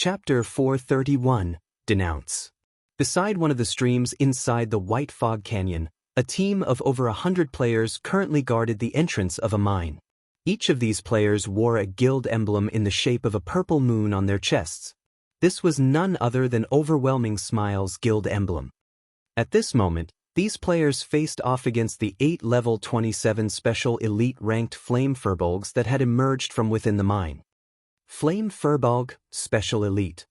Chapter 431, Denounce. Beside one of the streams inside the White Fog Canyon, a team of over 100 players currently guarded the entrance of a mine. Each of these players wore a guild emblem in the shape of a purple moon on their chests. This was none other than Overwhelming Smile's guild emblem. At this moment, these players faced off against the 8 level 27 special elite ranked flame furbolgs that had emerged from within the mine. Flame Furbolg, Special Elite.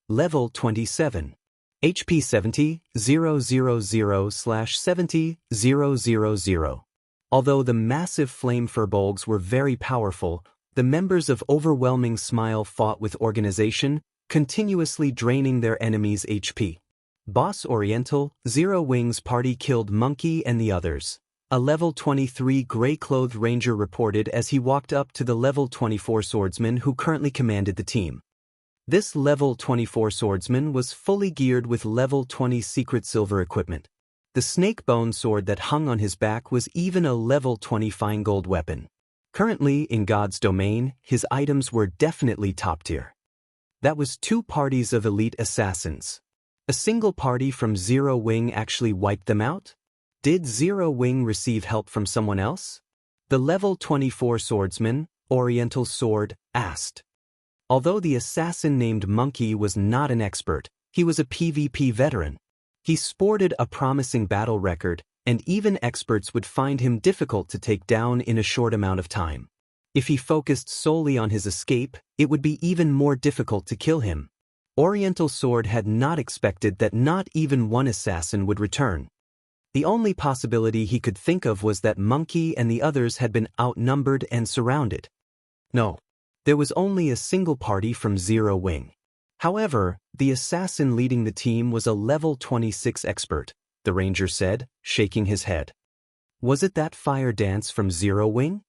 Level 27. HP 70,000/70,000. Although the massive Flame Furbolgs were very powerful, the members of Overwhelming Smile fought with organization, continuously draining their enemies' HP. Boss Oriental, Zero Wings party killed Monkey and the others. A level 23 gray-clothed ranger reported as he walked up to the level 24 swordsman who currently commanded the team. This level 24 swordsman was fully geared with level 20 secret silver equipment. The snake bone sword that hung on his back was even a level 20 fine gold weapon. Currently in God's domain, his items were definitely top tier. That was 2 parties of elite assassins. A single party from Zero Wing actually wiped them out? Did Zero Wing receive help from someone else? The level 24 swordsman, Oriental Sword, asked. Although the assassin named Monkey was not an expert, he was a PvP veteran. He sported a promising battle record, and even experts would find him difficult to take down in a short amount of time. If he focused solely on his escape, it would be even more difficult to kill him. Oriental Sword had not expected that not even one assassin would return. The only possibility he could think of was that Monkey and the others had been outnumbered and surrounded. No, there was only a single party from Zero Wing. However, the assassin leading the team was a level 26 expert, the ranger said, shaking his head. Was it that fire dance from Zero Wing?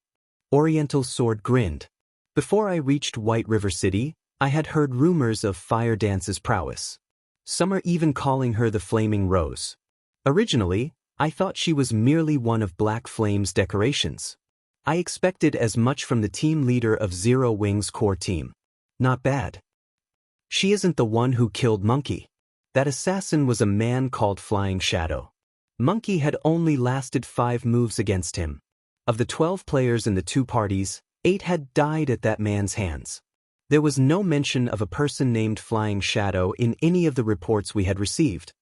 Oriental Sword grinned. Before I reached White River City, I had heard rumors of Fire Dance's prowess. Some are even calling her the Flaming Rose. Originally, I thought she was merely one of Black Flame's decorations. I expected as much from the team leader of Zero Wing's core team. Not bad. She isn't the one who killed Monkey. That assassin was a man called Flying Shadow. Monkey had only lasted 5 moves against him. Of the 12 players in the 2 parties, 8 had died at that man's hands. There was no mention of a person named Flying Shadow in any of the reports we had received.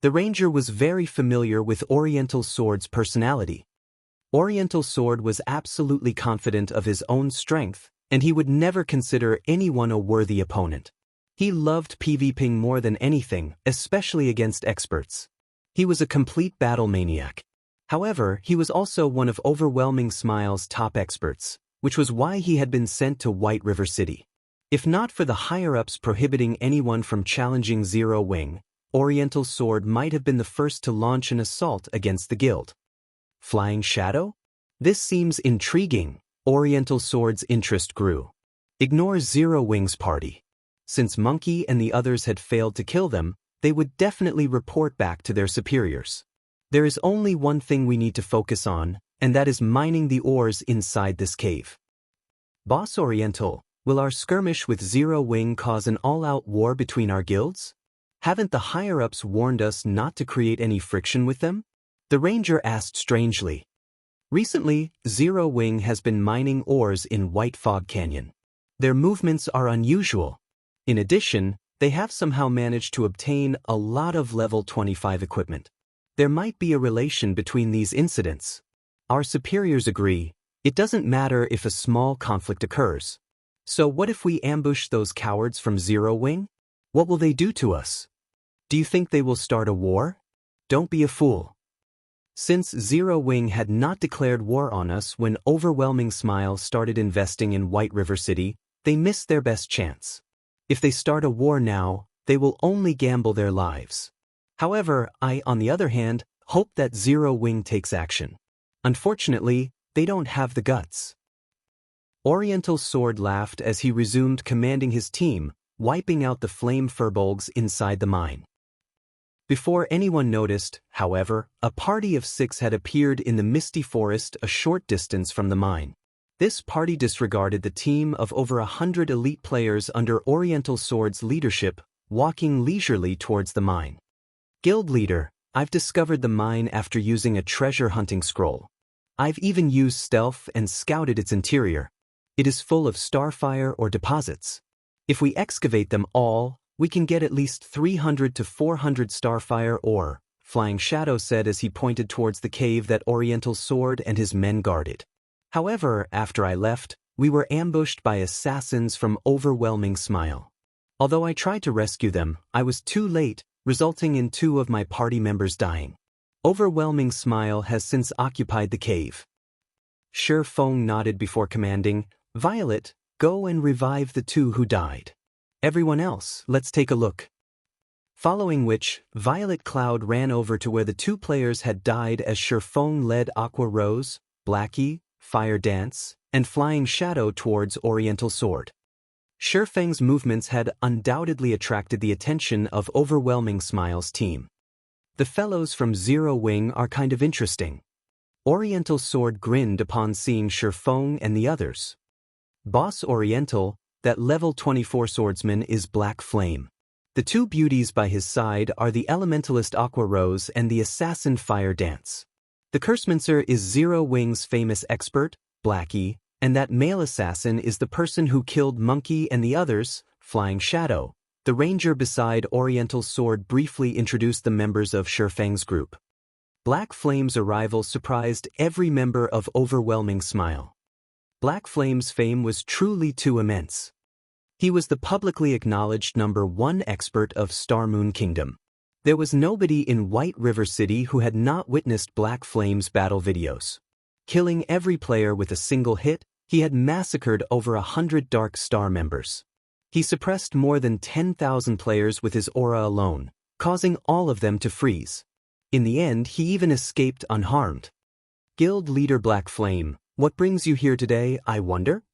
The ranger was very familiar with Oriental Sword's personality. Oriental Sword was absolutely confident of his own strength, and he would never consider anyone a worthy opponent. He loved PvPing more than anything, especially against experts. He was a complete battle maniac. However, he was also one of Overwhelming Smile's top experts, which was why he had been sent to White River City. If not for the higher-ups prohibiting anyone from challenging Zero Wing, Oriental Sword might have been the first to launch an assault against the guild. Flying Shadow? This seems intriguing. Oriental Sword's interest grew. Ignore Zero Wing's party. Since Monkey and the others had failed to kill them, they would definitely report back to their superiors. There is only one thing we need to focus on, and that is mining the ores inside this cave. Boss Oriental, will our skirmish with Zero Wing cause an all-out war between our guilds? Haven't the higher-ups warned us not to create any friction with them? The ranger asked strangely. Recently, Zero Wing has been mining ores in White Fog Canyon. Their movements are unusual. In addition, they have somehow managed to obtain a lot of level 25 equipment. There might be a relation between these incidents. Our superiors agree. It doesn't matter if a small conflict occurs. So what if we ambush those cowards from Zero Wing? What will they do to us? Do you think they will start a war? Don't be a fool. Since Zero Wing had not declared war on us when Overwhelming Smile started investing in White River City, they missed their best chance. If they start a war now, they will only gamble their lives. However, I, on the other hand, hope that Zero Wing takes action. Unfortunately, they don't have the guts. Oriental Sword laughed as he resumed commanding his team, wiping out the flame furbolgs inside the mine. Before anyone noticed, however, a party of 6 had appeared in the misty forest a short distance from the mine. This party disregarded the team of over 100 elite players under Oriental Sword's leadership, walking leisurely towards the mine. Guild leader, I've discovered the mine after using a treasure hunting scroll. I've even used stealth and scouted its interior. It is full of starfire or deposits. If we excavate them all, we can get at least 300 to 400 starfire ore, Flying Shadow said as he pointed towards the cave that Oriental Sword and his men guarded. However, after I left, we were ambushed by assassins from Overwhelming Smile. Although I tried to rescue them, I was too late, resulting in 2 of my party members dying. Overwhelming Smile has since occupied the cave. Shi Feng nodded before commanding, Violet, go and revive the 2 who died. Everyone else, let's take a look. Following which, Violet Cloud ran over to where the 2 players had died as Shi Feng led Aqua Rose, Blackie, Fire Dance, and Flying Shadow towards Oriental Sword. Shi Feng's movements had undoubtedly attracted the attention of Overwhelming Smile's team. The fellows from Zero Wing are kind of interesting. Oriental Sword grinned upon seeing Shi Feng and the others. Boss Oriental, that level 24 swordsman is Black Flame. The 2 beauties by his side are the Elementalist Aqua Rose and the Assassin Fire Dance. The Cursemancer is Zero Wing's famous expert, Blackie, and that male assassin is the person who killed Monkey and the others, Flying Shadow. The ranger beside Oriental Sword briefly introduced the members of Shi Feng's group. Black Flame's arrival surprised every member of Overwhelming Smile. Black Flame's fame was truly too immense. He was the publicly acknowledged #1 expert of Star Moon Kingdom. There was nobody in White River City who had not witnessed Black Flame's battle videos. Killing every player with a single hit, he had massacred over 100 Dark Star members. He suppressed more than 10,000 players with his aura alone, causing all of them to freeze. In the end, he even escaped unharmed. Guild leader Black Flame, what brings you here today, I wonder?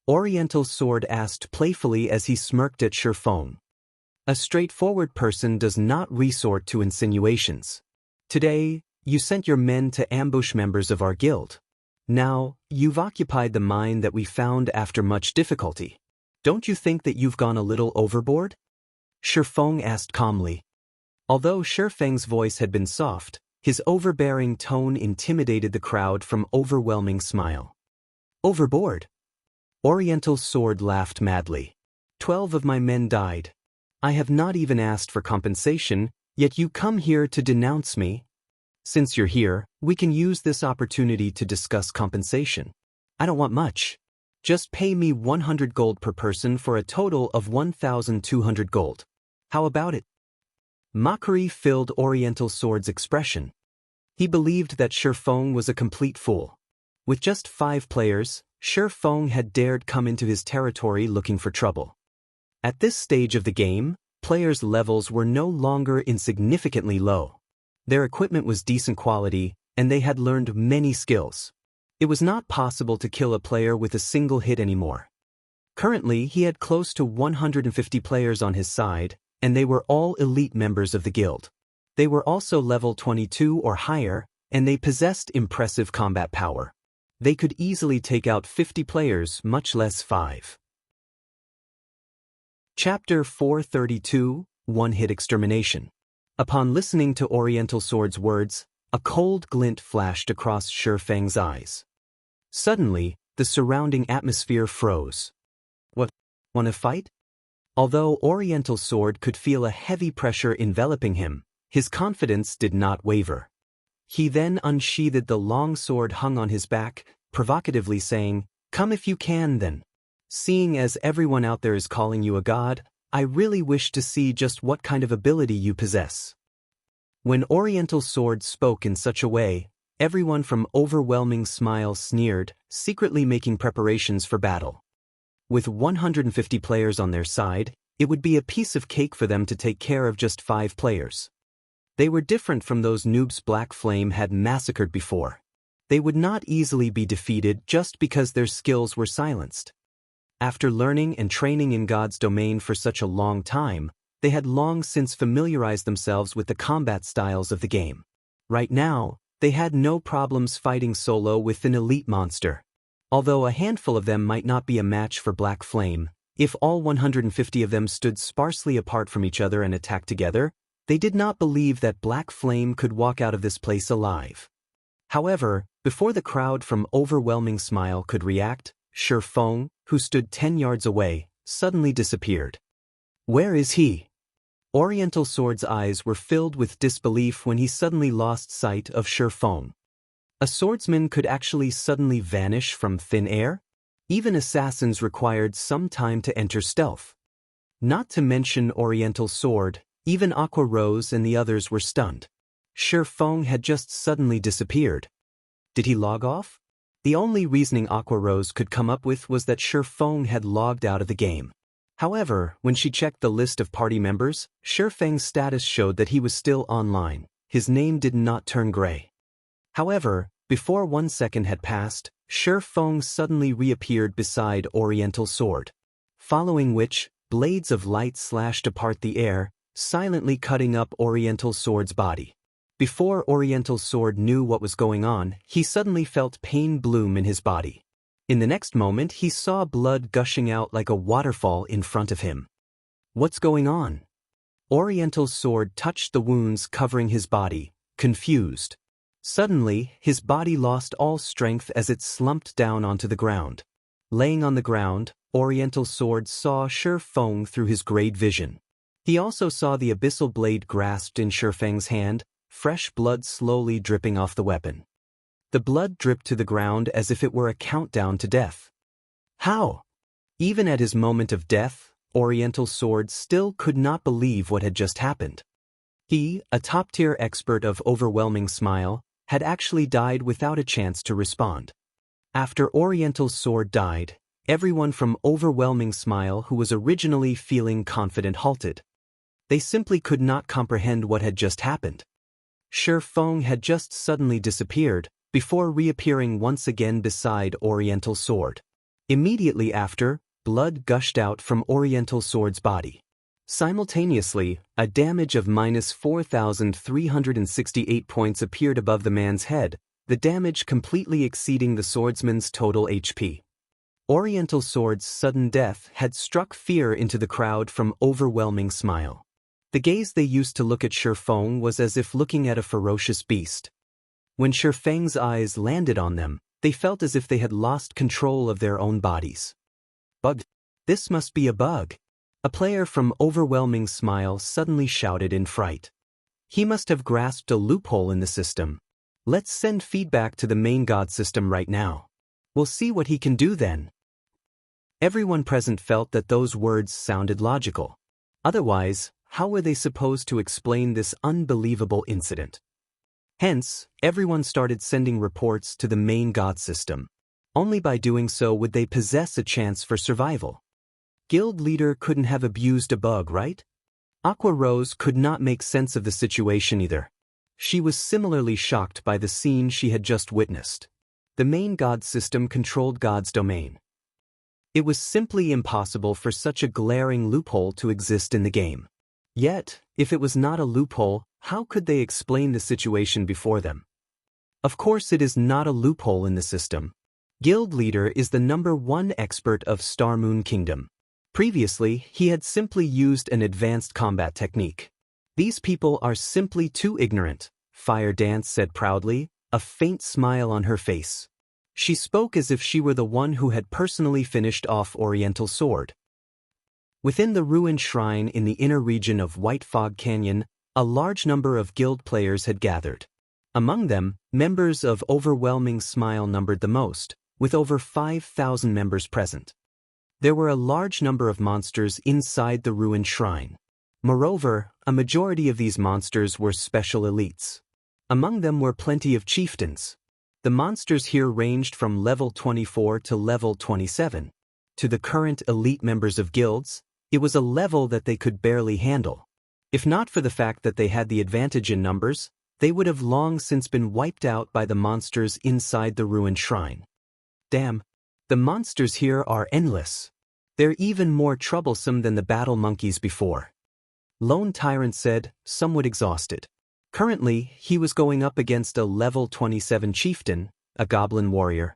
Oriental Sword asked playfully as he smirked at Shi Feng. A straightforward person does not resort to insinuations. Today, you sent your men to ambush members of our guild. Now, you've occupied the mine that we found after much difficulty. Don't you think that you've gone a little overboard? Shi Feng asked calmly. Although Shi Feng's voice had been soft, his overbearing tone intimidated the crowd from Overwhelming Smile. Overboard? Oriental Sword laughed madly. 12 of my men died. I have not even asked for compensation, yet you come here to denounce me. Since you're here, we can use this opportunity to discuss compensation. I don't want much. Just pay me 100 gold per person for a total of 1,200 gold. How about it? Mockery filled Oriental Sword's expression. He believed that Shi Feng was a complete fool. With just 5 players, Shi Feng had dared come into his territory looking for trouble. At this stage of the game, players' levels were no longer insignificantly low. Their equipment was decent quality, and they had learned many skills. It was not possible to kill a player with a single hit anymore. Currently, he had close to 150 players on his side, and they were all elite members of the guild. They were also level 22 or higher, and they possessed impressive combat power. They could easily take out 50 players, much less 5. Chapter 432, One-Hit Extermination. Upon listening to Oriental Sword's words, a cold glint flashed across Shi Feng's eyes. Suddenly, the surrounding atmosphere froze. What? Want to fight? Although Oriental Sword could feel a heavy pressure enveloping him, his confidence did not waver. He then unsheathed the long sword hung on his back, provocatively saying, "Come if you can then. Seeing as everyone out there is calling you a god, I really wish to see just what kind of ability you possess." When Oriental Sword spoke in such a way, everyone from Overwhelming Smile sneered, secretly making preparations for battle. With 150 players on their side, it would be a piece of cake for them to take care of just 5 players. They were different from those noobs Black Flame had massacred before. They would not easily be defeated just because their skills were silenced. After learning and training in God's domain for such a long time, they had long since familiarized themselves with the combat styles of the game. Right now, they had no problems fighting solo with an elite monster. Although a handful of them might not be a match for Black Flame, if all 150 of them stood sparsely apart from each other and attacked together, they did not believe that Black Flame could walk out of this place alive. However, before the crowd from Overwhelming Smile could react, Shi Feng, who stood 10 yards away, suddenly disappeared. Where is he? Oriental Sword's eyes were filled with disbelief when he suddenly lost sight of Shi Feng. A swordsman could actually suddenly vanish from thin air? Even assassins required some time to enter stealth. Not to mention Oriental Sword, even Aqua Rose and the others were stunned. Shi Feng had just suddenly disappeared. Did he log off? The only reasoning Aqua Rose could come up with was that Shi Feng had logged out of the game. However, when she checked the list of party members, Shi Feng's status showed that he was still online. His name did not turn gray. However, before 1 second had passed, Shi Feng suddenly reappeared beside Oriental Sword. Following which, blades of light slashed apart the air, silently cutting up Oriental Sword's body. Before Oriental Sword knew what was going on, he suddenly felt pain bloom in his body. In the next moment he saw blood gushing out like a waterfall in front of him. What's going on? Oriental Sword touched the wounds covering his body, confused. Suddenly, his body lost all strength as it slumped down onto the ground. Laying on the ground, Oriental Sword saw Shi Feng through his grade vision. He also saw the abyssal blade grasped in Shi Feng's hand, fresh blood slowly dripping off the weapon. The blood dripped to the ground as if it were a countdown to death. How? Even at his moment of death, Oriental Sword still could not believe what had just happened. He, a top-tier expert of Overwhelming Smile, had actually died without a chance to respond. After Oriental Sword died, everyone from Overwhelming Smile who was originally feeling confident halted. They simply could not comprehend what had just happened. Shi Feng had just suddenly disappeared, before reappearing once again beside Oriental Sword. Immediately after, blood gushed out from Oriental Sword's body. Simultaneously, a damage of -4,368 points appeared above the man's head, the damage completely exceeding the swordsman's total HP. Oriental Sword's sudden death had struck fear into the crowd from Overwhelming Smile. The gaze they used to look at Shi Feng was as if looking at a ferocious beast. When Shi Feng's eyes landed on them, they felt as if they had lost control of their own bodies. Bug. This must be a bug. A player from Overwhelming Smile suddenly shouted in fright. He must have grasped a loophole in the system. Let's send feedback to the main god system right now. We'll see what he can do then. Everyone present felt that those words sounded logical. Otherwise, how were they supposed to explain this unbelievable incident? Hence, everyone started sending reports to the main god system. Only by doing so would they possess a chance for survival. Guild leader couldn't have abused a bug, right? Aqua Rose could not make sense of the situation either. She was similarly shocked by the scene she had just witnessed. The main god system controlled God's domain. It was simply impossible for such a glaring loophole to exist in the game. Yet, if it was not a loophole, how could they explain the situation before them? Of course it is not a loophole in the system. Guild leader is the #1 expert of Star Moon Kingdom. Previously, he had simply used an advanced combat technique. These people are simply too ignorant, Fire Dance said proudly, a faint smile on her face. She spoke as if she were the one who had personally finished off Oriental Sword. Within the ruined shrine in the inner region of White Fog Canyon, a large number of guild players had gathered. Among them, members of Overwhelming Smile numbered the most, with over 5,000 members present. There were a large number of monsters inside the ruined shrine. Moreover, a majority of these monsters were special elites. Among them were plenty of chieftains. The monsters here ranged from level 24 to level 27. To the current elite members of guilds, it was a level that they could barely handle. If not for the fact that they had the advantage in numbers, they would have long since been wiped out by the monsters inside the ruined shrine. Damn, the monsters here are endless. They're even more troublesome than the battle monkeys before. Lone Tyrant said, somewhat exhausted. Currently, he was going up against a level 27 chieftain, a goblin warrior.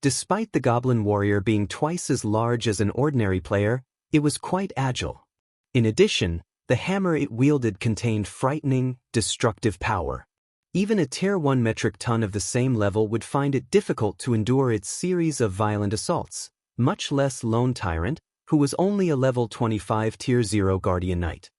Despite the goblin warrior being twice as large as an ordinary player, it was quite agile. In addition, the hammer it wielded contained frightening, destructive power. Even a Tier 1 metric ton of the same level would find it difficult to endure its series of violent assaults, much less Lone Tyrant, who was only a level 25 Tier 0 Guardian Knight.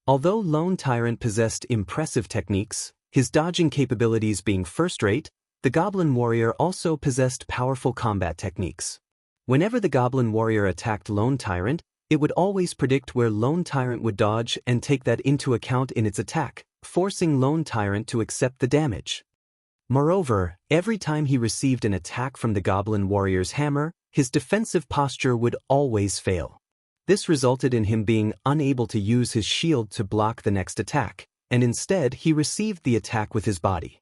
Although Lone Tyrant possessed impressive techniques, his dodging capabilities being first-rate, the Goblin Warrior also possessed powerful combat techniques. Whenever the Goblin Warrior attacked Lone Tyrant, it would always predict where Lone Tyrant would dodge and take that into account in its attack, forcing Lone Tyrant to accept the damage. Moreover, every time he received an attack from the Goblin Warrior's hammer, his defensive posture would always fail. This resulted in him being unable to use his shield to block the next attack, and instead he received the attack with his body.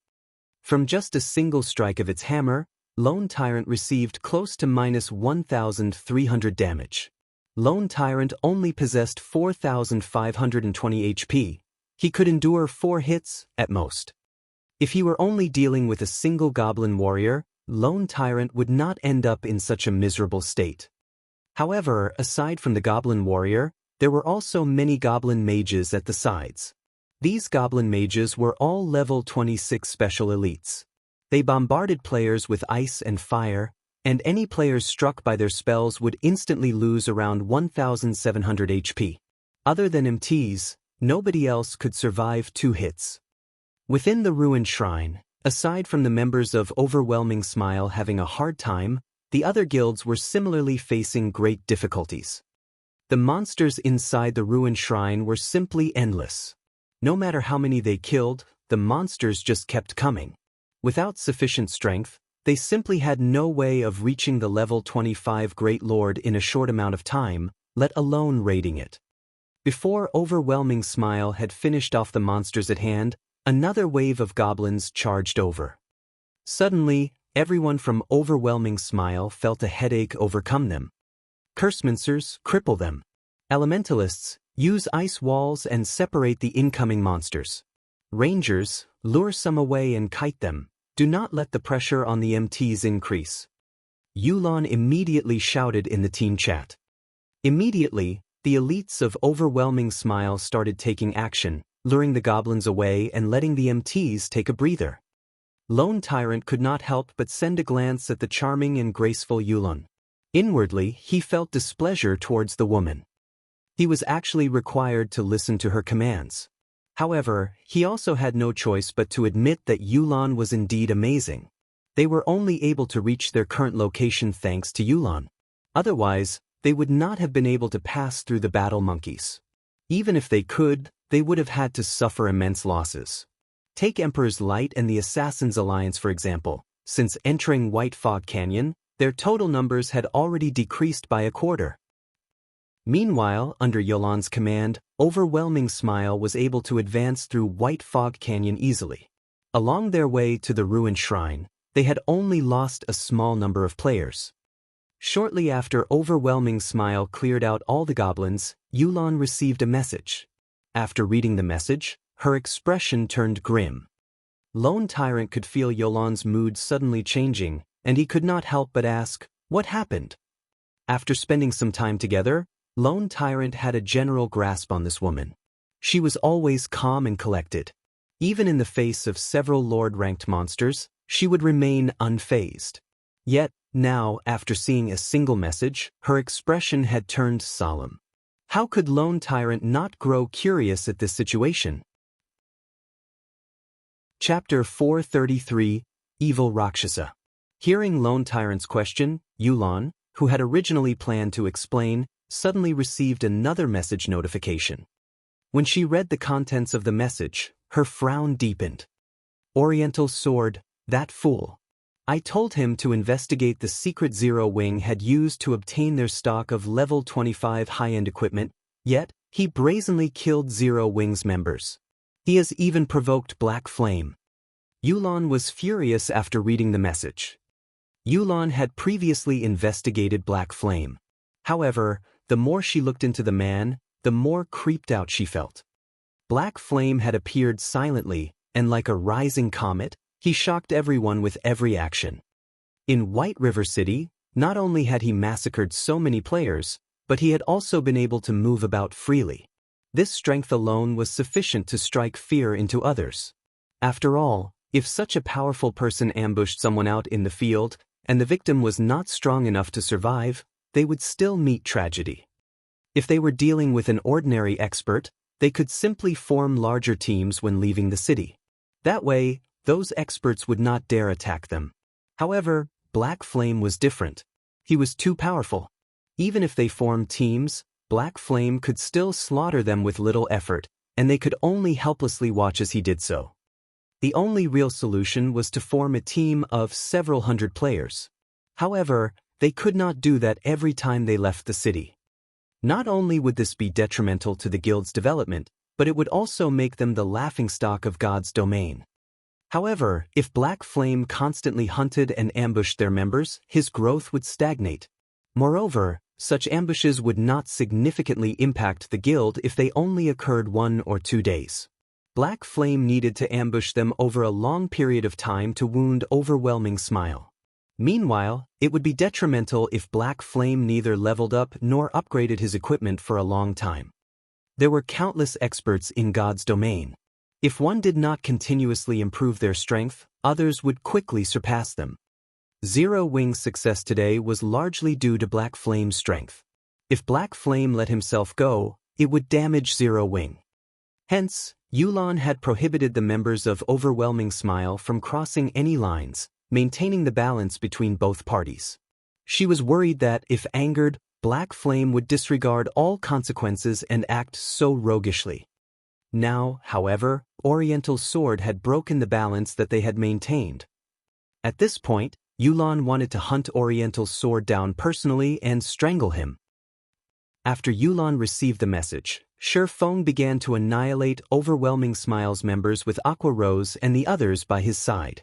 From just a single strike of its hammer, Lone Tyrant received close to -1,300 damage. Lone Tyrant only possessed 4,520 HP. He could endure 4 hits, at most. If he were only dealing with a single Goblin Warrior, Lone Tyrant would not end up in such a miserable state. However, aside from the Goblin Warrior, there were also many Goblin Mages at the sides. These Goblin Mages were all level 26 special elites. They bombarded players with ice and fire, and any players struck by their spells would instantly lose around 1,700 HP. Other than MTs, nobody else could survive 2 hits. Within the ruined shrine, aside from the members of Overwhelming Smile having a hard time, the other guilds were similarly facing great difficulties. The monsters inside the ruined shrine were simply endless. No matter how many they killed, the monsters just kept coming. Without sufficient strength, they simply had no way of reaching the level 25 Great Lord in a short amount of time, let alone raiding it. Before Overwhelming Smile had finished off the monsters at hand, another wave of goblins charged over. Suddenly, everyone from Overwhelming Smile felt a headache overcome them. Cursemancers cripple them. Elementalists use ice walls and separate the incoming monsters. Rangers lure some away and kite them. Do not let the pressure on the MTs increase. Yulon immediately shouted in the team chat. Immediately, the elites of Overwhelming Smile started taking action, luring the goblins away and letting the MTs take a breather. Lone Tyrant could not help but send a glance at the charming and graceful Yulon. Inwardly, he felt displeasure towards the woman. He was actually required to listen to her commands. However, he also had no choice but to admit that Yulon was indeed amazing. They were only able to reach their current location thanks to Yulon. Otherwise, they would not have been able to pass through the battle monkeys. Even if they could, they would have had to suffer immense losses. Take Emperor's Light and the Assassin's Alliance for example. Since entering White Fog Canyon, their total numbers had already decreased by a quarter. Meanwhile, under Yulon's command, Overwhelming Smile was able to advance through White Fog Canyon easily. Along their way to the ruined shrine, they had only lost a small number of players. Shortly after Overwhelming Smile cleared out all the goblins, Yulon received a message. After reading the message, her expression turned grim. Lone Tyrant could feel Yulon's mood suddenly changing, and he could not help but ask, "What happened?" After spending some time together, Lone Tyrant had a general grasp on this woman. She was always calm and collected. Even in the face of several Lord-ranked monsters, she would remain unfazed. Yet, now, after seeing a single message, her expression had turned solemn. How could Lone Tyrant not grow curious at this situation? Chapter 433, Evil Rakshasa. Hearing Lone Tyrant's question, Yulon, who had originally planned to explain, suddenly received another message notification. When she read the contents of the message, her frown deepened. Oriental Sword, that fool. I told him to investigate the secret Zero Wing had used to obtain their stock of level 25 high-end equipment, yet he brazenly killed Zero Wing's members. He has even provoked Black Flame. Yulon was furious after reading the message. Yulon had previously investigated Black Flame. However, the more she looked into the man, the more creeped out she felt. Black Flame had appeared silently, and like a rising comet, he shocked everyone with every action. In White River City, not only had he massacred so many players, but he had also been able to move about freely. This strength alone was sufficient to strike fear into others. After all, if such a powerful person ambushed someone out in the field, and the victim was not strong enough to survive, they would still meet tragedy. If they were dealing with an ordinary expert, they could simply form larger teams when leaving the city. That way, those experts would not dare attack them. However, Black Flame was different. He was too powerful. Even if they formed teams, Black Flame could still slaughter them with little effort, and they could only helplessly watch as he did so. The only real solution was to form a team of several hundred players. However, they could not do that every time they left the city. Not only would this be detrimental to the guild's development, but it would also make them the laughingstock of God's domain. However, if Black Flame constantly hunted and ambushed their members, his growth would stagnate. Moreover, such ambushes would not significantly impact the guild if they only occurred 1 or 2 days. Black Flame needed to ambush them over a long period of time to wound Overwhelming Smile. Meanwhile, it would be detrimental if Black Flame neither leveled up nor upgraded his equipment for a long time. There were countless experts in God's domain. If one did not continuously improve their strength, others would quickly surpass them. Zero Wing's success today was largely due to Black Flame's strength. If Black Flame let himself go, it would damage Zero Wing. Hence, Yulan had prohibited the members of Overwhelming Smile from crossing any lines, maintaining the balance between both parties. She was worried that, if angered, Black Flame would disregard all consequences and act so roguishly. Now, however, Oriental Sword had broken the balance that they had maintained. At this point, Yulan wanted to hunt Oriental Sword down personally and strangle him. After Yulan received the message, Shi Feng began to annihilate Overwhelming Smile's members with Aqua Rose and the others by his side.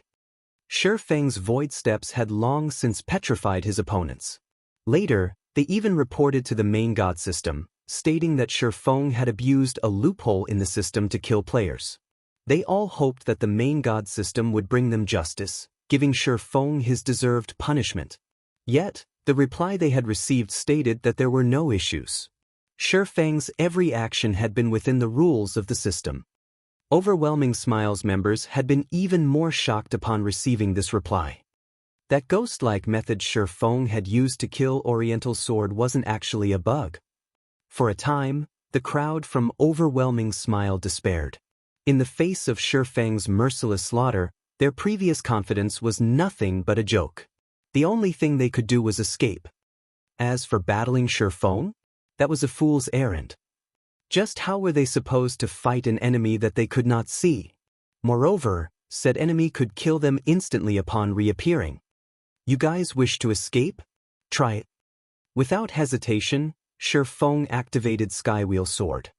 Shi Feng's void steps had long since petrified his opponents. Later, they even reported to the main god system, stating that Shi Feng had abused a loophole in the system to kill players. They all hoped that the main god system would bring them justice, giving Shi Feng his deserved punishment. Yet, the reply they had received stated that there were no issues. Shi Feng's every action had been within the rules of the system. Overwhelming Smile's members had been even more shocked upon receiving this reply. That ghost-like method Shi Feng had used to kill Oriental Sword wasn't actually a bug. For a time, the crowd from Overwhelming Smile despaired. In the face of Shi Feng's merciless slaughter, their previous confidence was nothing but a joke. The only thing they could do was escape. As for battling Shi Feng, that was a fool's errand. Just how were they supposed to fight an enemy that they could not see? Moreover, said enemy could kill them instantly upon reappearing. You guys wish to escape? Try it. Without hesitation, Shi Feng activated Skywheel Sword.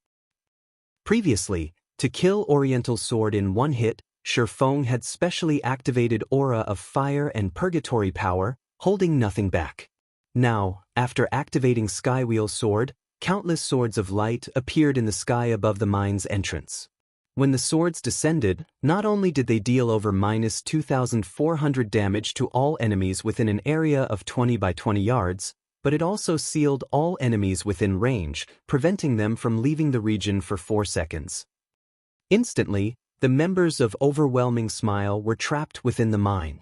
Previously, to kill Oriental Sword in one hit, Shi Feng had specially activated Aura of Fire and Purgatory Power, holding nothing back. Now, after activating Skywheel Sword, countless swords of light appeared in the sky above the mine's entrance. When the swords descended, not only did they deal over -2,400 damage to all enemies within an area of 20 by 20 yards, but it also sealed all enemies within range, preventing them from leaving the region for 4 seconds. Instantly, the members of Overwhelming Smile were trapped within the mine.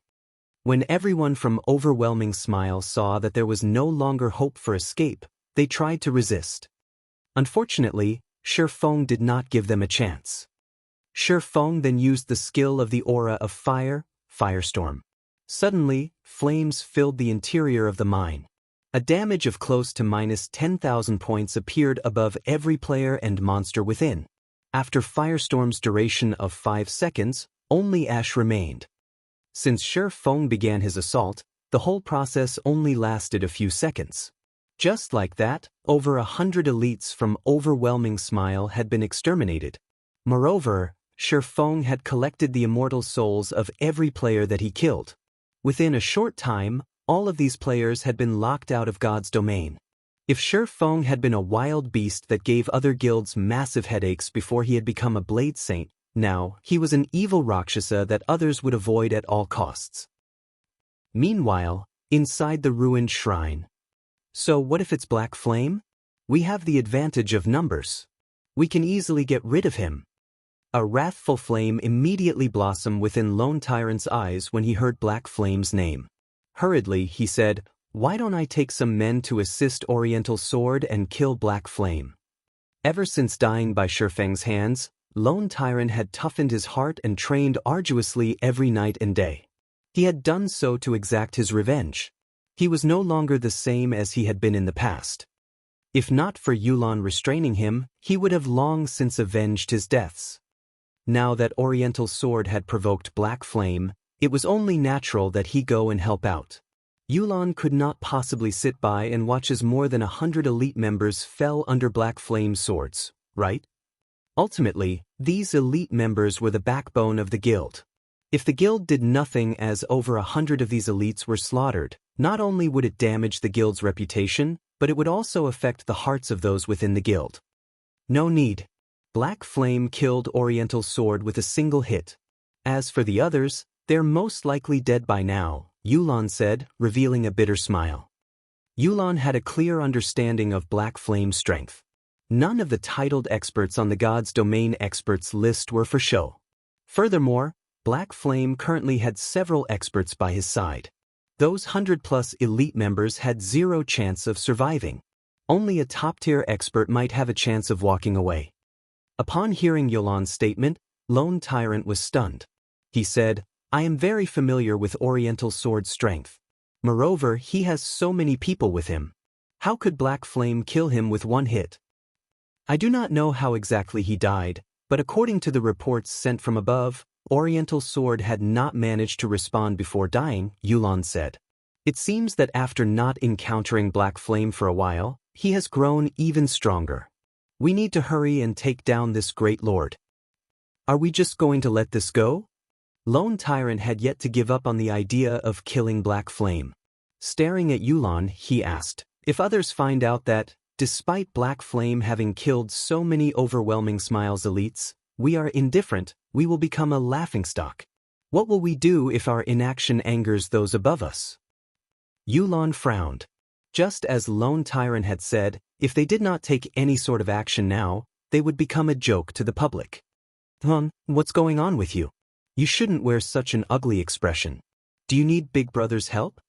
When everyone from Overwhelming Smile saw that there was no longer hope for escape, they tried to resist. Unfortunately, Shi Feng did not give them a chance. Shi Feng then used the skill of the Aura of Fire, Firestorm. Suddenly, flames filled the interior of the mine. A damage of close to -10,000 points appeared above every player and monster within. After Firestorm's duration of 5 seconds, only ash remained. Since Shi Feng began his assault, the whole process only lasted a few seconds. Just like that, over 100 elites from Overwhelming Smile had been exterminated. Moreover, Shi Feng had collected the immortal souls of every player that he killed. Within a short time, all of these players had been locked out of God's domain. If Shi Feng had been a wild beast that gave other guilds massive headaches before he had become a Blade Saint, now he was an evil Rakshasa that others would avoid at all costs. Meanwhile, inside the ruined shrine. So what if it's Black Flame? We have the advantage of numbers. We can easily get rid of him. A wrathful flame immediately blossomed within Lone Tyrant's eyes when he heard Black Flame's name. Hurriedly, he said, "Why don't I take some men to assist Oriental Sword and kill Black Flame?" Ever since dying by Shifeng's hands, Lone Tyrant had toughened his heart and trained arduously every night and day. He had done so to exact his revenge. He was no longer the same as he had been in the past. If not for Yulan restraining him, he would have long since avenged his deaths. Now that Oriental Sword had provoked Black Flame, it was only natural that he go and help out. Yulan could not possibly sit by and watch as more than 100 elite members fell under Black Flame's swords, right? Ultimately, these elite members were the backbone of the guild. If the guild did nothing as over 100 of these elites were slaughtered, not only would it damage the guild's reputation, but it would also affect the hearts of those within the guild. No need. Black Flame killed Oriental Sword with a single hit. As for the others, they're most likely dead by now, Yulan said, revealing a bitter smile. Yulan had a clear understanding of Black Flame's strength. None of the titled experts on the God's Domain experts list were for show. Furthermore, Black Flame currently had several experts by his side. Those 100-plus elite members had zero chance of surviving. Only a top-tier expert might have a chance of walking away. Upon hearing Yulan's statement, Lone Tyrant was stunned. He said, "I am very familiar with Oriental Sword's strength. Moreover, he has so many people with him. How could Black Flame kill him with one hit? I do not know how exactly he died, but according to the reports sent from above, Oriental Sword had not managed to respond before dying," Yulan said. "It seems that after not encountering Black Flame for a while, he has grown even stronger. We need to hurry and take down this great lord." "Are we just going to let this go?" Lone Tyrant had yet to give up on the idea of killing Black Flame. Staring at Yulan, he asked, "If others find out that, despite Black Flame having killed so many overwhelming Smiles elites, we are indifferent, we will become a laughingstock. What will we do if our inaction angers those above us?" Yulan frowned. Just as Lone Tyrant had said, if they did not take any sort of action now, they would become a joke to the public. What's going on with you? You shouldn't wear such an ugly expression. Do you need Big Brother's help?"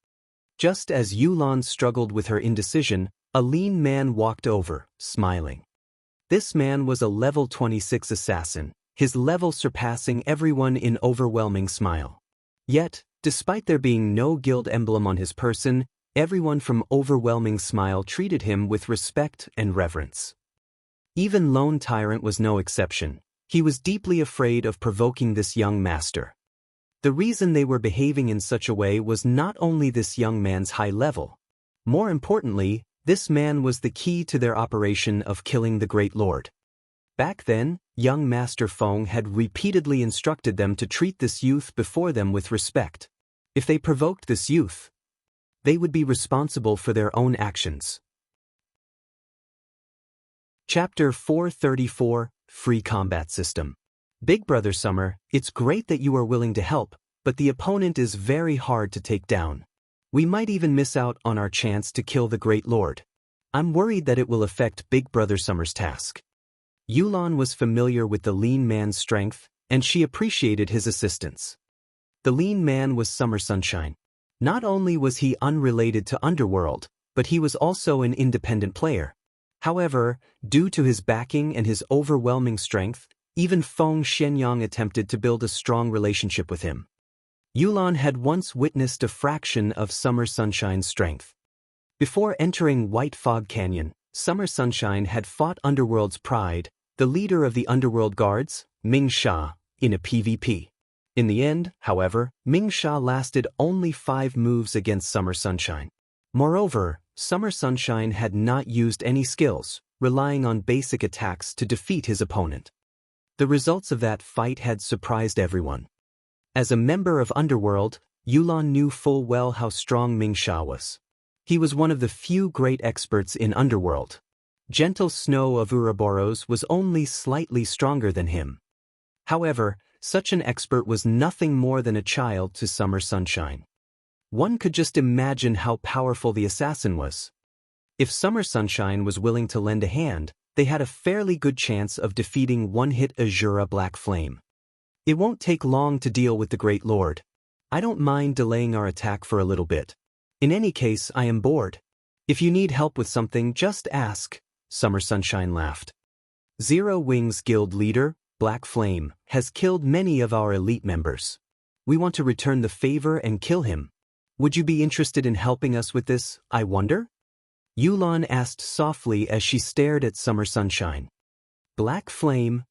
Just as Yulan struggled with her indecision, a lean man walked over, smiling. This man was a level 26 assassin, his level surpassing everyone in overwhelming smile. Yet, despite there being no guild emblem on his person, everyone from overwhelming smile treated him with respect and reverence. Even Lone Tyrant was no exception. He was deeply afraid of provoking this young master. The reason they were behaving in such a way was not only this young man's high level. More importantly, this man was the key to their operation of killing the Great Lord. Back then, young Master Feng had repeatedly instructed them to treat this youth before them with respect. If they provoked this youth, they would be responsible for their own actions. Chapter 434, Free Combat System. Big Brother Summer, it's great that you are willing to help, but the opponent is very hard to take down. We might even miss out on our chance to kill the Great Lord. I'm worried that it will affect Big Brother Summer's task. Yulan was familiar with the lean man's strength, and she appreciated his assistance. The lean man was Summer Sunshine. Not only was he unrelated to Underworld, but he was also an independent player. However, due to his backing and his overwhelming strength, even Feng Shenyang attempted to build a strong relationship with him. Yulan had once witnessed a fraction of Summer Sunshine's strength. Before entering White Fog Canyon, Summer Sunshine had fought Underworld's Pride, the leader of the Underworld Guards, Ming Sha, in a PvP. In the end, however, Ming Sha lasted only 5 moves against Summer Sunshine. Moreover, Summer Sunshine had not used any skills, relying on basic attacks to defeat his opponent. The results of that fight had surprised everyone. As a member of Underworld, Yulan knew full well how strong Ming Sha was. He was one of the few great experts in Underworld. Gentle Snow of Ouroboros was only slightly stronger than him. However, such an expert was nothing more than a child to Summer Sunshine. One could just imagine how powerful the assassin was. If Summer Sunshine was willing to lend a hand, they had a fairly good chance of defeating one-hit Azura Black Flame. It won't take long to deal with the Great Lord. I don't mind delaying our attack for a little bit. In any case, I am bored. If you need help with something, just ask, Summer Sunshine laughed. Zero Wings Guild leader, Black Flame, has killed many of our elite members. We want to return the favor and kill him. Would you be interested in helping us with this, I wonder? Yulan asked softly as she stared at Summer Sunshine. Black Flame?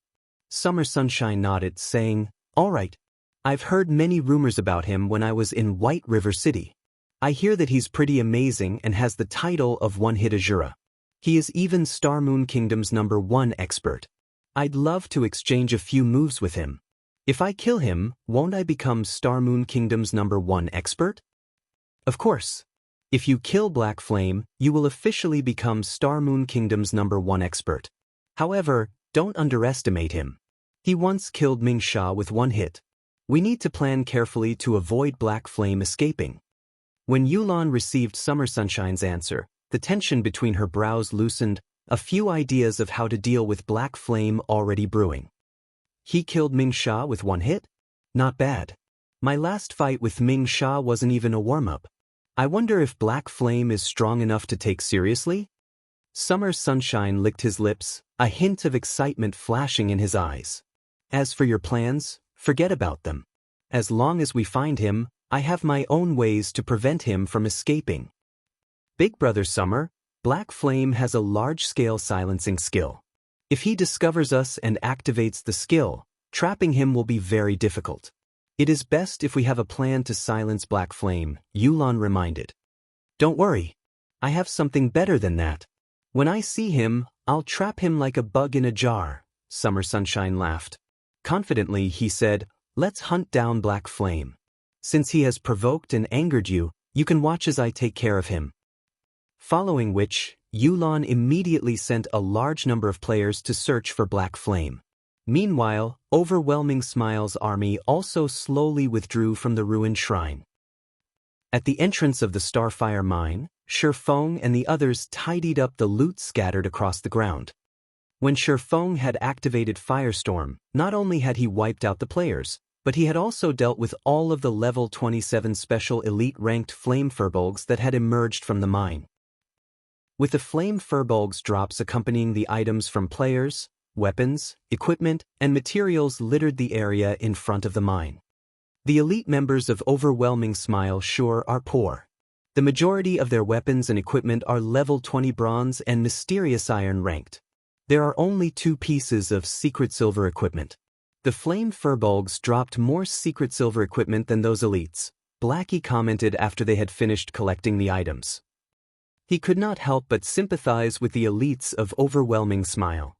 Summer Sunshine nodded, saying, All right. I've heard many rumors about him when I was in White River City. I hear that he's pretty amazing and has the title of One-Hit Azura. He is even Star Moon Kingdom's #1 expert. I'd love to exchange a few moves with him. If I kill him, won't I become Star Moon Kingdom's #1 expert? Of course. If you kill Black Flame, you will officially become Star Moon Kingdom's #1 expert. However, don't underestimate him. He once killed Ming Sha with one hit. We need to plan carefully to avoid Black Flame escaping. When Yulan received Summer Sunshine's answer, the tension between her brows loosened, a few ideas of how to deal with Black Flame already brewing. He killed Ming Sha with one hit? Not bad. My last fight with Ming Sha wasn't even a warm-up. I wonder if Black Flame is strong enough to take seriously? Summer Sunshine licked his lips, a hint of excitement flashing in his eyes. As for your plans, forget about them. As long as we find him, I have my own ways to prevent him from escaping. Big Brother Summer, Black Flame has a large-scale silencing skill. If he discovers us and activates the skill, trapping him will be very difficult. It is best if we have a plan to silence Black Flame, Yulan reminded. Don't worry. I have something better than that. When I see him, I'll trap him like a bug in a jar, Summer Sunshine laughed. Confidently, he said, Let's hunt down Black Flame. Since he has provoked and angered you, you can watch as I take care of him. Following which, Yulan immediately sent a large number of players to search for Black Flame. Meanwhile, Overwhelming Smile's army also slowly withdrew from the ruined shrine. At the entrance of the Starfire mine, Shifeng and the others tidied up the loot scattered across the ground. When Shifeng had activated Firestorm, not only had he wiped out the players, but he had also dealt with all of the level 27 special elite-ranked flame furbolgs that had emerged from the mine. With the flame furbolgs drops accompanying the items from players, weapons, equipment, and materials littered the area in front of the mine. The elite members of Overwhelming Smile sure are poor. The majority of their weapons and equipment are level 20 bronze and mysterious iron ranked. There are only 2 pieces of secret silver equipment. The flame furbolgs dropped more secret silver equipment than those elites, Blackie commented after they had finished collecting the items. He could not help but sympathize with the elites of Overwhelming Smile.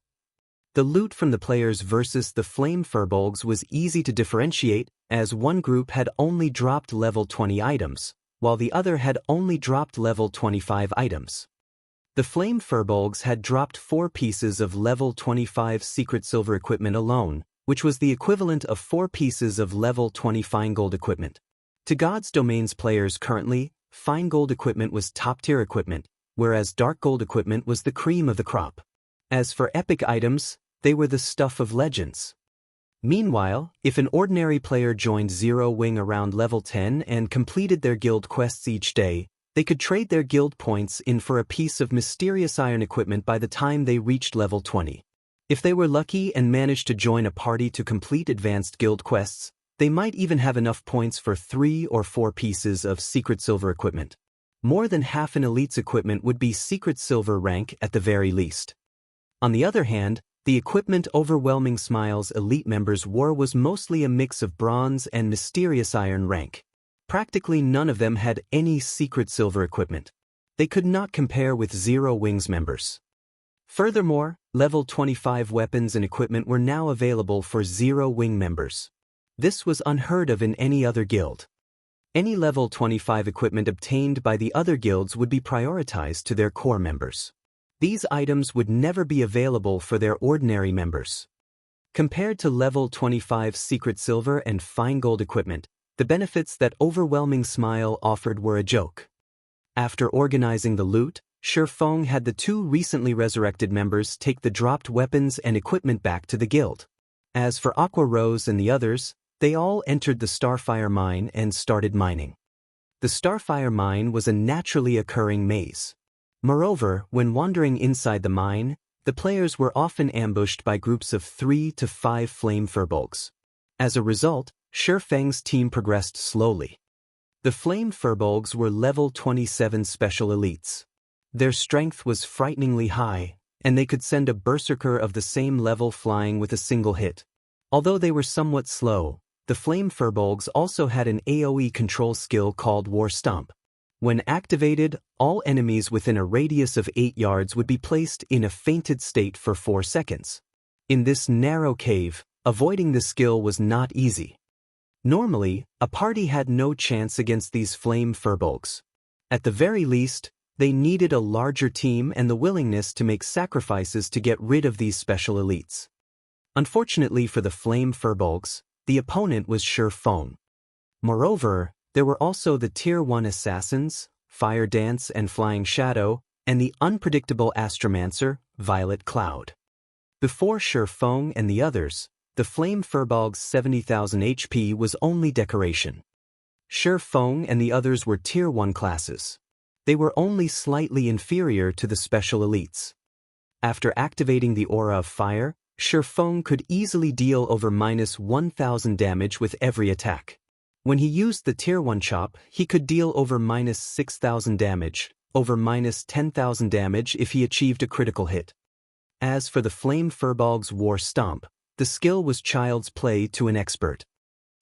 The loot from the players versus the flame furbolgs was easy to differentiate, as one group had only dropped level 20 items, while the other had only dropped level 25 items. The flame furbolgs had dropped 4 pieces of level 25 secret silver equipment alone, which was the equivalent of 4 pieces of level 20 fine gold equipment. To God's Domains players currently, fine gold equipment was top-tier equipment, whereas dark gold equipment was the cream of the crop. As for epic items, they were the stuff of legends. Meanwhile, if an ordinary player joined Zero Wing around level 10 and completed their guild quests each day, they could trade their guild points in for a piece of mysterious iron equipment by the time they reached level 20. If they were lucky and managed to join a party to complete advanced guild quests, they might even have enough points for 3 or 4 pieces of secret silver equipment. More than half an elite's equipment would be secret silver rank at the very least. On the other hand, the equipment Overwhelming Smile's elite members wore was mostly a mix of bronze and mysterious iron rank. Practically none of them had any secret silver equipment. They could not compare with Zero Wings members. Furthermore, level 25 weapons and equipment were now available for Zero Wing members. This was unheard of in any other guild. Any level 25 equipment obtained by the other guilds would be prioritized to their core members. These items would never be available for their ordinary members. Compared to level 25 secret silver and fine gold equipment, The benefits that Overwhelming Smile offered were a joke. After organizing the loot, Feng had the two recently resurrected members take the dropped weapons and equipment back to the guild. As for Aqua Rose and the others, they all entered the Starfire mine and started mining. The Starfire mine was a naturally occurring maze. Moreover, when wandering inside the mine, the players were often ambushed by groups of 3 to 5 flame furbolgs. As a result, Feng's team progressed slowly. The flame furbolgs were level 27 special elites. Their strength was frighteningly high, and they could send a berserker of the same level flying with a single hit. Although they were somewhat slow, the flame furbolgs also had an AoE control skill called War Stomp. When activated, all enemies within a radius of 8 yards would be placed in a fainted state for 4 seconds. In this narrow cave, avoiding the skill was not easy. Normally, a party had no chance against these flame furbolgs. At the very least, they needed a larger team and the willingness to make sacrifices to get rid of these special elites. Unfortunately for the flame furbolgs, the opponent was Feng. Moreover, there were also the Tier 1 assassins, Fire Dance and Flying Shadow, and the unpredictable Astromancer, Violet Cloud. Before Feng and the others, the flame furbolg's 70,000 HP was only decoration. Feng and the others were Tier 1 classes. They were only slightly inferior to the special elites. After activating the Aura of Fire, Feng could easily deal over -1,000 damage with every attack. When he used the Tier 1 chop, he could deal over -6,000 damage, over -10,000 damage if he achieved a critical hit. As for the flame furbolg's War Stomp, the skill was child's play to an expert.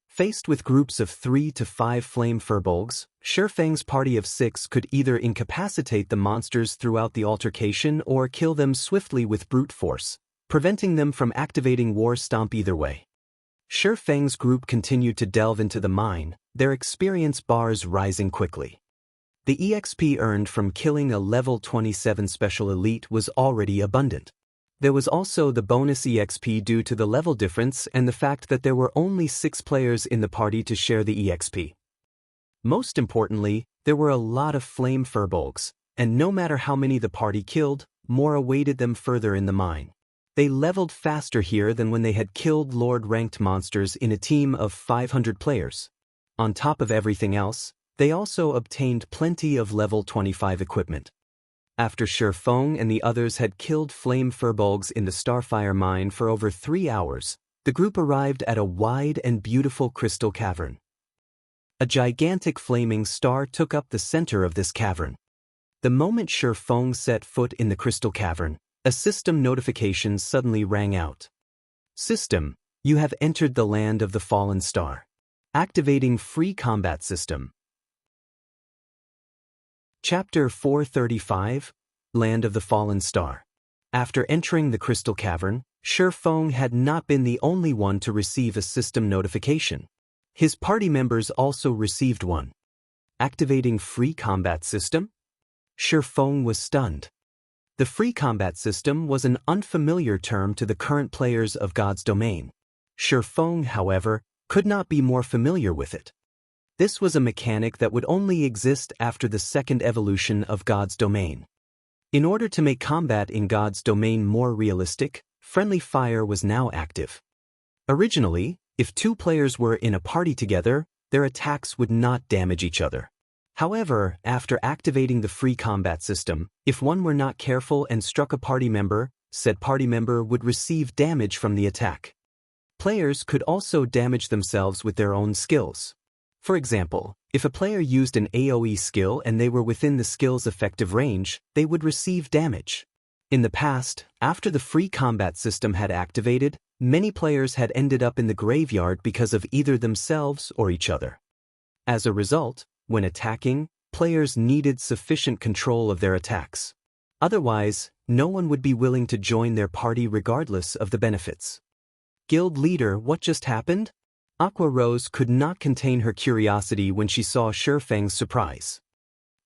Faced with groups of 3 to 5 flame furbolgs, Feng's party of 6 could either incapacitate the monsters throughout the altercation or kill them swiftly with brute force, preventing them from activating War Stomp either way. Feng's group continued to delve into the mine, their experience bars rising quickly. The EXP earned from killing a level 27 special elite was already abundant. There was also the bonus EXP due to the level difference and the fact that there were only 6 players in the party to share the EXP. Most importantly, there were a lot of flame furbolgs, and no matter how many the party killed, more awaited them further in the mine. They leveled faster here than when they had killed Lord-ranked monsters in a team of 500 players. On top of everything else, they also obtained plenty of level 25 equipment. After Feng and the others had killed flame furbolgs in the Starfire mine for over 3 hours, the group arrived at a wide and beautiful crystal cavern. A gigantic flaming star took up the center of this cavern. The moment Feng set foot in the crystal cavern, a system notification suddenly rang out. System, you have entered the land of the fallen star. Activating free combat system. Chapter 435, Land of the Fallen Star. After entering the crystal cavern, Feng had not been the only one to receive a system notification. His party members also received one. Activating free combat system? Feng was stunned. The free combat system was an unfamiliar term to the current players of God's Domain. Feng, however, could not be more familiar with it. This was a mechanic that would only exist after the second evolution of God's Domain. In order to make combat in God's Domain more realistic, friendly fire was now active. Originally, if 2 players were in a party together, their attacks would not damage each other. However, after activating the free combat system, if one were not careful and struck a party member, said party member would receive damage from the attack. Players could also damage themselves with their own skills. For example, if a player used an AoE skill and they were within the skill's effective range, they would receive damage. In the past, after the free combat system had activated, many players had ended up in the graveyard because of either themselves or each other. As a result, when attacking, players needed sufficient control of their attacks. Otherwise, no one would be willing to join their party regardless of the benefits. Guild leader, what just happened? Aqua Rose could not contain her curiosity when she saw Feng's surprise.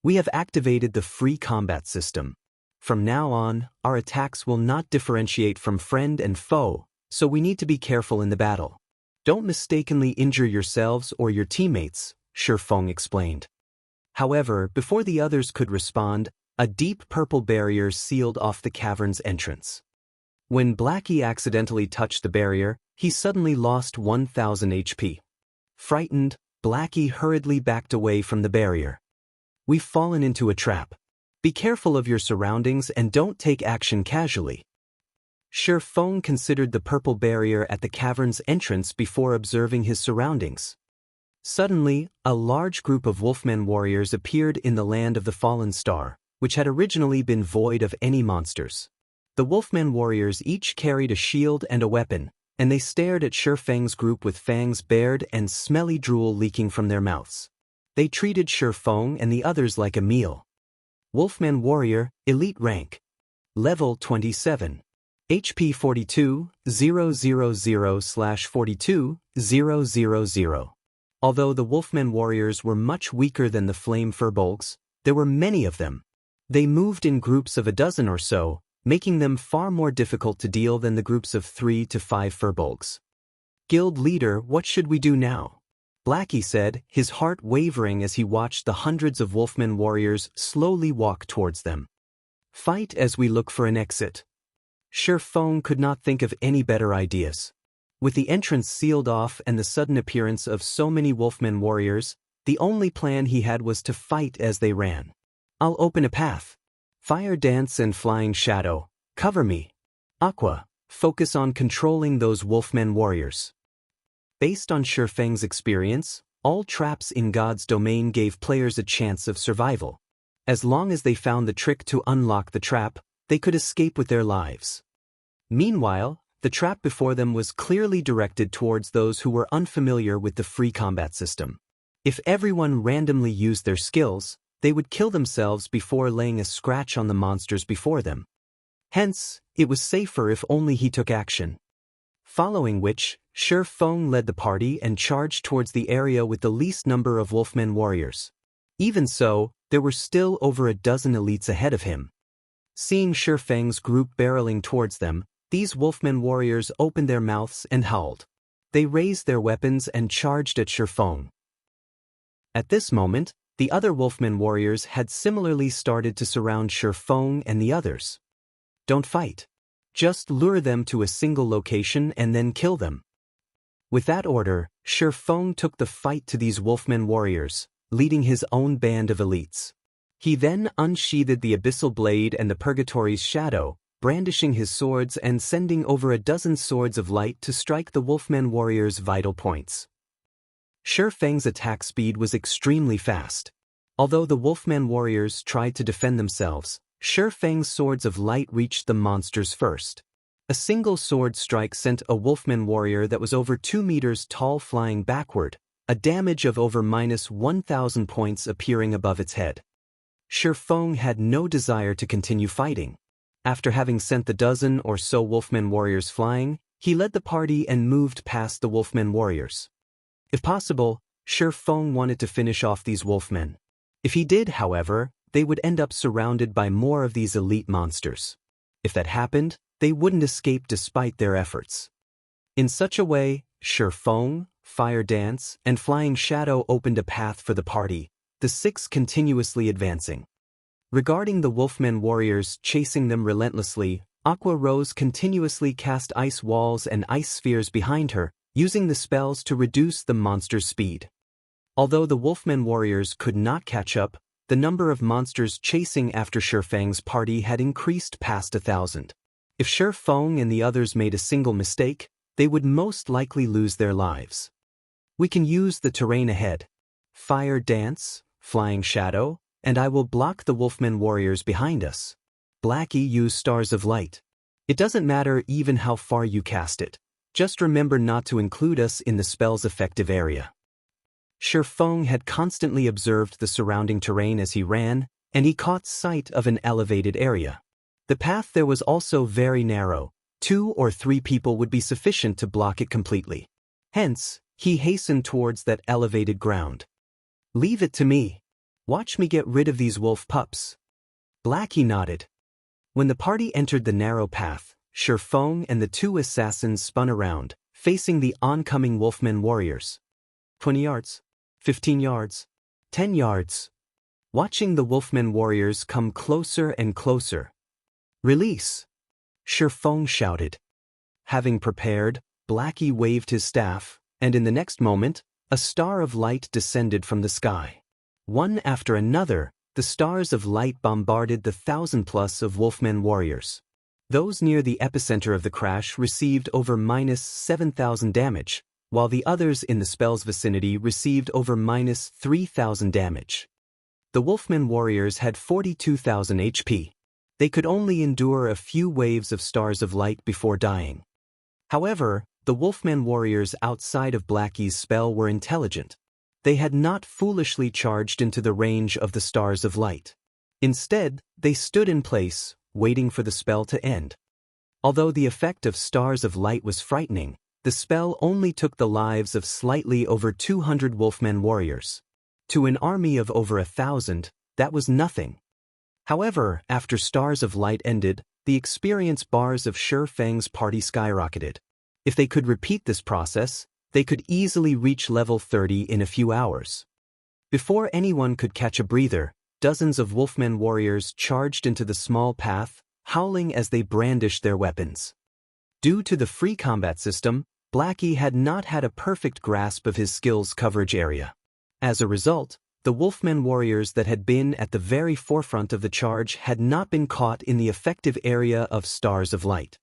We have activated the free combat system. From now on, our attacks will not differentiate from friend and foe, so we need to be careful in the battle. Don't mistakenly injure yourselves or your teammates, Shifeng explained. However, before the others could respond, a deep purple barrier sealed off the cavern's entrance. When Blackie accidentally touched the barrier, he suddenly lost 1,000 HP. Frightened, Blackie hurriedly backed away from the barrier. We've fallen into a trap. Be careful of your surroundings and don't take action casually. Shifeng considered the purple barrier at the cavern's entrance before observing his surroundings. Suddenly, a large group of wolfmen warriors appeared in the land of the fallen star, which had originally been void of any monsters. The wolfmen warriors each carried a shield and a weapon, and they stared at Shifeng's group with fangs bared and smelly drool leaking from their mouths. They treated Shifeng and the others like a meal. Wolfman Warrior, Elite Rank. Level 27. HP 42,000/42,000. Although the Wolfman Warriors were much weaker than the Flame Furbolgs, there were many of them. They moved in groups of a dozen or so, making them far more difficult to deal than the groups of 3 to 5 Furbolgs. Guild Leader, what should we do now? Blackie said, his heart wavering as he watched the hundreds of Wolfman warriors slowly walk towards them. Fight as we look for an exit. Shifeng could not think of any better ideas. With the entrance sealed off and the sudden appearance of so many Wolfman warriors, the only plan he had was to fight as they ran. I'll open a path. Fire Dance and Flying Shadow, cover me. Aqua, focus on controlling those Wolfman warriors. Based on Shifeng's experience, all traps in God's domain gave players a chance of survival. As long as they found the trick to unlock the trap, they could escape with their lives. Meanwhile, the trap before them was clearly directed towards those who were unfamiliar with the free combat system. If everyone randomly used their skills, they would kill themselves before laying a scratch on the monsters before them. Hence, it was safer if only he took action. Following which, Shifeng led the party and charged towards the area with the least number of Wolfmen warriors. Even so, there were still over a dozen elites ahead of him. Seeing Shifeng's group barreling towards them, these Wolfmen warriors opened their mouths and howled. They raised their weapons and charged at Shifeng. At this moment, the other Wolfmen warriors had similarly started to surround Shifeng and the others. Don't fight. Just lure them to a single location and then kill them. With that order, Shifeng took the fight to these Wolfmen warriors, leading his own band of elites. He then unsheathed the Abyssal Blade and the Purgatory's Shadow, brandishing his swords and sending over a dozen swords of light to strike the Wolfmen warriors' vital points. Shifeng's attack speed was extremely fast. Although the Wolfmen warriors tried to defend themselves, Shifeng's swords of light reached the monsters first. A single sword strike sent a Wolfman warrior that was over 2 meters tall flying backward, a damage of over -1,000 points appearing above its head. Shifeng had no desire to continue fighting. After having sent the dozen or so Wolfman warriors flying, he led the party and moved past the Wolfman warriors. If possible, Shifeng wanted to finish off these Wolfmen. If he did, however, they would end up surrounded by more of these elite monsters. If that happened, they wouldn't escape despite their efforts. In such a way, Shifeng, Fire Dance, and Flying Shadow opened a path for the party, the 6 continuously advancing. Regarding the Wolfmen warriors chasing them relentlessly, Aqua Rose continuously cast ice walls and ice spheres behind her, using the spells to reduce the monster's speed. Although the Wolfmen warriors could not catch up, the number of monsters chasing after Shifeng's party had increased past 1,000. If Shifeng and the others made a single mistake, they would most likely lose their lives. We can use the terrain ahead. Fire Dance, Flying Shadow, and I will block the Wolfmen warriors behind us. Blackie used Stars of Light. It doesn't matter even how far you cast it. Just remember not to include us in the spell's effective area. Shifeng had constantly observed the surrounding terrain as he ran, and he caught sight of an elevated area. The path there was also very narrow. 2 or 3 people would be sufficient to block it completely. Hence, he hastened towards that elevated ground. Leave it to me. Watch me get rid of these wolf pups. Blackie nodded. When the party entered the narrow path, Shifeng and the 2 assassins spun around, facing the oncoming Wolfman warriors. 20 yards, 15 yards, 10 yards. Watching the Wolfman warriors come closer and closer. Release! Shifeng shouted. Having prepared, Blackie waved his staff, and in the next moment, a star of light descended from the sky. One after another, the stars of light bombarded the 1,000+ of Wolfman warriors. Those near the epicenter of the crash received over -7,000 damage, while the others in the spell's vicinity received over -3,000 damage. The Wolfman warriors had 42,000 HP. They could only endure a few waves of stars of light before dying. However, the Wolfman warriors outside of Blackie's spell were intelligent. They had not foolishly charged into the range of the stars of light. Instead, they stood in place, waiting for the spell to end. Although the effect of stars of light was frightening, the spell only took the lives of slightly over 200 Wolfman warriors. To an army of over 1,000, that was nothing. However, after stars of light ended, the experience bars of Shifeng's party skyrocketed. If they could repeat this process, they could easily reach level 30 in a few hours. Before anyone could catch a breather, dozens of Wolfman warriors charged into the small path, howling as they brandished their weapons. Due to the free combat system, Blackie had not had a perfect grasp of his skill's coverage area. As a result, the Wolfman warriors that had been at the very forefront of the charge had not been caught in the effective area of stars of light.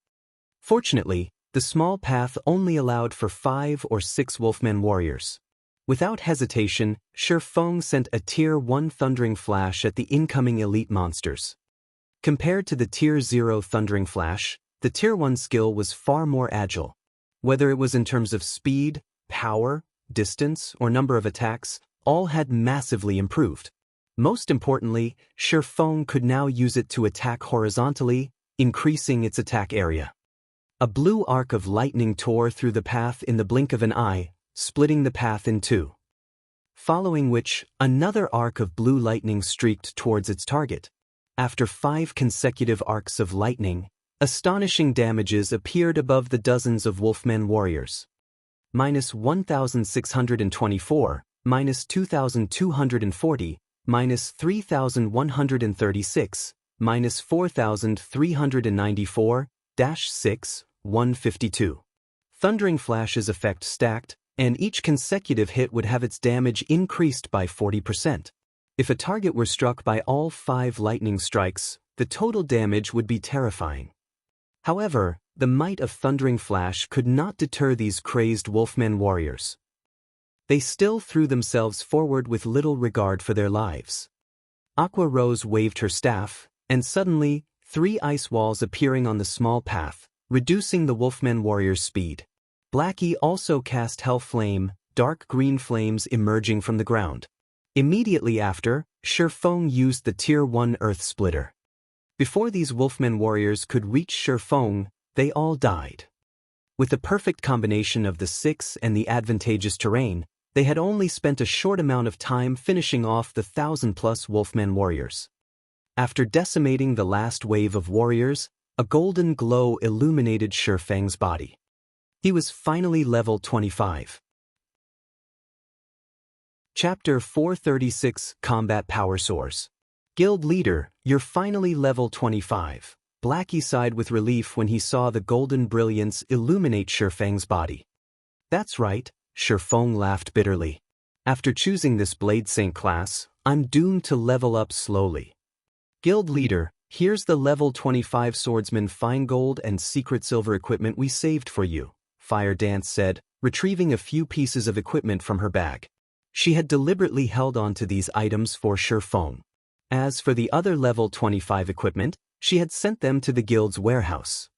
Fortunately, the small path only allowed for 5 or 6 Wolfman warriors. Without hesitation, Shifeng sent a Tier 1 Thundering Flash at the incoming elite monsters. Compared to the Tier 0 Thundering Flash, the Tier 1 skill was far more agile. Whether it was in terms of speed, power, distance, or number of attacks, all had massively improved. Most importantly, Shifeng could now use it to attack horizontally, increasing its attack area. A blue arc of lightning tore through the path in the blink of an eye, splitting the path in two. Following which, another arc of blue lightning streaked towards its target. After 5 consecutive arcs of lightning, astonishing damages appeared above the dozens of Wolfman warriors. -1,624, -2,240, -3,136, -4,394, -6, 152. Thundering Flash's effect stacked, and each consecutive hit would have its damage increased by 40%. If a target were struck by all 5 lightning strikes, the total damage would be terrifying. However, the might of Thundering Flash could not deter these crazed Wolfman warriors. They still threw themselves forward with little regard for their lives. Aqua Rose waved her staff, and suddenly, 3 ice walls appearing on the small path, reducing the Wolfman warriors' speed. Blackie also cast Hell Flame, dark green flames emerging from the ground. Immediately after, Shifeng used the Tier 1 Earth Splitter. Before these Wolfman warriors could reach Shifeng, they all died. With the perfect combination of the 6 and the advantageous terrain, they had only spent a short amount of time finishing off the 1,000+ Wolfman warriors. After decimating the last wave of warriors, a golden glow illuminated Shifeng's body. He was finally level 25. Chapter 436 Combat Power Source. Guild Leader, you're finally level 25. Blackie sighed with relief when he saw the golden brilliance illuminate Shifeng's body. That's right, Shifeng laughed bitterly. After choosing this Blade Saint class, I'm doomed to level up slowly. Guild Leader, here's the level 25 swordsman fine gold and secret silver equipment we saved for you, Fire Dance said, retrieving a few pieces of equipment from her bag. She had deliberately held on to these items for Shifeng. As for the other level 25 equipment, she had sent them to the guild's warehouse.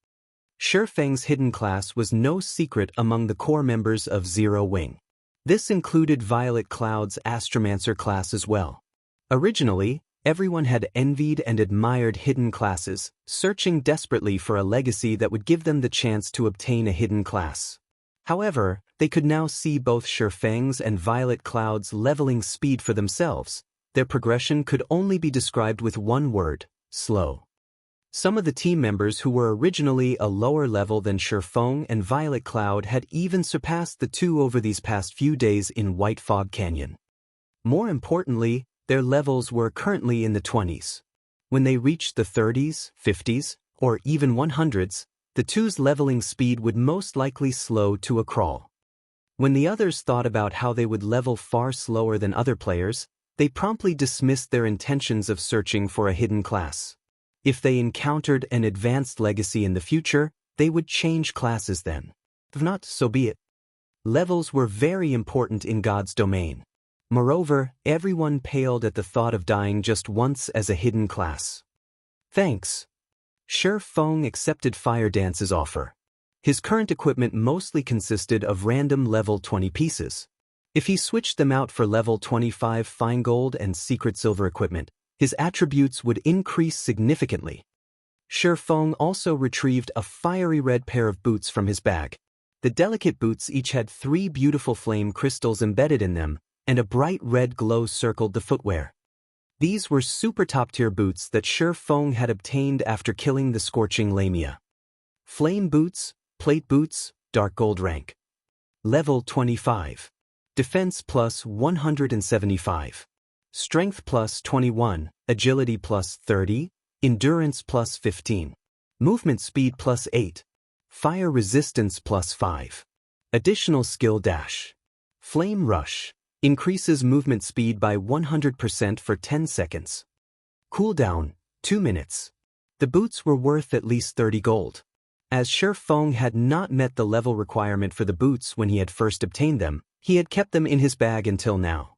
Shifeng's hidden class was no secret among the core members of Zero Wing. This included Violet Cloud's Astromancer class as well. Originally, everyone had envied and admired hidden classes, searching desperately for a legacy that would give them the chance to obtain a hidden class. However, they could now see both Shifeng's and Violet Cloud's leveling speed for themselves. Their progression could only be described with one word: slow. Some of the team members who were originally a lower level than Shifeng and Violet Cloud had even surpassed the two over these past few days in White Fog Canyon. More importantly, their levels were currently in the 20s. When they reached the 30s, 50s, or even 100s, the two's leveling speed would most likely slow to a crawl. When the others thought about how they would level far slower than other players, they promptly dismissed their intentions of searching for a hidden class. If they encountered an advanced legacy in the future, they would change classes then. If not, so be it. Levels were very important in God's domain. Moreover, everyone paled at the thought of dying just once as a hidden class. Thanks. Shifeng accepted Fire Dance's offer. His current equipment mostly consisted of random level 20 pieces. If he switched them out for level 25 fine gold and secret silver equipment, his attributes would increase significantly. Shifeng also retrieved a fiery red pair of boots from his bag. The delicate boots each had 3 beautiful flame crystals embedded in them, and a bright red glow circled the footwear. These were super top-tier boots that Shifeng had obtained after killing the Scorching Lamia. Flame boots, plate boots, dark gold rank. Level 25. Defense plus 175. Strength plus 21, agility plus 30, endurance plus 15. Movement speed plus 8. Fire resistance plus 5. Additional skill dash. Flame rush. Increases movement speed by 100% for 10 seconds. Cooldown, 2 minutes. The boots were worth at least 30 gold. As Shifeng had not met the level requirement for the boots when he had first obtained them, he had kept them in his bag until now.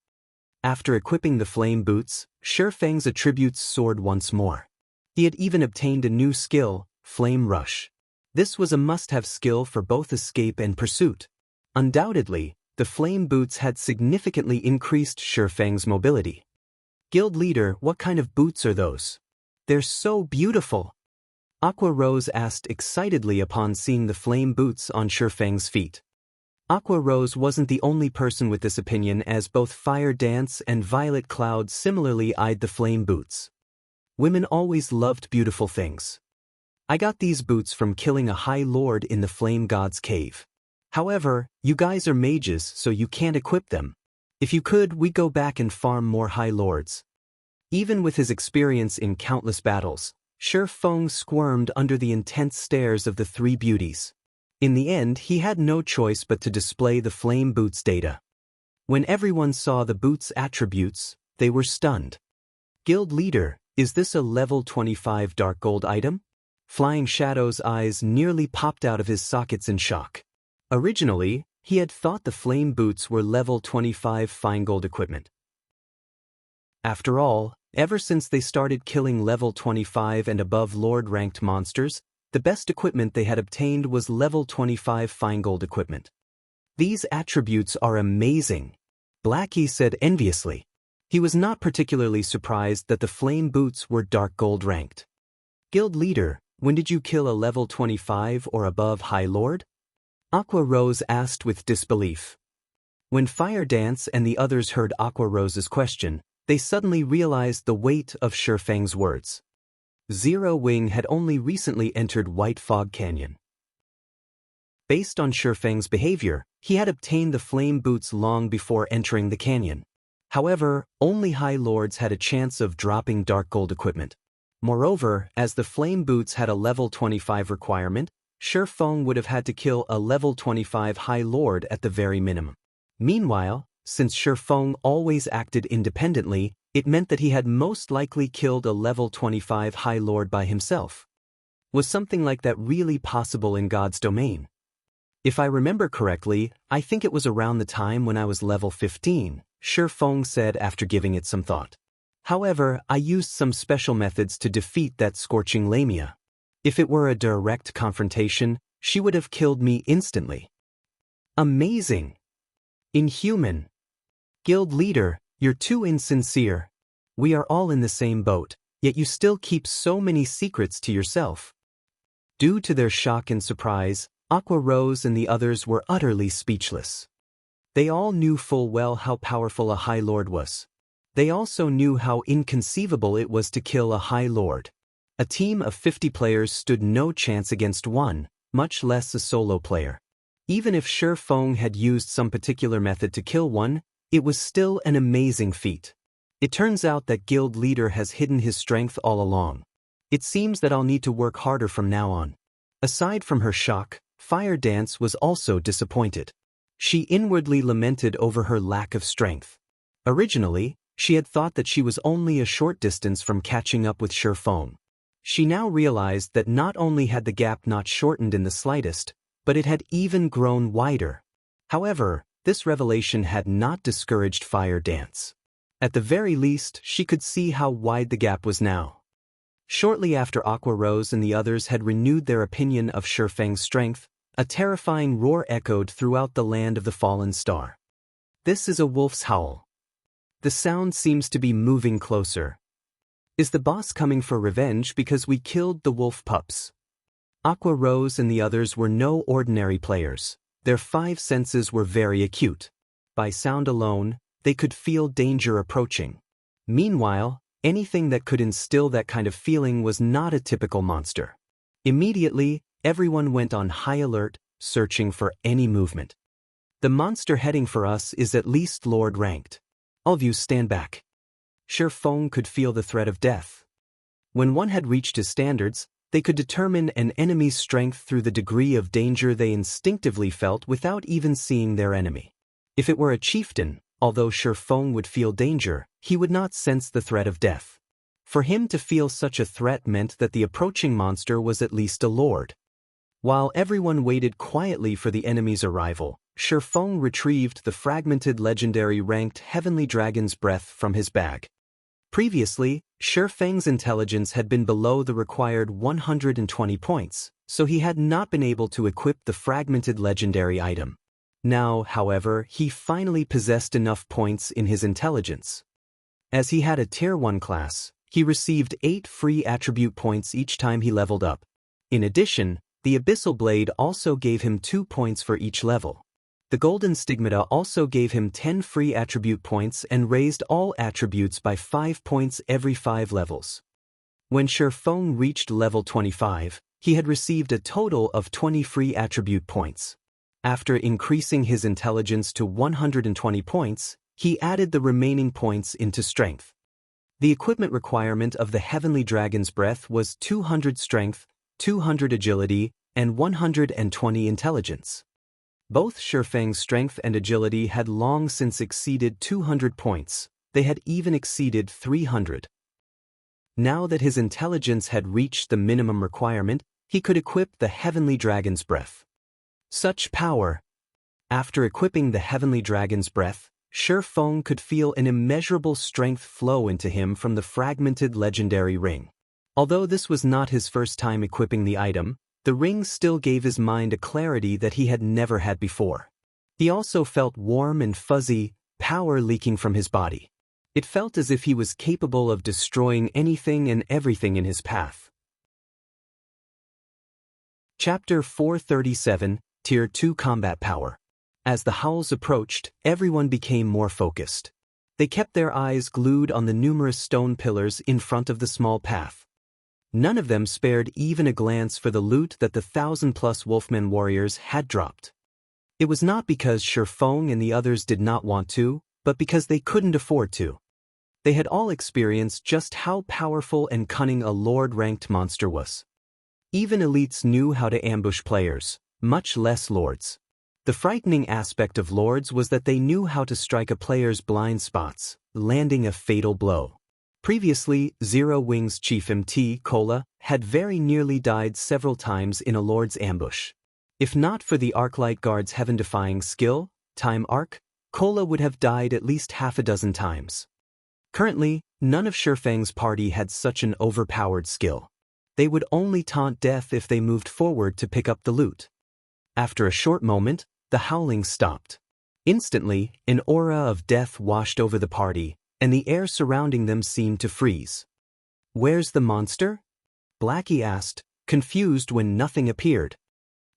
After equipping the flame boots, Shifeng's attributes soared once more. He had even obtained a new skill, Flame Rush. This was a must-have skill for both escape and pursuit. Undoubtedly, the flame boots had significantly increased Shifeng's mobility. Guild leader, what kind of boots are those? They're so beautiful. Aqua Rose asked excitedly upon seeing the flame boots on Shifeng's feet. Aqua Rose wasn't the only person with this opinion, as both Fire Dance and Violet Cloud similarly eyed the flame boots. Women always loved beautiful things. I got these boots from killing a High Lord in the Flame God's cave. However, you guys are mages, so you can't equip them. If you could, we'd go back and farm more High Lords. Even with his experience in countless battles, Shifeng squirmed under the intense stares of the 3 beauties. In the end, he had no choice but to display the flame boots data. When everyone saw the boots' attributes, they were stunned. Guild leader, is this a level 25 dark gold item? Flying Shadow's eyes nearly popped out of his sockets in shock. Originally, he had thought the flame boots were level 25 fine gold equipment. After all, ever since they started killing level 25 and above Lord-ranked monsters, the best equipment they had obtained was level 25 fine gold equipment. These attributes are amazing, Blackie said enviously. He was not particularly surprised that the flame boots were dark gold ranked. Guild leader, when did you kill a level 25 or above High Lord? Aqua Rose asked with disbelief. When Fire Dance and the others heard Aqua Rose's question, they suddenly realized the weight of Shifeng's words. Zero Wing had only recently entered White Fog Canyon. Based on Shifeng's behavior, he had obtained the flame boots long before entering the canyon. However, only High Lords had a chance of dropping dark gold equipment. Moreover, as the flame boots had a level 25 requirement, Shifeng would have had to kill a level 25 High Lord at the very minimum. Meanwhile, since Shifeng always acted independently, it meant that he had most likely killed a level 25 High Lord by himself. Was something like that really possible in God's domain? If I remember correctly, I think it was around the time when I was level 15, Shifeng said after giving it some thought. However, I used some special methods to defeat that Scorching Lamia. If it were a direct confrontation, she would have killed me instantly. Amazing! Inhuman! Guild leader, you're too insincere. We are all in the same boat, yet you still keep so many secrets to yourself. Due to their shock and surprise, Aqua Rose and the others were utterly speechless. They all knew full well how powerful a High Lord was. They also knew how inconceivable it was to kill a High Lord. A team of 50 players stood no chance against one, much less a solo player. Even if Shi Feng had used some particular method to kill one, it was still an amazing feat. It turns out that guild leader has hidden his strength all along. It seems that I'll need to work harder from now on. Aside from her shock, Fire Dance was also disappointed. She inwardly lamented over her lack of strength. Originally, she had thought that she was only a short distance from catching up with Shi Feng. She now realized that not only had the gap not shortened in the slightest, but it had even grown wider. However, this revelation had not discouraged Fire Dance. At the very least, she could see how wide the gap was now. Shortly after Aqua Rose and the others had renewed their opinion of Shi Feng's strength, a terrifying roar echoed throughout the land of the fallen star. This is a wolf's howl. The sound seems to be moving closer. Is the boss coming for revenge because we killed the wolf pups? Aqua Rose and the others were no ordinary players. Their 5 senses were very acute. By sound alone, they could feel danger approaching. Meanwhile, anything that could instill that kind of feeling was not a typical monster. Immediately, everyone went on high alert, searching for any movement. The monster heading for us is at least Lord ranked. All of you stand back. Shi Feng could feel the threat of death. When one had reached his standards, they could determine an enemy's strength through the degree of danger they instinctively felt without even seeing their enemy. If it were a chieftain, although Shi Feng would feel danger, he would not sense the threat of death. For him to feel such a threat meant that the approaching monster was at least a lord. While everyone waited quietly for the enemy's arrival, Shi Feng retrieved the fragmented legendary ranked Heavenly Dragon's breath from his bag. Previously, Shi Feng's intelligence had been below the required 120 points, so he had not been able to equip the fragmented legendary item. Now, however, he finally possessed enough points in his intelligence. As he had a Tier 1 class, he received 8 free attribute points each time he leveled up. In addition, the Abyssal Blade also gave him 2 points for each level. The Golden Stigmata also gave him 10 free attribute points and raised all attributes by 5 points every 5 levels. When Shi Feng reached level 25, he had received a total of 20 free attribute points. After increasing his intelligence to 120 points, he added the remaining points into strength. The equipment requirement of the Heavenly Dragon's Breath was 200 strength, 200 agility, and 120 intelligence. Both Shi Feng's strength and agility had long since exceeded 200 points. They had even exceeded 300. Now that his intelligence had reached the minimum requirement, he could equip the Heavenly Dragon's Breath. Such power! After equipping the Heavenly Dragon's Breath, Shi Feng could feel an immeasurable strength flow into him from the fragmented legendary ring. Although this was not his first time equipping the item, the ring still gave his mind a clarity that he had never had before. He also felt warm and fuzzy, power leaking from his body. It felt as if he was capable of destroying anything and everything in his path. Chapter 437, Tier 2 Combat Power. As the howls approached, everyone became more focused. They kept their eyes glued on the numerous stone pillars in front of the small path. None of them spared even a glance for the loot that the 1,000+ Wolfman warriors had dropped. It was not because Shi Feng and the others did not want to, but because they couldn't afford to. They had all experienced just how powerful and cunning a lord-ranked monster was. Even elites knew how to ambush players, much less lords. The frightening aspect of lords was that they knew how to strike a player's blind spots, landing a fatal blow. Previously, Zero Wings Chief MT Cola had very nearly died several times in a lord's ambush. If not for the Arclight Guard's heaven-defying skill, Time Arc, Cola would have died at least half a dozen times. Currently, none of Shi Feng's party had such an overpowered skill. They would only taunt death if they moved forward to pick up the loot. After a short moment, the howling stopped. Instantly, an aura of death washed over the party, and the air surrounding them seemed to freeze. "Where's the monster?" Blackie asked, confused when nothing appeared.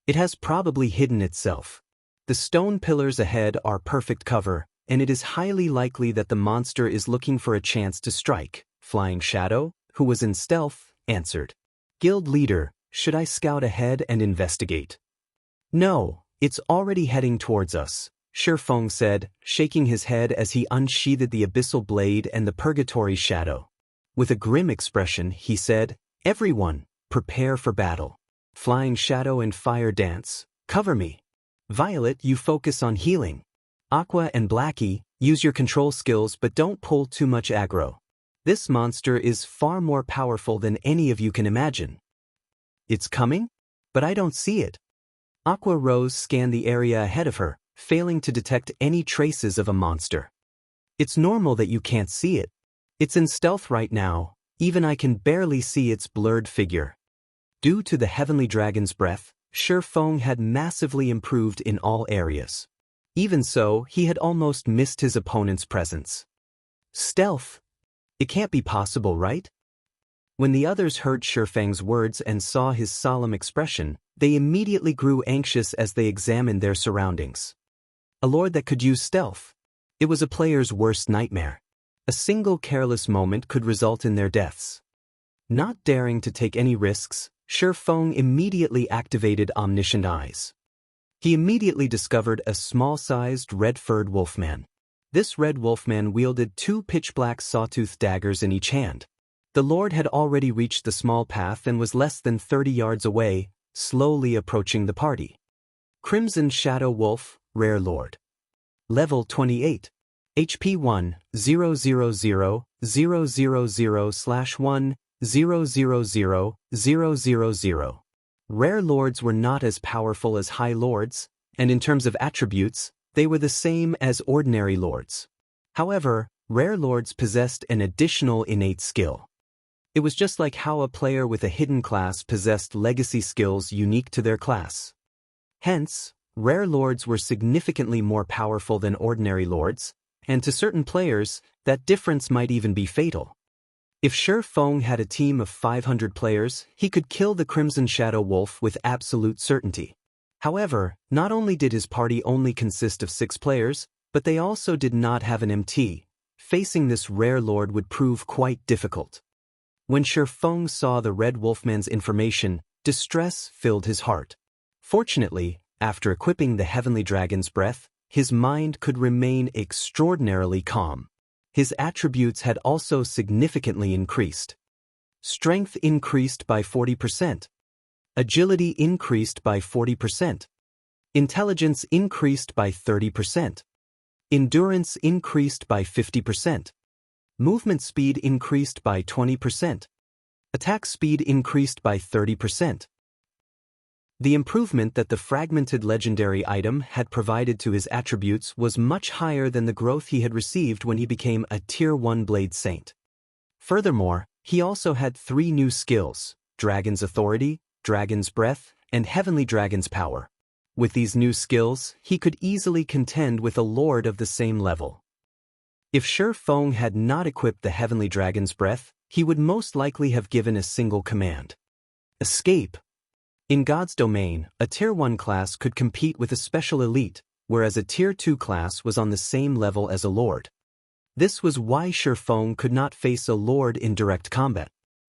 "It has probably hidden itself. The stone pillars ahead are perfect cover, and it is highly likely that the monster is looking for a chance to strike." Flying Shadow, who was in stealth, answered. Guild leader, should I scout ahead and investigate? No, it's already heading towards us, Shifeng said, shaking his head as he unsheathed the abyssal blade and the purgatory shadow. With a grim expression, he said, everyone, prepare for battle. Flying shadow and fire dance, cover me. Violet, you focus on healing. Aqua and Blackie, use your control skills but don't pull too much aggro. This monster is far more powerful than any of you can imagine. It's coming? But I don't see it. Aqua Rose scanned the area ahead of her, failing to detect any traces of a monster. It's normal that you can't see it. It's in stealth right now, even I can barely see its blurred figure. Due to the heavenly dragon's breath, Shifeng had massively improved in all areas. Even so, he had almost missed his opponent's presence. Stealth? It can't be possible, right? When the others heard Shifeng's words and saw his solemn expression, they immediately grew anxious as they examined their surroundings. A lord that could use stealth. It was a player's worst nightmare. A single careless moment could result in their deaths. Not daring to take any risks, Shifeng immediately activated Omniscient Eyes. He immediately discovered a small-sized red-furred wolfman. This red wolfman wielded 2 pitch-black sawtooth daggers in each hand. The lord had already reached the small path and was less than 30 yards away, slowly approaching the party. Crimson Shadow Wolf, Rare Lord. Level 28. HP 1, 000, 000, 000/1, 000, 000. Rare Lords were not as powerful as High Lords, and in terms of attributes, they were the same as ordinary Lords. However, Rare Lords possessed an additional innate skill. It was just like how a player with a hidden class possessed legacy skills unique to their class. Hence, Rare Lords were significantly more powerful than ordinary Lords, and to certain players, that difference might even be fatal. If Shifeng had a team of 500 players, he could kill the Crimson Shadow Wolf with absolute certainty. However, not only did his party only consist of 6 players, but they also did not have an MT. Facing this rare lord would prove quite difficult. When Shifeng saw the Red Wolfman's information, distress filled his heart. Fortunately, after equipping the Heavenly Dragon's breath, his mind could remain extraordinarily calm. His attributes had also significantly increased. Strength increased by 40%. Agility increased by 40%. Intelligence increased by 30%. Endurance increased by 50%. Movement speed increased by 20%. Attack speed increased by 30%. The improvement that the fragmented legendary item had provided to his attributes was much higher than the growth he had received when he became a Tier 1 Blade Saint. Furthermore, he also had 3 new skills: Dragon's Authority, Dragon's Breath, and Heavenly Dragon's Power. With these new skills, he could easily contend with a lord of the same level. If Shifeng had not equipped the Heavenly Dragon's Breath, he would most likely have given a single command: escape. In God's domain, a Tier 1 class could compete with a special elite, whereas a Tier 2 class was on the same level as a lord. This was why Shifeng could not face a lord in direct combat.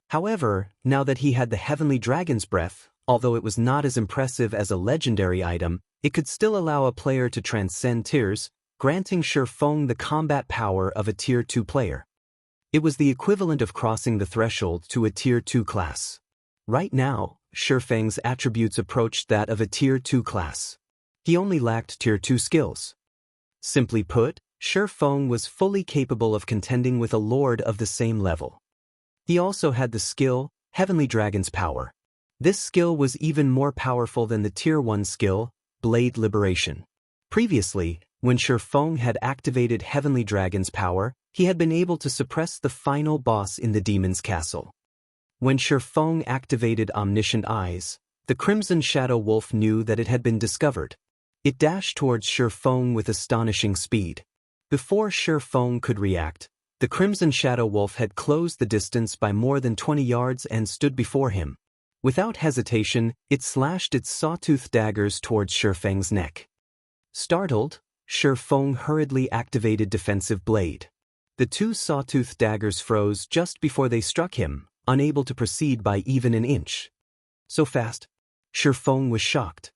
However, now that he had the Heavenly Dragon's Breath, although it was not as impressive as a legendary item, it could still allow a player to transcend tiers, granting Shifeng the combat power of a Tier 2 player. It was the equivalent of crossing the threshold to a Tier 2 class. Right now, Shifeng's attributes approached that of a Tier 2 class. He only lacked Tier 2 skills. Simply put, Shifeng was fully capable of contending with a lord of the same level. He also had the skill, Heavenly Dragon's Power. This skill was even more powerful than the Tier 1 skill, Blade Liberation. Previously, when Shifeng had activated Heavenly Dragon's Power, he had been able to suppress the final boss in the demon's castle. When Shifeng activated Omniscient Eyes, the Crimson Shadow Wolf knew that it had been discovered. It dashed towards Shifeng with astonishing speed. Before Shifeng could react, the Crimson Shadow Wolf had closed the distance by more than 20 yards and stood before him. Without hesitation, it slashed its sawtooth daggers towards Shifeng's neck. Startled, Shifeng hurriedly activated Defensive Blade. The 2 sawtooth daggers froze just before they struck him, unable to proceed by even an inch. So fast? Shifeng was shocked.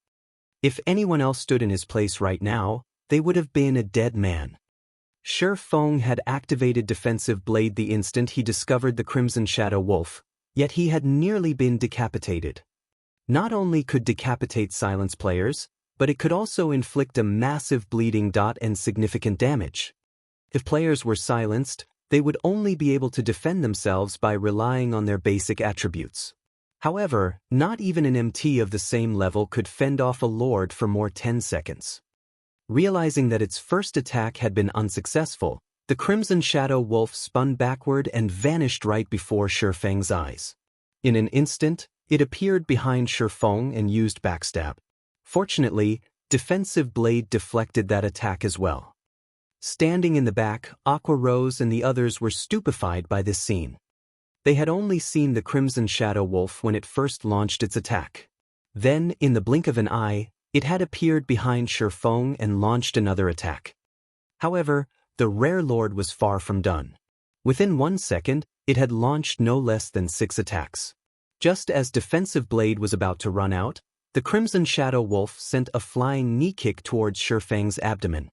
If anyone else stood in his place right now, they would have been a dead man. Shifeng had activated defensive blade the instant he discovered the Crimson Shadow Wolf, yet he had nearly been decapitated. Not only could decapitate silence players, but it could also inflict a massive bleeding and significant damage. If players were silenced, they would only be able to defend themselves by relying on their basic attributes. However, not even an MT of the same level could fend off a lord for more 10 seconds. Realizing that its first attack had been unsuccessful, the Crimson Shadow Wolf spun backward and vanished right before Shifeng's eyes. In an instant, it appeared behind Shifeng and used backstab. Fortunately, defensive blade deflected that attack as well. Standing in the back, Aqua Rose and the others were stupefied by this scene. They had only seen the Crimson Shadow Wolf when it first launched its attack. Then, in the blink of an eye, it had appeared behind Shifeng and launched another attack. However, the Rare Lord was far from done. Within 1 second, it had launched no less than 6 attacks. Just as defensive blade was about to run out, the Crimson Shadow Wolf sent a flying knee kick towards Shifeng's abdomen.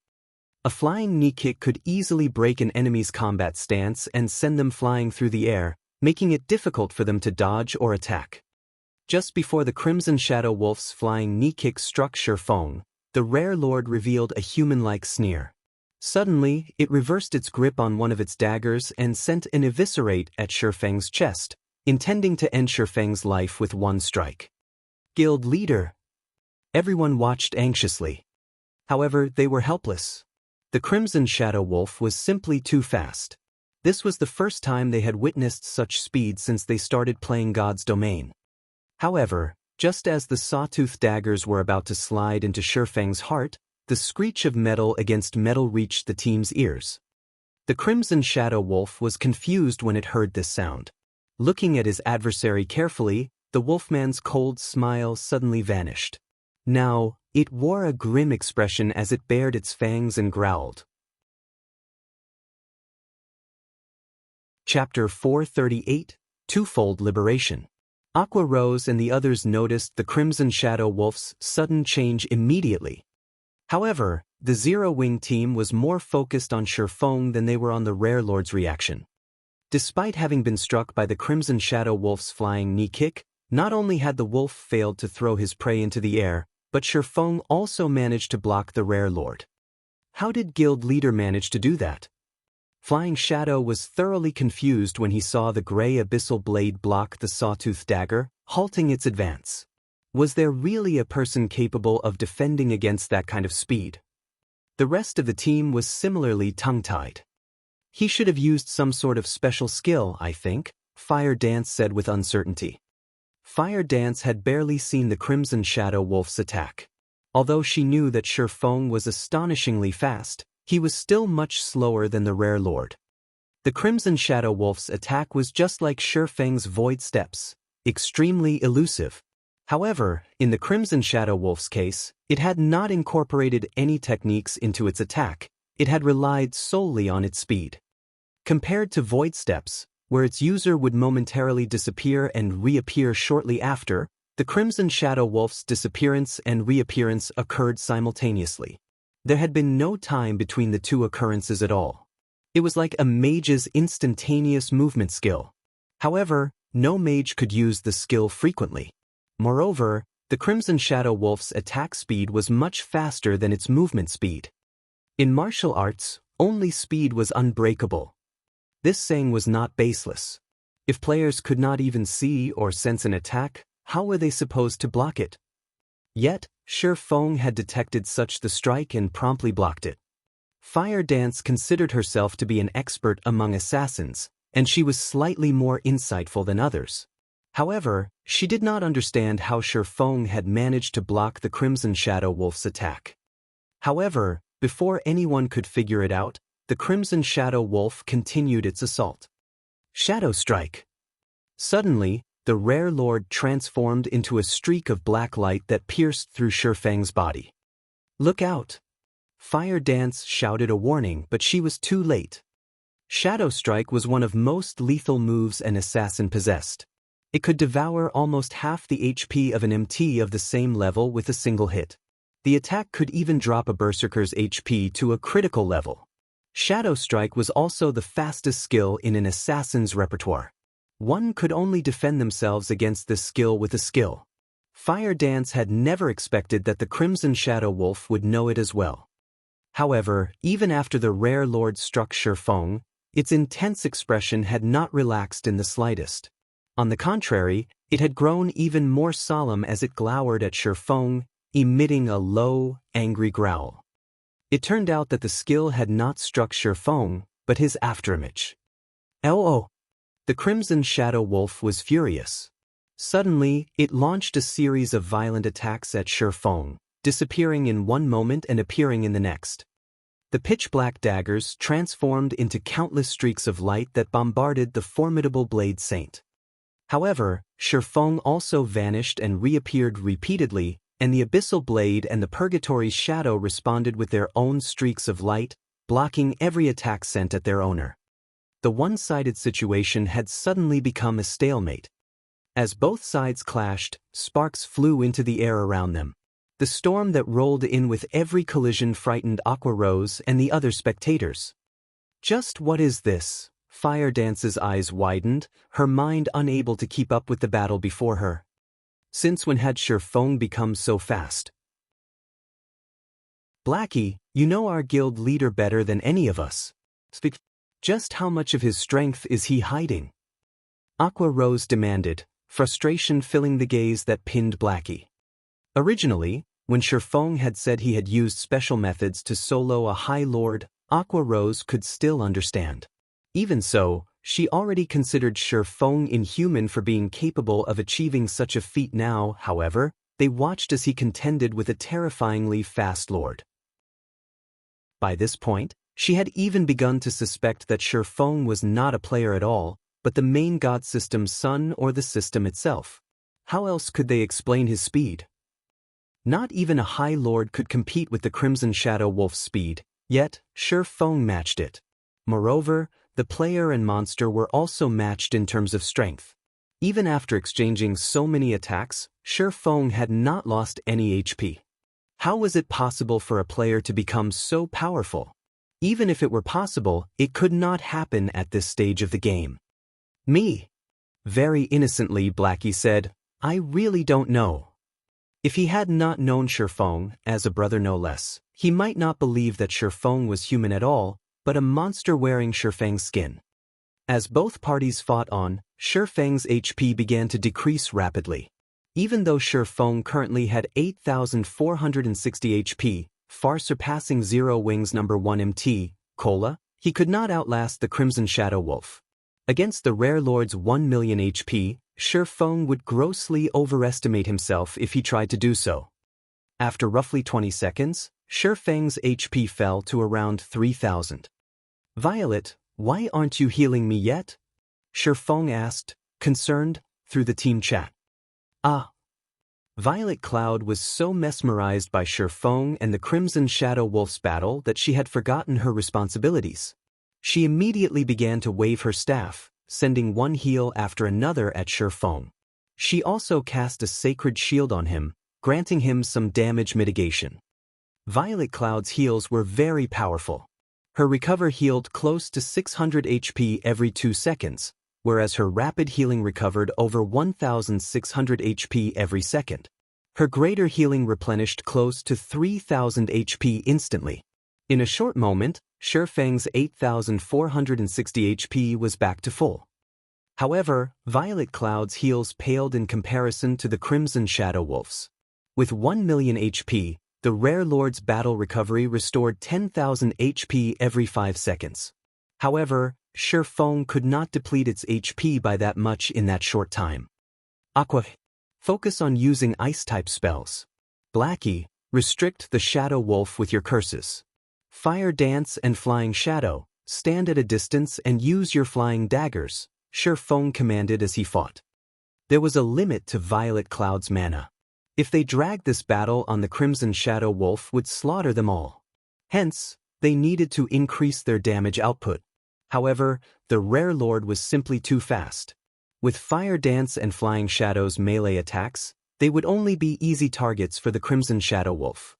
A flying knee kick could easily break an enemy's combat stance and send them flying through the air, making it difficult for them to dodge or attack. Just before the Crimson Shadow Wolf's flying knee kick struck Shifeng, the Rare Lord revealed a human-like sneer. Suddenly, it reversed its grip on one of its daggers and sent an eviscerate at Shifeng's chest, intending to end Shifeng's life with one strike. Guild leader. Everyone watched anxiously. However, they were helpless. The Crimson Shadow Wolf was simply too fast. This was the first time they had witnessed such speed since they started playing God's Domain. However, just as the sawtooth daggers were about to slide into Shifeng's heart, the screech of metal against metal reached the team's ears. The Crimson Shadow Wolf was confused when it heard this sound. Looking at his adversary carefully, the Wolfman's cold smile suddenly vanished. Now, it wore a grim expression as it bared its fangs and growled. Chapter 438, Twofold Liberation. Aqua Rose and the others noticed the Crimson Shadow Wolf's sudden change immediately. However, the Zero Wing team was more focused on Shifeng than they were on the Rare Lord's reaction. Despite having been struck by the Crimson Shadow Wolf's flying knee kick, not only had the wolf failed to throw his prey into the air, but Shifeng also managed to block the Rare Lord. How did Guild Leader manage to do that? Flying Shadow was thoroughly confused when he saw the gray abyssal blade block the sawtooth dagger, halting its advance. Was there really a person capable of defending against that kind of speed? The rest of the team was similarly tongue-tied. He should have used some sort of special skill, I think, Fire Dance said with uncertainty. Fire Dance had barely seen the Crimson Shadow Wolf's attack. Although she knew that Shifeng was astonishingly fast, he was still much slower than the Rare Lord. The Crimson Shadow Wolf's attack was just like Shifeng's Void Steps, extremely elusive. However, in the Crimson Shadow Wolf's case, it had not incorporated any techniques into its attack, it had relied solely on its speed. Compared to Void Steps, where its user would momentarily disappear and reappear shortly after, the Crimson Shadow Wolf's disappearance and reappearance occurred simultaneously. There had been no time between the two occurrences at all. It was like a mage's instantaneous movement skill. However, no mage could use the skill frequently. Moreover, the Crimson Shadow Wolf's attack speed was much faster than its movement speed. In martial arts, only speed was unbreakable. This saying was not baseless. If players could not even see or sense an attack, how were they supposed to block it? Yet, Shifeng had detected such the strike and promptly blocked it. Fire Dance considered herself to be an expert among assassins, and she was slightly more insightful than others. However, she did not understand how Shifeng had managed to block the Crimson Shadow Wolf's attack. However, before anyone could figure it out, the Crimson Shadow Wolf continued its assault. Shadow Strike. Suddenly, the Rare Lord transformed into a streak of black light that pierced through Shifeng's body. Look out! Fire Dance shouted a warning, but she was too late. Shadow Strike was one of most lethal moves an assassin possessed. It could devour almost half the HP of an MT of the same level with a single hit. The attack could even drop a berserker's HP to a critical level. Shadow Strike was also the fastest skill in an assassin's repertoire. One could only defend themselves against this skill with a skill. Fire Dance had never expected that the Crimson Shadow Wolf would know it as well. However, even after the rare lord struck Shifeng, its intense expression had not relaxed in the slightest. On the contrary, it had grown even more solemn as it glowered at Shifeng, emitting a low, angry growl. It turned out that the skill had not struck Shifeng, but his afterimage. Oh! The Crimson Shadow Wolf was furious. Suddenly, it launched a series of violent attacks at Shifeng, disappearing in one moment and appearing in the next. The pitch-black daggers transformed into countless streaks of light that bombarded the formidable Blade Saint. However, Shifeng also vanished and reappeared repeatedly, and the Abyssal Blade and the Purgatory's Shadow responded with their own streaks of light, blocking every attack sent at their owner. The one-sided situation had suddenly become a stalemate. As both sides clashed, sparks flew into the air around them. The storm that rolled in with every collision frightened Aqua Rose and the other spectators. Just what is this? Fire Dance's eyes widened, her mind unable to keep up with the battle before her. Since when had Shifeng become so fast? Blackie, you know our guild leader better than any of us. Speak. Just how much of his strength is he hiding? Aqua Rose demanded, frustration filling the gaze that pinned Blackie. Originally, when Shifeng had said he had used special methods to solo a High Lord, Aqua Rose could still understand. Even so, she already considered Shifeng inhuman for being capable of achieving such a feat now. However, they watched as he contended with a terrifyingly fast lord. By this point, she had even begun to suspect that Shifeng was not a player at all, but the main god system's son or the system itself. How else could they explain his speed? Not even a High Lord could compete with the Crimson Shadow Wolf's speed, yet Shifeng matched it. Moreover, the player and monster were also matched in terms of strength. Even after exchanging so many attacks, Shifeng had not lost any HP. How was it possible for a player to become so powerful? Even if it were possible, it could not happen at this stage of the game. Me? Very innocently, Blackie said, I really don't know. If he had not known Shifeng, as a brother no less, he might not believe that Shifeng was human at all, but a monster wearing Shifeng's skin. As both parties fought on, Shifeng's HP began to decrease rapidly. Even though Shifeng currently had 8,460 HP, far surpassing Zero Wings number 1 MT, Cola, he could not outlast the Crimson Shadow Wolf. Against the Rare Lord's 1 million HP, Shifeng would grossly overestimate himself if he tried to do so. After roughly 20 seconds, Shifeng's HP fell to around 3,000. Violet, why aren't you healing me yet? Shifeng asked, concerned, through the team chat. Ah. Violet Cloud was so mesmerized by Shifeng and the Crimson Shadow Wolf's battle that she had forgotten her responsibilities. She immediately began to wave her staff, sending one heal after another at Shifeng. She also cast a sacred shield on him, granting him some damage mitigation. Violet Cloud's heals were very powerful. Her recover healed close to 600 HP every 2 seconds, whereas her rapid healing recovered over 1,600 HP every second. Her greater healing replenished close to 3,000 HP instantly. In a short moment, Shifeng's 8,460 HP was back to full. However, Violet Cloud's heals paled in comparison to the Crimson Shadow Wolf's. With 1 million HP, the Rare Lord's battle recovery restored 10,000 HP every 5 seconds. However, Shifeng could not deplete its HP by that much in that short time. Aqua, focus on using Ice-type spells. Blackie, restrict the Shadow Wolf with your curses. Fire Dance and Flying Shadow, stand at a distance and use your flying daggers, Shifeng commanded as he fought. There was a limit to Violet Cloud's mana. If they dragged this battle on, the Crimson Shadow Wolf would slaughter them all. Hence, they needed to increase their damage output. However, the rare lord was simply too fast. With fire dance and flying shadows melee attacks, they would only be easy targets for the Crimson Shadow Wolf.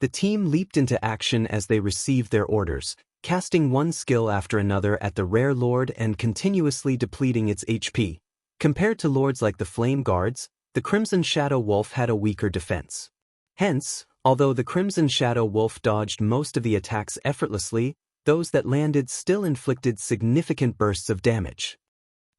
The team leaped into action as they received their orders, casting one skill after another at the rare lord and continuously depleting its HP. Compared to lords like the Flame Guards, the Crimson Shadow Wolf had a weaker defense. Hence, although the Crimson Shadow Wolf dodged most of the attacks effortlessly, those that landed still inflicted significant bursts of damage.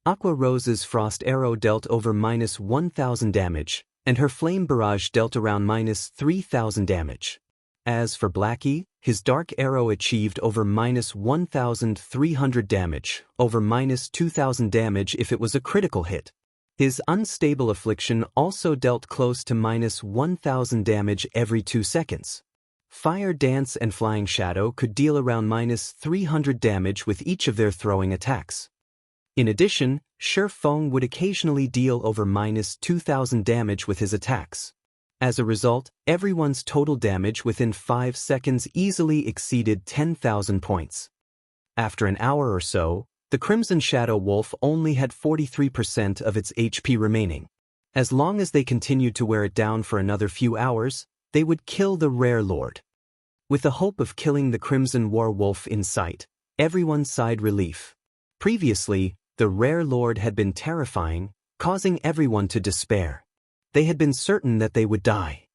Aqua Rose's Frost Arrow dealt over -1,000 damage, and her Flame Barrage dealt around -3,000 damage. As for Blackie, his Dark Arrow achieved over -1,300 damage, over -2,000 damage if it was a critical hit. His Unstable Affliction also dealt close to -1,000 damage every 2 seconds. Fire Dance and Flying Shadow could deal around -300 damage with each of their throwing attacks. In addition, Shi Feng would occasionally deal over -2,000 damage with his attacks. As a result, everyone's total damage within 5 seconds easily exceeded 10,000 points. After an hour or so, the Crimson Shadow Wolf only had 43% of its HP remaining. As long as they continued to wear it down for another few hours, they would kill the rare lord. With the hope of killing the Crimson War Wolf in sight, everyone sighed relief. Previously, the rare lord had been terrifying, causing everyone to despair. They had been certain that they would die.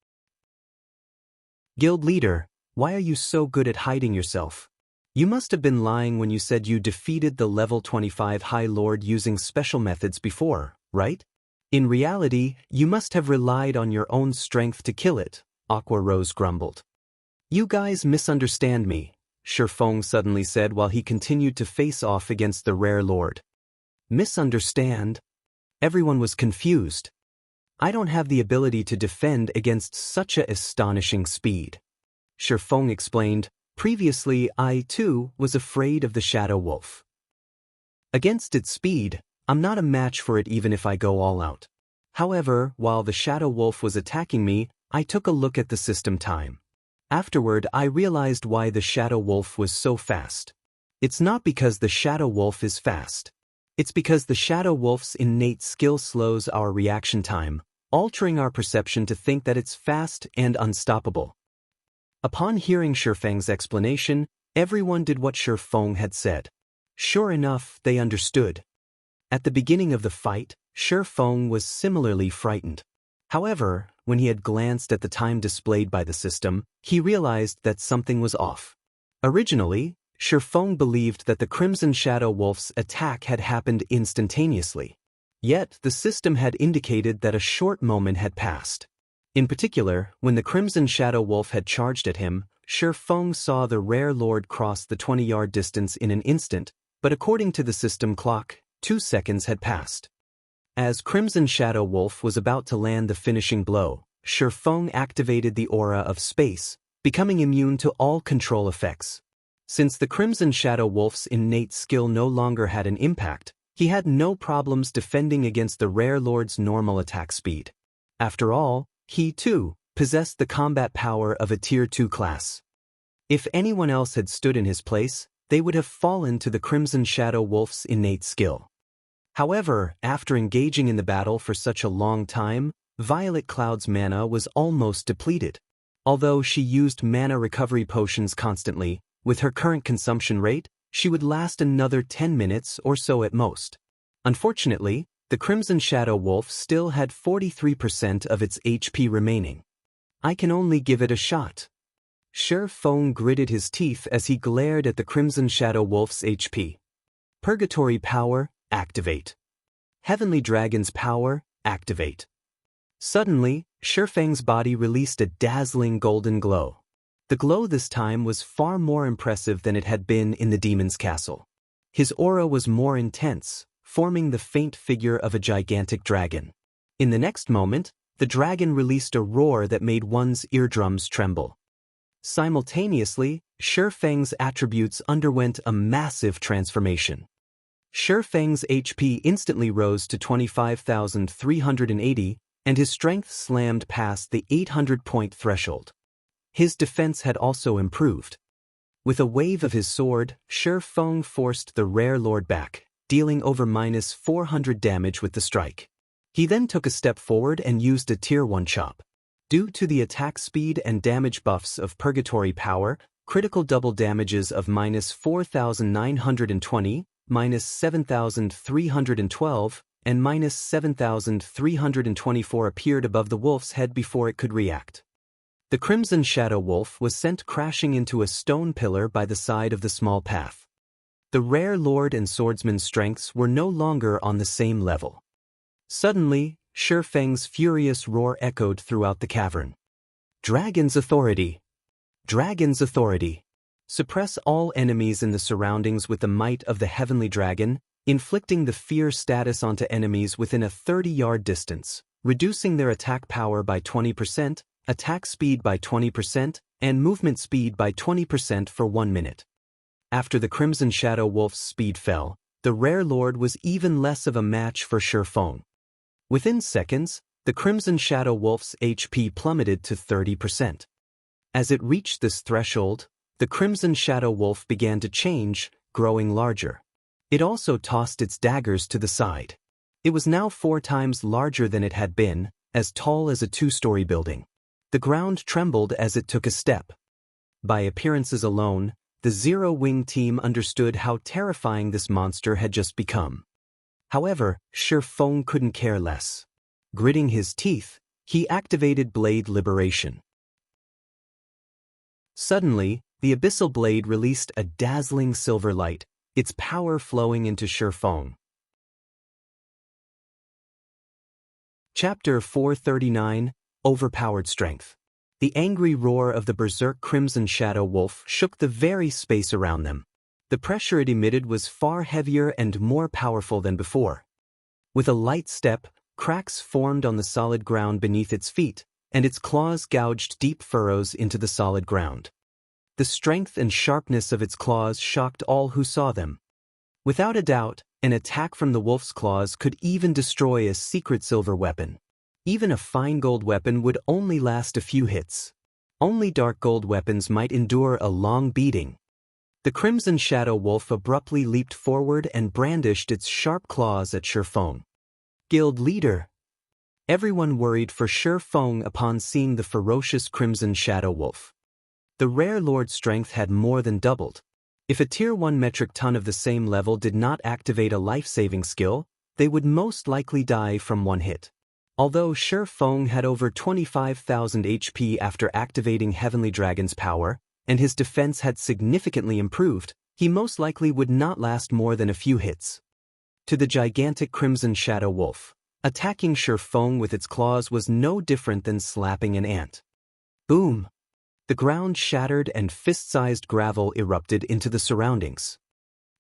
Guild leader, why are you so good at hiding yourself? You must have been lying when you said you defeated the level 25 High Lord using special methods before, right? In reality, you must have relied on your own strength to kill it, Aqua Rose grumbled. You guys misunderstand me, Shi Feng suddenly said while he continued to face off against the rare lord. Misunderstand? Everyone was confused. I don't have the ability to defend against such a astonishing speed. Shi Feng explained, previously I too was afraid of the Shadow Wolf. Against its speed, I'm not a match for it even if I go all out. However, while the Shadow Wolf was attacking me, I took a look at the system time. Afterward, I realized why the Shadow Wolf was so fast. It's not because the Shadow Wolf is fast. It's because the Shadow Wolf's innate skill slows our reaction time, altering our perception to think that it's fast and unstoppable. Upon hearing Shi Feng's explanation, everyone did what Shi Feng had said. Sure enough, they understood. At the beginning of the fight, Shi Feng was similarly frightened. However, when he had glanced at the time displayed by the system, he realized that something was off. Originally, Shi Feng believed that the Crimson Shadow Wolf's attack had happened instantaneously. Yet, the system had indicated that a short moment had passed. In particular, when the Crimson Shadow Wolf had charged at him, Shi Feng saw the rare lord cross the 20-yard distance in an instant, but according to the system clock, 2 seconds had passed. As Crimson Shadow Wolf was about to land the finishing blow, Shi Feng activated the aura of space, becoming immune to all control effects. Since the Crimson Shadow Wolf's innate skill no longer had an impact, he had no problems defending against the rare lord's normal attack speed. After all, he, too, possessed the combat power of a Tier 2 class. If anyone else had stood in his place, they would have fallen to the Crimson Shadow Wolf's innate skill. However, after engaging in the battle for such a long time, Violet Cloud's mana was almost depleted. Although she used mana recovery potions constantly, with her current consumption rate, she would last another 10 minutes or so at most. Unfortunately, the Crimson Shadow Wolf still had 43% of its HP remaining. I can only give it a shot. Shi Feng gritted his teeth as he glared at the Crimson Shadow Wolf's HP. Purgatory Power, activate. Heavenly Dragon's Power, activate. Suddenly, Shi Feng's body released a dazzling golden glow. The glow this time was far more impressive than it had been in the demon's castle. His aura was more intense, forming the faint figure of a gigantic dragon. In the next moment, the dragon released a roar that made one's eardrums tremble. Simultaneously, Shi Feng's attributes underwent a massive transformation. Shi Feng's HP instantly rose to 25,380, and his strength slammed past the 800-point threshold. His defense had also improved. With a wave of his sword, Shi Feng forced the rare lord back, dealing over -400 damage with the strike. He then took a step forward and used a Tier 1 chop. Due to the attack speed and damage buffs of Purgatory Power, critical double damages of -4,920, -7,312, and -7,324 appeared above the wolf's head before it could react. The Crimson Shadow Wolf was sent crashing into a stone pillar by the side of the small path. The rare lord and swordsman's strengths were no longer on the same level. Suddenly, Shi Feng's furious roar echoed throughout the cavern. Dragon's authority! Dragon's authority! Suppress all enemies in the surroundings with the might of the heavenly dragon, inflicting the fear status onto enemies within a 30-yard distance, reducing their attack power by 20%, attack speed by 20%, and movement speed by 20% for 1 minute. After the Crimson Shadow Wolf's speed fell, the rare lord was even less of a match for Shi Feng. Within seconds, the Crimson Shadow Wolf's HP plummeted to 30%. As it reached this threshold, the Crimson Shadow Wolf began to change, growing larger. It also tossed its daggers to the side. It was now 4 times larger than it had been, as tall as a 2-story building. The ground trembled as it took a step. By appearances alone, the Zero Wing team understood how terrifying this monster had just become. However, Shi Feng couldn't care less. Gritting his teeth, he activated Blade Liberation. Suddenly, the Abyssal Blade released a dazzling silver light, its power flowing into Shi Feng. Chapter 439, Overpowered Strength. The angry roar of the berserk Crimson Shadow Wolf shook the very space around them. The pressure it emitted was far heavier and more powerful than before. With a light step, cracks formed on the solid ground beneath its feet, and its claws gouged deep furrows into the solid ground. The strength and sharpness of its claws shocked all who saw them. Without a doubt, an attack from the wolf's claws could even destroy a secret silver weapon. Even a fine gold weapon would only last a few hits. Only dark gold weapons might endure a long beating. The Crimson Shadow Wolf abruptly leaped forward and brandished its sharp claws at Shi Feng. Guild leader! Everyone worried for Shi Feng upon seeing the ferocious Crimson Shadow Wolf. The rare lord's strength had more than doubled. If a Tier 1 metric ton of the same level did not activate a life-saving skill, they would most likely die from 1 hit. Although Shi Feng had over 25,000 HP after activating Heavenly Dragon's power, and his defense had significantly improved, he most likely would not last more than a few hits. To the gigantic Crimson Shadow Wolf, attacking Shi Feng with its claws was no different than slapping an ant. Boom! The ground shattered and fist-sized gravel erupted into the surroundings.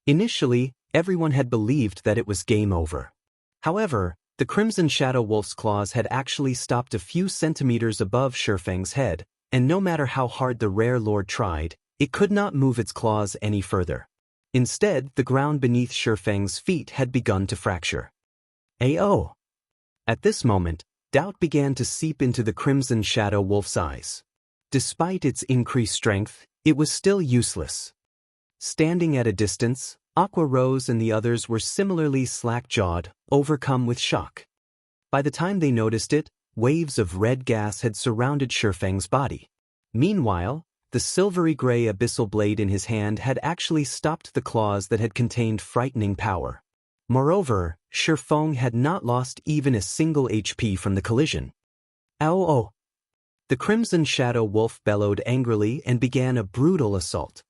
Initially, everyone had believed that it was game over. However, the Crimson Shadow Wolf's claws had actually stopped a few centimeters above Shi Feng's head, and no matter how hard the rare lord tried, it could not move its claws any further. Instead, the ground beneath Shi Feng's feet had begun to fracture. Ayo! At this moment, doubt began to seep into the Crimson Shadow Wolf's eyes. Despite its increased strength, it was still useless. Standing at a distance, Aqua Rose and the others were similarly slack-jawed, overcome with shock. By the time they noticed it, waves of red gas had surrounded Shi Feng's body. Meanwhile, the silvery gray abyssal blade in his hand had actually stopped the claws that had contained frightening power. Moreover, Shi Feng had not lost even a single HP from the collision. Ow! Oh! The Crimson Shadow Wolf bellowed angrily and began a brutal assault.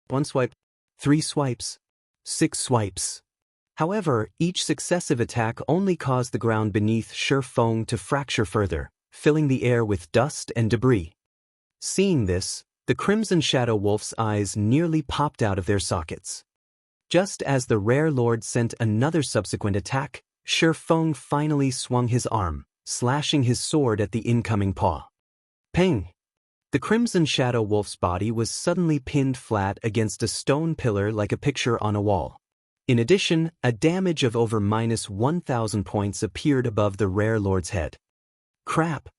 1 swipe, 3 swipes, 6 swipes. However, each successive attack only caused the ground beneath Shi Feng to fracture further, filling the air with dust and debris. Seeing this, the Crimson Shadow Wolf's eyes nearly popped out of their sockets. Just as the rare lord sent another subsequent attack, Shi Feng finally swung his arm, slashing his sword at the incoming paw. Ping! The Crimson Shadow Wolf's body was suddenly pinned flat against a stone pillar like a picture on a wall. In addition, a damage of over -1,000 points appeared above the rare lord's head. Crap!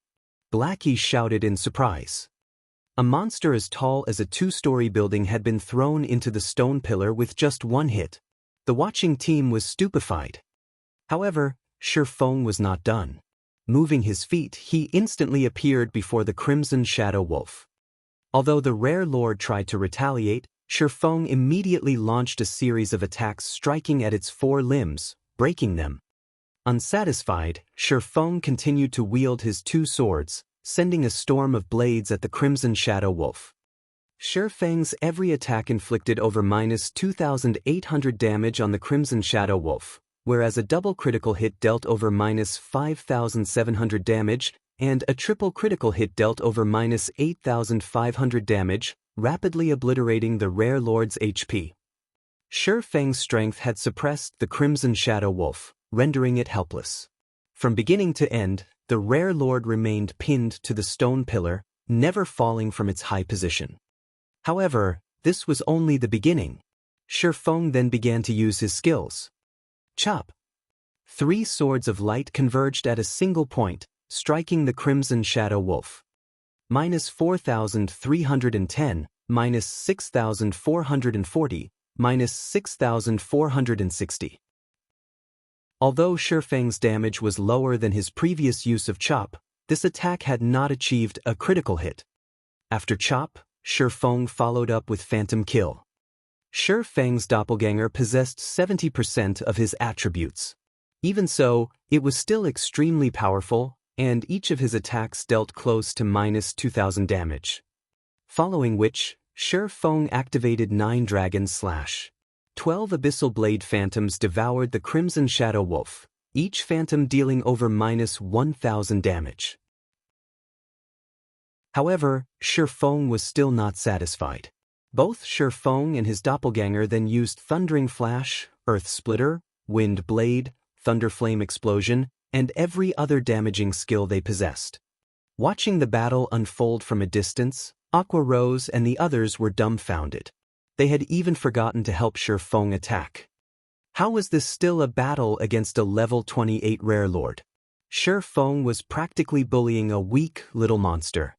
Blackie shouted in surprise. A monster as tall as a two-story building had been thrown into the stone pillar with just one hit. The watching team was stupefied. However, Shi Feng was not done. Moving his feet, he instantly appeared before the Crimson Shadow Wolf. Although the rare lord tried to retaliate, Shi Feng immediately launched a series of attacks striking at its four limbs, breaking them. Unsatisfied, Shi Feng continued to wield his two swords, sending a storm of blades at the Crimson Shadow Wolf. Shi Feng's every attack inflicted over -2,800 damage on the Crimson Shadow Wolf, whereas a double critical hit dealt over -5,700 damage, and a triple critical hit dealt over -8,500 damage, rapidly obliterating the rare lord's HP. Shi Feng's strength had suppressed the Crimson Shadow Wolf, rendering it helpless. From beginning to end, the rare lord remained pinned to the stone pillar, never falling from its high position. However, this was only the beginning. Shi Feng then began to use his skills. Chop! 3 swords of light converged at a single point, striking the Crimson Shadow Wolf. -4,310, -6,440, -6,460. Although Shi Feng's damage was lower than his previous use of Chop, this attack had not achieved a critical hit. After Chop, Shi Feng followed up with Phantom Kill. Shi Feng's doppelganger possessed 70% of his attributes. Even so, it was still extremely powerful, and each of his attacks dealt close to -2,000 damage. Following which, Shi Feng activated 9 Dragon Slash. 12 Abyssal Blade Phantoms devoured the Crimson Shadow Wolf, each phantom dealing over -1,000 damage. However, Shi Feng was still not satisfied. Both Shi Feng and his doppelganger then used Thundering Flash, Earth Splitter, Wind Blade, Thunder Flame Explosion, and every other damaging skill they possessed. Watching the battle unfold from a distance, Aqua Rose and the others were dumbfounded. They had even forgotten to help Shi Feng attack. How was this still a battle against a level 28 rare lord? Shi Feng was practically bullying a weak little monster.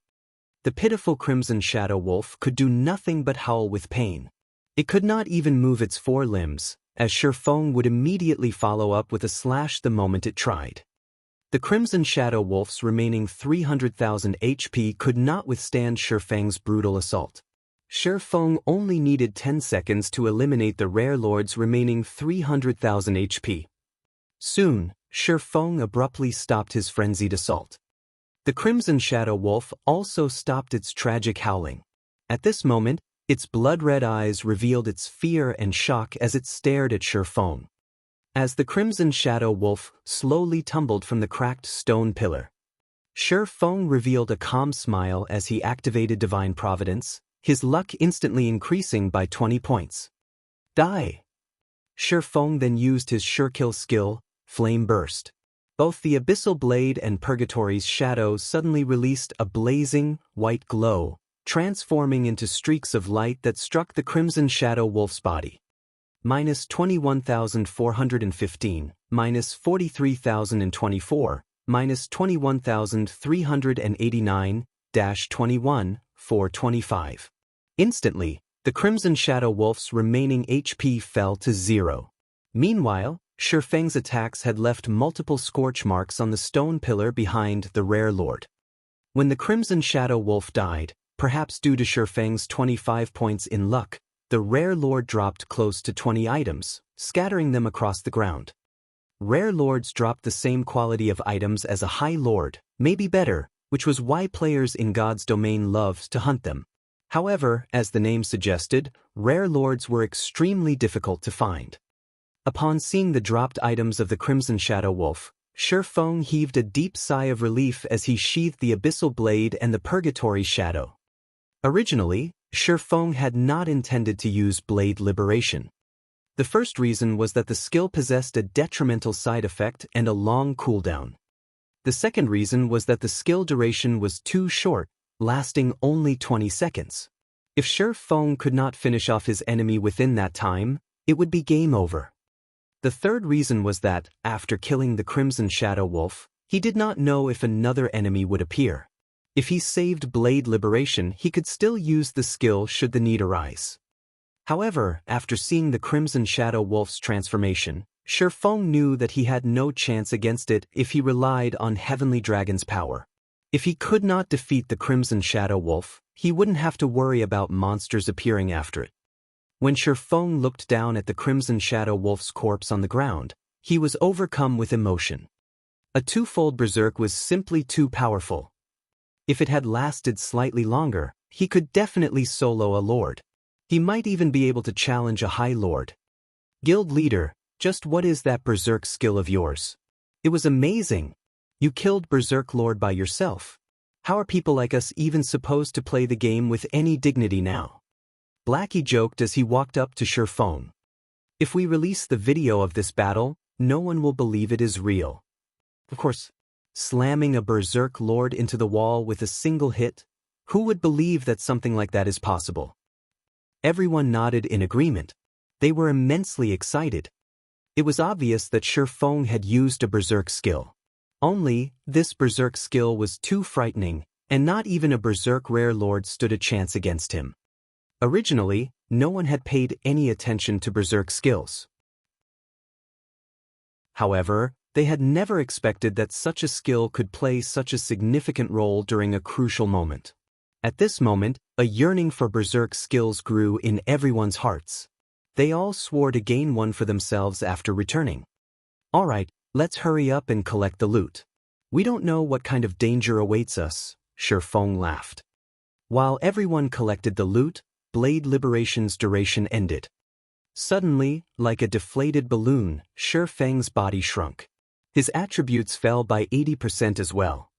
The pitiful Crimson Shadow Wolf could do nothing but howl with pain. It could not even move its 4 limbs, as Shi Feng would immediately follow up with a slash the moment it tried. The Crimson Shadow Wolf's remaining 300,000 HP could not withstand Shi Feng's brutal assault. Shi Feng only needed 10 seconds to eliminate the rare lord's remaining 300,000 HP. Soon, Shi Feng abruptly stopped his frenzied assault. The Crimson Shadow Wolf also stopped its tragic howling. At this moment, its blood-red eyes revealed its fear and shock as it stared at Shi Feng. As the Crimson Shadow Wolf slowly tumbled from the cracked stone pillar, Shi Feng revealed a calm smile as he activated Divine Providence, his luck instantly increasing by 20 points. Die! Shi Feng then used his Surekill skill, Flame Burst. Both the Abyssal Blade and Purgatory's shadow suddenly released a blazing, white glow, transforming into streaks of light that struck the Crimson Shadow Wolf's body. -21,415, -43,024, -21,389, -21, 425. Instantly, the Crimson Shadow Wolf's remaining HP fell to 0. Meanwhile, Shi Feng's attacks had left multiple scorch marks on the stone pillar behind the rare lord. When the Crimson Shadow Wolf died, perhaps due to Shi Feng's 25 points in luck, the rare lord dropped close to 20 items, scattering them across the ground. Rare lords dropped the same quality of items as a high lord, maybe better, which was why players in God's domain loved to hunt them. However, as the name suggested, rare lords were extremely difficult to find. Upon seeing the dropped items of the Crimson Shadow Wolf, Shi Feng heaved a deep sigh of relief as he sheathed the Abyssal Blade and the Purgatory Shadow. Originally, Shi Feng had not intended to use Blade Liberation. The first reason was that the skill possessed a detrimental side effect and a long cooldown. The second reason was that the skill duration was too short, lasting only 20 seconds. If Shi Feng could not finish off his enemy within that time, it would be game over. The third reason was that, after killing the Crimson Shadow Wolf, he did not know if another enemy would appear. If he saved Blade Liberation, he could still use the skill should the need arise. However, after seeing the Crimson Shadow Wolf's transformation, Shifeng knew that he had no chance against it if he relied on Heavenly Dragon's power. If he could not defeat the Crimson Shadow Wolf, he wouldn't have to worry about monsters appearing after it. When Shifeng looked down at the Crimson Shadow Wolf's corpse on the ground, he was overcome with emotion. A twofold berserk was simply too powerful. If it had lasted slightly longer, he could definitely solo a lord. He might even be able to challenge a high lord. Guild leader, just what is that berserk skill of yours? It was amazing. You killed Berserk Lord by yourself. How are people like us even supposed to play the game with any dignity now? Blackie joked as he walked up to Shifeng. If we release the video of this battle, no one will believe it is real. Of course, slamming a Berserk Lord into the wall with a single hit, who would believe that something like that is possible? Everyone nodded in agreement. They were immensely excited. It was obvious that Shifeng had used a Berserk skill. Only, this Berserk skill was too frightening, and not even a Berserk Rare Lord stood a chance against him. Originally, no one had paid any attention to Berserk skills. However, they had never expected that such a skill could play such a significant role during a crucial moment. At this moment, a yearning for Berserk skills grew in everyone's hearts. They all swore to gain one for themselves after returning. Alright, let's hurry up and collect the loot. We don't know what kind of danger awaits us, Shifeng laughed. While everyone collected the loot, Blade Liberation's duration ended. Suddenly, like a deflated balloon, Shifeng's body shrunk. His attributes fell by 80% as well.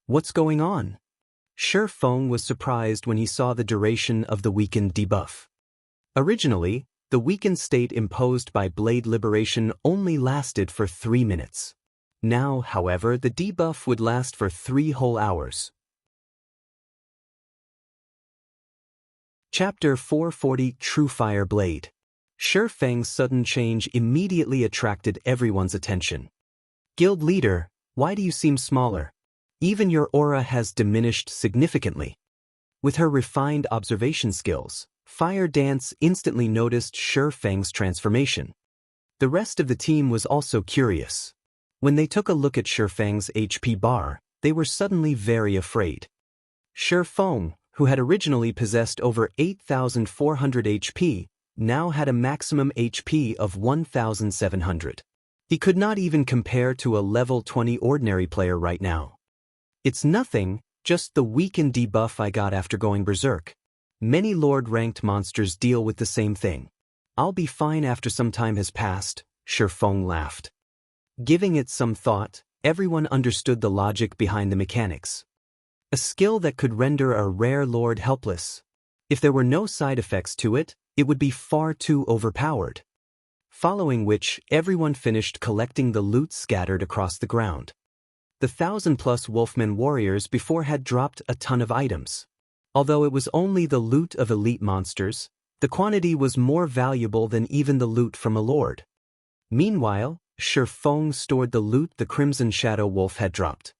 What's going on? Shifeng was surprised when he saw the duration of the weakened debuff. Originally, the weakened state imposed by Blade Liberation only lasted for 3 minutes. Now, however, the debuff would last for 3 whole hours. Chapter 440 True Fire Blade. Shifeng's sudden change immediately attracted everyone's attention. Guild leader, why do you seem smaller? Even your aura has diminished significantly. With her refined observation skills, Fire Dance instantly noticed Shifeng's transformation. The rest of the team was also curious. When they took a look at Shifeng's HP bar, they were suddenly very afraid. Shifeng, who had originally possessed over 8,400 HP, now had a maximum HP of 1,700. He could not even compare to a level 20 ordinary player right now. It's nothing, just the weakened debuff I got after going berserk. Many Lord-ranked monsters deal with the same thing. I'll be fine after some time has passed, Shifeng laughed. Giving it some thought, everyone understood the logic behind the mechanics. A skill that could render a rare lord helpless. If there were no side effects to it, it would be far too overpowered. Following which, everyone finished collecting the loot scattered across the ground. The 1,000+ Wolfman warriors before had dropped a ton of items. Although it was only the loot of elite monsters, the quantity was more valuable than even the loot from a lord. Meanwhile, Shifeng stored the loot the Crimson Shadow Wolf had dropped.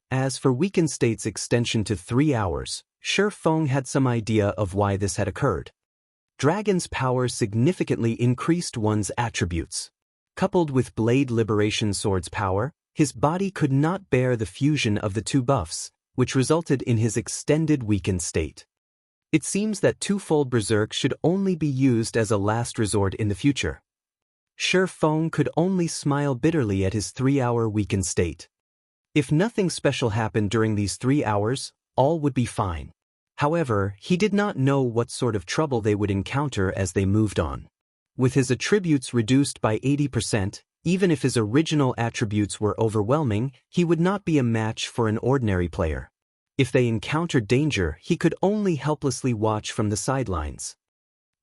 As for weakened state's extension to 3 hours, Shifeng had some idea of why this had occurred. Dragon's power significantly increased one's attributes. Coupled with Blade Liberation Sword's power, his body could not bear the fusion of the two buffs, which resulted in his extended weakened state. It seems that twofold berserk should only be used as a last resort in the future. Shifeng could only smile bitterly at his 3-hour weakened state. If nothing special happened during these 3 hours, all would be fine. However, he did not know what sort of trouble they would encounter as they moved on. With his attributes reduced by 80%, even if his original attributes were overwhelming, he would not be a match for an ordinary player. If they encountered danger, he could only helplessly watch from the sidelines.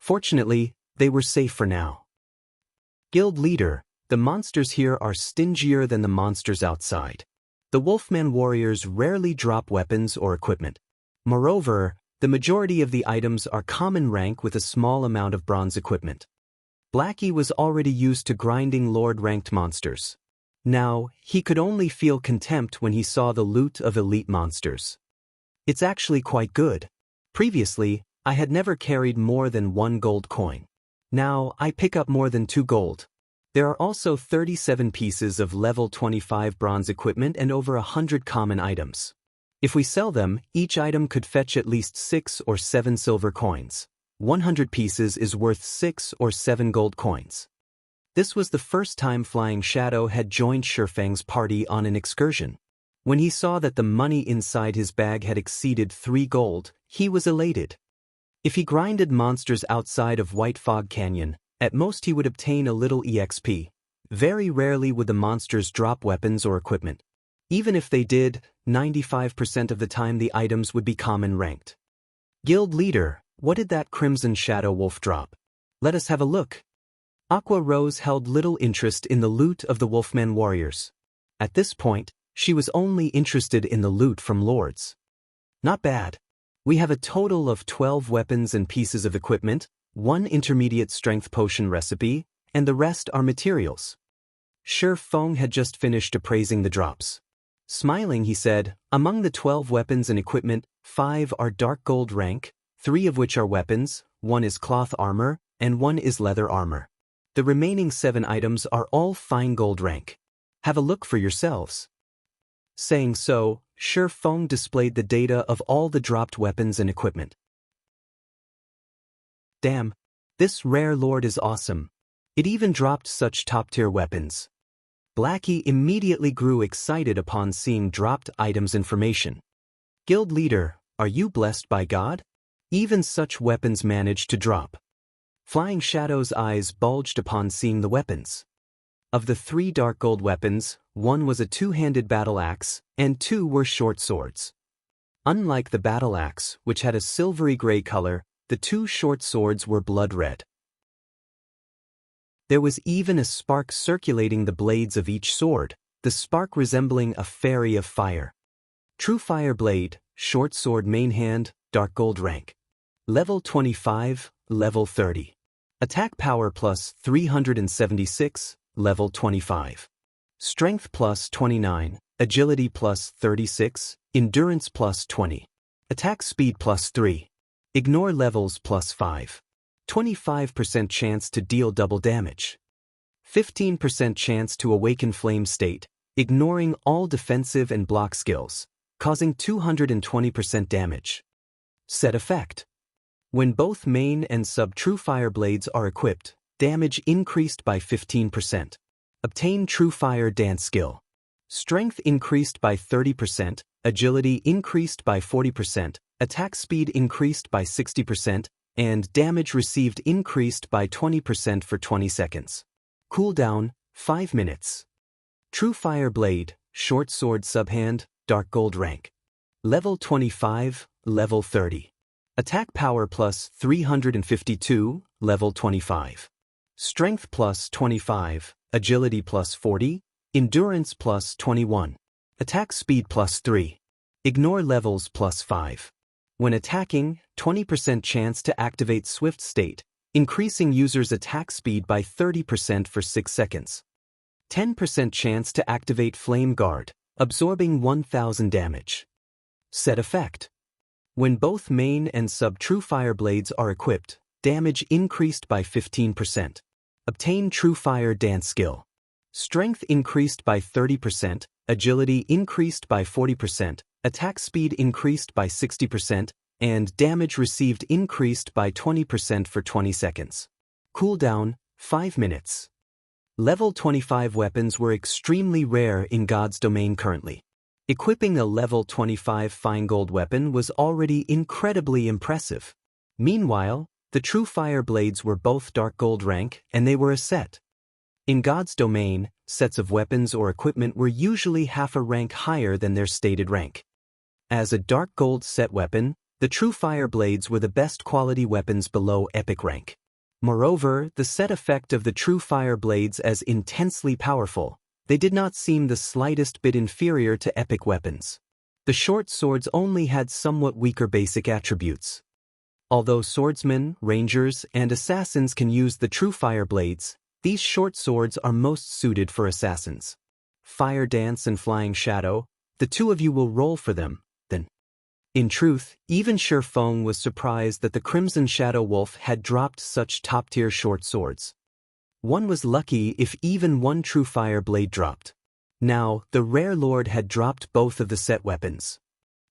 Fortunately, they were safe for now. Guild leader, the monsters here are stingier than the monsters outside. The Wolfman warriors rarely drop weapons or equipment. Moreover, the majority of the items are common rank with a small amount of bronze equipment. Blackie was already used to grinding lord-ranked monsters. Now, he could only feel contempt when he saw the loot of elite monsters. It's actually quite good. Previously, I had never carried more than 1 gold coin. Now, I pick up more than 2 gold. There are also 37 pieces of level 25 bronze equipment and over 100 common items. If we sell them, each item could fetch at least 6 or 7 silver coins. 100 pieces is worth 6 or 7 gold coins. This was the first time Flying Shadow had joined Shifeng's party on an excursion. When he saw that the money inside his bag had exceeded 3 gold, he was elated. If he grinded monsters outside of White Fog Canyon, at most he would obtain a little EXP. Very rarely would the monsters drop weapons or equipment. Even if they did, 95% of the time the items would be common ranked. Guild leader, what did that Crimson Shadow Wolf drop? Let us have a look. Aqua Rose held little interest in the loot of the Wolfman warriors. At this point, she was only interested in the loot from lords. Not bad. We have a total of 12 weapons and pieces of equipment, 1 intermediate strength potion recipe, and the rest are materials. Shifeng had just finished appraising the drops. Smiling, he said, among the 12 weapons and equipment, 5 are dark gold rank, 3 of which are weapons, 1 is cloth armor, and 1 is leather armor. The remaining 7 items are all fine gold rank. Have a look for yourselves. Saying so, Shifeng displayed the data of all the dropped weapons and equipment. Damn, this rare lord is awesome. It even dropped such top-tier weapons. Blackie immediately grew excited upon seeing dropped items information. Guild leader, are you blessed by God? Even such weapons managed to drop. Flying Shadow's eyes bulged upon seeing the weapons. Of the 3 dark gold weapons, 1 was a 2-handed battle axe, and 2 were short swords. Unlike the battle axe, which had a silvery gray color, the 2 short swords were blood red. There was even a spark circulating the blades of each sword, the spark resembling a fairy of fire. True Fire Blade, short sword main hand, dark gold rank. Level 25, level 30. Attack power plus 376, level 25. Strength plus 29, agility plus 36, endurance plus 20. Attack speed plus 3. Ignore levels plus 5. 25% chance to deal double damage. 15% chance to awaken flame state, ignoring all defensive and block skills, causing 220% damage. Set effect. When both main and sub True Fire Blades are equipped, damage increased by 15%. Obtain True Fire Dance skill. Strength increased by 30%, agility increased by 40%, attack speed increased by 60%, and damage received increased by 20% for 20 seconds. Cooldown, 5 minutes. True Fire Blade, short sword subhand, dark gold rank. Level 25, level 30. Attack power plus 352, level 25. Strength plus 25, agility plus 40, endurance plus 21. Attack speed plus 3. Ignore levels plus 5. When attacking, 20% chance to activate Swift State, increasing user's attack speed by 30% for 6 seconds. 10% chance to activate Flame Guard, absorbing 1000 damage. Set effect. When both main and sub True Fire Blades are equipped, damage increased by 15%. Obtain True Fire Dance skill. Strength increased by 30%, agility increased by 40%, attack speed increased by 60%, and damage received increased by 20% for 20 seconds. Cooldown, 5 minutes. Level 25 weapons were extremely rare in God's domain currently. Equipping a level 25 fine gold weapon was already incredibly impressive. Meanwhile, the True Fire Blades were both dark gold rank and they were a set. In God's domain, sets of weapons or equipment were usually half a rank higher than their stated rank. As a dark gold set weapon, the True Fire Blades were the best quality weapons below epic rank. Moreover, the set effect of the True Fire Blades as intensely powerful, they did not seem the slightest bit inferior to epic weapons. The short swords only had somewhat weaker basic attributes. Although swordsmen, rangers, and assassins can use the True Fire Blades, these short swords are most suited for assassins. Fire Dance and Flying Shadow, the two of you will roll for them, then. In truth, even Shi Feng was surprised that the Crimson Shadow Wolf had dropped such top-tier short swords. One was lucky if even one true fire blade dropped. Now, the rare lord had dropped both of the set weapons.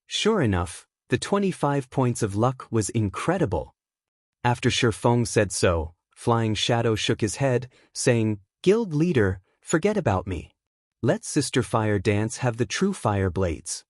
Sure enough, the 25 points of luck was incredible. After Shi Feng said so, Flying Shadow shook his head, saying, "Guild leader, forget about me. Let Sister Fire Dance have the true fire blades."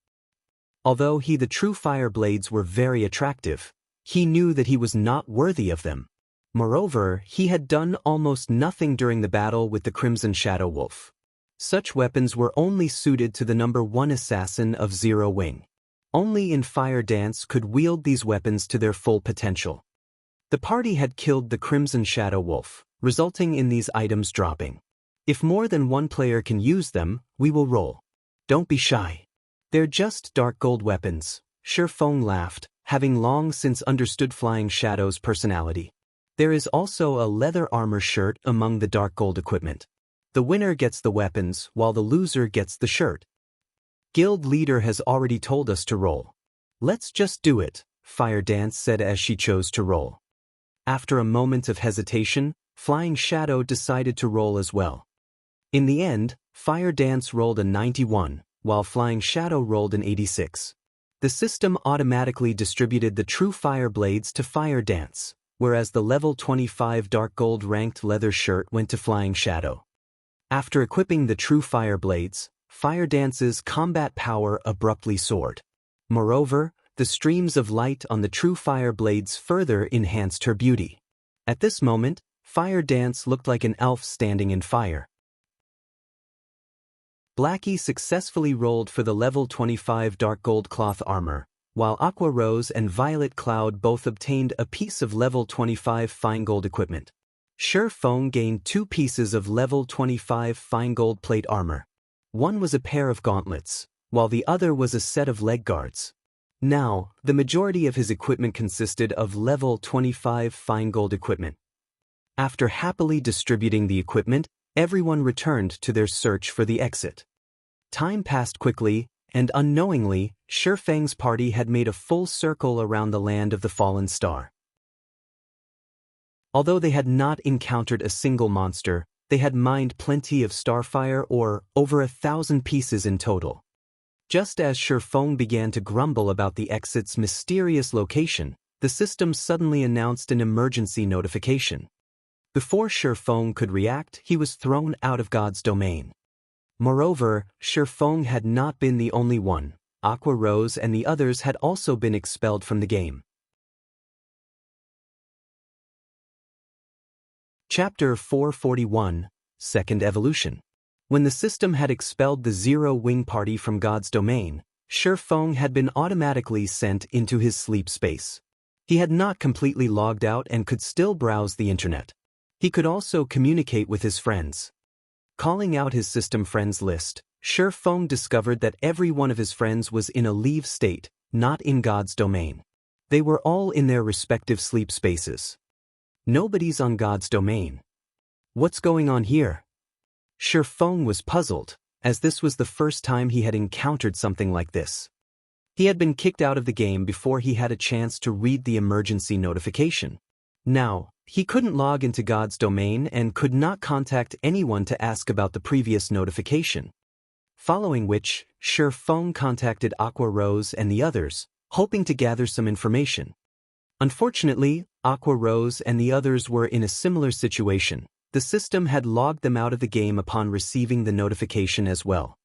Although the true fire blades were very attractive, he knew that he was not worthy of them. Moreover, he had done almost nothing during the battle with the Crimson Shadow Wolf. Such weapons were only suited to the number 1 assassin of Zero Wing. Only in Fire Dance could wield these weapons to their full potential. The party had killed the Crimson Shadow Wolf, resulting in these items dropping. If more than one player can use them, we will roll. Don't be shy. They're just dark gold weapons. Shi Feng laughed, having long since understood Flying Shadow's personality. There is also a leather armor shirt among the dark gold equipment. The winner gets the weapons, while the loser gets the shirt. Guild leader has already told us to roll. Let's just do it, Fire Dance said as she chose to roll. After a moment of hesitation, Flying Shadow decided to roll as well. In the end, Fire Dance rolled a 91, while Flying Shadow rolled an 86. The system automatically distributed the true fire blades to Fire Dance, whereas the level 25 dark gold ranked leather shirt went to Flying Shadow. After equipping the true fire blades, Fire Dance's combat power abruptly soared. Moreover, the streams of light on the true fire blades further enhanced her beauty. At this moment, Fire Dance looked like an elf standing in fire. Blackie successfully rolled for the level 25 dark gold cloth armor, while Aqua Rose and Violet Cloud both obtained a piece of level 25 fine gold equipment. Shi Feng gained 2 pieces of level 25 fine gold plate armor. One was a pair of gauntlets, while the other was a set of leg guards. Now, the majority of his equipment consisted of level 25 fine gold equipment. After happily distributing the equipment, everyone returned to their search for the exit. Time passed quickly, and unknowingly, Shi Feng's party had made a full circle around the land of the fallen star. Although they had not encountered a single monster, they had mined plenty of starfire ore, over 1,000 pieces in total. Just as Shi Feng began to grumble about the exit's mysterious location, the system suddenly announced an emergency notification. Before Shi Feng could react, he was thrown out of God's domain. Moreover, Shi Feng had not been the only one. Aqua Rose and the others had also been expelled from the game. Chapter 441, Second Evolution. When the system had expelled the Zero Wing party from God's domain, Shi Feng had been automatically sent into his sleep space. He had not completely logged out and could still browse the internet. He could also communicate with his friends. Calling out his system friends list, Shi Feng discovered that every one of his friends was in a leave state, not in God's domain. They were all in their respective sleep spaces. Nobody's on God's domain. What's going on here? Shi Feng was puzzled, as this was the first time he had encountered something like this. He had been kicked out of the game before he had a chance to read the emergency notification. Now, he couldn't log into God's domain and could not contact anyone to ask about the previous notification. Following which, Shi Feng contacted Aqua Rose and the others, hoping to gather some information. Unfortunately, Aqua Rose and the others were in a similar situation. The system had logged them out of the game upon receiving the notification as well.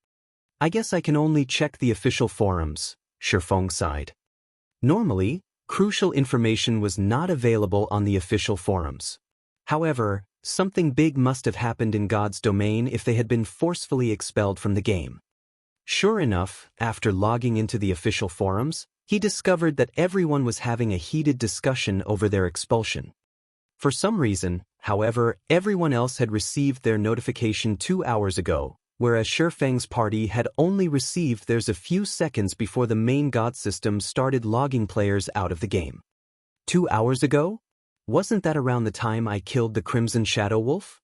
I guess I can only check the official forums, Shi Feng sighed. Normally, crucial information was not available on the official forums. However, something big must have happened in God's domain if they had been forcefully expelled from the game. Sure enough, after logging into the official forums, he discovered that everyone was having a heated discussion over their expulsion. For some reason, however, everyone else had received their notification 2 hours ago, whereas Shi Feng's party had only received theirs a few seconds before the main God system started logging players out of the game. 2 hours ago? Wasn't that around the time I killed the Crimson Shadow Wolf?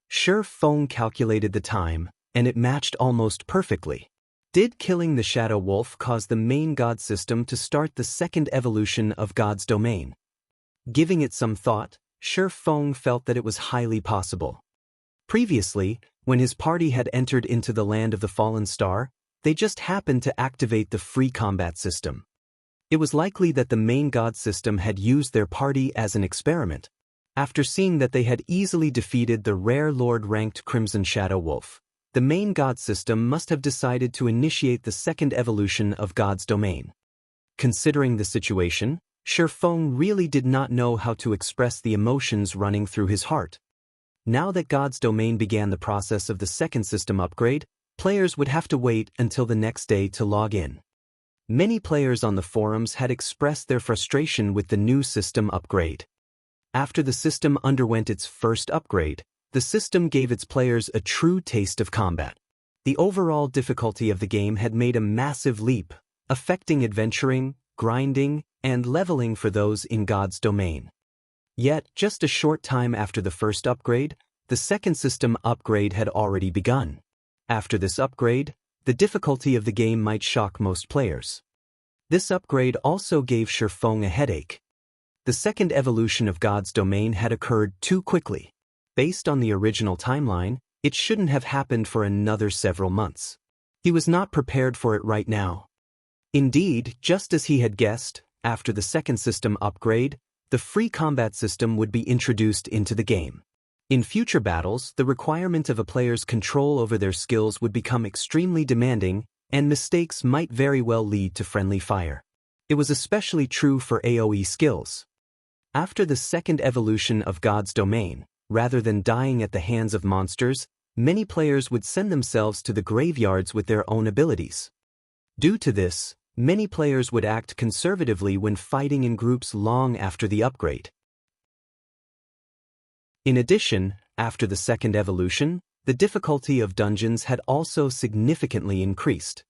Shi Feng calculated the time, and it matched almost perfectly. Did killing the Shadow Wolf cause the main god system to start the second evolution of God's domain? Giving it some thought, Shi Feng felt that it was highly possible. Previously, when his party had entered into the land of the fallen star, they just happened to activate the free combat system. It was likely that the main god system had used their party as an experiment, after seeing that they had easily defeated the rare Lord-ranked Crimson Shadow Wolf. The main god system must have decided to initiate the second evolution of God's domain. Considering the situation, Shi Feng really did not know how to express the emotions running through his heart. Now that God's domain began the process of the second system upgrade, players would have to wait until the next day to log in. Many players on the forums had expressed their frustration with the new system upgrade. After the system underwent its first upgrade, the system gave its players a true taste of combat. The overall difficulty of the game had made a massive leap, affecting adventuring, grinding, and leveling for those in God's domain. Yet, just a short time after the first upgrade, the second system upgrade had already begun. After this upgrade, the difficulty of the game might shock most players. This upgrade also gave Shi Feng a headache. The second evolution of God's domain had occurred too quickly. Based on the original timeline, it shouldn't have happened for another several months. He was not prepared for it right now. Indeed, just as he had guessed, after the second system upgrade, the free combat system would be introduced into the game. In future battles, the requirement of a player's control over their skills would become extremely demanding, and mistakes might very well lead to friendly fire. It was especially true for AoE skills. After the second evolution of God's domain, rather than dying at the hands of monsters, many players would send themselves to the graveyards with their own abilities. Due to this, many players would act conservatively when fighting in groups long after the upgrade. In addition, after the second evolution, the difficulty of dungeons had also significantly increased.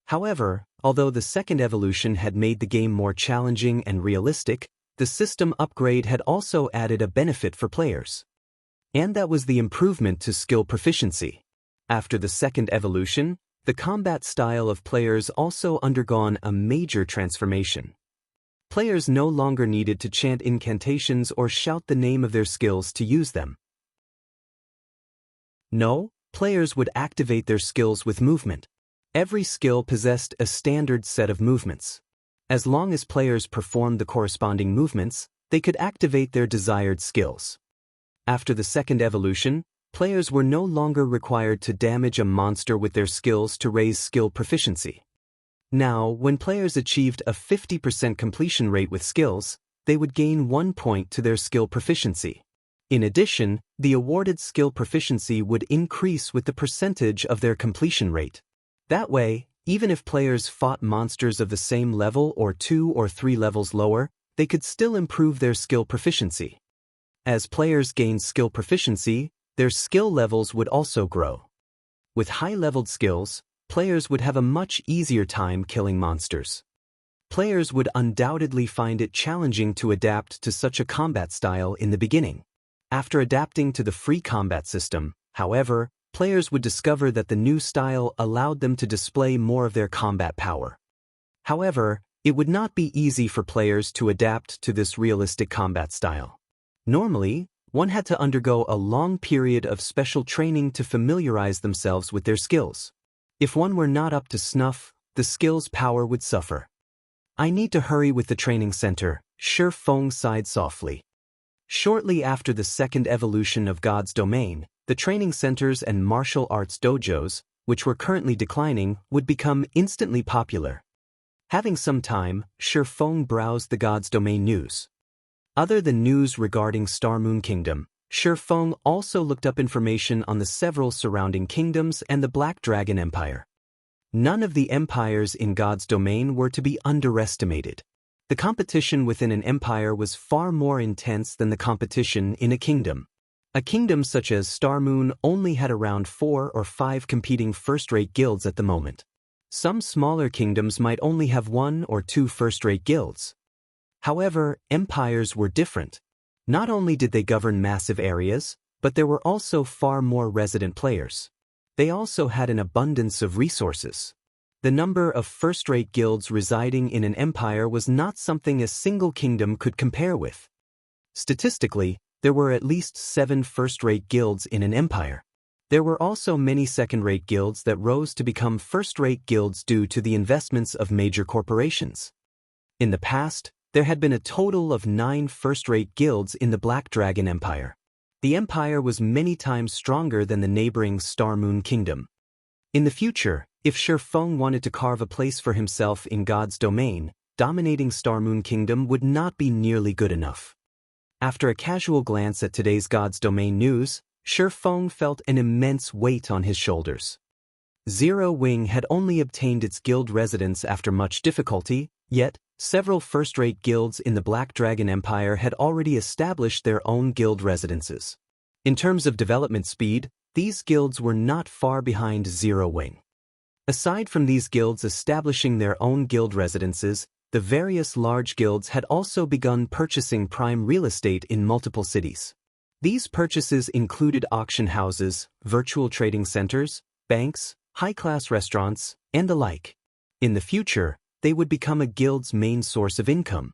However, although the second evolution had made the game more challenging and realistic, the system upgrade had also added a benefit for players. And that was the improvement to skill proficiency. After the second evolution, the combat style of players also undergone a major transformation. Players no longer needed to chant incantations or shout the name of their skills to use them. No, players would activate their skills with movement. Every skill possessed a standard set of movements. As long as players performed the corresponding movements, they could activate their desired skills. After the second evolution, players were no longer required to damage a monster with their skills to raise skill proficiency. Now, when players achieved a 50% completion rate with skills, they would gain 1 point to their skill proficiency. In addition, the awarded skill proficiency would increase with the percentage of their completion rate. That way, even if players fought monsters of the same level or 2 or 3 levels lower, they could still improve their skill proficiency. As players gained skill proficiency, their skill levels would also grow. With high-leveled skills, players would have a much easier time killing monsters. Players would undoubtedly find it challenging to adapt to such a combat style in the beginning. After adapting to the free combat system, however, players would discover that the new style allowed them to display more of their combat power. However, it would not be easy for players to adapt to this realistic combat style. Normally, one had to undergo a long period of special training to familiarize themselves with their skills. If one were not up to snuff, the skill's power would suffer. I need to hurry with the training center, Shi Feng sighed softly. Shortly after the second evolution of God's domain, the training centers and martial arts dojos, which were currently declining, would become instantly popular. Having some time, Shi Feng browsed the God's domain news. Other than news regarding Star Moon Kingdom, Shi Feng also looked up information on the several surrounding kingdoms and the Black Dragon Empire. None of the empires in God's domain were to be underestimated. The competition within an empire was far more intense than the competition in a kingdom. A kingdom such as Star Moon only had around 4 or 5 competing first-rate guilds at the moment. Some smaller kingdoms might only have 1 or 2 first-rate guilds. However, empires were different. Not only did they govern massive areas, but there were also far more resident players. they also had an abundance of resources. The number of first-rate guilds residing in an empire was not something a single kingdom could compare with. Statistically, there were at least 7 first-rate guilds in an empire. There were also many second-rate guilds that rose to become first-rate guilds due to the investments of major corporations. In the past, there had been a total of 9 first-rate guilds in the Black Dragon Empire. The empire was many times stronger than the neighboring Star Moon Kingdom. In the future, if Shi Feng wanted to carve a place for himself in God's domain, dominating Star Moon Kingdom would not be nearly good enough. After a casual glance at today's God's domain news, Shi Feng felt an immense weight on his shoulders. Zero Wing had only obtained its guild residence after much difficulty, yet several first-rate guilds in the Black Dragon Empire had already established their own guild residences. In terms of development speed, these guilds were not far behind Zero Wing. Aside from these guilds establishing their own guild residences, the various large guilds had also begun purchasing prime real estate in multiple cities. These purchases included auction houses, virtual trading centers, banks, high-class restaurants, and the like. In the future, they would become a guild's main source of income.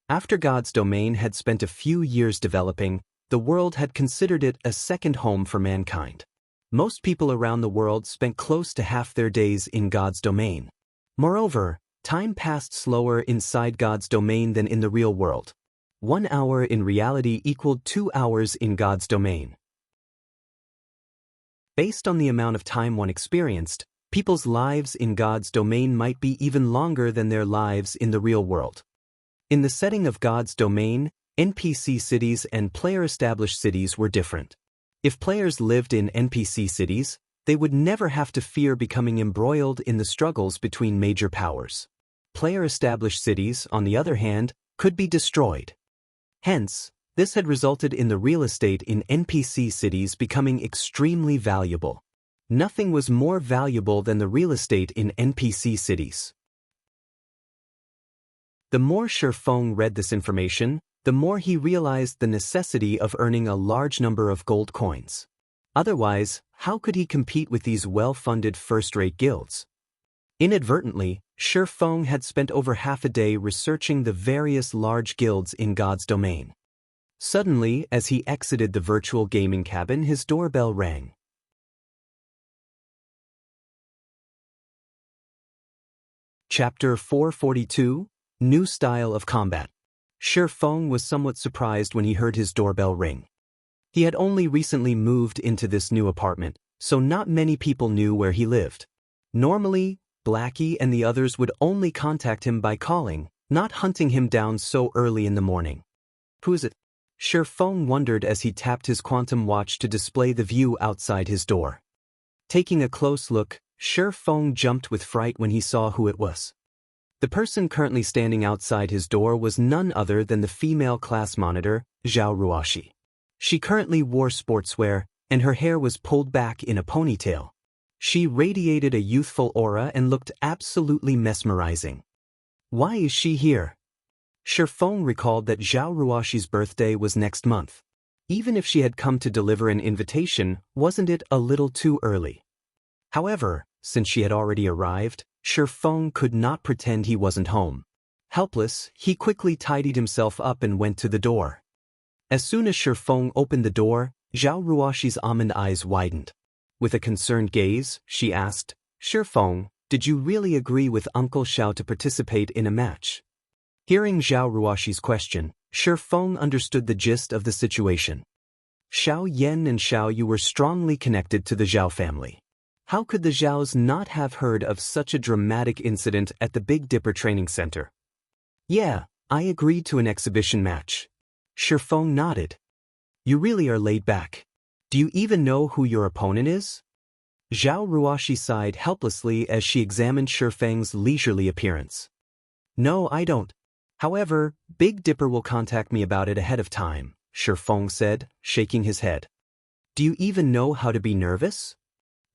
After God's domain had spent a few years developing, the world had considered it a second home for mankind. Most people around the world spent close to half their days in God's domain. Moreover, time passed slower inside God's domain than in the real world. 1 hour in reality equaled 2 hours in God's domain. Based on the amount of time one experienced, people's lives in God's domain might be even longer than their lives in the real world. In the setting of God's domain, NPC cities and player-established cities were different. If players lived in NPC cities, they would never have to fear becoming embroiled in the struggles between major powers. Player-established cities, on the other hand, could be destroyed. Hence, this had resulted in the real estate in NPC cities becoming extremely valuable. Nothing was more valuable than the real estate in NPC cities. The more Shi Feng read this information, the more he realized the necessity of earning a large number of gold coins. Otherwise, how could he compete with these well-funded first-rate guilds? Inadvertently, Shi Feng had spent over half a day researching the various large guilds in God's domain. Suddenly, as he exited the virtual gaming cabin, his doorbell rang. Chapter 442, New Style of Combat. Shi Feng was somewhat surprised when he heard his doorbell ring. He had only recently moved into this new apartment, so not many people knew where he lived. Normally, Blackie and the others would only contact him by calling, not hunting him down so early in the morning. Who is it? Shi Feng wondered as he tapped his quantum watch to display the view outside his door. Taking a close look, Shi Feng jumped with fright when he saw who it was. The person currently standing outside his door was none other than the female class monitor, Zhao Ruoxi. She currently wore sportswear, and her hair was pulled back in a ponytail. She radiated a youthful aura and looked absolutely mesmerizing. Why is she here? Shi Feng recalled that Zhao Ruoxi's birthday was next month. Even if she had come to deliver an invitation, wasn't it a little too early? However, since she had already arrived, Shi Feng could not pretend he wasn't home. Helpless, he quickly tidied himself up and went to the door. As soon as Shi Feng opened the door, Zhao Ruoxi's almond eyes widened. With a concerned gaze, she asked, "Shi Feng, did you really agree with Uncle Xiao to participate in a match?" Hearing Zhao Ruoxi's question, Shi Feng understood the gist of the situation. Xiao Yan and Xiao Yu were strongly connected to the Zhao family. How could the Zhaos not have heard of such a dramatic incident at the Big Dipper Training Center? "Yeah, I agreed to an exhibition match." Shi Feng nodded. "You really are laid back. Do you even know who your opponent is?" Zhao Ruoxi sighed helplessly as she examined Shi Feng's leisurely appearance. "No, I don't. However, Big Dipper will contact me about it ahead of time," Shi Feng said, shaking his head. "Do you even know how to be nervous?"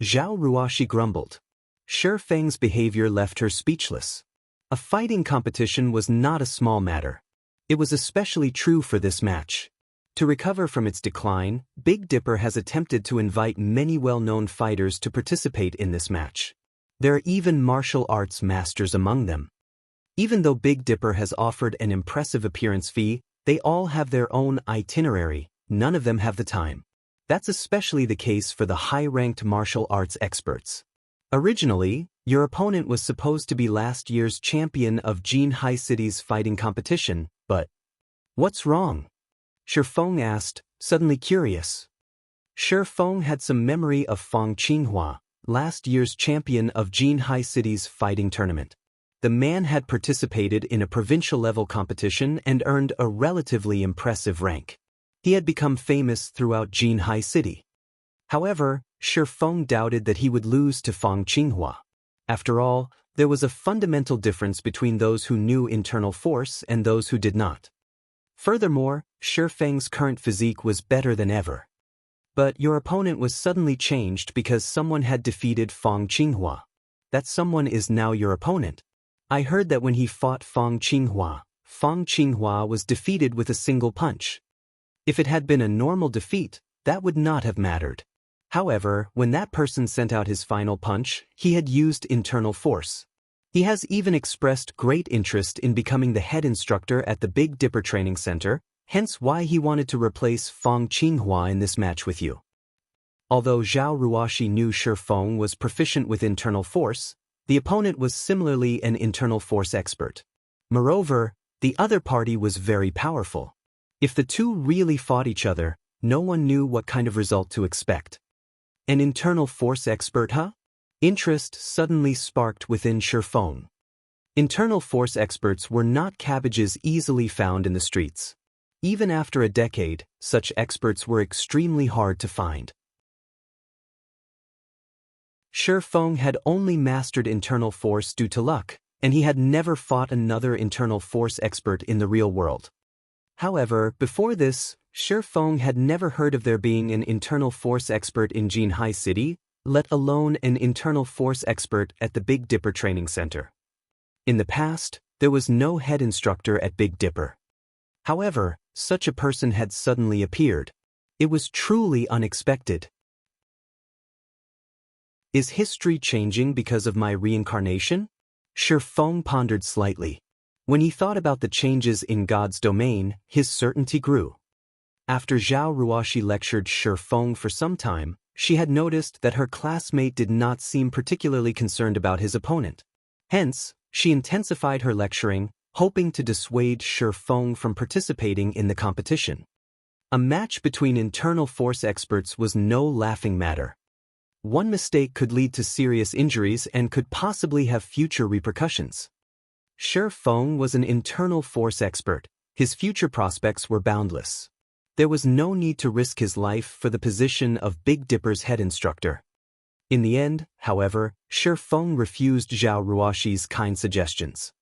Zhao Ruoxi grumbled. Shi Feng's behavior left her speechless. A fighting competition was not a small matter. It was especially true for this match. To recover from its decline, Big Dipper has attempted to invite many well-known fighters to participate in this match. There are even martial arts masters among them. Even though Big Dipper has offered an impressive appearance fee, they all have their own itinerary, none of them have the time. That's especially the case for the high-ranked martial arts experts. Originally, your opponent was supposed to be last year's champion of Jinhai City's fighting competition, but what's wrong? Shifeng asked, suddenly curious. Shifeng had some memory of Fang Qinghua, last year's champion of Jinhai City's fighting tournament. The man had participated in a provincial-level competition and earned a relatively impressive rank. He had become famous throughout Jinhai City. However, Shifeng doubted that he would lose to Fang Qinghua. After all, there was a fundamental difference between those who knew internal force and those who did not. Furthermore, Shifeng's current physique was better than ever. But your opponent was suddenly changed because someone had defeated Fang Qinghua. That someone is now your opponent. I heard that when he fought Fang Qinghua was defeated with a single punch. If it had been a normal defeat, that would not have mattered. However, when that person sent out his final punch, he had used internal force. He has even expressed great interest in becoming the head instructor at the Big Dipper Training Center, hence why he wanted to replace Fang Qinghua in this match with you. Although Zhao Ruoxi knew Shifeng was proficient with internal force, the opponent was similarly an internal force expert. Moreover, the other party was very powerful. If the two really fought each other, no one knew what kind of result to expect. An internal force expert, huh? Interest suddenly sparked within Shifeng. Internal force experts were not cabbages easily found in the streets. Even after a decade, such experts were extremely hard to find. Shifeng had only mastered internal force due to luck, and he had never fought another internal force expert in the real world. However, before this, Shifeng had never heard of there being an internal force expert in Jinhai City, let alone an internal force expert at the Big Dipper Training Center. In the past, there was no head instructor at Big Dipper. However, such a person had suddenly appeared. It was truly unexpected. Is history changing because of my reincarnation? Shifeng pondered slightly. When he thought about the changes in God's domain, his certainty grew. After Zhao Ruoxi lectured Shifeng for some time, she had noticed that her classmate did not seem particularly concerned about his opponent. Hence, she intensified her lecturing, hoping to dissuade Shifeng from participating in the competition. A match between internal force experts was no laughing matter. One mistake could lead to serious injuries and could possibly have future repercussions. Shifeng was an internal force expert. His future prospects were boundless. There was no need to risk his life for the position of Big Dipper's head instructor. In the end, however, Shifeng refused Zhao Ruoxi's kind suggestions.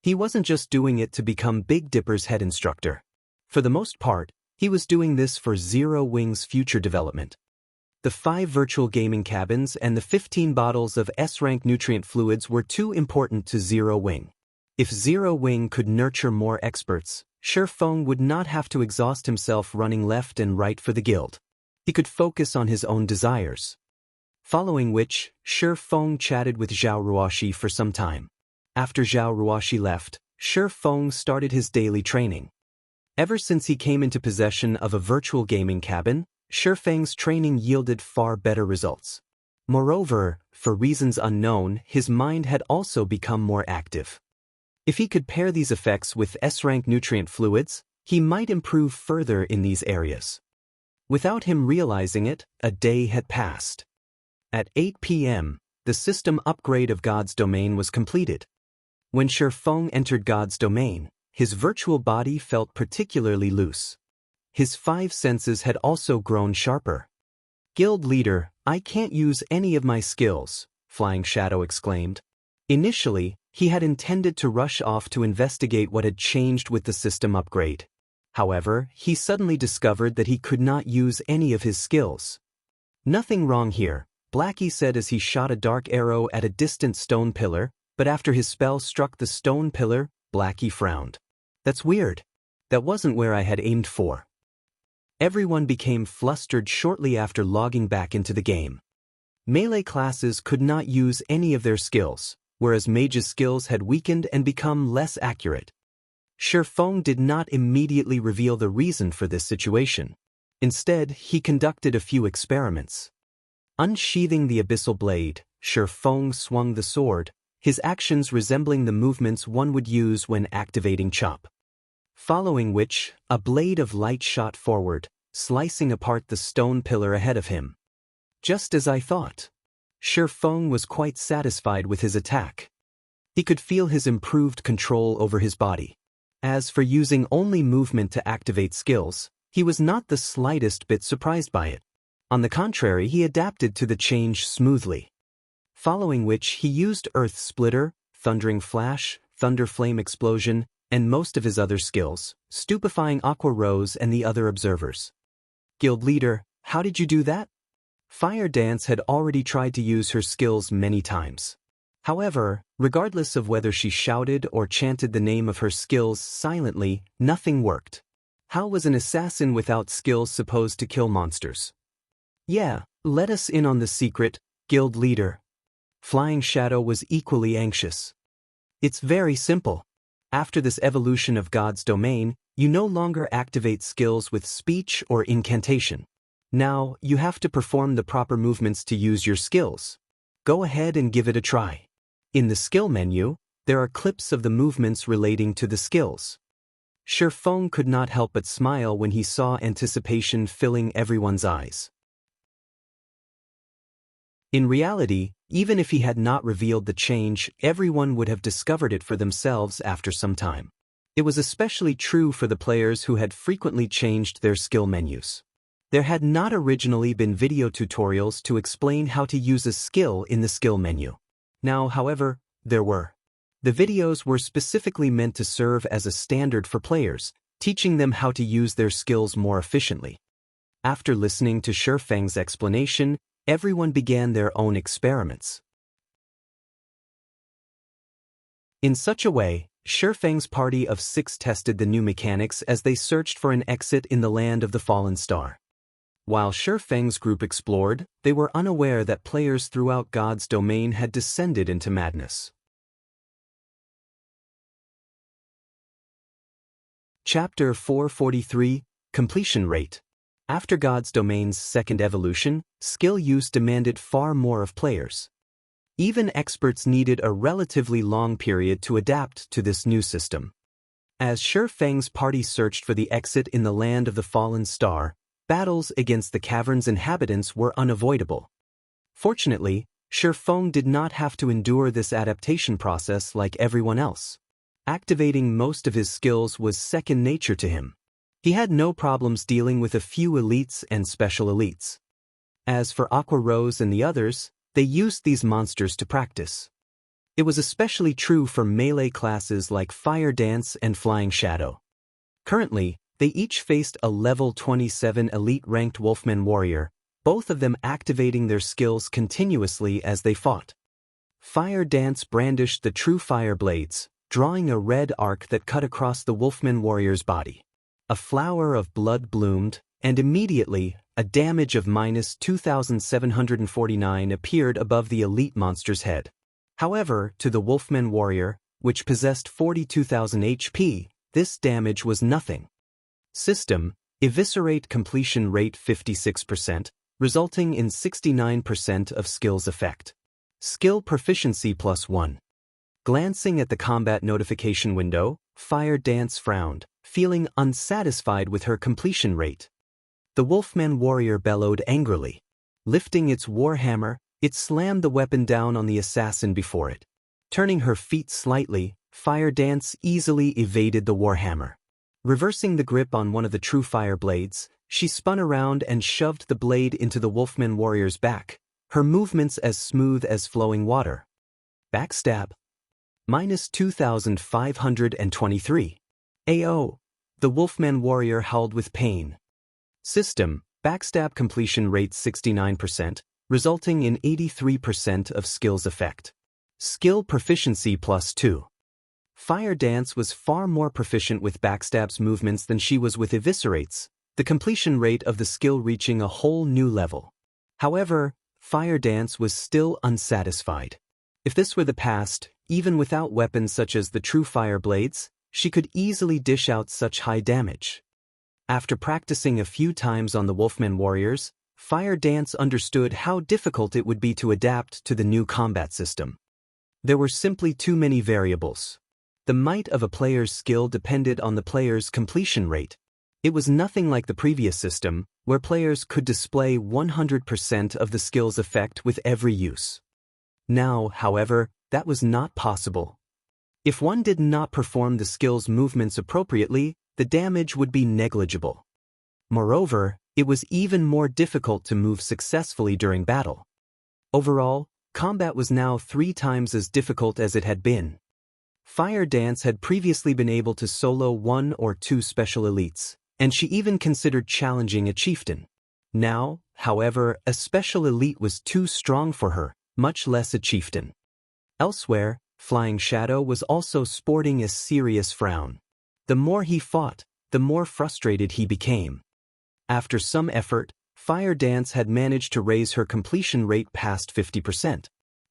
He wasn't just doing it to become Big Dipper's head instructor. For the most part, he was doing this for Zero Wing's future development. The 5 virtual gaming cabins and the 15 bottles of S-rank nutrient fluids were too important to Zero Wing. If Zero Wing could nurture more experts, Shifeng would not have to exhaust himself running left and right for the guild. He could focus on his own desires. Following which, Shifeng chatted with Zhao Ruoxi for some time. After Zhao Ruoxi left, Shifeng started his daily training. Ever since he came into possession of a virtual gaming cabin, Shifeng's training yielded far better results. Moreover, for reasons unknown, his mind had also become more active. If he could pair these effects with S-rank nutrient fluids, he might improve further in these areas. Without him realizing it, a day had passed. At 8 p.m., the system upgrade of God's domain was completed. When Shifeng entered God's domain, his virtual body felt particularly loose. His 5 senses had also grown sharper. "Guild leader, I can't use any of my skills," Flying Shadow exclaimed. Initially, he had intended to rush off to investigate what had changed with the system upgrade. However, he suddenly discovered that he could not use any of his skills. "Nothing wrong here," Blackie said as he shot a dark arrow at a distant stone pillar, but after his spell struck the stone pillar, Blackie frowned. "That's weird. That wasn't where I had aimed for." Everyone became flustered shortly after logging back into the game. Melee classes could not use any of their skills, whereas mages' skills had weakened and become less accurate. Shifeng did not immediately reveal the reason for this situation. Instead, he conducted a few experiments. Unsheathing the abyssal blade, Shifeng swung the sword, his actions resembling the movements one would use when activating chop. Following which, a blade of light shot forward, slicing apart the stone pillar ahead of him. Just as I thought. Shifeng was quite satisfied with his attack. He could feel his improved control over his body. As for using only movement to activate skills, he was not the slightest bit surprised by it. On the contrary, he adapted to the change smoothly. Following which he used Earth Splitter, Thundering Flash, Thunder Flame Explosion, and most of his other skills, stupefying Aqua Rose and the other observers. Guild leader, how did you do that? Fire Dance had already tried to use her skills many times. However, regardless of whether she shouted or chanted the name of her skills silently, nothing worked. How was an assassin without skills supposed to kill monsters? Yeah, let us in on the secret, guild leader. Flying Shadow was equally anxious. It's very simple. After this evolution of God's domain, you no longer activate skills with speech or incantation. Now, you have to perform the proper movements to use your skills. Go ahead and give it a try. In the skill menu, there are clips of the movements relating to the skills. Shifeng could not help but smile when he saw anticipation filling everyone's eyes. In reality, even if he had not revealed the change, everyone would have discovered it for themselves after some time. It was especially true for the players who had frequently changed their skill menus. There had not originally been video tutorials to explain how to use a skill in the skill menu. Now, however, there were. The videos were specifically meant to serve as a standard for players, teaching them how to use their skills more efficiently. After listening to Shifeng's explanation, everyone began their own experiments. In such a way, Shifeng's party of 6 tested the new mechanics as they searched for an exit in the land of the fallen star. While Shifeng's group explored, they were unaware that players throughout God's domain had descended into madness. Chapter 443, Completion Rate. After God's domain's second evolution, skill use demanded far more of players. Even experts needed a relatively long period to adapt to this new system. As Shifeng's party searched for the exit in the land of the fallen star, battles against the cavern's inhabitants were unavoidable. Fortunately, Shifeng did not have to endure this adaptation process like everyone else. Activating most of his skills was second nature to him. He had no problems dealing with a few elites and special elites. As for Aqua Rose and the others, they used these monsters to practice. It was especially true for melee classes like Fire Dance and Flying Shadow. Currently, they each faced a level 27 elite-ranked Wolfman warrior, both of them activating their skills continuously as they fought. Fire Dance brandished the true fire blades, drawing a red arc that cut across the Wolfman warrior's body. A flower of blood bloomed, and immediately, a damage of -2,749 appeared above the elite monster's head. However, to the Wolfman warrior, which possessed 42,000 HP, this damage was nothing. System: Eviscerate completion rate 56%, resulting in 69% of skills effect. Skill proficiency +1. Glancing at the combat notification window, Fire Dance frowned, feeling unsatisfied with her completion rate. The Wolfman warrior bellowed angrily. Lifting its warhammer, it slammed the weapon down on the assassin before it. Turning her feet slightly, Fire Dance easily evaded the warhammer. Reversing the grip on one of the true fire blades, she spun around and shoved the blade into the Wolfman warrior's back, her movements as smooth as flowing water. Backstab. -2,523. AO. The Wolfman warrior howled with pain. System: Backstab completion rate 69%, resulting in 83% of skills effect. Skill proficiency +2. Fire Dance was far more proficient with Backstab's movements than she was with Eviscerate's, the completion rate of the skill reaching a whole new level. However, Fire Dance was still unsatisfied. If this were the past, even without weapons such as the true fire blades, she could easily dish out such high damage. After practicing a few times on the Wolfman warriors, Fire Dance understood how difficult it would be to adapt to the new combat system. There were simply too many variables. The might of a player's skill depended on the player's completion rate. It was nothing like the previous system, where players could display 100% of the skill's effect with every use. Now, however, that was not possible. If one did not perform the skill's movements appropriately, the damage would be negligible. Moreover, it was even more difficult to move successfully during battle. Overall, combat was now 3 times as difficult as it had been. Fire Dance had previously been able to solo 1 or 2 special elites, and she even considered challenging a chieftain. Now, however, a special elite was too strong for her, much less a chieftain. Elsewhere, Flying Shadow was also sporting a serious frown. The more he fought, the more frustrated he became. After some effort, Fire Dance had managed to raise her completion rate past 50%.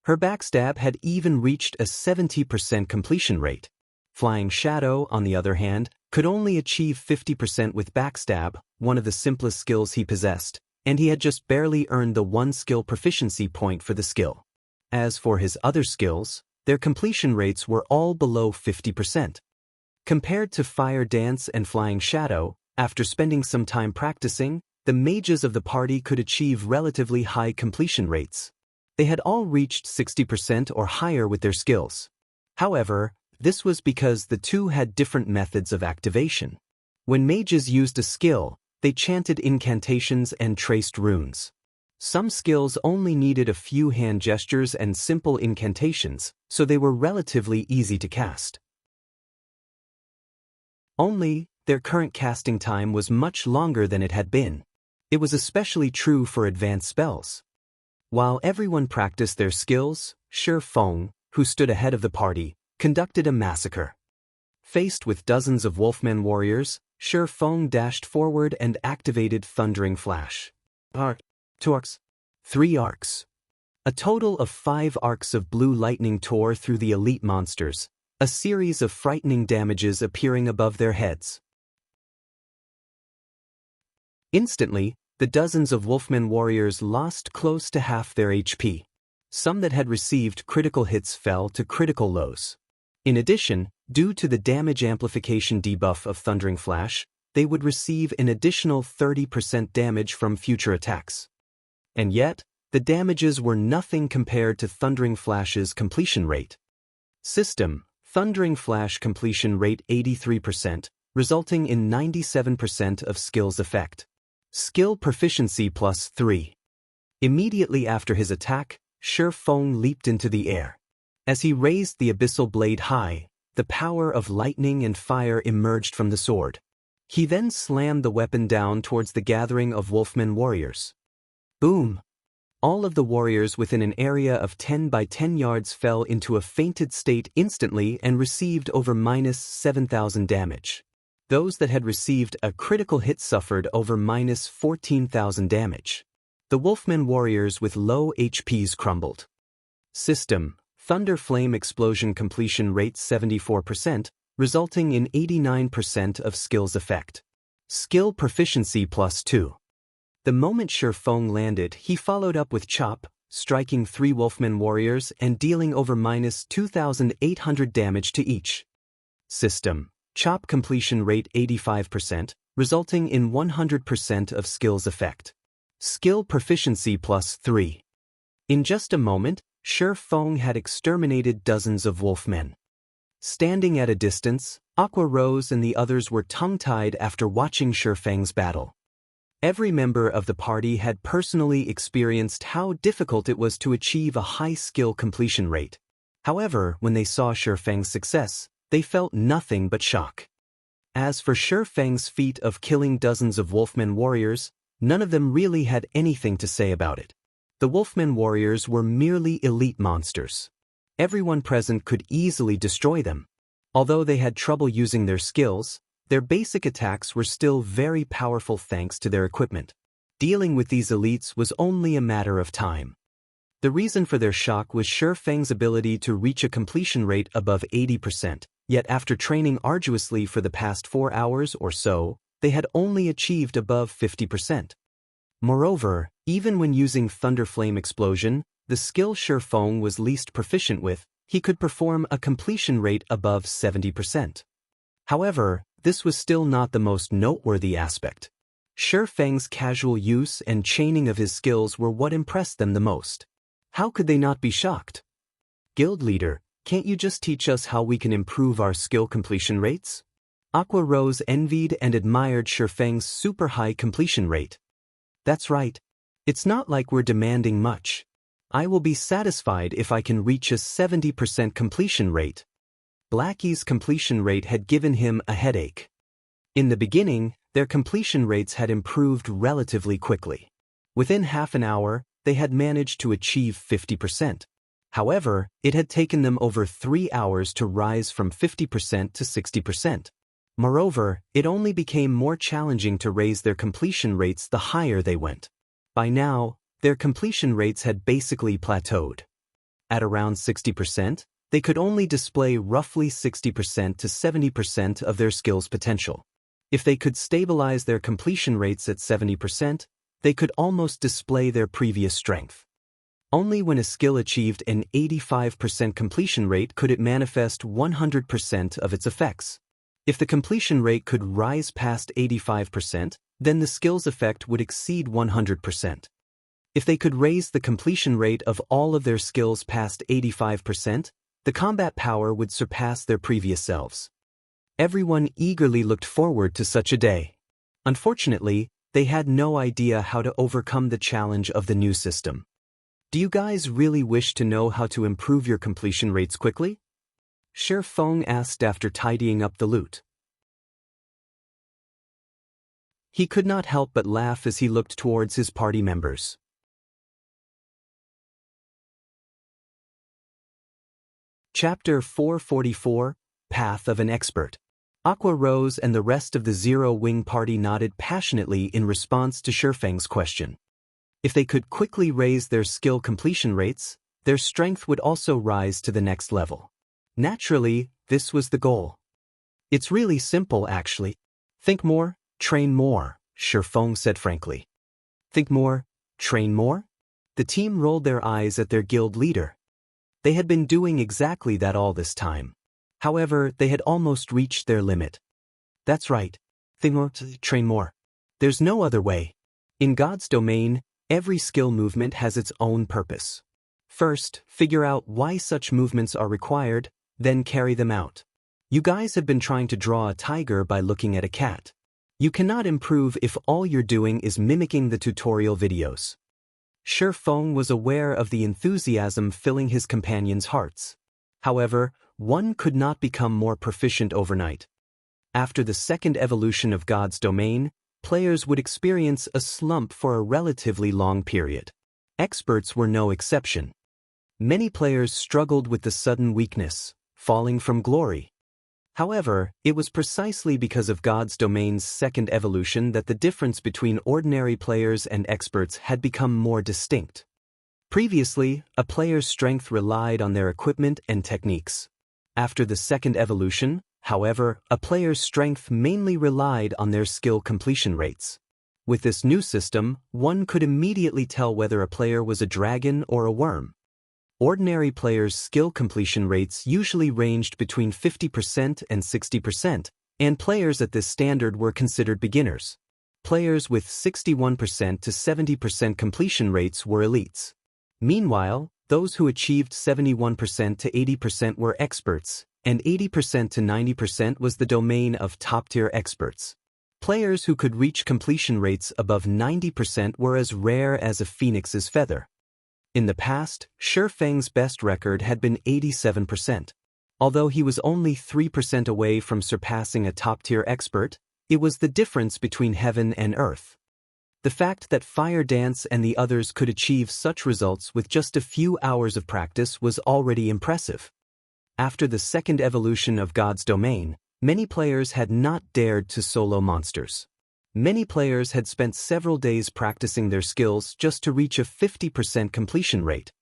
Her backstab had even reached a 70% completion rate. Flying Shadow, on the other hand, could only achieve 50% with backstab, one of the simplest skills he possessed, and he had just barely earned the 1 skill proficiency point for the skill. As for his other skills, their completion rates were all below 50%. Compared to Fire Dance and Flying Shadow, after spending some time practicing, the mages of the party could achieve relatively high completion rates. They had all reached 60% or higher with their skills. However, this was because the two had different methods of activation. When mages used a skill, they chanted incantations and traced runes. Some skills only needed a few hand gestures and simple incantations, so they were relatively easy to cast. Only, their current casting time was much longer than it had been. It was especially true for advanced spells. While everyone practiced their skills, Shi Feng, who stood ahead of the party, conducted a massacre. Faced with dozens of Wolfman warriors, Shi Feng dashed forward and activated Thundering Flash. 2 arcs. 3 arcs. A total of 5 arcs of blue lightning tore through the elite monsters, a series of frightening damages appearing above their heads. Instantly, the dozens of Wolfman warriors lost close to half their HP. Some that had received critical hits fell to critical lows. In addition, due to the damage amplification debuff of Thundering Flash, they would receive an additional 30% damage from future attacks. And yet, the damages were nothing compared to Thundering Flash's completion rate. System: Thundering Flash completion rate 83%, resulting in 97% of skill's effect. Skill proficiency plus 3. Immediately after his attack, Shi Feng leaped into the air. As he raised the abyssal blade high, the power of lightning and fire emerged from the sword. He then slammed the weapon down towards the gathering of Wolfman warriors. Boom! All of the warriors within an area of 10 by 10 yards fell into a fainted state instantly and received over -7,000 damage. Those that had received a critical hit suffered over -14,000 damage. The Wolfman warriors with low HPs crumbled. System: Thunder Flame Explosion completion rate 74%, resulting in 89% of skill's effect. Skill proficiency plus 2. The moment Shi Feng landed, he followed up with Chop, striking 3 Wolfman warriors and dealing over -2,800 damage to each. System: Chop completion rate 85%, resulting in 100% of skill's effect. Skill proficiency plus 3. In just a moment, Shi Feng had exterminated dozens of Wolfmen. Standing at a distance, Aqua Rose and the others were tongue-tied after watching Shi Feng's battle. Every member of the party had personally experienced how difficult it was to achieve a high skill completion rate. However, when they saw Shi Feng's success, they felt nothing but shock. As for Shi Feng's feat of killing dozens of Wolfman warriors, none of them really had anything to say about it. The Wolfman warriors were merely elite monsters. Everyone present could easily destroy them. Although they had trouble using their skills, their basic attacks were still very powerful thanks to their equipment. Dealing with these elites was only a matter of time. The reason for their shock was Shifeng's ability to reach a completion rate above 80%, yet after training arduously for the past 4 hours or so, they had only achieved above 50%. Moreover, even when using Thunder Flame Explosion, the skill Shifeng was least proficient with, he could perform a completion rate above 70%. However, this was still not the most noteworthy aspect. Shifeng's casual use and chaining of his skills were what impressed them the most. How could they not be shocked? Guild leader, can't you just teach us how we can improve our skill completion rates? Aqua Rose envied and admired Shifeng's super high completion rate. That's right. It's not like we're demanding much. I will be satisfied if I can reach a 70% completion rate. Blackie's completion rate had given him a headache. In the beginning, their completion rates had improved relatively quickly. Within half an hour, they had managed to achieve 50%. However, it had taken them over 3 hours to rise from 50% to 60%. Moreover, it only became more challenging to raise their completion rates the higher they went. By now, their completion rates had basically plateaued. At around 60%, they could only display roughly 60% to 70% of their skill's potential. If they could stabilize their completion rates at 70%, they could almost display their previous strength. Only when a skill achieved an 85% completion rate could it manifest 100% of its effects. If the completion rate could rise past 85%, then the skill's effect would exceed 100%. If they could raise the completion rate of all of their skills past 85%, the combat power would surpass their previous selves. Everyone eagerly looked forward to such a day. Unfortunately, they had no idea how to overcome the challenge of the new system. Do you guys really wish to know how to improve your completion rates quickly? Shifeng asked after tidying up the loot. He could not help but laugh as he looked towards his party members. Chapter 444, Path of an Expert. Aqua Rose and the rest of the Zero Wing party nodded passionately in response to Shifeng's question. If they could quickly raise their skill completion rates, their strength would also rise to the next level. Naturally, this was the goal. It's really simple actually. Think more, train more, Shifeng said frankly. Think more, train more? The team rolled their eyes at their guild leader. They had been doing exactly that all this time. However, they had almost reached their limit. That's right. Think more, train more. There's no other way. In God's domain, every skill movement has its own purpose. First, figure out why such movements are required, then carry them out. You guys have been trying to draw a tiger by looking at a cat. You cannot improve if all you're doing is mimicking the tutorial videos. Shifeng was aware of the enthusiasm filling his companions' hearts. However, one could not become more proficient overnight. After the second evolution of God's domain, players would experience a slump for a relatively long period. Experts were no exception. Many players struggled with the sudden weakness, falling from glory. However, it was precisely because of God's domain's second evolution that the difference between ordinary players and experts had become more distinct. Previously, a player's strength relied on their equipment and techniques. After the second evolution, however, a player's strength mainly relied on their skill completion rates. With this new system, one could immediately tell whether a player was a dragon or a worm. Ordinary players' skill completion rates usually ranged between 50% and 60%, and players at this standard were considered beginners. Players with 61% to 70% completion rates were elites. Meanwhile, those who achieved 71% to 80% were experts, and 80% to 90% was the domain of top-tier experts. Players who could reach completion rates above 90% were as rare as a phoenix's feather. In the past, Shifeng's best record had been 87%. Although he was only 3% away from surpassing a top-tier expert, it was the difference between heaven and earth. The fact that Fire Dance and the others could achieve such results with just a few hours of practice was already impressive. After the second evolution of God's domain, Many players had not dared to solo monsters. Many players had spent several days practicing their skills just to reach a 50% completion rate.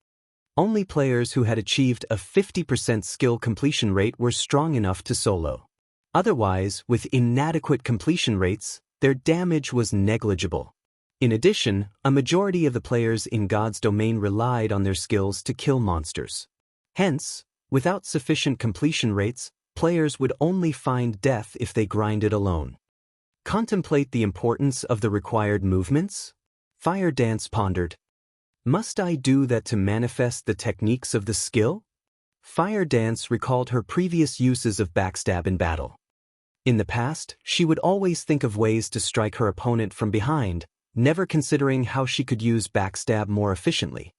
Only players who had achieved a 50% skill completion rate were strong enough to solo. Otherwise, with inadequate completion rates, their damage was negligible. In addition, a majority of the players in God's domain relied on their skills to kill monsters. Hence, without sufficient completion rates, players would only find death if they grinded alone. Contemplate the importance of the required movements? Fire Dance pondered. Must I do that to manifest the techniques of the skill? Fire Dance recalled her previous uses of backstab in battle. In the past, she would always think of ways to strike her opponent from behind, never considering how she could use backstab more efficiently.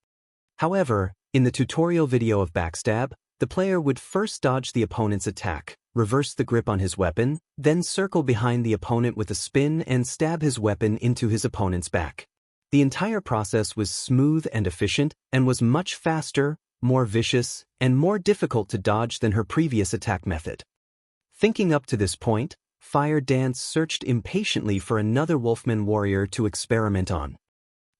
However, in the tutorial video of backstab, the player would first dodge the opponent's attack, reverse the grip on his weapon, then circle behind the opponent with a spin and stab his weapon into his opponent's back. The entire process was smooth and efficient and was much faster, more vicious, and more difficult to dodge than her previous attack method. Thinking up to this point, Fire Dance searched impatiently for another Wolfman warrior to experiment on.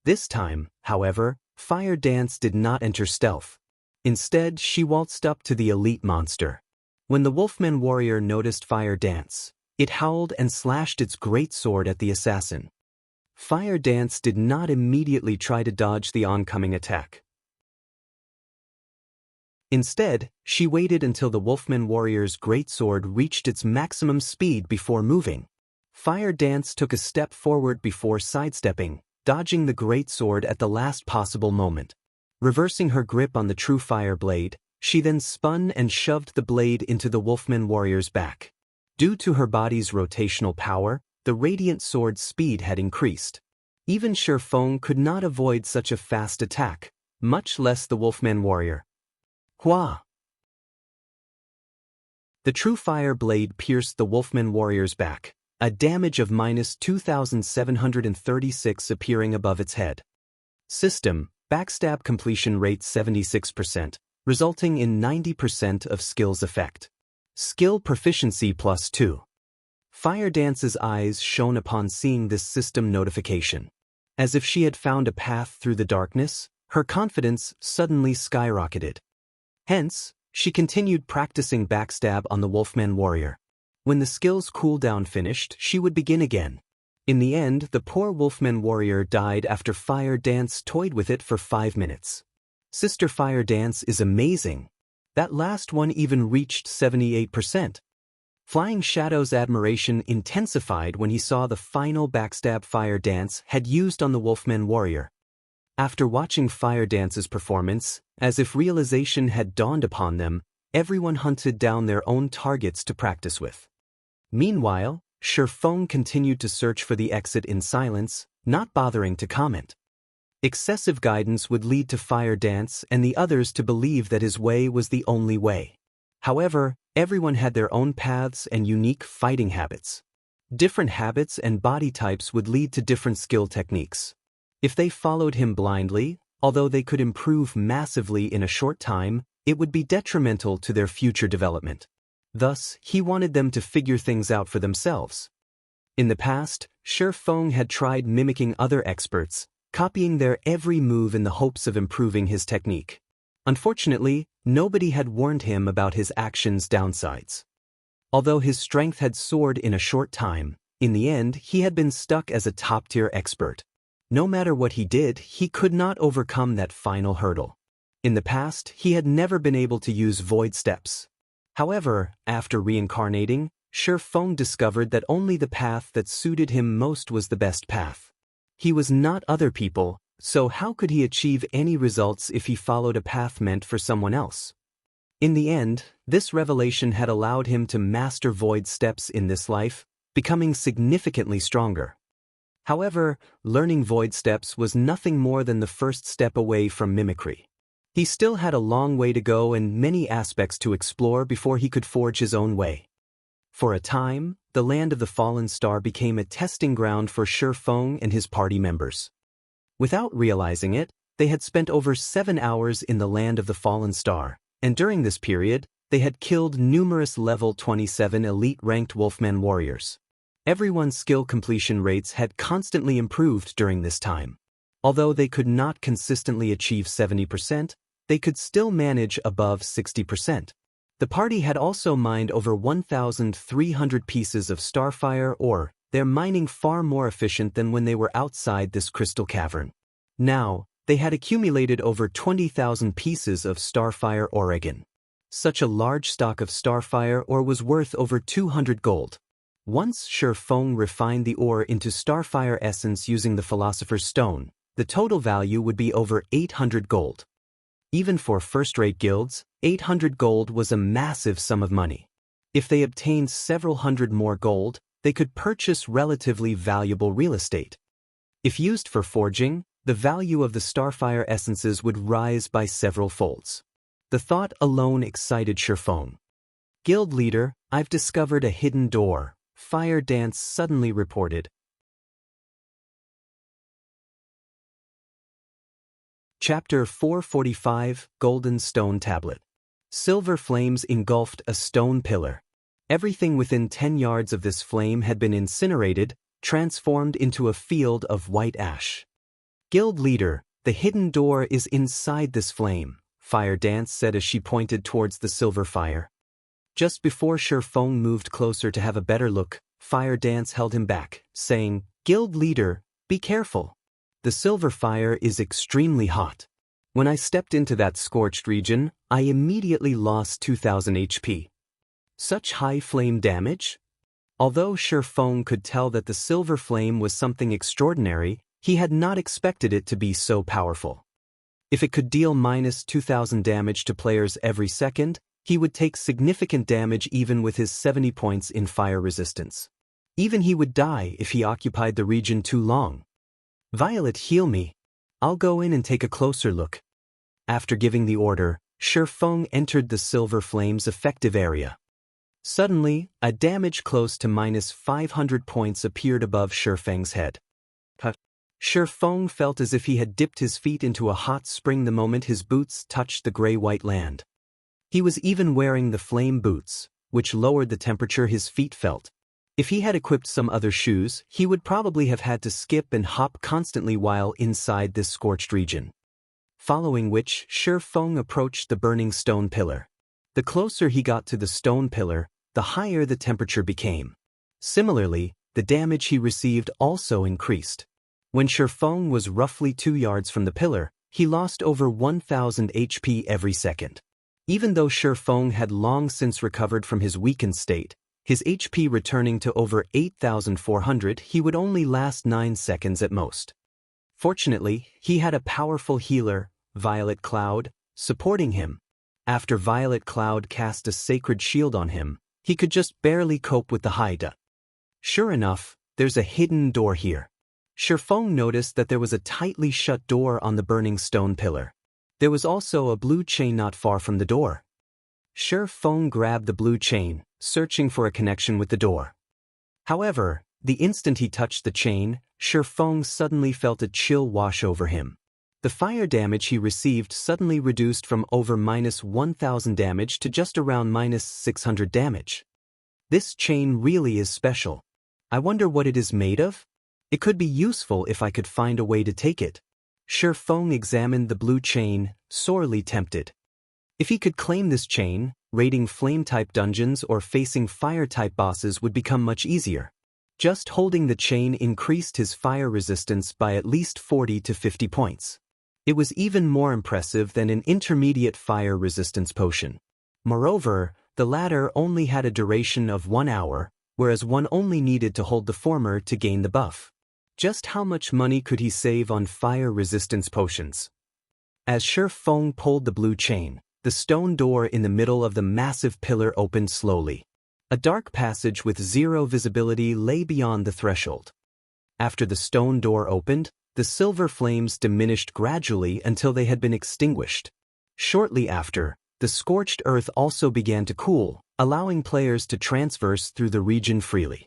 This time, however, Fire Dance did not enter stealth. Instead, she waltzed up to the elite monster. When the Wolfman warrior noticed Fire Dance, it howled and slashed its great sword at the assassin. Fire Dance did not immediately try to dodge the oncoming attack. Instead, she waited until the Wolfman warrior's greatsword reached its maximum speed before moving. Fire Dance took a step forward before sidestepping, dodging the greatsword at the last possible moment. Reversing her grip on the true fire blade, she then spun and shoved the blade into the Wolfman warrior's back. Due to her body's rotational power, the radiant sword's speed had increased. Even Shifeng could not avoid such a fast attack, much less the Wolfman warrior. Hua! The true fire blade pierced the Wolfman warrior's back, a damage of -2,736 appearing above its head. System: backstab completion rate 76%, resulting in 90% of skill's effect. Skill proficiency +2. Fire Dance's eyes shone upon seeing this system notification. As if she had found a path through the darkness, her confidence suddenly skyrocketed. Hence, she continued practicing backstab on the Wolfman warrior. When the skill's cooldown finished, she would begin again. In the end, the poor Wolfman warrior died after Fire Dance toyed with it for 5 minutes. Sister Fire Dance is amazing. That last one even reached 78%. Flying Shadow's admiration intensified when he saw the final backstab Fire Dance had used on the Wolfman warrior. After watching Fire Dance's performance, as if realization had dawned upon them, everyone hunted down their own targets to practice with. Meanwhile, Shifeng continued to search for the exit in silence, not bothering to comment. Excessive guidance would lead to Fire Dance and the others to believe that his way was the only way. However, everyone had their own paths and unique fighting habits. Different habits and body types would lead to different skill techniques. If they followed him blindly, although they could improve massively in a short time, it would be detrimental to their future development. Thus, he wanted them to figure things out for themselves. In the past, Shifeng had tried mimicking other experts, copying their every move in the hopes of improving his technique. Unfortunately, nobody had warned him about his actions' downsides. Although his strength had soared in a short time, in the end he had been stuck as a top-tier expert. No matter what he did, he could not overcome that final hurdle. In the past, he had never been able to use void steps. However, after reincarnating, Shifeng discovered that only the path that suited him most was the best path. He was not other people, so how could he achieve any results if he followed a path meant for someone else? In the end, this revelation had allowed him to master void steps in this life, becoming significantly stronger. However, learning void steps was nothing more than the first step away from mimicry. He still had a long way to go and many aspects to explore before he could forge his own way. For a time, the land of the fallen star became a testing ground for Shifeng and his party members. Without realizing it, they had spent over 7 hours in the land of the fallen star, and during this period, they had killed numerous level 27 elite-ranked Wolfman warriors. Everyone's skill completion rates had constantly improved during this time. Although they could not consistently achieve 70%, they could still manage above 60%. The party had also mined over 1,300 pieces of starfire ore, their mining far more efficient than when they were outside this crystal cavern. Now, they had accumulated over 20,000 pieces of starfire ore again. Such a large stock of starfire ore was worth over 200 gold. Once Shi Feng refined the ore into starfire essence using the Philosopher's Stone, the total value would be over 800 gold. Even for first-rate guilds, 800 gold was a massive sum of money. If they obtained several hundred more gold, they could purchase relatively valuable real estate. If used for forging, the value of the starfire essences would rise by several folds. The thought alone excited Shi Feng. Guild leader, I've discovered a hidden door, Fire Dance suddenly reported. Chapter 445, Golden Stone Tablet. Silver flames engulfed a stone pillar. Everything within 10 yards of this flame had been incinerated, transformed into a field of white ash. Guild leader, the hidden door is inside this flame, Fire Dance said as she pointed towards the silver fire. Just before Shi Feng moved closer to have a better look, Fire Dance held him back, saying, Guild leader, be careful. The silver fire is extremely hot. When I stepped into that scorched region, I immediately lost 2,000 HP. Such high flame damage? Although Shi Feng could tell that the silver flame was something extraordinary, he had not expected it to be so powerful. If it could deal minus 2,000 damage to players every second, he would take significant damage even with his 70 points in fire resistance. Even he would die if he occupied the region too long. Violet, heal me. I'll go in and take a closer look. After giving the order, Shi Feng entered the silver flame's effective area. Suddenly, a damage close to minus 500 points appeared above Shi Feng's head. Shi Feng felt as if he had dipped his feet into a hot spring the moment his boots touched the gray-white land. He was even wearing the flame boots, which lowered the temperature his feet felt. If he had equipped some other shoes, he would probably have had to skip and hop constantly while inside this scorched region. Following which, Shi Feng approached the burning stone pillar. The closer he got to the stone pillar, the higher the temperature became. Similarly, the damage he received also increased. When Shi Feng was roughly 2 yards from the pillar, he lost over 1,000 HP every second. Even though Shi Feng had long since recovered from his weakened state, his HP returning to over 8,400, he would only last 9 seconds at most. Fortunately, he had a powerful healer, Violet Cloud, supporting him. After Violet Cloud cast a sacred shield on him, he could just barely cope with the Haida. Sure enough, there's a hidden door here. Shi Feng noticed that there was a tightly shut door on the burning stone pillar. There was also a blue chain not far from the door. Shi Feng grabbed the blue chain, searching for a connection with the door. However, the instant he touched the chain, Shi Feng suddenly felt a chill wash over him. The fire damage he received suddenly reduced from over minus 1,000 damage to just around minus 600 damage. This chain really is special. I wonder what it is made of? It could be useful if I could find a way to take it. Shi Feng examined the blue chain, sorely tempted. If he could claim this chain, raiding flame-type dungeons or facing fire-type bosses would become much easier. Just holding the chain increased his fire resistance by at least 40 to 50 points. It was even more impressive than an intermediate fire resistance potion. Moreover, the latter only had a duration of 1 hour, whereas one only needed to hold the former to gain the buff. Just how much money could he save on fire resistance potions? As Shi Feng pulled the blue chain, the stone door in the middle of the massive pillar opened slowly. A dark passage with zero visibility lay beyond the threshold. After the stone door opened, the silver flames diminished gradually until they had been extinguished. Shortly after, the scorched earth also began to cool, allowing players to traverse through the region freely.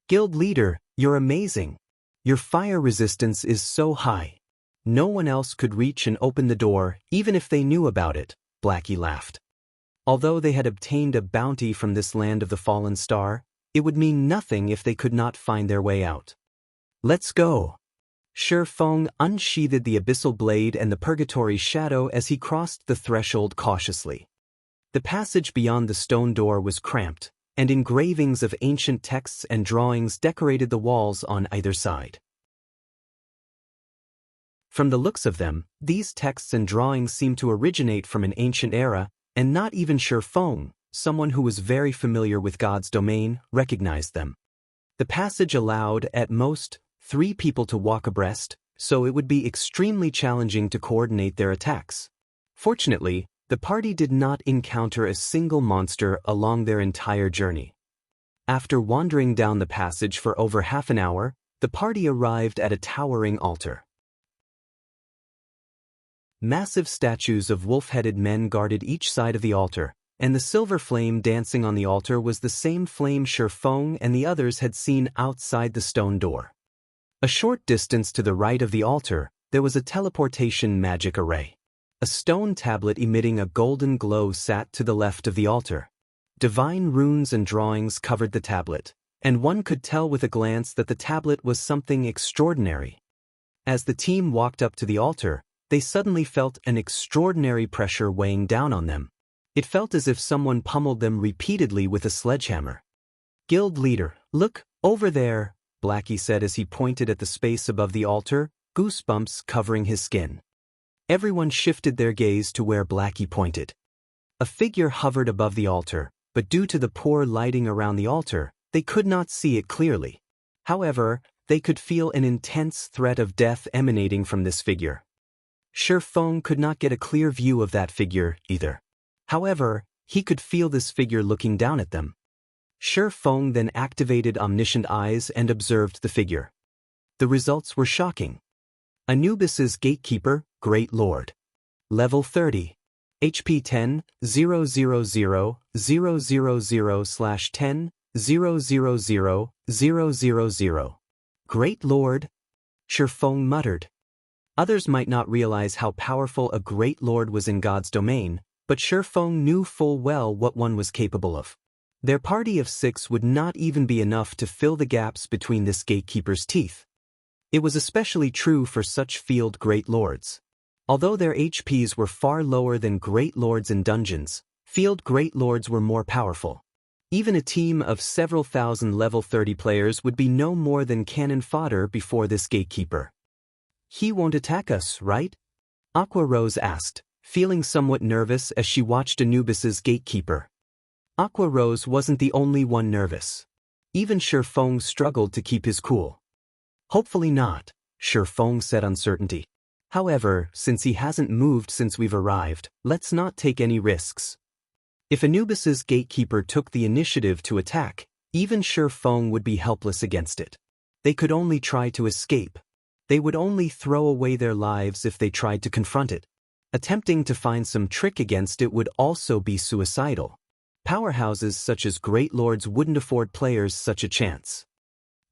Guild leader, you're amazing. Your fire resistance is so high. No one else could reach and open the door, even if they knew about it, Blackie laughed. Although they had obtained a bounty from this land of the fallen star, it would mean nothing if they could not find their way out. Let's go. Shi Feng unsheathed the abyssal blade and the purgatory shadow as he crossed the threshold cautiously. The passage beyond the stone door was cramped, and engravings of ancient texts and drawings decorated the walls on either side. From the looks of them, these texts and drawings seemed to originate from an ancient era, and not even Shi Feng, someone who was very familiar with God's domain, recognized them. The passage allowed, at most, 3 people to walk abreast, so it would be extremely challenging to coordinate their attacks. Fortunately, the party did not encounter a single monster along their entire journey. After wandering down the passage for over half an hour, the party arrived at a towering altar. Massive statues of wolf-headed men guarded each side of the altar, and the silver flame dancing on the altar was the same flame Shi Feng and the others had seen outside the stone door. A short distance to the right of the altar, there was a teleportation magic array. A stone tablet emitting a golden glow sat to the left of the altar. Divine runes and drawings covered the tablet, and one could tell with a glance that the tablet was something extraordinary. As the team walked up to the altar, they suddenly felt an extraordinary pressure weighing down on them. It felt as if someone pummeled them repeatedly with a sledgehammer. "Guild leader, look, over there," Blackie said as he pointed at the space above the altar, goosebumps covering his skin. Everyone shifted their gaze to where Blackie pointed. A figure hovered above the altar, but due to the poor lighting around the altar, they could not see it clearly. However, they could feel an intense threat of death emanating from this figure. Shi Feng could not get a clear view of that figure, either. However, he could feel this figure looking down at them. Shi Feng then activated omniscient eyes and observed the figure. The results were shocking. Anubis's Gatekeeper, Great Lord. Level 30. HP 10, 000, 000/10, 000, 000. Great Lord? Shi Feng muttered. Others might not realize how powerful a Great Lord was in God's domain, but Shi Feng knew full well what one was capable of. Their party of 6 would not even be enough to fill the gaps between this gatekeeper's teeth. It was especially true for such field Great Lords. Although their HPs were far lower than Great Lords in dungeons, field Great Lords were more powerful. Even a team of several thousand level 30 players would be no more than cannon fodder before this gatekeeper. "He won't attack us, right?" Aqua Rose asked, feeling somewhat nervous as she watched Anubis's gatekeeper. Aqua Rose wasn't the only one nervous. Even Shi Feng struggled to keep his cool. "Hopefully not," Shi Feng said uncertainty. "However, since he hasn't moved since we've arrived, let's not take any risks." If Anubis's gatekeeper took the initiative to attack, even Shi Feng would be helpless against it. They could only try to escape. They would only throw away their lives if they tried to confront it. Attempting to find some trick against it would also be suicidal. Powerhouses such as Great Lords wouldn't afford players such a chance.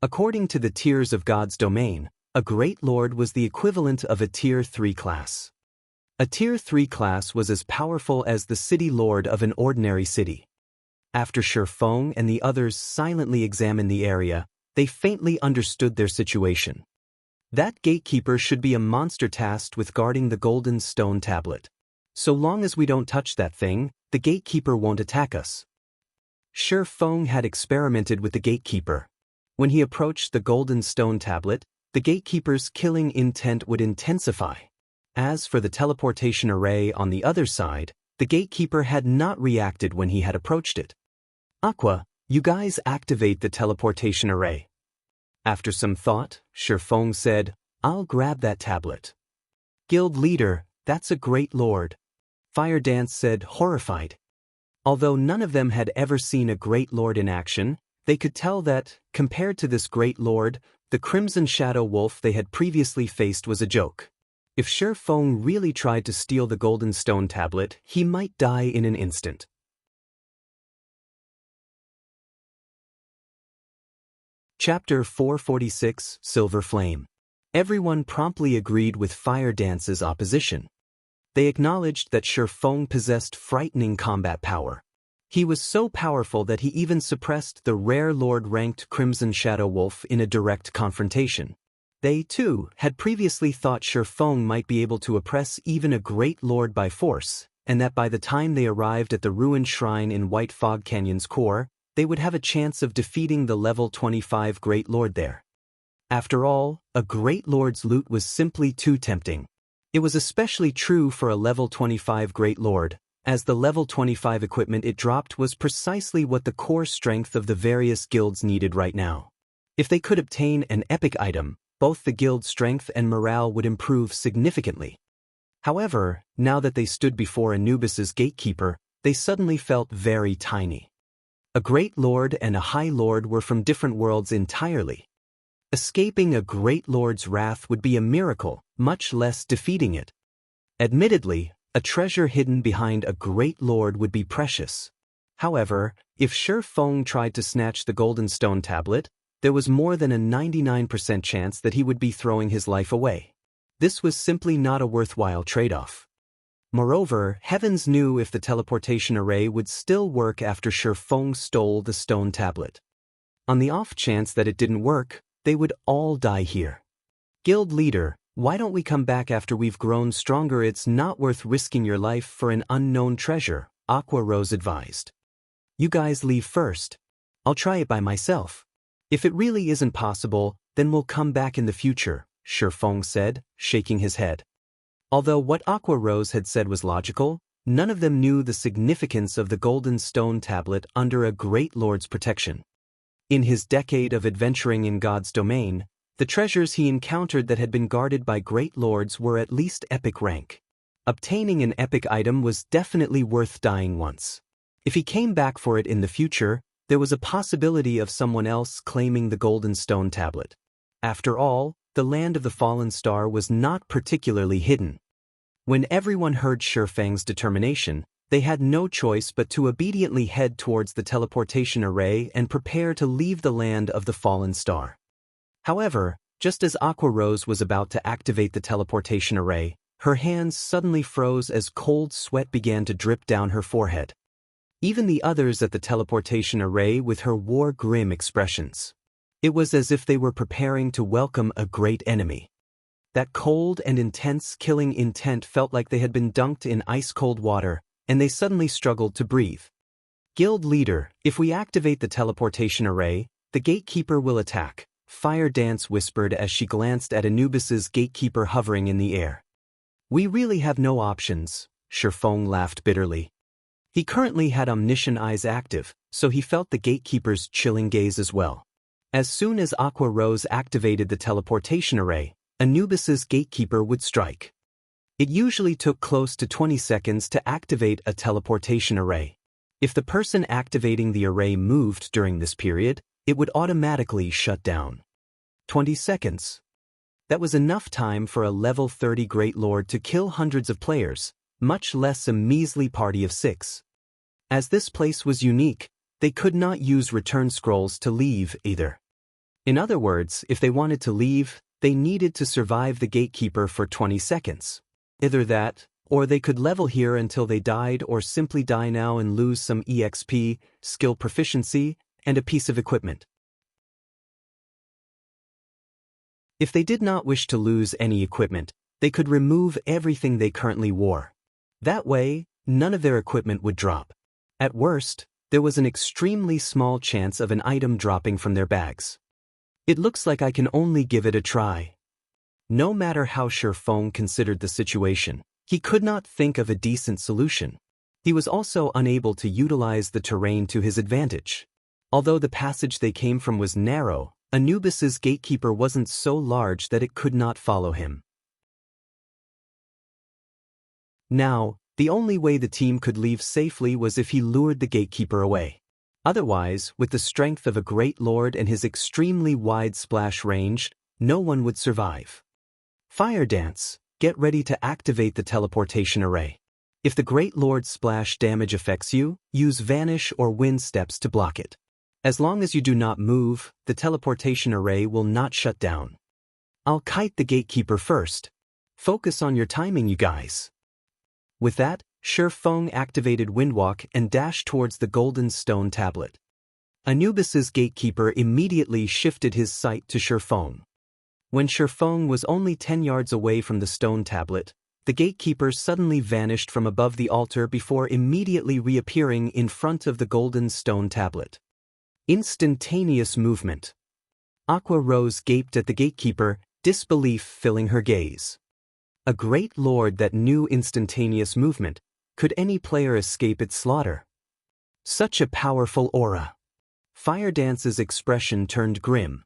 According to the tiers of God's domain, a Great Lord was the equivalent of a Tier 3 class. A Tier 3 class was as powerful as the city lord of an ordinary city. After Shi Feng and the others silently examined the area, they faintly understood their situation. That gatekeeper should be a monster tasked with guarding the golden stone tablet. So long as we don't touch that thing, the gatekeeper won't attack us. Shi Feng had experimented with the gatekeeper. When he approached the golden stone tablet, the gatekeeper's killing intent would intensify. As for the teleportation array on the other side, the gatekeeper had not reacted when he had approached it. "Aqua, you guys activate the teleportation array." After some thought, Shi Feng said, "I'll grab that tablet." "Guild leader, that's a Great Lord," Fire Dance said, horrified. Although none of them had ever seen a Great Lord in action, they could tell that, compared to this Great Lord, the Crimson Shadow Wolf they had previously faced was a joke. If Shi Feng really tried to steal the golden stone tablet, he might die in an instant. Chapter 446, Silver Flame. Everyone promptly agreed with Fire Dance's opposition. They acknowledged that Shi Feng possessed frightening combat power. He was so powerful that he even suppressed the rare Lord-ranked Crimson Shadow Wolf in a direct confrontation. They, too, had previously thought Shi Feng might be able to oppress even a great lord by force, and that by the time they arrived at the ruined shrine in White Fog Canyon's core, they would have a chance of defeating the level 25 Great Lord there. After all, a Great Lord's loot was simply too tempting. It was especially true for a level 25 Great Lord, as the level 25 equipment it dropped was precisely what the core strength of the various guilds needed right now. If they could obtain an epic item, both the guild's strength and morale would improve significantly. However, now that they stood before Anubis's gatekeeper, they suddenly felt very tiny. A Great Lord and a High Lord were from different worlds entirely. Escaping a Great Lord's wrath would be a miracle, much less defeating it. Admittedly, a treasure hidden behind a Great Lord would be precious. However, if Shi Feng tried to snatch the golden stone tablet, there was more than a 99% chance that he would be throwing his life away. This was simply not a worthwhile trade-off. Moreover, heavens knew if the teleportation array would still work after Shi Feng stole the stone tablet. On the off chance that it didn't work, they would all die here. Guild leader, why don't we come back after we've grown stronger? It's not worth risking your life for an unknown treasure, Aqua Rose advised. You guys leave first. I'll try it by myself. If it really isn't possible, then we'll come back in the future, Shi Feng said, shaking his head. Although what Aqua Rose had said was logical, none of them knew the significance of the golden stone tablet under a Great Lord's protection. In his decade of adventuring in God's domain, the treasures he encountered that had been guarded by Great Lords were at least epic rank. Obtaining an epic item was definitely worth dying once. If he came back for it in the future, there was a possibility of someone else claiming the golden stone tablet. After all, the land of the fallen star was not particularly hidden. When everyone heard Shi Feng's determination, they had no choice but to obediently head towards the teleportation array and prepare to leave the land of the fallen star. However, just as Aqua Rose was about to activate the teleportation array, her hands suddenly froze as cold sweat began to drip down her forehead. Even the others at the teleportation array with her wore grim expressions. It was as if they were preparing to welcome a great enemy. That cold and intense killing intent felt like they had been dunked in ice-cold water, and they suddenly struggled to breathe. Guild leader, if we activate the teleportation array, the gatekeeper will attack, Fire Dance whispered as she glanced at Anubis's gatekeeper hovering in the air. We really have no options, Shi Feng laughed bitterly. He currently had omniscient eyes active, so he felt the gatekeeper's chilling gaze as well. As soon as Aqua Rose activated the teleportation array, Anubis's gatekeeper would strike. It usually took close to 20 seconds to activate a teleportation array. If the person activating the array moved during this period, it would automatically shut down. 20 seconds. That was enough time for a level 30 Great Lord to kill hundreds of players, much less a measly party of 6. As this place was unique, they could not use return scrolls to leave either. In other words, if they wanted to leave, they needed to survive the gatekeeper for 20 seconds. Either that, or they could level here until they died or simply die now and lose some EXP, skill proficiency, and a piece of equipment. If they did not wish to lose any equipment, they could remove everything they currently wore. That way, none of their equipment would drop. At worst, there was an extremely small chance of an item dropping from their bags. It looks like I can only give it a try. No matter how Shi Feng considered the situation, he could not think of a decent solution. He was also unable to utilize the terrain to his advantage. Although the passage they came from was narrow, Anubis's gatekeeper wasn't so large that it could not follow him. Now, the only way the team could leave safely was if he lured the gatekeeper away. Otherwise, with the strength of a Great Lord and his extremely wide splash range, no one would survive. Fire Dance, get ready to activate the teleportation array. If the Great Lord's splash damage affects you, use Vanish or Wind Steps to block it. As long as you do not move, the teleportation array will not shut down. I'll kite the gatekeeper first. Focus on your timing, you guys. With that, Shifeng activated Windwalk and dashed towards the golden stone tablet. Anubis's gatekeeper immediately shifted his sight to Shifeng. When Shifeng was only 10 yards away from the stone tablet, the gatekeeper suddenly vanished from above the altar before immediately reappearing in front of the golden stone tablet. Instantaneous movement. Aqua Rose gaped at the gatekeeper, disbelief filling her gaze. A great lord that knew instantaneous movement. Could any player escape its slaughter? Such a powerful aura. Fire Dance's expression turned grim.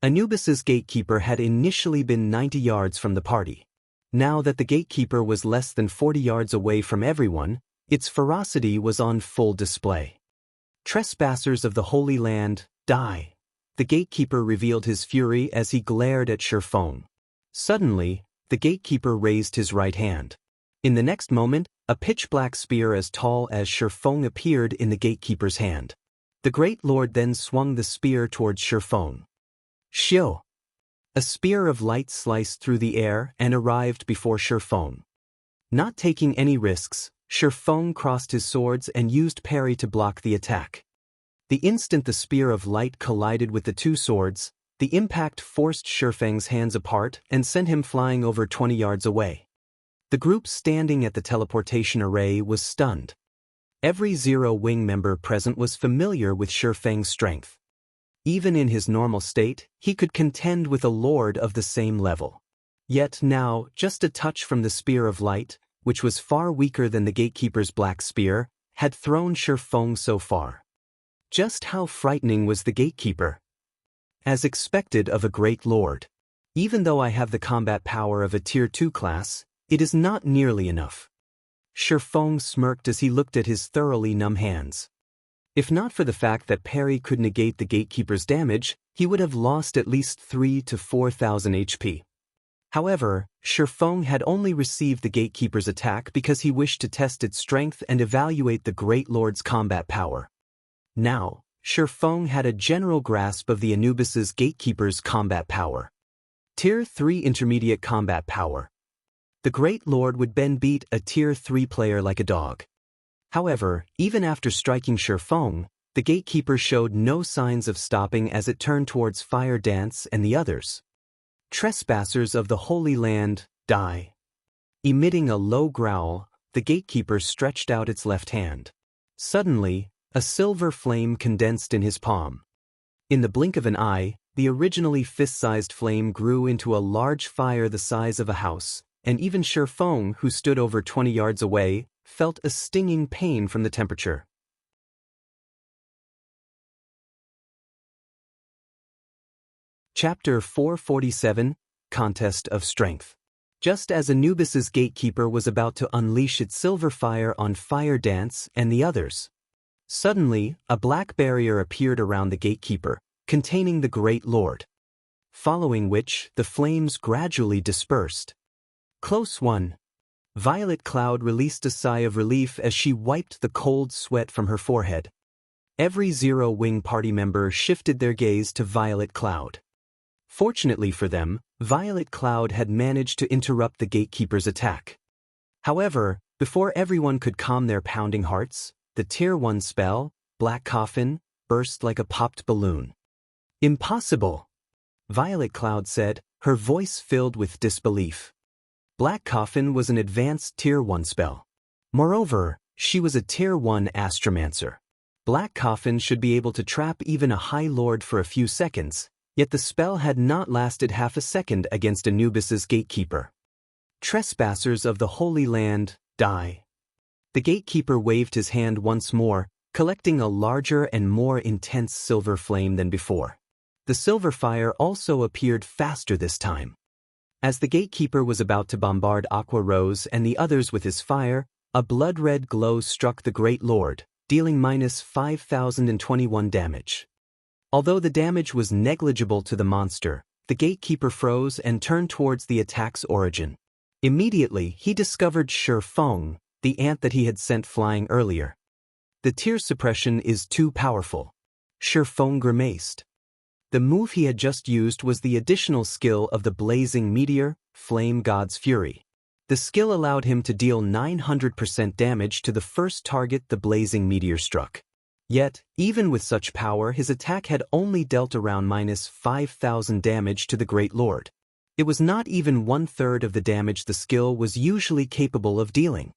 Anubis's gatekeeper had initially been 90 yards from the party. Now that the gatekeeper was less than 40 yards away from everyone, its ferocity was on full display. Trespassers of the Holy Land, die! The gatekeeper revealed his fury as he glared at Shifeng. Suddenly, the gatekeeper raised his right hand. In the next moment, a pitch-black spear as tall as Shifeng appeared in the gatekeeper's hand. The Great Lord then swung the spear towards Shifeng. Xiu! A spear of light sliced through the air and arrived before Shifeng. Not taking any risks, Shifeng crossed his swords and used parry to block the attack. The instant the spear of light collided with the two swords, the impact forced Shifeng's hands apart and sent him flying over 20 yards away. The group standing at the teleportation array was stunned. Every Zero Wing member present was familiar with Shifeng's strength. Even in his normal state, he could contend with a lord of the same level. Yet now, just a touch from the spear of light, which was far weaker than the gatekeeper's black spear, had thrown Shifeng so far. Just how frightening was the gatekeeper? As expected of a great lord. Even though I have the combat power of a Tier 2 class, it is not nearly enough. Shifeng smirked as he looked at his thoroughly numb hands. If not for the fact that parry could negate the gatekeeper's damage, he would have lost at least 3,000 to 4,000 HP. However, Shifeng had only received the gatekeeper's attack because he wished to test its strength and evaluate the Great Lord's combat power. Now, Shifeng had a general grasp of the Anubis's gatekeeper's combat power. Tier 3 intermediate combat power. The Great Lord would then beat a Tier 3 player like a dog. However, even after striking Shifeng, the gatekeeper showed no signs of stopping as it turned towards Fire Dance and the others. Trespassers of the Holy Land, die! Emitting a low growl, the gatekeeper stretched out its left hand. Suddenly, a silver flame condensed in his palm. In the blink of an eye, the originally fist-sized flame grew into a large fire the size of a house, and even Shifeng, who stood over 20 yards away, felt a stinging pain from the temperature. Chapter 447, Contest of Strength. Just as Anubis's gatekeeper was about to unleash its silver fire on Fire Dance and the others, suddenly, a black barrier appeared around the gatekeeper, containing the Great Lord. Following which, the flames gradually dispersed. Close one. Violet Cloud released a sigh of relief as she wiped the cold sweat from her forehead. Every Zero Wing party member shifted their gaze to Violet Cloud. Fortunately for them, Violet Cloud had managed to interrupt the gatekeeper's attack. However, before everyone could calm their pounding hearts, the Tier 1 spell, Black Coffin, burst like a popped balloon. Impossible! Violet Cloud said, her voice filled with disbelief. Black Coffin was an advanced Tier 1 spell. Moreover, she was a Tier 1 astromancer. Black Coffin should be able to trap even a High Lord for a few seconds, yet the spell had not lasted half a second against Anubis's gatekeeper. Trespassers of the Holy Land, die! The gatekeeper waved his hand once more, collecting a larger and more intense silver flame than before. The silver fire also appeared faster this time. As the gatekeeper was about to bombard Aqua Rose and the others with his fire, a blood-red glow struck the Great Lord, dealing -5,021 damage. Although the damage was negligible to the monster, the gatekeeper froze and turned towards the attack's origin. Immediately, he discovered Shifeng, the ant that he had sent flying earlier. The tear suppression is too powerful. Shifeng grimaced. The move he had just used was the additional skill of the blazing meteor, Flame God's Fury. The skill allowed him to deal 900% damage to the first target the blazing meteor struck. Yet, even with such power, his attack had only dealt around -5,000 damage to the Great Lord. It was not even 1/3 of the damage the skill was usually capable of dealing.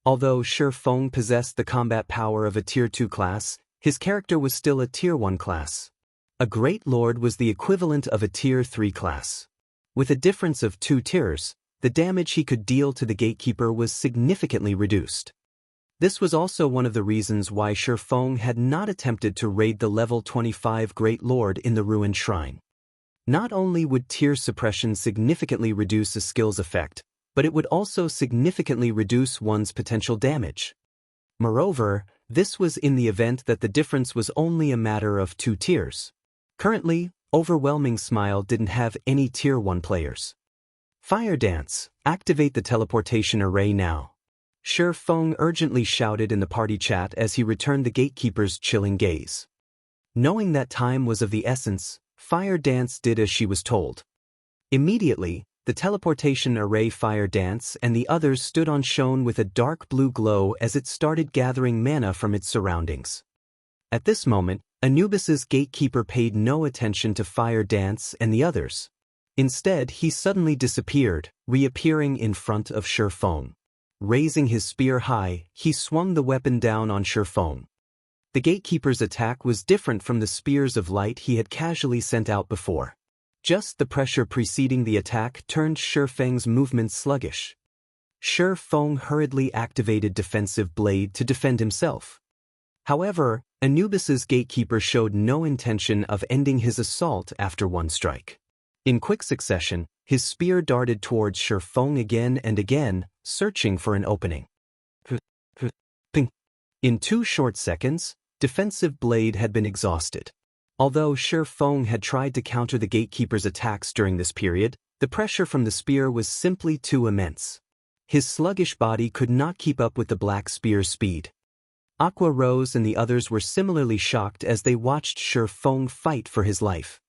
Although Shi Feng possessed the combat power of a Tier 2 class, his character was still a Tier 1 class. A Great Lord was the equivalent of a Tier 3 class. With a difference of 2 tiers, the damage he could deal to the gatekeeper was significantly reduced. This was also one of the reasons why Shi Feng had not attempted to raid the level 25 Great Lord in the ruined shrine. Not only would tier suppression significantly reduce a skill's effect, but it would also significantly reduce one's potential damage. Moreover, this was in the event that the difference was only a matter of 2 tiers. Currently, Overwhelming Smile didn't have any Tier 1 players. Fire Dance, activate the teleportation array now. Shi Feng urgently shouted in the party chat as he returned the gatekeeper's chilling gaze. Knowing that time was of the essence, Fire Dance did as she was told. Immediately, the teleportation array Fire Dance and the others stood on shone with a dark blue glow as it started gathering mana from its surroundings. At this moment, Anubis's gatekeeper paid no attention to Fire Dance and the others. Instead, he suddenly disappeared, reappearing in front of Shi Feng. Raising his spear high, he swung the weapon down on Shi Feng. The gatekeeper's attack was different from the spears of light he had casually sent out before. Just the pressure preceding the attack turned Shi Feng's movements sluggish. Shi Feng hurriedly activated Defensive Blade to defend himself. However, Anubis's gatekeeper showed no intention of ending his assault after one strike. In quick succession, his spear darted towards Shi Feng again and again, searching for an opening. Ping. In 2 short seconds, Defensive Blade had been exhausted. Although Shi Feng had tried to counter the gatekeeper's attacks during this period, the pressure from the spear was simply too immense. His sluggish body could not keep up with the black spear's speed. Aqua Rose and the others were similarly shocked as they watched Shi Feng fight for his life.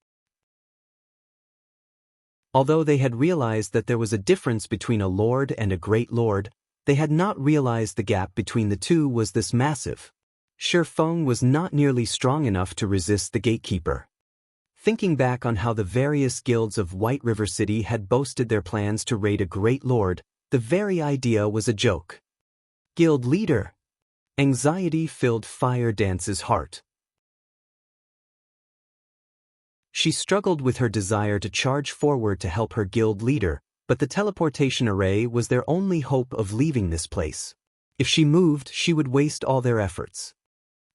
Although they had realized that there was a difference between a lord and a great lord, they had not realized the gap between the two was this massive. Shi Feng was not nearly strong enough to resist the gatekeeper. Thinking back on how the various guilds of White River City had boasted their plans to raid a great lord, the very idea was a joke. Guild leader. Anxiety filled Fire Dance's heart. She struggled with her desire to charge forward to help her guild leader, but the teleportation array was their only hope of leaving this place. If she moved, she would waste all their efforts.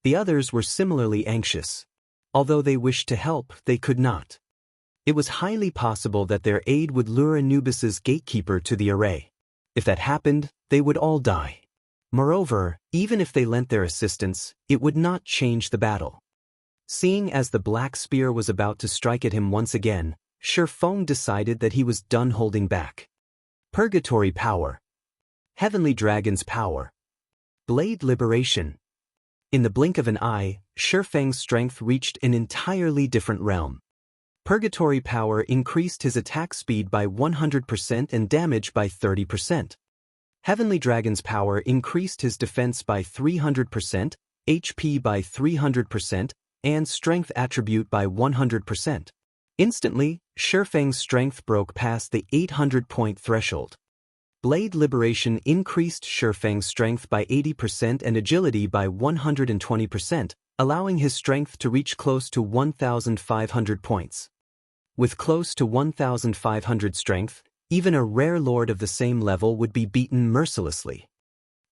The others were similarly anxious. Although they wished to help, they could not. It was highly possible that their aid would lure Anubis's gatekeeper to the array. If that happened, they would all die. Moreover, even if they lent their assistance, it would not change the battle. Seeing as the black spear was about to strike at him once again, Shi Feng decided that he was done holding back. Purgatory Power. Heavenly Dragon's Power. Blade Liberation. In the blink of an eye, Shi Feng's strength reached an entirely different realm. Purgatory Power increased his attack speed by 100% and damage by 30%. Heavenly Dragon's Power increased his defense by 300%, HP by 300%, and strength attribute by 100%. Instantly, Shi Feng's strength broke past the 800-point threshold. Blade Liberation increased Shi Feng's strength by 80% and agility by 120%, allowing his strength to reach close to 1,500 points. With close to 1,500 strength, even a rare lord of the same level would be beaten mercilessly.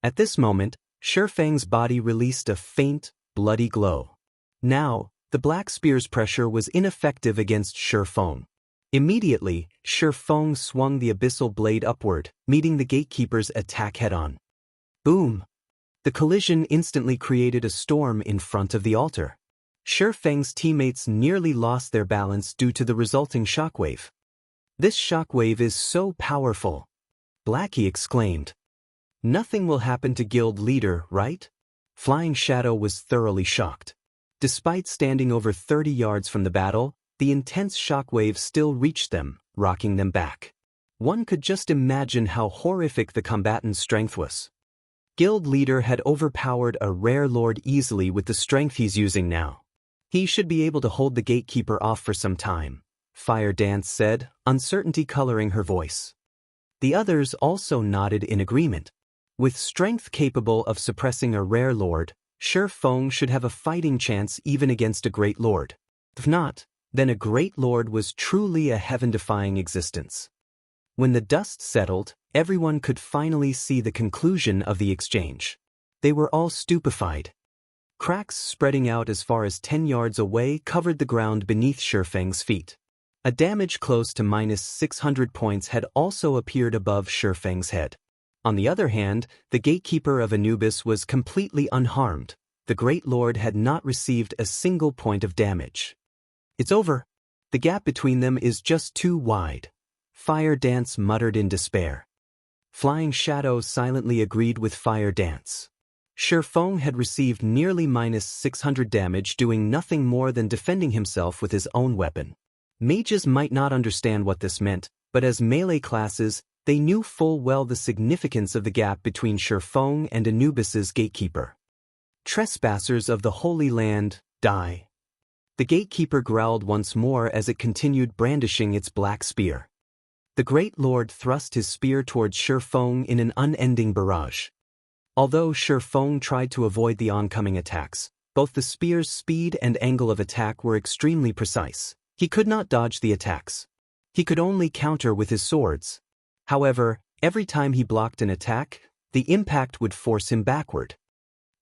At this moment, Shi Feng's body released a faint, bloody glow. Now, the black spear's pressure was ineffective against Shi Feng. Immediately, Shi Feng swung the abyssal blade upward, meeting the gatekeeper's attack head-on. Boom! The collision instantly created a storm in front of the altar. Shi Feng's teammates nearly lost their balance due to the resulting shockwave. This shockwave is so powerful! Blackie exclaimed. Nothing will happen to guild leader, right? Flying Shadow was thoroughly shocked. Despite standing over 30 yards from the battle, the intense shockwave still reached them, rocking them back. One could just imagine how horrific the combatant's strength was. Guild leader had overpowered a rare lord easily with the strength he's using now. He should be able to hold the gatekeeper off for some time, Fire Dance said, uncertainty coloring her voice. The others also nodded in agreement. With strength capable of suppressing a rare lord, Shi Feng should have a fighting chance even against a great lord. If not, then a great lord was truly a heaven-defying existence. When the dust settled, everyone could finally see the conclusion of the exchange. They were all stupefied. Cracks spreading out as far as 10 yards away covered the ground beneath Shi Feng's feet. A damage close to -600 points had also appeared above Shi Feng's head. On the other hand, the gatekeeper of Anubis was completely unharmed. The Great Lord had not received a single point of damage. It's over. The gap between them is just too wide, Fire Dance muttered in despair. Flying Shadow silently agreed with Fire Dance. Shi Feng had received nearly -600 damage, doing nothing more than defending himself with his own weapon. Mages might not understand what this meant, but as melee classes, they knew full well the significance of the gap between Shi Feng and Anubis's gatekeeper. Trespassers of the Holy Land, die. The gatekeeper growled once more as it continued brandishing its black spear. The Great Lord thrust his spear towards Shi Feng in an unending barrage. Although Shi Feng tried to avoid the oncoming attacks, both the spear's speed and angle of attack were extremely precise. He could not dodge the attacks. He could only counter with his swords. However, every time he blocked an attack, the impact would force him backward.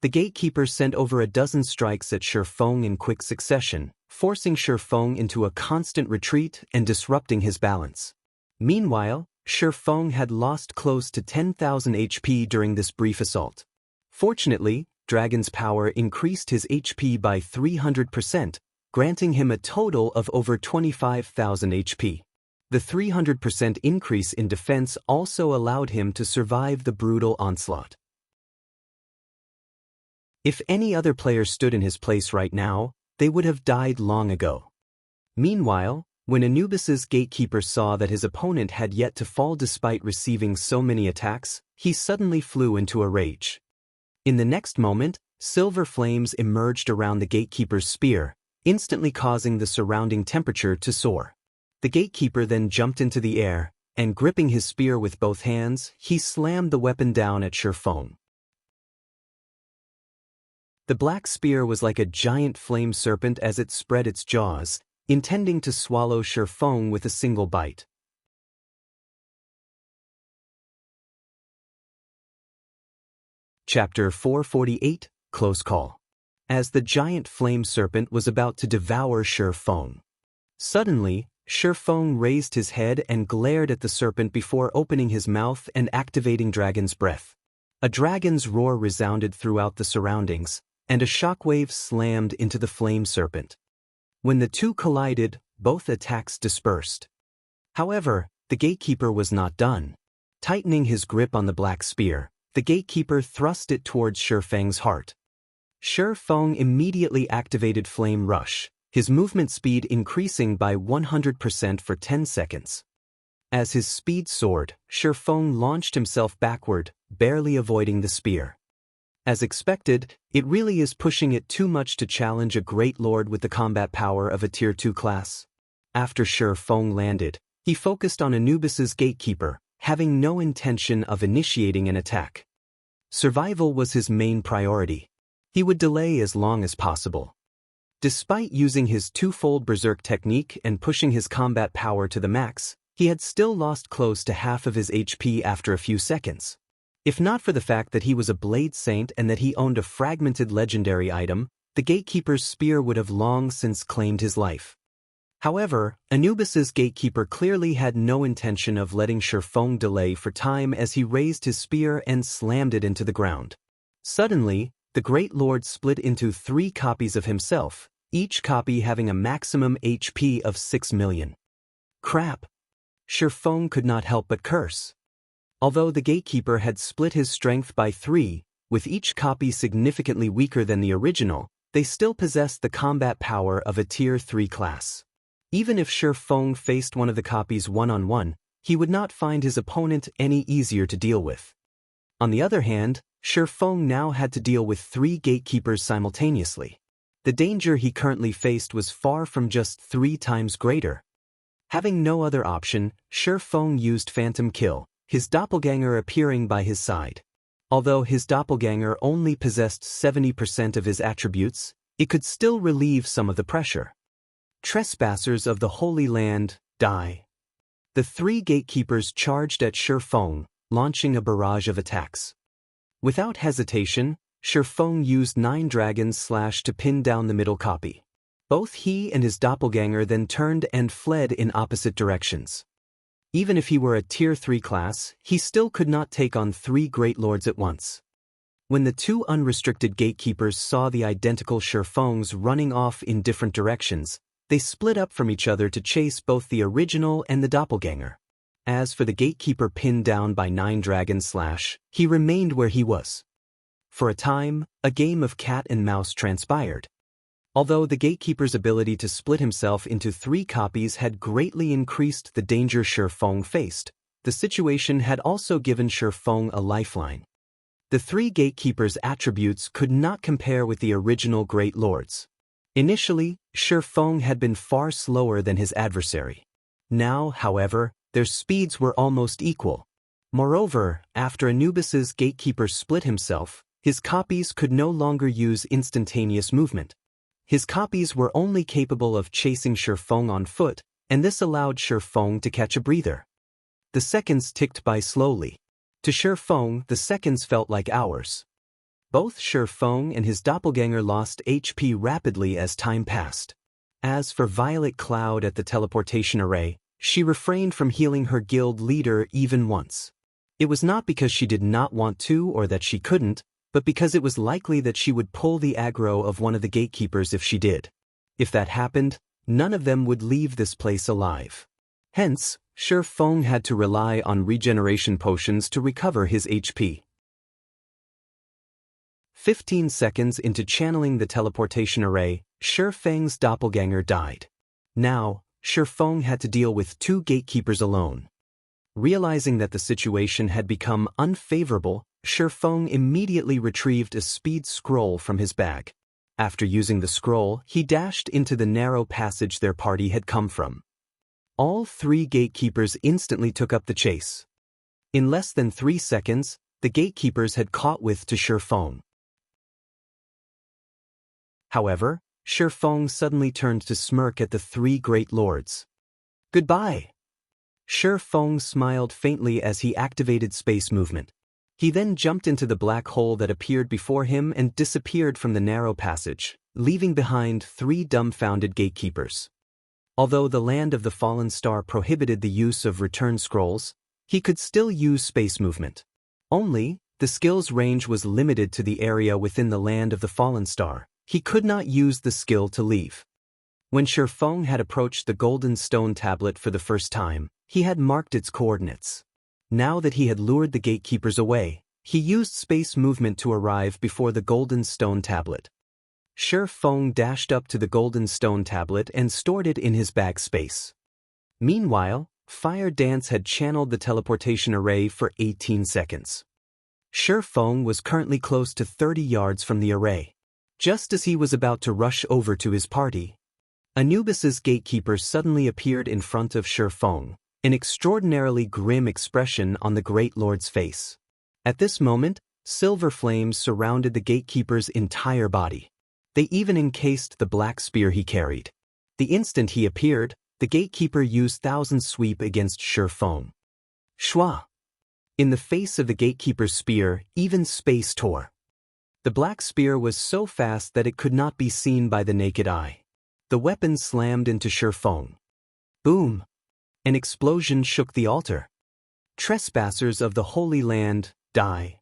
The gatekeeper sent over a dozen strikes at Shi Feng in quick succession, forcing Shi Feng into a constant retreat and disrupting his balance. Meanwhile, Shi Feng had lost close to 10,000 HP during this brief assault. Fortunately, Dragon's power increased his HP by 300%, granting him a total of over 25,000 HP. The 300% increase in defense also allowed him to survive the brutal onslaught. If any other player stood in his place right now, they would have died long ago. Meanwhile, when Anubis's gatekeeper saw that his opponent had yet to fall despite receiving so many attacks, he suddenly flew into a rage. In the next moment, silver flames emerged around the gatekeeper's spear, instantly causing the surrounding temperature to soar. The gatekeeper then jumped into the air, and gripping his spear with both hands, he slammed the weapon down at Shi Feng. The black spear was like a giant flame serpent as it spread its jaws, intending to swallow Shi Feng with a single bite. Chapter 448, Close Call. As the giant flame serpent was about to devour Shi Feng. Suddenly, Shi Feng raised his head and glared at the serpent before opening his mouth and activating Dragon's Breath. A dragon's roar resounded throughout the surroundings, and a shockwave slammed into the flame serpent. When the two collided, both attacks dispersed. However, the gatekeeper was not done. Tightening his grip on the black spear, the gatekeeper thrust it towards Shi Feng's heart. Shi Feng immediately activated Flame Rush, his movement speed increasing by 100% for 10 seconds. As his speed soared, Shi Feng launched himself backward, barely avoiding the spear. As expected, it really is pushing it too much to challenge a great lord with the combat power of a Tier 2 class. After Shi Feng landed, he focused on Anubis's gatekeeper, having no intention of initiating an attack. Survival was his main priority. He would delay as long as possible. Despite using his twofold berserk technique and pushing his combat power to the max, he had still lost close to half of his HP after a few seconds. If not for the fact that he was a Blade Saint and that he owned a fragmented legendary item, the gatekeeper's spear would have long since claimed his life. However, Anubis's gatekeeper clearly had no intention of letting Shi Feng delay for time as he raised his spear and slammed it into the ground. Suddenly, the Great Lord split into 3 copies of himself, each copy having a maximum HP of 6 million. Crap! Shi Feng could not help but curse. Although the gatekeeper had split his strength by 3, with each copy significantly weaker than the original, they still possessed the combat power of a Tier 3 class. Even if Shi Feng faced one of the copies one-on-one, he would not find his opponent any easier to deal with. On the other hand, Shi Feng now had to deal with 3 gatekeepers simultaneously. The danger he currently faced was far from just 3 times greater. Having no other option, Shi Feng used Phantom Kill, his doppelganger appearing by his side. Although his doppelganger only possessed 70% of his attributes, it could still relieve some of the pressure. Trespassers of the Holy Land, die. The 3 gatekeepers charged at Shi Feng, launching a barrage of attacks. Without hesitation, Shi Feng used 9 Dragon's Slash to pin down the middle copy. Both he and his doppelganger then turned and fled in opposite directions. Even if he were a Tier 3 class, he still could not take on 3 Great Lords at once. When the 2 unrestricted gatekeepers saw the identical Shi Fengs running off in different directions, they split up from each other to chase both the original and the doppelganger. As for the gatekeeper pinned down by 9 Dragon Slash, he remained where he was. For a time, a game of cat and mouse transpired. Although the gatekeeper's ability to split himself into 3 copies had greatly increased the danger Shi Feng faced, the situation had also given Shi Feng a lifeline. The 3 gatekeepers' attributes could not compare with the original Great Lords. Initially, Shi Feng had been far slower than his adversary. Now, however, their speeds were almost equal. Moreover, after Anubis's gatekeeper split himself, his copies could no longer use instantaneous movement. His copies were only capable of chasing Shi Feng on foot, and this allowed Shi Feng to catch a breather. The seconds ticked by slowly. To Shi Feng, the seconds felt like hours. Both Shi Feng and his doppelganger lost HP rapidly as time passed. As for Violet Cloud at the teleportation array, she refrained from healing her guild leader even once. It was not because she did not want to or that she couldn't, but because it was likely that she would pull the aggro of one of the gatekeepers if she did. If that happened, none of them would leave this place alive. Hence, Shi Feng had to rely on regeneration potions to recover his HP. 15 seconds into channeling the teleportation array, Shi Feng's doppelganger died. Now, Shi Feng had to deal with 2 gatekeepers alone. Realizing that the situation had become unfavorable, Shi Feng immediately retrieved a speed scroll from his bag. After using the scroll, he dashed into the narrow passage their party had come from. All 3 gatekeepers instantly took up the chase. In less than 3 seconds, the gatekeepers had caught with to Shi Feng. However, Shi Feng suddenly turned to smirk at the 3 Great Lords. "Goodbye." Shi Feng smiled faintly as he activated space movement. He then jumped into the black hole that appeared before him and disappeared from the narrow passage, leaving behind 3 dumbfounded gatekeepers. Although the Land of the Fallen Star prohibited the use of return scrolls, he could still use space movement. Only, the skill's range was limited to the area within the Land of the Fallen Star. He could not use the skill to leave. When Shi Feng had approached the golden stone tablet for the first time, he had marked its coordinates. Now that he had lured the gatekeepers away, he used space movement to arrive before the golden stone tablet. Shi Feng dashed up to the golden stone tablet and stored it in his bag space. Meanwhile, Fire Dance had channeled the teleportation array for 18 seconds. Shi Feng was currently close to 30 yards from the array. Just as he was about to rush over to his party, Anubis's gatekeeper suddenly appeared in front of Shi Feng, an extraordinarily grim expression on the Great Lord's face. At this moment, silver flames surrounded the gatekeeper's entire body. They even encased the black spear he carried. The instant he appeared, the gatekeeper used Thousand Sweep against Shi Feng. Shua! In the face of the gatekeeper's spear, even space tore. The black spear was so fast that it could not be seen by the naked eye. The weapon slammed into Shi Feng. Boom! An explosion shook the altar. Trespassers of the Holy Land, die.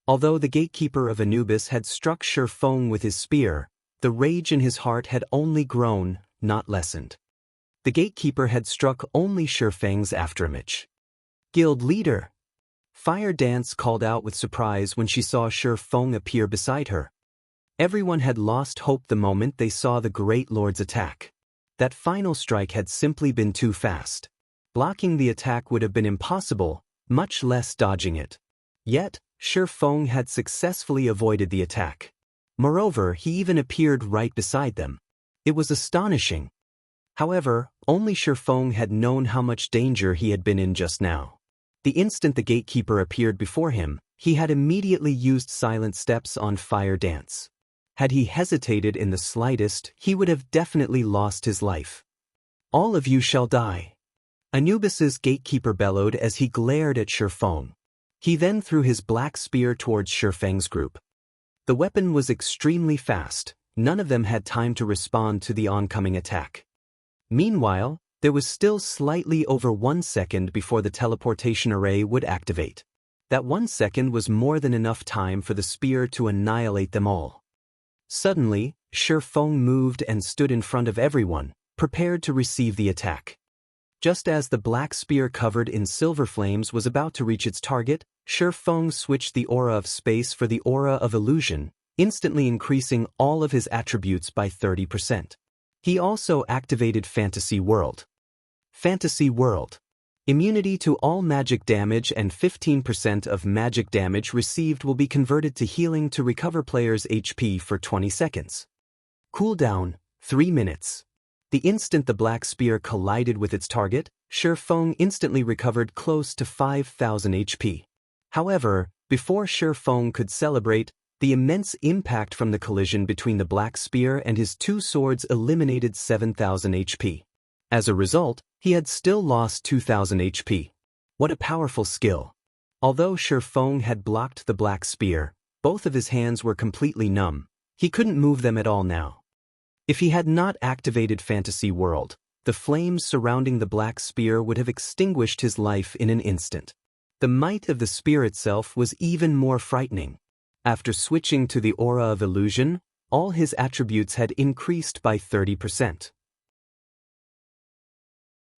Although the gatekeeper of Anubis had struck Shi Feng with his spear, the rage in his heart had only grown, not lessened. The gatekeeper had struck only Shi Feng's afterimage. Guild leader! Fire Dance called out with surprise when she saw Shi Feng appear beside her. Everyone had lost hope the moment they saw the Great Lord's attack. That final strike had simply been too fast. Blocking the attack would have been impossible, much less dodging it. Yet, Shi Feng had successfully avoided the attack. Moreover, he even appeared right beside them. It was astonishing. However, only Shi Feng had known how much danger he had been in just now. The instant the gatekeeper appeared before him, he had immediately used silent steps on fire dance. Had he hesitated in the slightest, he would have definitely lost his life. All of you shall die. Anubis's gatekeeper bellowed as he glared at Shi Feng. He then threw his black spear towards Shi Feng's group. The weapon was extremely fast, none of them had time to respond to the oncoming attack. Meanwhile, there was still slightly over 1 second before the teleportation array would activate. That 1 second was more than enough time for the spear to annihilate them all. Suddenly, Shi Feng moved and stood in front of everyone, prepared to receive the attack. Just as the black spear covered in silver flames was about to reach its target, Shi Feng switched the aura of space for the aura of illusion, instantly increasing all of his attributes by 30%. He also activated Fantasy World. Fantasy World. Immunity to all magic damage and 15% of magic damage received will be converted to healing to recover players' HP for 20 seconds. Cooldown, 3 minutes. The instant the black spear collided with its target, Shi Feng instantly recovered close to 5,000 HP. However, before Shi Feng could celebrate, the immense impact from the collision between the black spear and his two swords eliminated 7,000 HP. As a result, he had still lost 2,000 HP. What a powerful skill. Although Shi Feng had blocked the black spear, both of his hands were completely numb. He couldn't move them at all now. If he had not activated Fantasy World, the flames surrounding the black spear would have extinguished his life in an instant. The might of the spear itself was even more frightening. After switching to the aura of illusion, all his attributes had increased by 30%.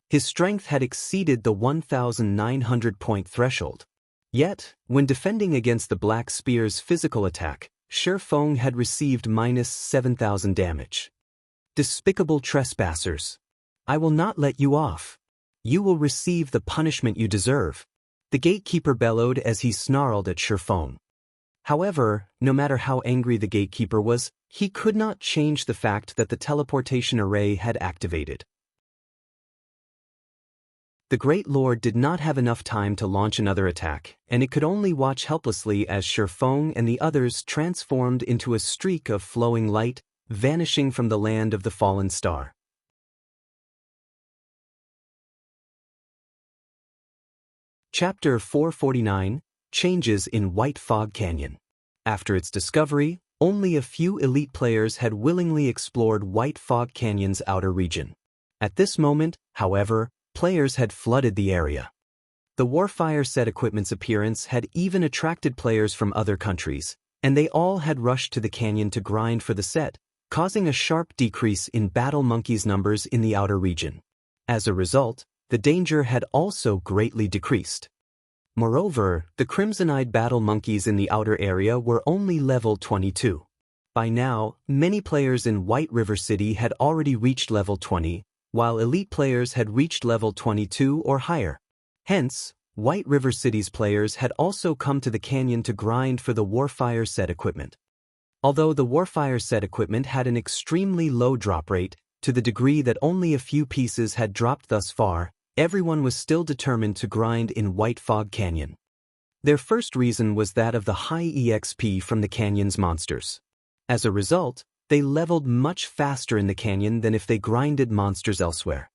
His strength had exceeded the 1,900-point threshold. Yet, when defending against the black spear's physical attack, Shi Feng had received minus 7,000 damage. Despicable trespassers. I will not let you off. You will receive the punishment you deserve. The gatekeeper bellowed as he snarled at Shi Feng. However, no matter how angry the gatekeeper was, he could not change the fact that the teleportation array had activated. The Great Lord did not have enough time to launch another attack, and it could only watch helplessly as Shi Feng and the others transformed into a streak of flowing light, vanishing from the land of the fallen star. Chapter 449, Changes in White Fog Canyon. After its discovery, only a few elite players had willingly explored White Fog Canyon's outer region. At this moment, however, players had flooded the area. The Warfire set equipment's appearance had even attracted players from other countries, and they all had rushed to the canyon to grind for the set, causing a sharp decrease in battle monkeys' numbers in the outer region. As a result, the danger had also greatly decreased. Moreover, the crimson-eyed battle monkeys in the outer area were only level 22. By now, many players in White River City had already reached level 20, while elite players had reached level 22 or higher. Hence, White River City's players had also come to the canyon to grind for the Warfire set equipment. Although the Warfire set equipment had an extremely low drop rate, to the degree that only a few pieces had dropped thus far, everyone was still determined to grind in White Fog Canyon. Their first reason was that of the high EXP from the canyon's monsters. As a result, they leveled much faster in the canyon than if they grinded monsters elsewhere.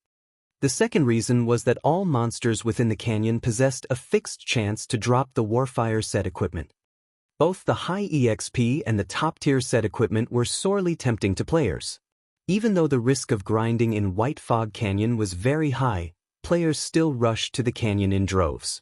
The second reason was that all monsters within the canyon possessed a fixed chance to drop the Warfire set equipment. Both the high EXP and the top-tier set equipment were sorely tempting to players. Even though the risk of grinding in White Fog Canyon was very high, players still rushed to the canyon in droves.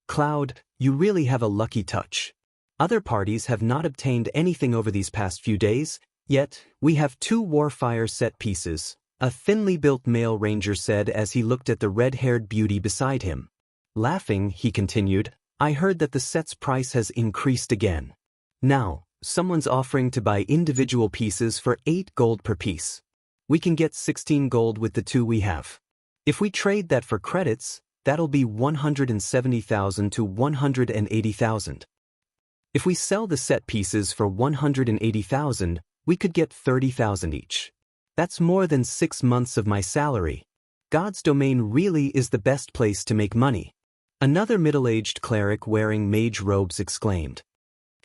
Cloud, you really have a lucky touch. Other parties have not obtained anything over these past few days, yet we have 2 Warfire set pieces, a thinly built male ranger said as he looked at the red-haired beauty beside him. Laughing, he continued, I heard that the set's price has increased again. Now, someone's offering to buy individual pieces for 8 gold per piece. We can get 16 gold with the 2 we have. If we trade that for credits, that'll be 170,000 to 180,000. If we sell the set pieces for 180,000, we could get 30,000 each. That's more than 6 months of my salary. God's domain really is the best place to make money. Another middle-aged cleric wearing mage robes exclaimed.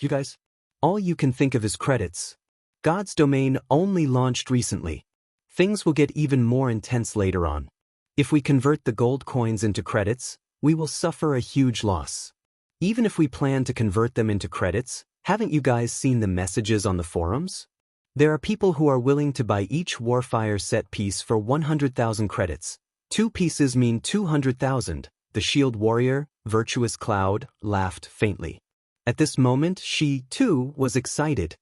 You guys, all you can think of is credits. God's domain only launched recently. Things will get even more intense later on. If we convert the gold coins into credits, we will suffer a huge loss. Even if we plan to convert them into credits, haven't you guys seen the messages on the forums? There are people who are willing to buy each Warfire set piece for 100,000 credits. 2 pieces mean 200,000. The Shield Warrior, Virtuous Cloud, laughed faintly. At this moment, she, too, was excited.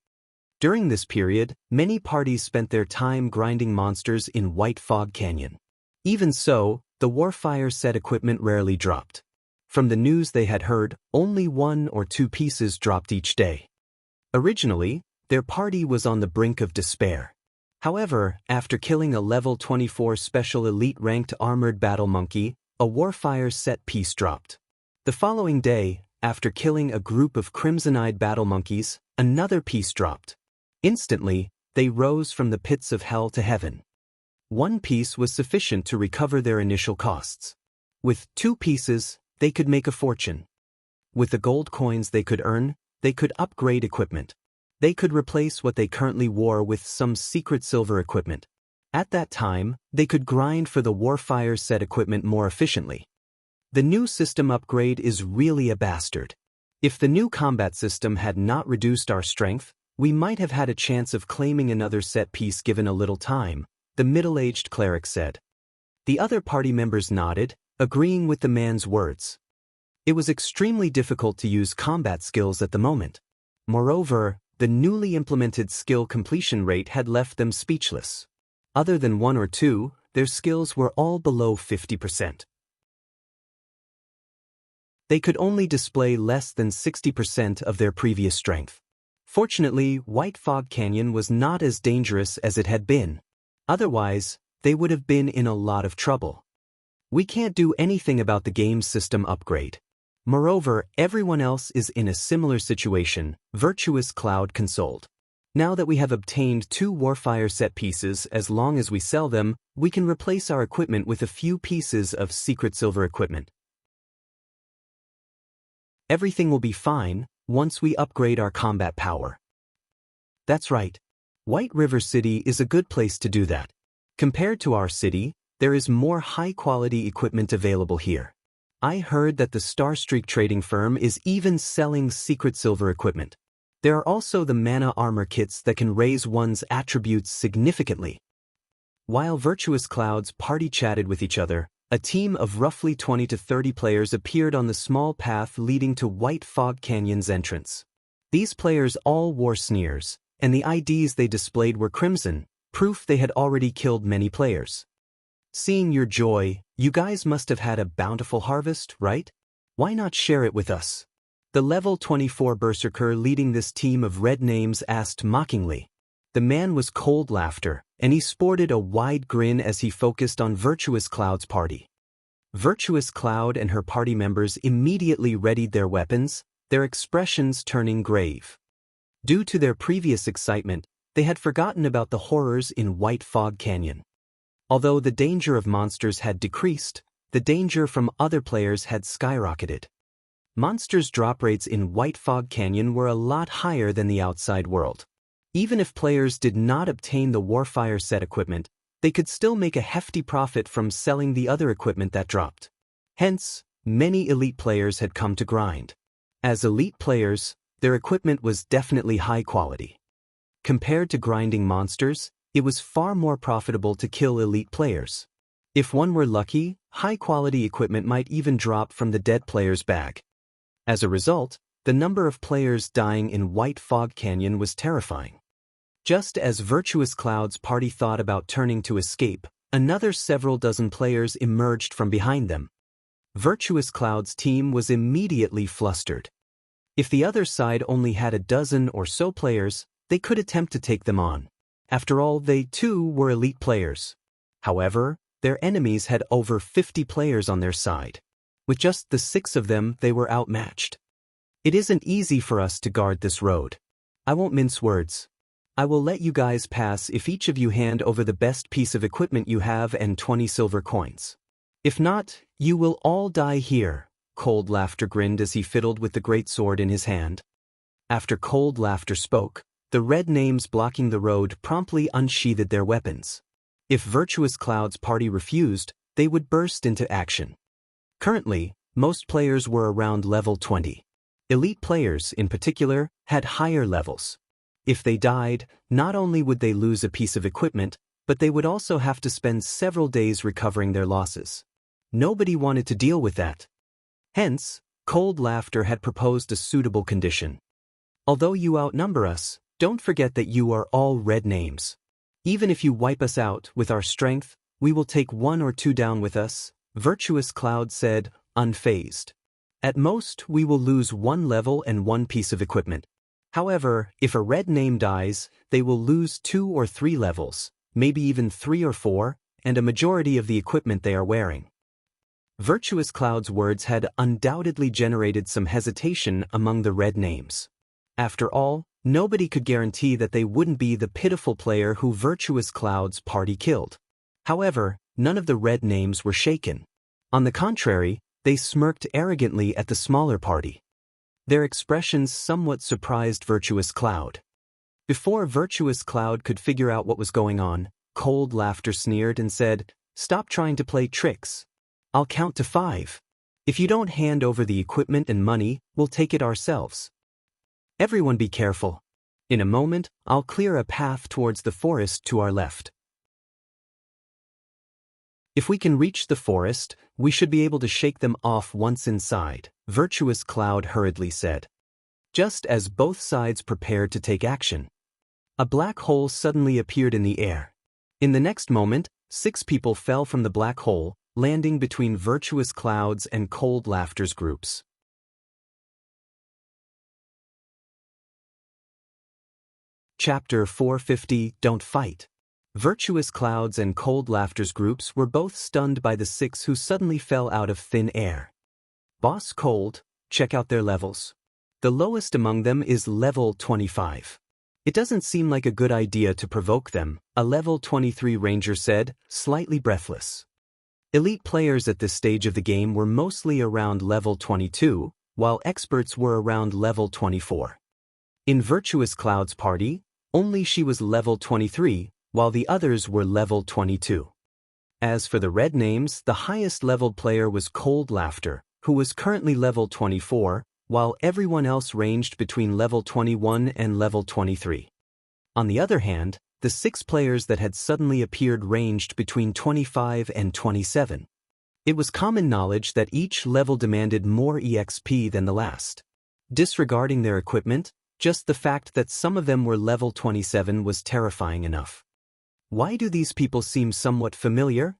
During this period, many parties spent their time grinding monsters in White Fog Canyon. Even so, the Warfire set equipment rarely dropped. From the news they had heard, only 1 or 2 pieces dropped each day. Originally, their party was on the brink of despair. However, after killing a level 24 special elite ranked armored battle monkey, a Warfire set piece dropped. The following day, after killing a group of crimson-eyed battle monkeys, another piece dropped. Instantly, they rose from the pits of hell to heaven. 1 piece was sufficient to recover their initial costs. With 2 pieces, they could make a fortune. With the gold coins they could earn, they could upgrade equipment. They could replace what they currently wore with some secret silver equipment. At that time, they could grind for the Warfire set equipment more efficiently. The new system upgrade is really a bastard. If the new combat system had not reduced our strength, we might have had a chance of claiming another set piece given a little time, the middle-aged cleric said. The other party members nodded, agreeing with the man's words. It was extremely difficult to use combat skills at the moment. Moreover, the newly implemented skill completion rate had left them speechless. Other than 1 or 2, their skills were all below 50%. They could only display less than 60% of their previous strength. Fortunately, White Fog Canyon was not as dangerous as it had been. Otherwise, they would have been in a lot of trouble. We can't do anything about the game's system upgrade. Moreover, everyone else is in a similar situation, Virtuous Cloud consoled. Now that we have obtained 2 Warfire set pieces, as long as we sell them, we can replace our equipment with a few pieces of secret silver equipment. Everything will be fine once we upgrade our combat power. That's right. White River City is a good place to do that. Compared to our city, there is more high-quality equipment available here. I heard that the Starstreak trading firm is even selling secret silver equipment. There are also the mana armor kits that can raise one's attributes significantly. While Virtuous Cloud's party chatted with each other, a team of roughly 20 to 30 players appeared on the small path leading to White Fog Canyon's entrance. These players all wore sneers, and the IDs they displayed were crimson, proof they had already killed many players. Seeing your joy, you guys must have had a bountiful harvest, right? Why not share it with us? The level 24 berserker leading this team of red names asked mockingly. The man was cold laughter, and he sported a wide grin as he focused on Virtuous Cloud's party. Virtuous Cloud and her party members immediately readied their weapons, their expressions turning grave. Due to their previous excitement, they had forgotten about the horrors in White Fog Canyon. Although the danger of monsters had decreased, the danger from other players had skyrocketed. Monsters' drop rates in White Fog Canyon were a lot higher than the outside world. Even if players did not obtain the Warfire set equipment, they could still make a hefty profit from selling the other equipment that dropped. Hence, many elite players had come to grind. As elite players, their equipment was definitely high quality. Compared to grinding monsters, it was far more profitable to kill elite players. If one were lucky, high-quality equipment might even drop from the dead player's bag. As a result, the number of players dying in White Fog Canyon was terrifying. Just as Virtuous Cloud's party thought about turning to escape, another several dozen players emerged from behind them. Virtuous Cloud's team was immediately flustered. If the other side only had a dozen or so players, they could attempt to take them on. After all, they too were elite players. However, their enemies had over 50 players on their side. With just the 6 of them, they were outmatched. It isn't easy for us to guard this road. I won't mince words. I will let you guys pass if each of you hand over the best piece of equipment you have and 20 silver coins. If not, you will all die here. Cold Laughter grinned as he fiddled with the great sword in his hand. After Cold Laughter spoke, the red names blocking the road promptly unsheathed their weapons. If Virtuous Cloud's party refused, they would burst into action. Currently, most players were around level 20. Elite players, in particular, had higher levels. If they died, not only would they lose a piece of equipment, but they would also have to spend several days recovering their losses. Nobody wanted to deal with that. Hence, Cold Laughter had proposed a suitable condition. Although you outnumber us, don't forget that you are all red names. Even if you wipe us out with our strength, we will take 1 or 2 down with us, Virtuous Cloud said, unfazed. At most, we will lose 1 level and 1 piece of equipment. However, if a red name dies, they will lose 2 or 3 levels, maybe even 3 or 4, and a majority of the equipment they are wearing. Virtuous Cloud's words had undoubtedly generated some hesitation among the red names. After all, nobody could guarantee that they wouldn't be the pitiful player who Virtuous Cloud's party killed. However, none of the red names were shaken. On the contrary, they smirked arrogantly at the smaller party. Their expressions somewhat surprised Virtuous Cloud. Before Virtuous Cloud could figure out what was going on, Cold Laughter sneered and said, "Stop trying to play tricks. I'll count to 5. If you don't hand over the equipment and money, we'll take it ourselves. Everyone be careful. In a moment, I'll clear a path towards the forest to our left. If we can reach the forest, we should be able to shake them off once inside," Virtuous Cloud hurriedly said. Just as both sides prepared to take action, a black hole suddenly appeared in the air. In the next moment, 6 people fell from the black hole, landing between Virtuous Cloud's and Cold Laughter's groups. Chapter 450, Don't Fight. Virtuous Cloud's and Cold Laughter's groups were both stunned by the 6 who suddenly fell out of thin air. Boss Cold, check out their levels. The lowest among them is level 25. It doesn't seem like a good idea to provoke them, a level 23 ranger said, slightly breathless. Elite players at this stage of the game were mostly around level 22, while experts were around level 24. In Virtuous Cloud's party, only she was level 23, while the others were level 22. As for the red names, the highest leveled player was Cold Laughter, who was currently level 24, while everyone else ranged between level 21 and level 23. On the other hand, the 6 players that had suddenly appeared ranged between 25 and 27. It was common knowledge that each level demanded more EXP than the last. Disregarding their equipment, just the fact that some of them were level 27 was terrifying enough. Why do these people seem somewhat familiar?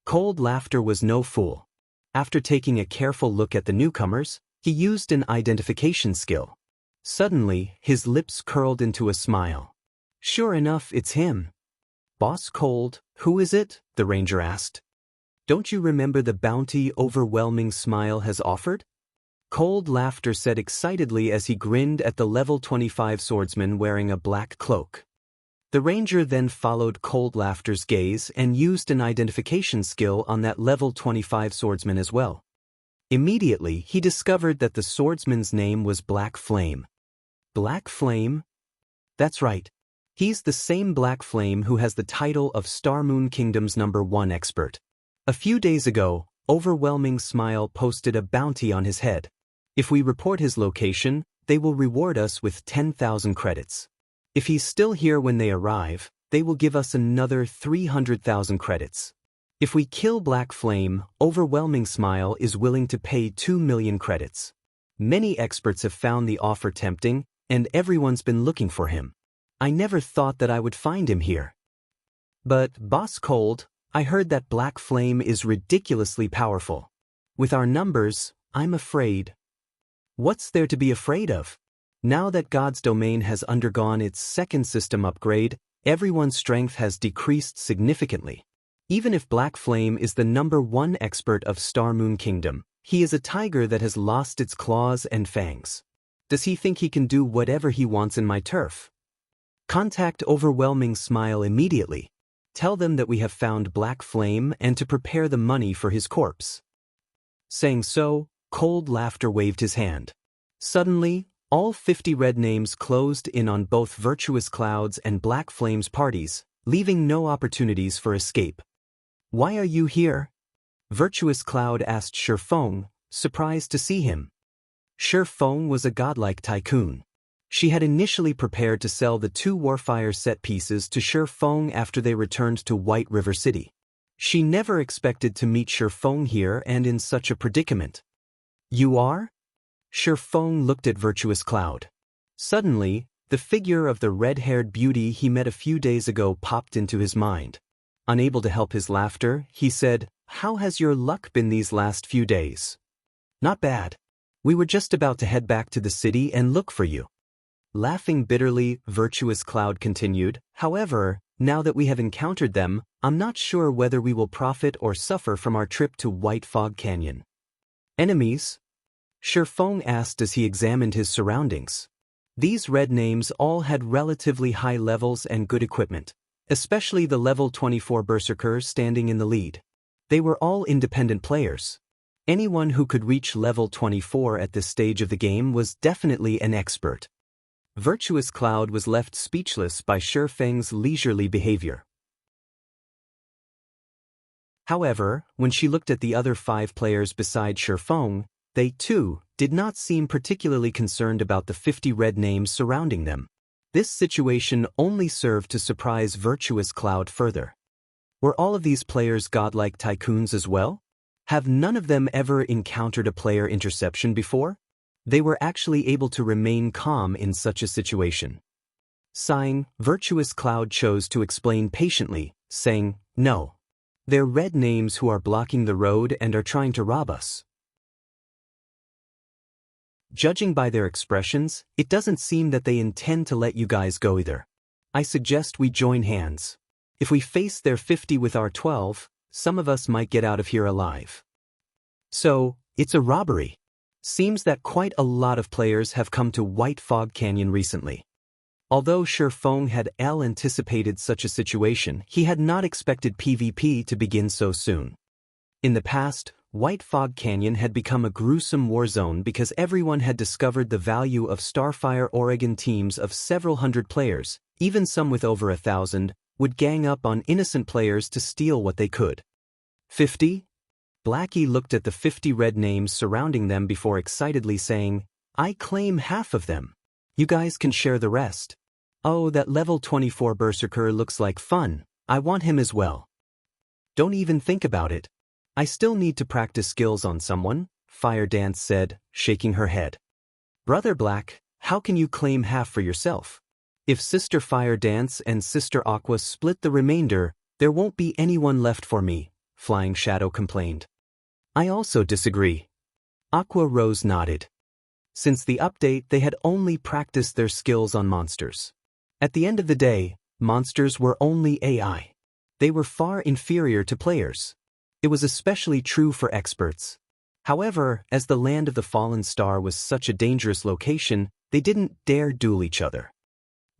Cold Laughter was no fool. After taking a careful look at the newcomers, he used an identification skill. Suddenly, his lips curled into a smile. Sure enough, it's him. Boss Cold, who is it? The ranger asked. Don't you remember the bounty Overwhelming Smile has offered? Cold Laughter said excitedly as he grinned at the level 25 swordsman wearing a black cloak. The ranger then followed Cold Laughter's gaze and used an identification skill on that level 25 swordsman as well. Immediately, he discovered that the swordsman's name was Black Flame. Black Flame? That's right. He's the same Black Flame who has the title of Star Moon Kingdom's #1 expert. A few days ago, Overwhelming Smile posted a bounty on his head. If we report his location, they will reward us with 10,000 credits. If he's still here when they arrive, they will give us another 300,000 credits. If we kill Black Flame, Overwhelming Smile is willing to pay 2 million credits. Many experts have found the offer tempting, and everyone's been looking for him. I never thought that I would find him here. But, Boss Cold, I heard that Black Flame is ridiculously powerful. With our numbers, I'm afraid. What's there to be afraid of? Now that God's domain has undergone its second system upgrade, everyone's strength has decreased significantly. Even if Black Flame is the #1 expert of Star Moon Kingdom, he is a tiger that has lost its claws and fangs. Does he think he can do whatever he wants in my turf? Contact Overwhelming Smile immediately. Tell them that we have found Black Flame and to prepare the money for his corpse. Saying so, Cold Laughter waved his hand. Suddenly, all 50 red names closed in on both Virtuous Cloud's and Black Flame's parties, leaving no opportunities for escape. Why are you here? Virtuous Cloud asked Shifeng, surprised to see him. Shifeng was a godlike tycoon. She had initially prepared to sell the 2 Warfire set pieces to Shifeng after they returned to White River City. She never expected to meet Shifeng here and in such a predicament. You are? Shifeng looked at Virtuous Cloud. Suddenly, the figure of the red-haired beauty he met a few days ago popped into his mind. Unable to help his laughter, he said, "How has your luck been these last few days?" "Not bad. We were just about to head back to the city and look for you." Laughing bitterly, Virtuous Cloud continued, "However, now that we have encountered them, I'm not sure whether we will profit or suffer from our trip to White Fog Canyon." "Enemies?" Shifeng asked as he examined his surroundings. These red names all had relatively high levels and good equipment, especially the level 24 Berserker standing in the lead. They were all independent players. Anyone who could reach level 24 at this stage of the game was definitely an expert. Virtuous Cloud was left speechless by Shifeng's leisurely behavior. However, when she looked at the other 5 players beside Shifeng, they, too, did not seem particularly concerned about the 50 red names surrounding them. This situation only served to surprise Virtuous Cloud further. Were all of these players godlike tycoons as well? Have none of them ever encountered a player interception before? They were actually able to remain calm in such a situation. Sighing, Virtuous Cloud chose to explain patiently, saying, "No. They're red names who are blocking the road and are trying to rob us. Judging by their expressions, it doesn't seem that they intend to let you guys go either. I suggest we join hands. If we face their 50 with our 12, some of us might get out of here alive." So, it's a robbery. Seems that quite a lot of players have come to White Fog Canyon recently. Although Shifeng had anticipated such a situation, he had not expected PvP to begin so soon. In the past, White Fog Canyon had become a gruesome war zone because everyone had discovered the value of Starfire Oregon teams of several hundred players, even some with over 1,000, would gang up on innocent players to steal what they could. 50? Blackie looked at the 50 red names surrounding them before excitedly saying, "I claim half of them. You guys can share the rest. Oh, that level 24 Berserker looks like fun. I want him as well." "Don't even think about it. I still need to practice skills on someone," Fire Dance said, shaking her head. "Brother Black, how can you claim half for yourself? If Sister Fire Dance and Sister Aqua split the remainder, there won't be anyone left for me," Flying Shadow complained. "I also disagree." Aqua Rose nodded. Since the update, they had only practiced their skills on monsters. At the end of the day, monsters were only AI. They were far inferior to players. It was especially true for experts. However, as the land of the fallen star was such a dangerous location, they didn't dare duel each other.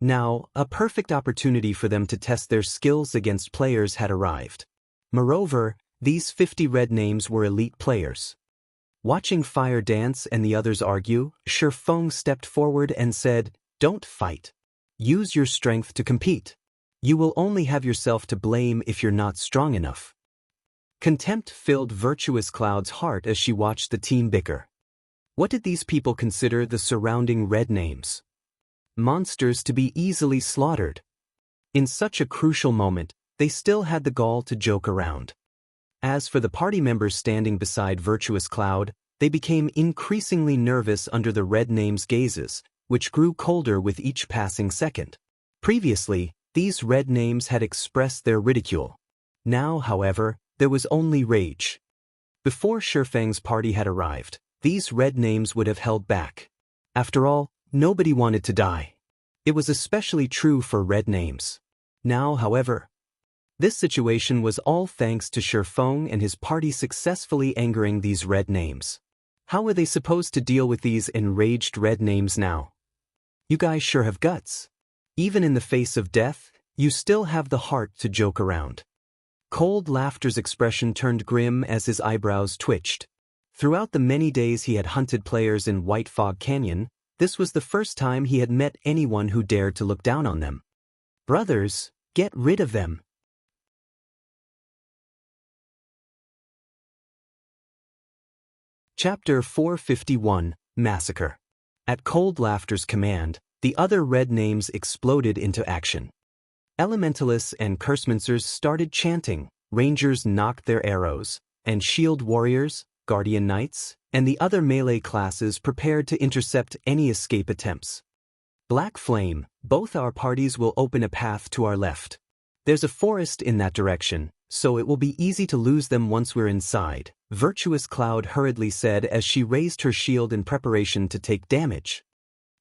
Now, a perfect opportunity for them to test their skills against players had arrived. Moreover, these 50 red names were elite players. Watching Fire Dance and the others argue, Shifeng stepped forward and said, "Don't fight. Use your strength to compete. You will only have yourself to blame if you're not strong enough." Contempt filled Virtuous Cloud's heart as she watched the team bicker. What did these people consider the surrounding red names? Monsters to be easily slaughtered. In such a crucial moment, they still had the gall to joke around. As for the party members standing beside Virtuous Cloud, they became increasingly nervous under the red names' gazes, which grew colder with each passing second. Previously, these red names had expressed their ridicule. Now, however, there was only rage. Before Shifeng's party had arrived, these red names would have held back. After all, nobody wanted to die. It was especially true for red names. Now, however, This situation was all thanks to Shifeng and his party successfully angering these red names. How were they supposed to deal with these enraged red names now? You guys sure have guts. Even in the face of death, you still have the heart to joke around. Cold Laughter's expression turned grim as his eyebrows twitched. Throughout the many days he had hunted players in White Fog Canyon, this was the first time he had met anyone who dared to look down on them. Brothers, get rid of them. Chapter 451, Massacre. At Cold Laughter's command, the other red names exploded into action. Elementalists and Cursemancers started chanting, Rangers knocked their arrows, and Shield Warriors, Guardian Knights, and the other melee classes prepared to intercept any escape attempts. Black Flame, both our parties will open a path to our left. There's a forest in that direction, so it will be easy to lose them once we're inside, Virtuous Cloud hurriedly said as she raised her shield in preparation to take damage.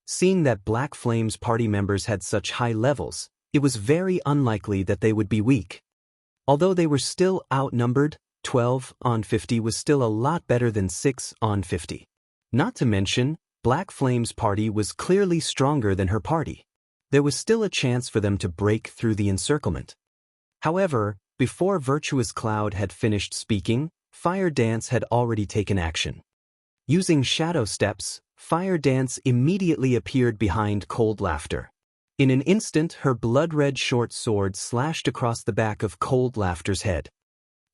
Seeing that Black Flame's party members had such high levels, it was very unlikely that they would be weak. Although they were still outnumbered, 12 on 50 was still a lot better than 6 on 50. Not to mention, Black Flame's party was clearly stronger than her party. There was still a chance for them to break through the encirclement. However, before Virtuous Cloud had finished speaking, Fire Dance had already taken action. Using shadow steps, Fire Dance immediately appeared behind Cold Laughter. In an instant, her blood-red short sword slashed across the back of Cold Laughter's head.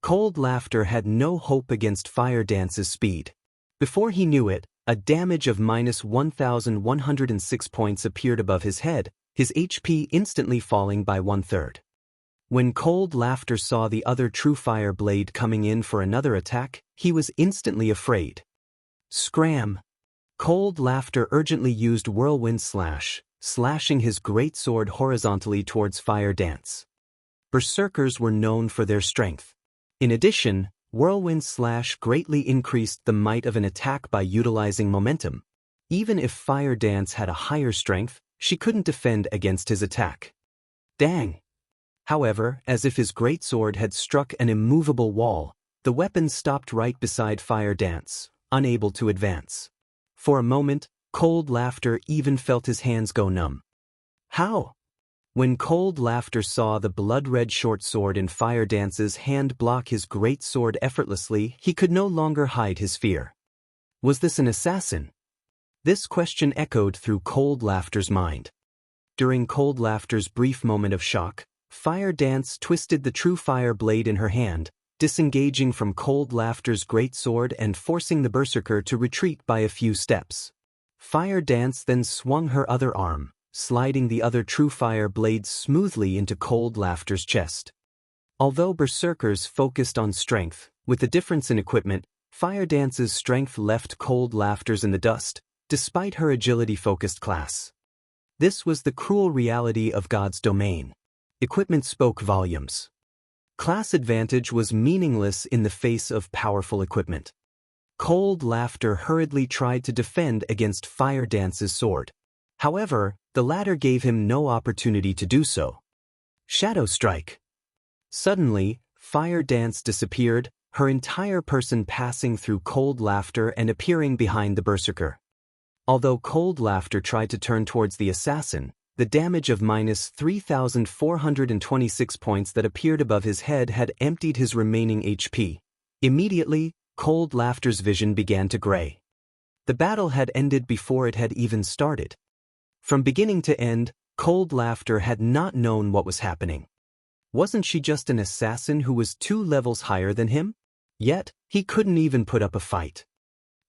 Cold Laughter had no hope against Fire Dance's speed. Before he knew it, a damage of minus 1,106 points appeared above his head, his HP instantly falling by 1/3. When Cold Laughter saw the other True Fire blade coming in for another attack, he was instantly afraid. Scram! Cold Laughter urgently used Whirlwind Slash, slashing his greatsword horizontally towards Fire Dance. Berserkers were known for their strength. In addition, Whirlwind Slash greatly increased the might of an attack by utilizing momentum. Even if Fire Dance had a higher strength, she couldn't defend against his attack. Dang! However, as if his greatsword had struck an immovable wall, the weapon stopped right beside Fire Dance, unable to advance. For a moment, Cold Laughter even felt his hands go numb. How? When Cold Laughter saw the blood-red short sword in Fire Dance's hand block his great sword effortlessly, he could no longer hide his fear. Was this an assassin? This question echoed through Cold Laughter's mind. During Cold Laughter's brief moment of shock, Fire Dance twisted the True Fire blade in her hand, disengaging from Cold Laughter's great sword and forcing the Berserker to retreat by a few steps. Fire Dance then swung her other arm, sliding the other True Fire blade smoothly into Cold Laughter's chest. Although Berserkers focused on strength, with the difference in equipment, Fire Dance's strength left Cold Laughter's in the dust, despite her agility-focused class. This was the cruel reality of God's domain. Equipment spoke volumes. Class advantage was meaningless in the face of powerful equipment. Cold Laughter hurriedly tried to defend against Fire Dance's sword. However, the latter gave him no opportunity to do so. Shadow Strike. Suddenly, Fire Dance disappeared, her entire person passing through Cold Laughter and appearing behind the Berserker. Although Cold Laughter tried to turn towards the assassin, the damage of minus 3,426 points that appeared above his head had emptied his remaining HP. Immediately, Cold Laughter's vision began to gray. The battle had ended before it had even started. From beginning to end, Cold Laughter had not known what was happening. Wasn't she just an assassin who was 2 levels higher than him? Yet, he couldn't even put up a fight.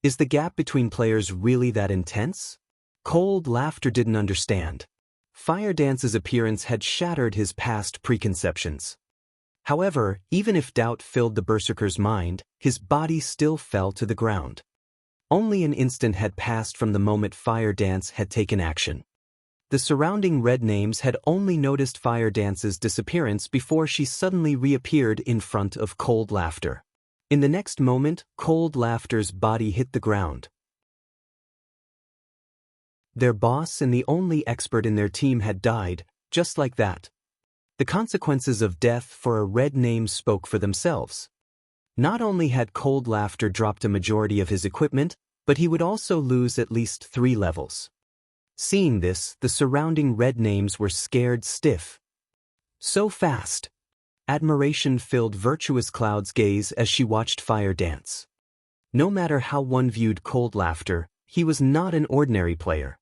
Is the gap between players really that intense? Cold Laughter didn't understand. Fire Dance's appearance had shattered his past preconceptions. However, even if doubt filled the Berserker's mind, his body still fell to the ground. Only an instant had passed from the moment Fire Dance had taken action. The surrounding red names had only noticed Fire Dance's disappearance before she suddenly reappeared in front of Cold Laughter. In the next moment, Cold Laughter's body hit the ground. Their boss and the only expert in their team had died, just like that. The consequences of death for a red name spoke for themselves. Not only had Cold Laughter dropped a majority of his equipment, but he would also lose at least 3 levels. Seeing this, the surrounding red names were scared stiff. So fast! Admiration filled Virtuous Cloud's gaze as she watched Fire dance. No matter how one viewed Cold Laughter, he was not an ordinary player.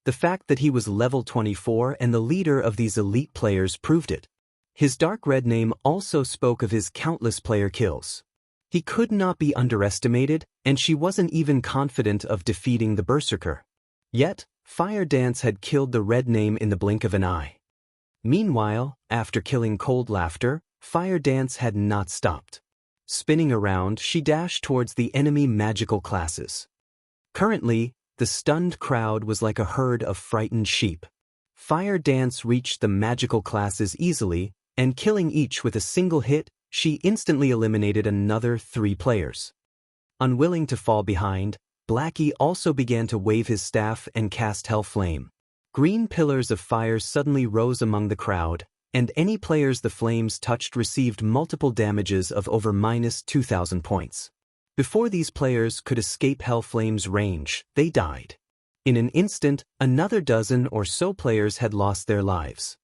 The fact that he was level 24 and the leader of these elite players proved it. His dark red name also spoke of his countless player kills. He could not be underestimated, and she wasn't even confident of defeating the Berserker. Yet, Fire Dance had killed the red name in the blink of an eye. Meanwhile, after killing Cold Laughter, Fire Dance had not stopped. Spinning around, she dashed towards the enemy magical classes. Currently, the stunned crowd was like a herd of frightened sheep. Fire Dance reached the magical classes easily, and killing each with a single hit, she instantly eliminated another 3 players. Unwilling to fall behind, Blackie also began to wave his staff and cast Hell Flame. Green pillars of fire suddenly rose among the crowd, and any players the flames touched received multiple damages of over -2,000 points. Before these players could escape Hell Flame's range, they died. In an instant, another dozen or so players had lost their lives.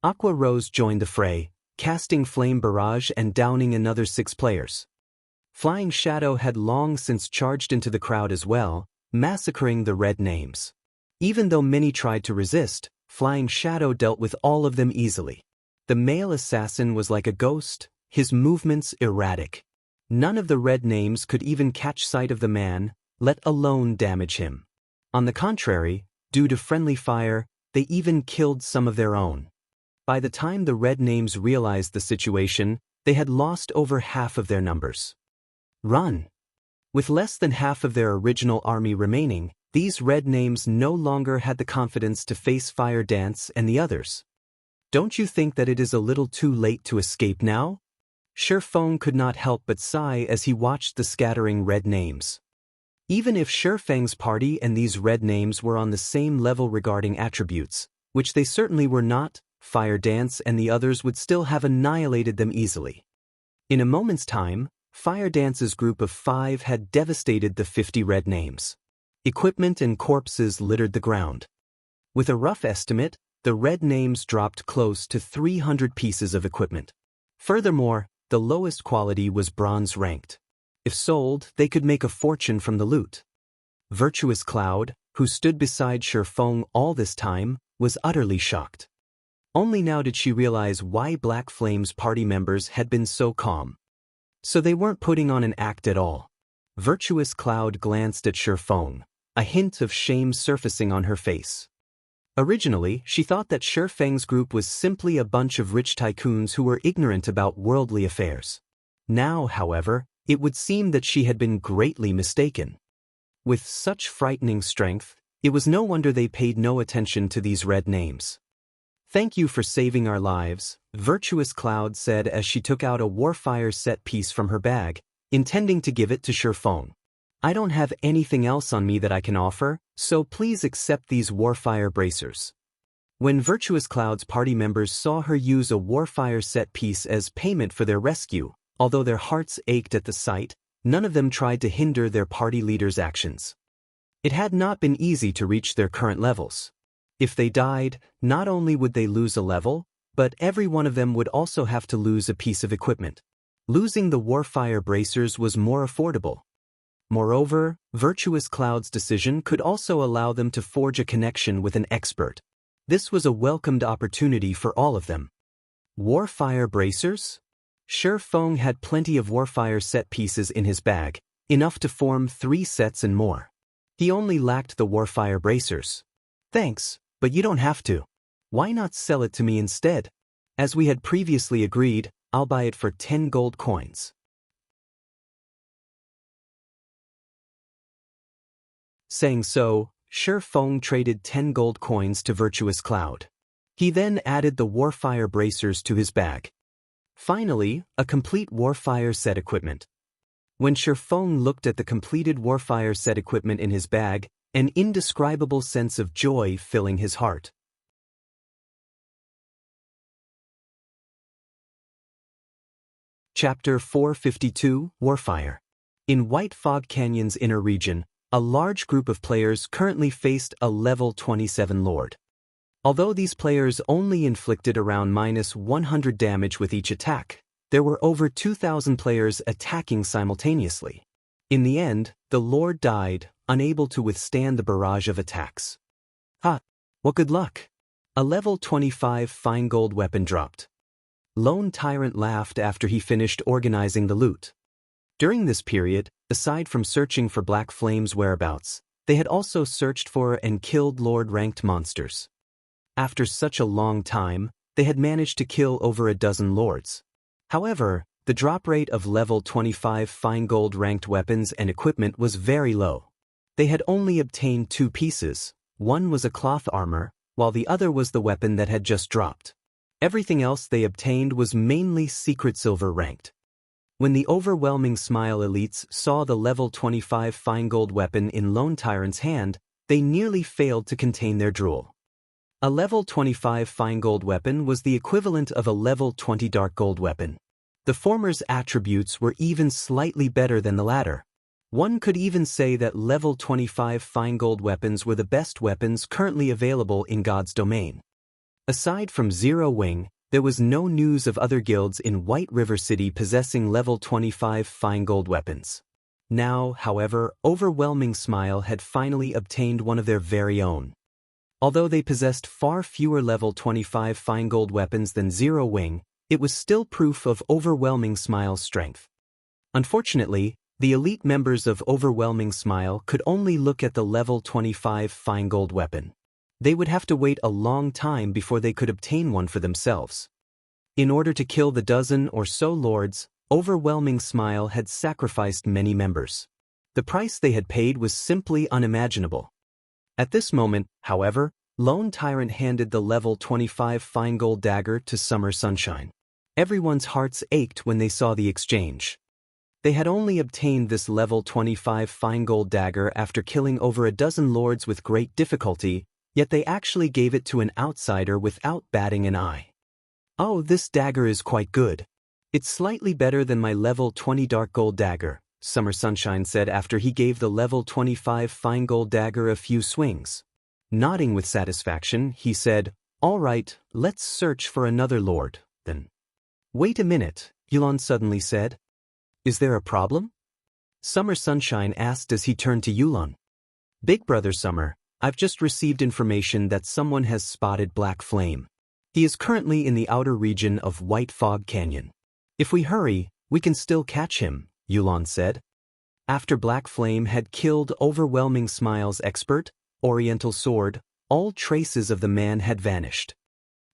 Aqua Rose joined the fray, casting Flame Barrage and downing another 6 players. Flying Shadow had long since charged into the crowd as well, massacring the red names. Even though many tried to resist, Flying Shadow dealt with all of them easily. The male assassin was like a ghost, his movements erratic. None of the red names could even catch sight of the man, let alone damage him. On the contrary, due to friendly fire, they even killed some of their own. By the time the red names realized the situation, they had lost over half of their numbers. Run! With less than half of their original army remaining, these red names no longer had the confidence to face Fire Dance and the others. Don't you think that it is a little too late to escape now? Shifeng could not help but sigh as he watched the scattering red names. Even if Shifeng's party and these red names were on the same level regarding attributes, which they certainly were not, Fire Dance and the others would still have annihilated them easily. In a moment's time, Fire Dance's group of 5 had devastated the 50 red names. Equipment and corpses littered the ground. With a rough estimate, the red names dropped close to 300 pieces of equipment. Furthermore, the lowest quality was bronze ranked. If sold, they could make a fortune from the loot. Virtuous Cloud, who stood beside Shifeng all this time, was utterly shocked. Only now did she realize why Black Flame's party members had been so calm. So they weren't putting on an act at all. Virtuous Cloud glanced at Shifeng, a hint of shame surfacing on her face. Originally, she thought that Shifeng's group was simply a bunch of rich tycoons who were ignorant about worldly affairs. Now, however, it would seem that she had been greatly mistaken. With such frightening strength, it was no wonder they paid no attention to these red names. "Thank you for saving our lives," Virtuous Cloud said as she took out a Warfire set piece from her bag, intending to give it to Shifeng. "I don't have anything else on me that I can offer, so please accept these Warfire bracers." When Virtuous Cloud's party members saw her use a Warfire set piece as payment for their rescue, although their hearts ached at the sight, none of them tried to hinder their party leader's actions. It had not been easy to reach their current levels. If they died, not only would they lose a level, but every one of them would also have to lose a piece of equipment. Losing the Warfire bracers was more affordable. Moreover, Virtuous Cloud's decision could also allow them to forge a connection with an expert. This was a welcomed opportunity for all of them. Warfire bracers? Shifeng had plenty of Warfire set pieces in his bag, enough to form 3 sets and more. He only lacked the Warfire bracers. "Thanks, but you don't have to. Why not sell it to me instead? As we had previously agreed, I'll buy it for 10 gold coins." Saying so, Shifeng traded 10 gold coins to Virtuous Cloud. He then added the Warfire bracers to his bag. Finally, a complete Warfire set equipment. When Shifeng looked at the completed Warfire set equipment in his bag, an indescribable sense of joy filling his heart. Chapter 452, Warfire. In White Fog Canyon's inner region, a large group of players currently faced a level 27 lord. Although these players only inflicted around -100 damage with each attack, there were over 2,000 players attacking simultaneously. In the end, the lord died, unable to withstand the barrage of attacks. What good luck! A level 25 fine gold weapon dropped. Lone Tyrant laughed after he finished organizing the loot. During this period, aside from searching for Black Flame's whereabouts, they had also searched for and killed Lord-ranked monsters. After such a long time, they had managed to kill over a dozen lords. However, the drop rate of level 25 fine gold ranked weapons and equipment was very low. They had only obtained 2 pieces, one was a cloth armor, while the other was the weapon that had just dropped. Everything else they obtained was mainly secret silver ranked. When the overwhelming Smile elites saw the level 25 fine gold weapon in Lone Tyrant's hand, they nearly failed to contain their drool. A level 25 fine gold weapon was the equivalent of a level 20 dark gold weapon. The former's attributes were even slightly better than the latter. One could even say that level 25 fine gold weapons were the best weapons currently available in God's domain. Aside from Zero Wing, there was no news of other guilds in White River City possessing level 25 fine gold weapons. Now, however, Overwhelming Smile had finally obtained one of their very own. Although they possessed far fewer level 25 fine gold weapons than Zero Wing, it was still proof of Overwhelming Smile's strength. Unfortunately, the elite members of Overwhelming Smile could only look at the level 25 fine gold weapon. They would have to wait a long time before they could obtain one for themselves. In order to kill the dozen or so lords, Overwhelming Smile had sacrificed many members. The price they had paid was simply unimaginable. At this moment, however, Lone Tyrant handed the level 25 fine gold dagger to Summer Sunshine. Everyone's hearts ached when they saw the exchange. They had only obtained this level 25 fine gold dagger after killing over a dozen lords with great difficulty, yet they actually gave it to an outsider without batting an eye. "Oh, this dagger is quite good. It's slightly better than my level 20 dark gold dagger," Summer Sunshine said after he gave the level 25 fine gold dagger a few swings. Nodding with satisfaction, he said, "All right, let's search for another lord, then." "Wait a minute," Yulon suddenly said. "Is there a problem?" Summer Sunshine asked as he turned to Yulon. "Big Brother Summer, I've just received information that someone has spotted Black Flame. He is currently in the outer region of White Fog Canyon. If we hurry, we can still catch him," Yulon said. After Black Flame had killed Overwhelming Smile's expert, Oriental Sword, all traces of the man had vanished.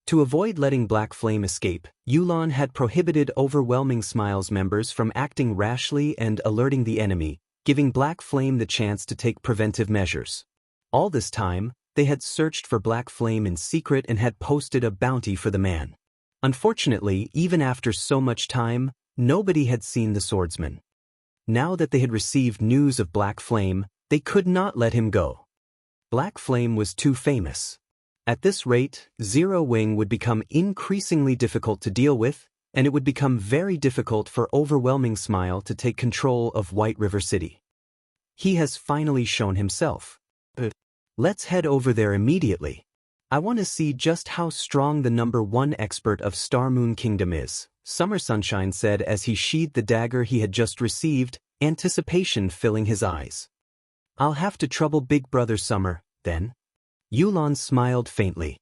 To avoid letting Black Flame escape, Yulon had prohibited Overwhelming Smile's members from acting rashly and alerting the enemy, giving Black Flame the chance to take preventive measures. All this time, they had searched for Black Flame in secret and had posted a bounty for the man. Unfortunately, even after so much time, nobody had seen the swordsman. Now that they had received news of Black Flame, they could not let him go. Black Flame was too famous. At this rate, Zero Wing would become increasingly difficult to deal with, and it would become very difficult for Overwhelming Smile to take control of White River City. He has finally shown himself. Let's head over there immediately. I want to see just how strong the #1 expert of Star Moon Kingdom is, Summer Sunshine said as he sheathed the dagger he had just received, anticipation filling his eyes. "I'll have to trouble Big Brother Summer, then." Yulon smiled faintly.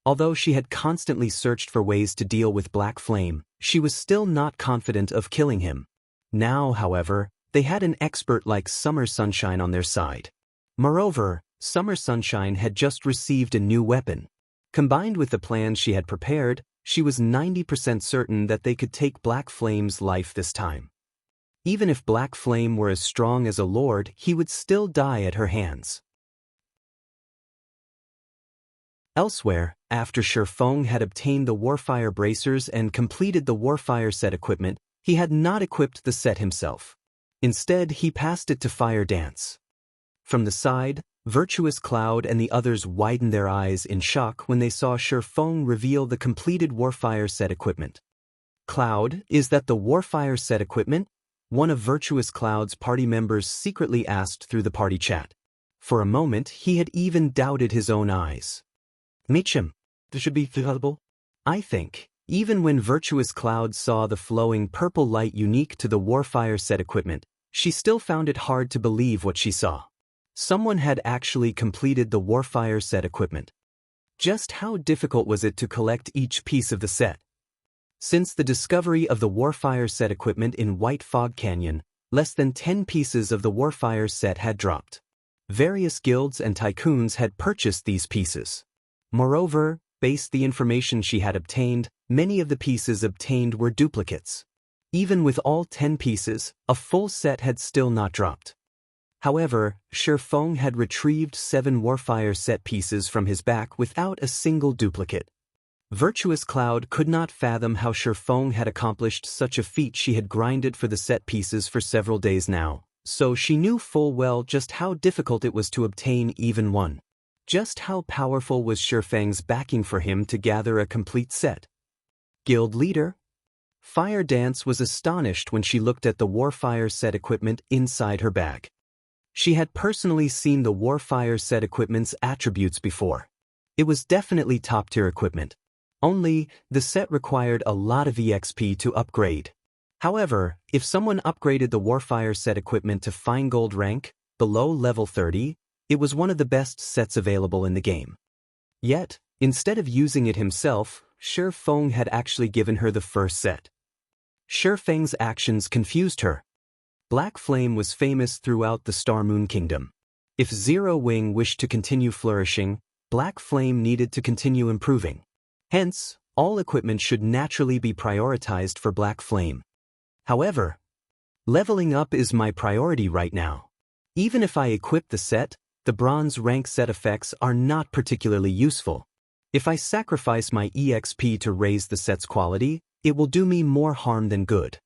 Although she had constantly searched for ways to deal with Black Flame, she was still not confident of killing him. Now, however, they had an expert like Summer Sunshine on their side. Moreover, Summer Sunshine had just received a new weapon. Combined with the plans she had prepared, she was 90% certain that they could take Black Flame's life this time. Even if Black Flame were as strong as a lord, he would still die at her hands. Elsewhere, after Shifeng had obtained the Warfire bracers and completed the Warfire set equipment, he had not equipped the set himself. Instead, he passed it to Fire Dance. From the side, Virtuous Cloud and the others widened their eyes in shock when they saw Shifeng reveal the completed Warfire set equipment. Cloud, is that the Warfire set equipment? One of Virtuous Cloud's party members secretly asked through the party chat. For a moment, he had even doubted his own eyes. Mitchum, this should be valuable. I think, even when Virtuous Cloud saw the flowing purple light unique to the Warfire set equipment, she still found it hard to believe what she saw. Someone had actually completed the Warfire set equipment. Just how difficult was it to collect each piece of the set? Since the discovery of the Warfire set equipment in White Fog Canyon, less than 10 pieces of the Warfire set had dropped. Various guilds and tycoons had purchased these pieces. Moreover, based the information she had obtained, many of the pieces obtained were duplicates. Even with all 10 pieces, a full set had still not dropped. However, Shifeng had retrieved 7 Warfire set pieces from his back without a single duplicate. Virtuous Cloud could not fathom how Shifeng had accomplished such a feat. She had grinded for the set pieces for several days now, so she knew full well just how difficult it was to obtain even one. Just how powerful was Shifeng's backing for him to gather a complete set? Guild leader? Fire Dance was astonished when she looked at the Warfire set equipment inside her bag. She had personally seen the Warfire set equipment's attributes before. It was definitely top-tier equipment. Only, the set required a lot of EXP to upgrade. However, if someone upgraded the Warfire set equipment to Fine Gold rank, below level 30, it was one of the best sets available in the game. Yet, instead of using it himself, Shifeng had actually given her the first set. Shifeng's actions confused her. Black Flame was famous throughout the Star Moon Kingdom. If Zero Wing wished to continue flourishing, Black Flame needed to continue improving. Hence, all equipment should naturally be prioritized for Black Flame. However, leveling up is my priority right now. Even if I equip the set, the bronze rank set effects are not particularly useful. If I sacrifice my EXP to raise the set's quality, it will do me more harm than good.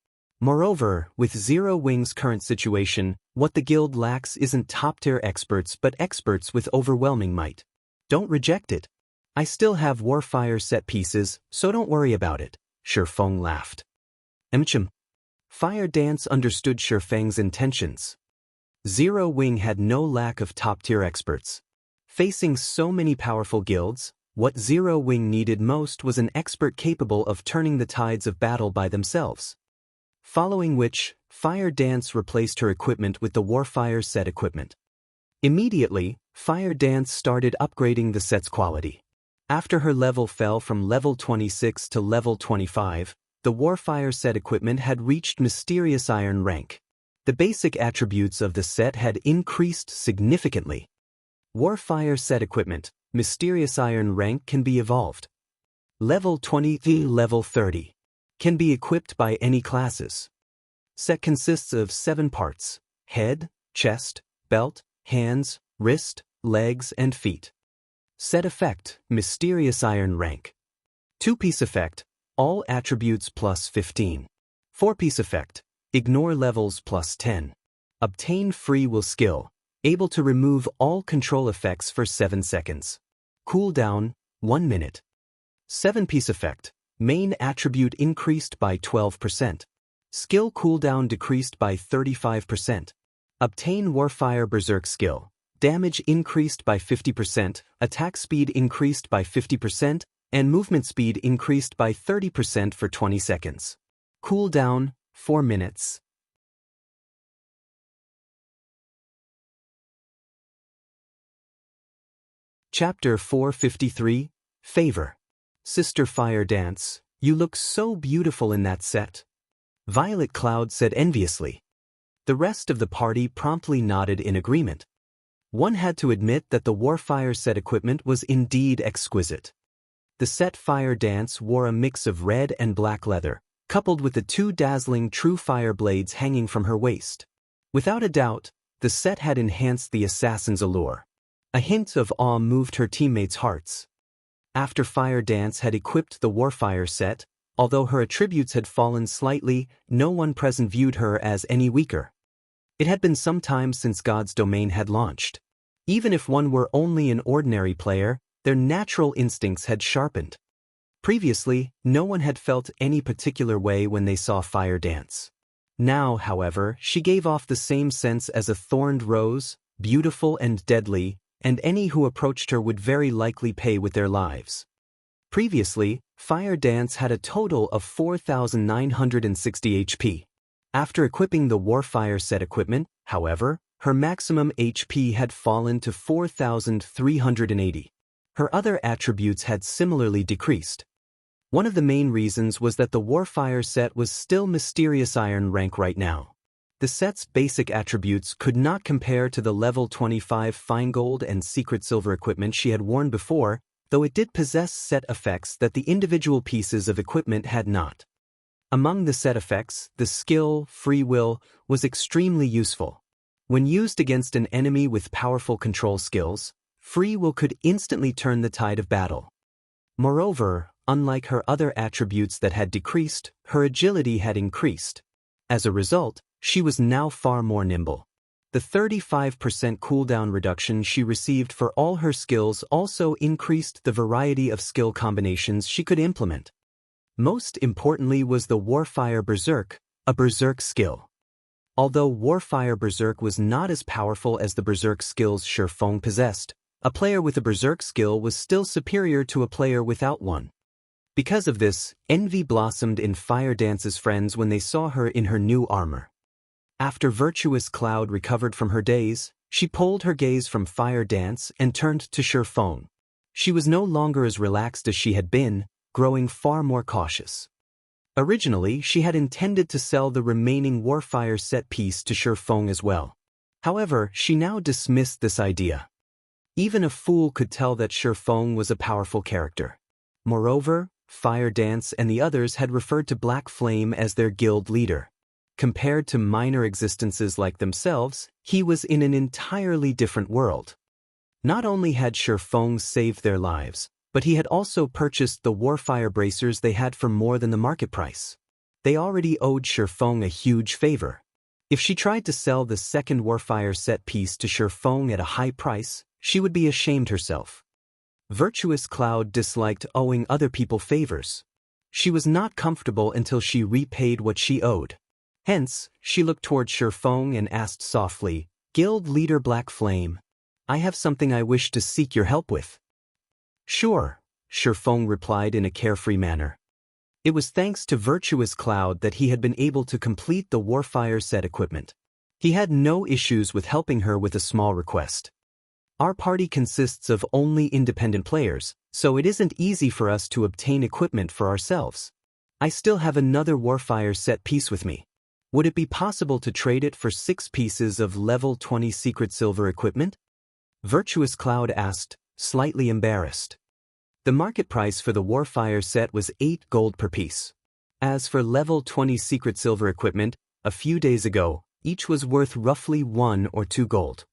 Moreover, with Zero Wing's current situation, what the guild lacks isn't top-tier experts but experts with overwhelming might. Don't reject it. I still have Warfire set pieces, so don't worry about it, Shifeng laughed. Fire Dance understood Shifeng's intentions. Zero Wing had no lack of top-tier experts. Facing so many powerful guilds, what Zero Wing needed most was an expert capable of turning the tides of battle by themselves. Following which, Fire Dance replaced her equipment with the Warfire set equipment. Immediately, Fire Dance started upgrading the set's quality. After her level fell from level 26 to level 25, the Warfire set equipment had reached Mysterious Iron rank. The basic attributes of the set had increased significantly. Warfire set equipment, Mysterious Iron rank can be evolved. Level 20 to level 30. Can be equipped by any classes. Set consists of 7 parts: head, chest, belt, hands, wrist, legs, and feet. Set effect, Mysterious Iron rank. 2-piece effect, all attributes plus 15. 4-piece effect, ignore levels plus 10. Obtain free will skill, able to remove all control effects for 7 seconds. Cooldown, 1 minute. 7-piece effect, main attribute increased by 12%. Skill cooldown decreased by 35%. Obtain Warfire Berserk skill. Damage increased by 50%, attack speed increased by 50%, and movement speed increased by 30% for 20 seconds. Cooldown, 4 minutes. Chapter 453, Favor. Sister Fire Dance, you look so beautiful in that set. Violet Cloud said enviously. The rest of the party promptly nodded in agreement. One had to admit that the Warfire set equipment was indeed exquisite. The set Fire Dance wore a mix of red and black leather, coupled with the 2 dazzling true fire blades hanging from her waist. Without a doubt, the set had enhanced the assassin's allure. A hint of awe moved her teammates' hearts. After Fire Dance had equipped the Warfire set, although her attributes had fallen slightly, no one present viewed her as any weaker. It had been some time since God's domain had launched. Even if one were only an ordinary player, their natural instincts had sharpened. Previously, no one had felt any particular way when they saw fire dance. Now, however, she gave off the same sense as a thorned rose, beautiful and deadly, and any who approached her would very likely pay with their lives. Previously, fire dance had a total of 4,960 HP. After equipping the Warfire set equipment, however, her maximum HP had fallen to 4,380. Her other attributes had similarly decreased. One of the main reasons was that the Warfire set was still Mysterious Iron rank right now. The set's basic attributes could not compare to the level 25 Fine Gold and Secret Silver equipment she had worn before, though it did possess set effects that the individual pieces of equipment had not. Among the set effects, the skill, Free Will, was extremely useful. When used against an enemy with powerful control skills, Free Will could instantly turn the tide of battle. Moreover, unlike her other attributes that had decreased, her agility had increased. As a result, she was now far more nimble. The 35% cooldown reduction she received for all her skills also increased the variety of skill combinations she could implement. Most importantly was the Warfire Berserk, a Berserk skill. Although Warfire Berserk was not as powerful as the Berserk skills Shifeng possessed, a player with a Berserk skill was still superior to a player without one. Because of this, envy blossomed in Fire Dance's friends when they saw her in her new armor. After Virtuous Cloud recovered from her daze, she pulled her gaze from Fire Dance and turned to Shifeng. She was no longer as relaxed as she had been, growing far more cautious. Originally, she had intended to sell the remaining Warfire set piece to Shifeng as well. However, she now dismissed this idea. Even a fool could tell that Shifeng was a powerful character. Moreover, Fire Dance and the others had referred to Black Flame as their guild leader. Compared to minor existences like themselves, he was in an entirely different world. Not only had Shifeng saved their lives, but he had also purchased the Warfire bracers they had for more than the market price. They already owed Shifeng a huge favor. If she tried to sell the second Warfire set piece to Shifeng at a high price, she would be ashamed herself. Virtuous Cloud disliked owing other people favors. She was not comfortable until she repaid what she owed. Hence, she looked toward Shifeng and asked softly, "Guild leader Black Flame, I have something I wish to seek your help with." "Sure," Shifeng replied in a carefree manner. It was thanks to Virtuous Cloud that he had been able to complete the Warfire set equipment. He had no issues with helping her with a small request. "Our party consists of only independent players, so it isn't easy for us to obtain equipment for ourselves. I still have another Warfire set piece with me. Would it be possible to trade it for 6 pieces of level 20 Secret Silver equipment?" Virtuous Cloud asked, slightly embarrassed. The market price for the Warfire set was 8 gold per piece. As for level 20 Secret Silver equipment, a few days ago, each was worth roughly 1 or 2 gold.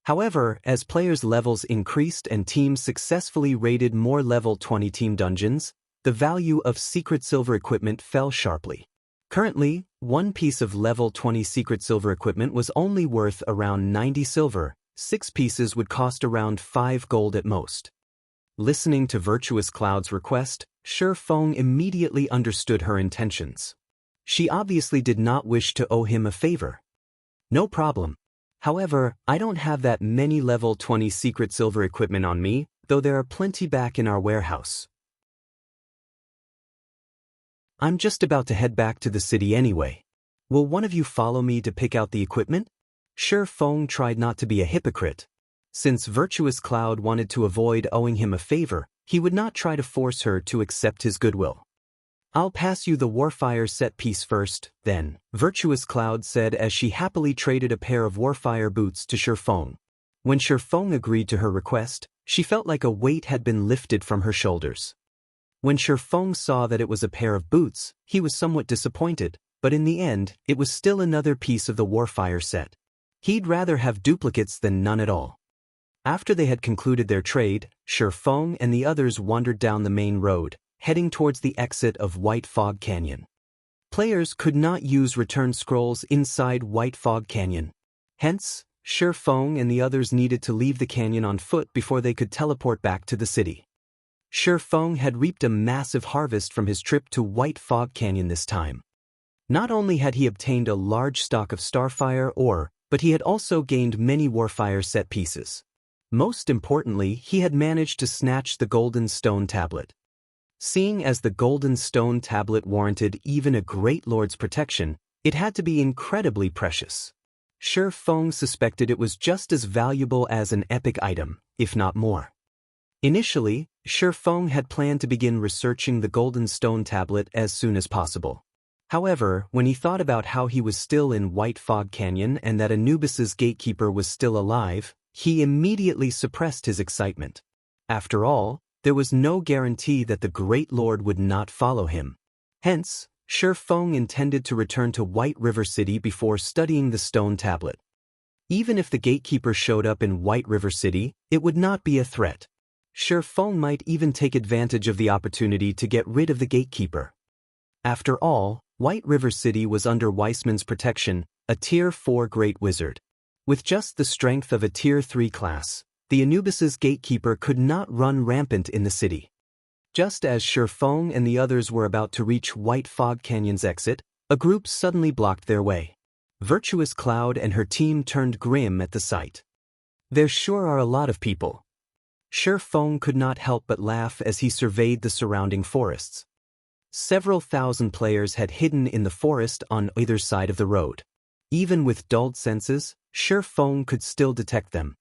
However, as players' levels increased and teams successfully raided more level 20 team dungeons, the value of Secret Silver equipment fell sharply. Currently, one piece of level 20 Secret Silver equipment was only worth around 90 silver. 6 pieces would cost around 5 gold at most. Listening to Virtuous Cloud's request, Shifeng immediately understood her intentions. She obviously did not wish to owe him a favor. "No problem. However, I don't have that many level 20 Secret Silver equipment on me, though there are plenty back in our warehouse. I'm just about to head back to the city anyway. Will one of you follow me to pick out the equipment?" Shifeng tried not to be a hypocrite. Since Virtuous Cloud wanted to avoid owing him a favor, he would not try to force her to accept his goodwill. "I'll pass you the Warfire set piece first, then," Virtuous Cloud said as she happily traded a pair of Warfire boots to Shifeng. When Shifeng agreed to her request, she felt like a weight had been lifted from her shoulders. When Shifeng saw that it was a pair of boots, he was somewhat disappointed, but in the end, it was still another piece of the Warfire set. He'd rather have duplicates than none at all. After they had concluded their trade, Shifeng and the others wandered down the main road, heading towards the exit of White Fog Canyon. Players could not use return scrolls inside White Fog Canyon. Hence, Shi Feng and the others needed to leave the canyon on foot before they could teleport back to the city. Shi Feng had reaped a massive harvest from his trip to White Fog Canyon this time. Not only had he obtained a large stock of Starfire ore, but he had also gained many Warfire set pieces. Most importantly, he had managed to snatch the Golden Stone Tablet. Seeing as the Golden Stone Tablet warranted even a Great Lord's protection, it had to be incredibly precious. Shi Feng suspected it was just as valuable as an epic item, if not more. Initially, Shi Feng had planned to begin researching the Golden Stone Tablet as soon as possible. However, when he thought about how he was still in White Fog Canyon and that Anubis's gatekeeper was still alive, he immediately suppressed his excitement. After all, there was no guarantee that the Great Lord would not follow him. Hence, Shi Feng intended to return to White River City before studying the stone tablet. Even if the gatekeeper showed up in White River City, it would not be a threat. Shi Feng might even take advantage of the opportunity to get rid of the gatekeeper. After all, White River City was under Weissman's protection, a Tier 4 Great Wizard. With just the strength of a Tier 3 class, the Anubis's gatekeeper could not run rampant in the city. Just as Shi Feng and the others were about to reach White Fog Canyon's exit, a group suddenly blocked their way. Virtuous Cloud and her team turned grim at the sight. There sure are a lot of people. Shi Feng could not help but laugh as he surveyed the surrounding forests. Several thousand players had hidden in the forest on either side of the road. Even with dulled senses, Shi Feng could still detect them.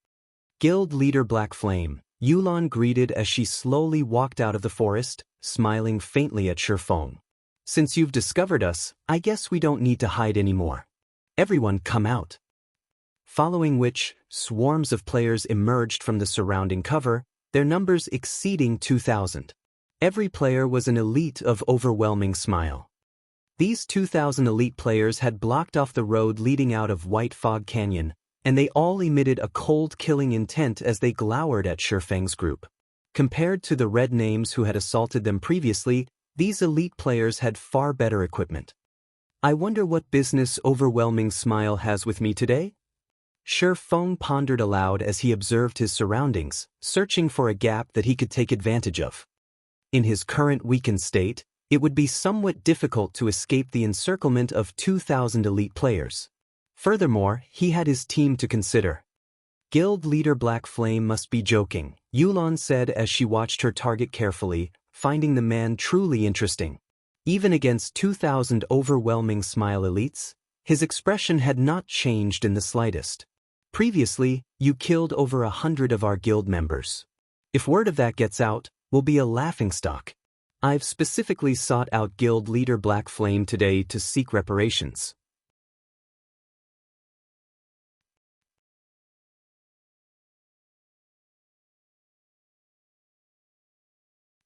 Guild leader Black Flame, Yulan greeted as she slowly walked out of the forest, smiling faintly at Shi Feng. Since you've discovered us, I guess we don't need to hide anymore. Everyone come out. Following which, swarms of players emerged from the surrounding cover, their numbers exceeding 2,000. Every player was an elite of overwhelming smile. These 2,000 elite players had blocked off the road leading out of White Fog Canyon, and they all emitted a cold killing intent as they glowered at Shi Feng's group. Compared to the red names who had assaulted them previously, these elite players had far better equipment. I wonder what business Overwhelming Smile has with me today? Shi Feng pondered aloud as he observed his surroundings, searching for a gap that he could take advantage of. In his current weakened state, it would be somewhat difficult to escape the encirclement of 2,000 elite players. Furthermore, he had his team to consider. Guild leader Black Flame must be joking, Yulan said as she watched her target carefully, finding the man truly interesting. Even against 2,000 Overwhelming Smile elites, his expression had not changed in the slightest. Previously, you killed over 100 of our guild members. If word of that gets out, we'll be a laughingstock. I've specifically sought out guild leader Black Flame today to seek reparations.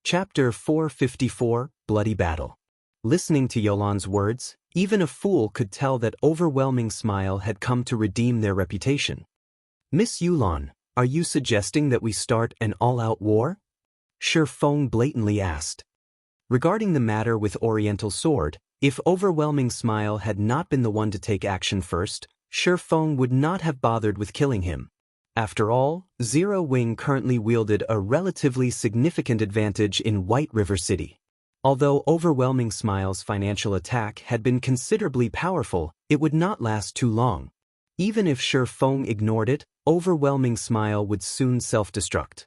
Chapter 454, Bloody Battle. Listening to Yolan's words, even a fool could tell that Overwhelming Smile had come to redeem their reputation. Miss Yulan, are you suggesting that we start an all-out war? Shi Feng blatantly asked. Regarding the matter with Oriental Sword, if Overwhelming Smile had not been the one to take action first, Shi Feng would not have bothered with killing him. After all, Zero Wing currently wielded a relatively significant advantage in White River City. Although Overwhelming Smile's financial attack had been considerably powerful, it would not last too long. Even if Shi Feng ignored it, Overwhelming Smile would soon self-destruct.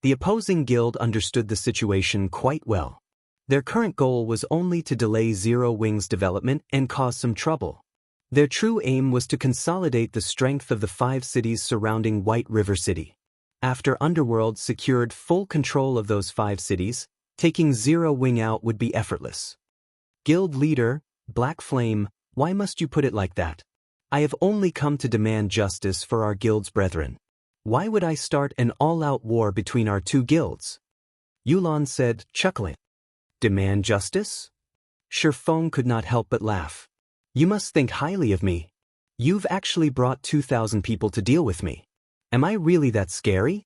The opposing guild understood the situation quite well. Their current goal was only to delay Zero Wing's development and cause some trouble. Their true aim was to consolidate the strength of the 5 cities surrounding White River City. After Underworld secured full control of those 5 cities, taking Zero Wing out would be effortless. Guild leader, Black Flame, why must you put it like that? I have only come to demand justice for our guild's brethren. Why would I start an all-out war between our 2 guilds? Yulan said, chuckling. Demand justice? Shi Feng could not help but laugh. You must think highly of me. You've actually brought 2,000 people to deal with me. Am I really that scary?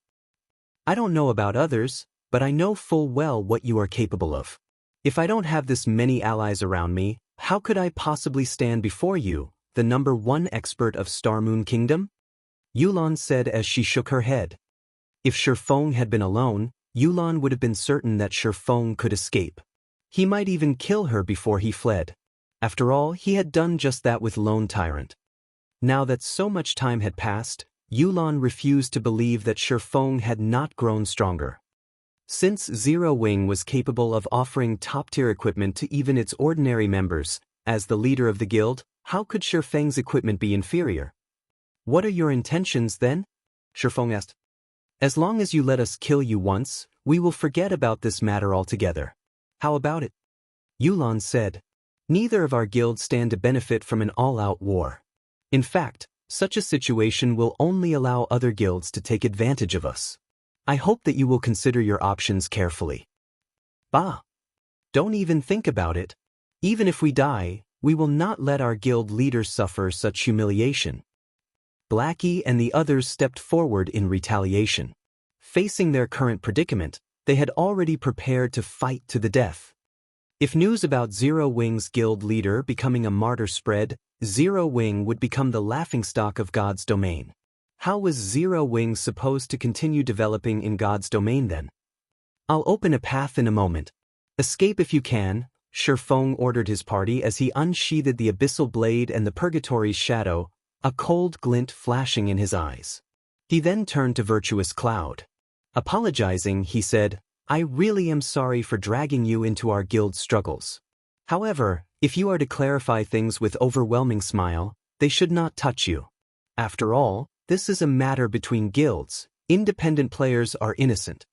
I don't know about others, but I know full well what you are capable of. If I don't have this many allies around me, How could I possibly stand before you, the #1 expert of Star Moon Kingdom? Yulan said as she shook her head. If Shifeng had been alone, Yulan would have been certain that Shifeng could escape. He might even kill her before he fled. After all, he had done just that with Lone Tyrant. Now that so much time had passed, Yulan refused to believe that Shifeng had not grown stronger. Since Zero Wing was capable of offering top-tier equipment to even its ordinary members, as the leader of the guild, how could Shifeng's equipment be inferior? What are your intentions then? Shifeng asked. As long as you let us kill you once, we will forget about this matter altogether. How about it? Yulan said. Neither of our guilds stand to benefit from an all-out war. In fact, such a situation will only allow other guilds to take advantage of us. I hope that you will consider your options carefully. Bah! Don't even think about it. Even if we die, we will not let our guild leaders suffer such humiliation. Blackie and the others stepped forward in retaliation. Facing their current predicament, they had already prepared to fight to the death. If news about Zero Wing's guild leader becoming a martyr spread, Zero Wing would become the laughingstock of God's domain. How was Zero Wing supposed to continue developing in God's domain then? I'll open a path in a moment. Escape if you can, Shifeng ordered his party as he unsheathed the abyssal blade and the purgatory's shadow, a cold glint flashing in his eyes. He then turned to Virtuous Cloud. Apologizing, he said, I really am sorry for dragging you into our guild struggles. However, if you are to clarify things with overwhelming smile, they should not touch you. After all, this is a matter between guilds. Independent players are innocent.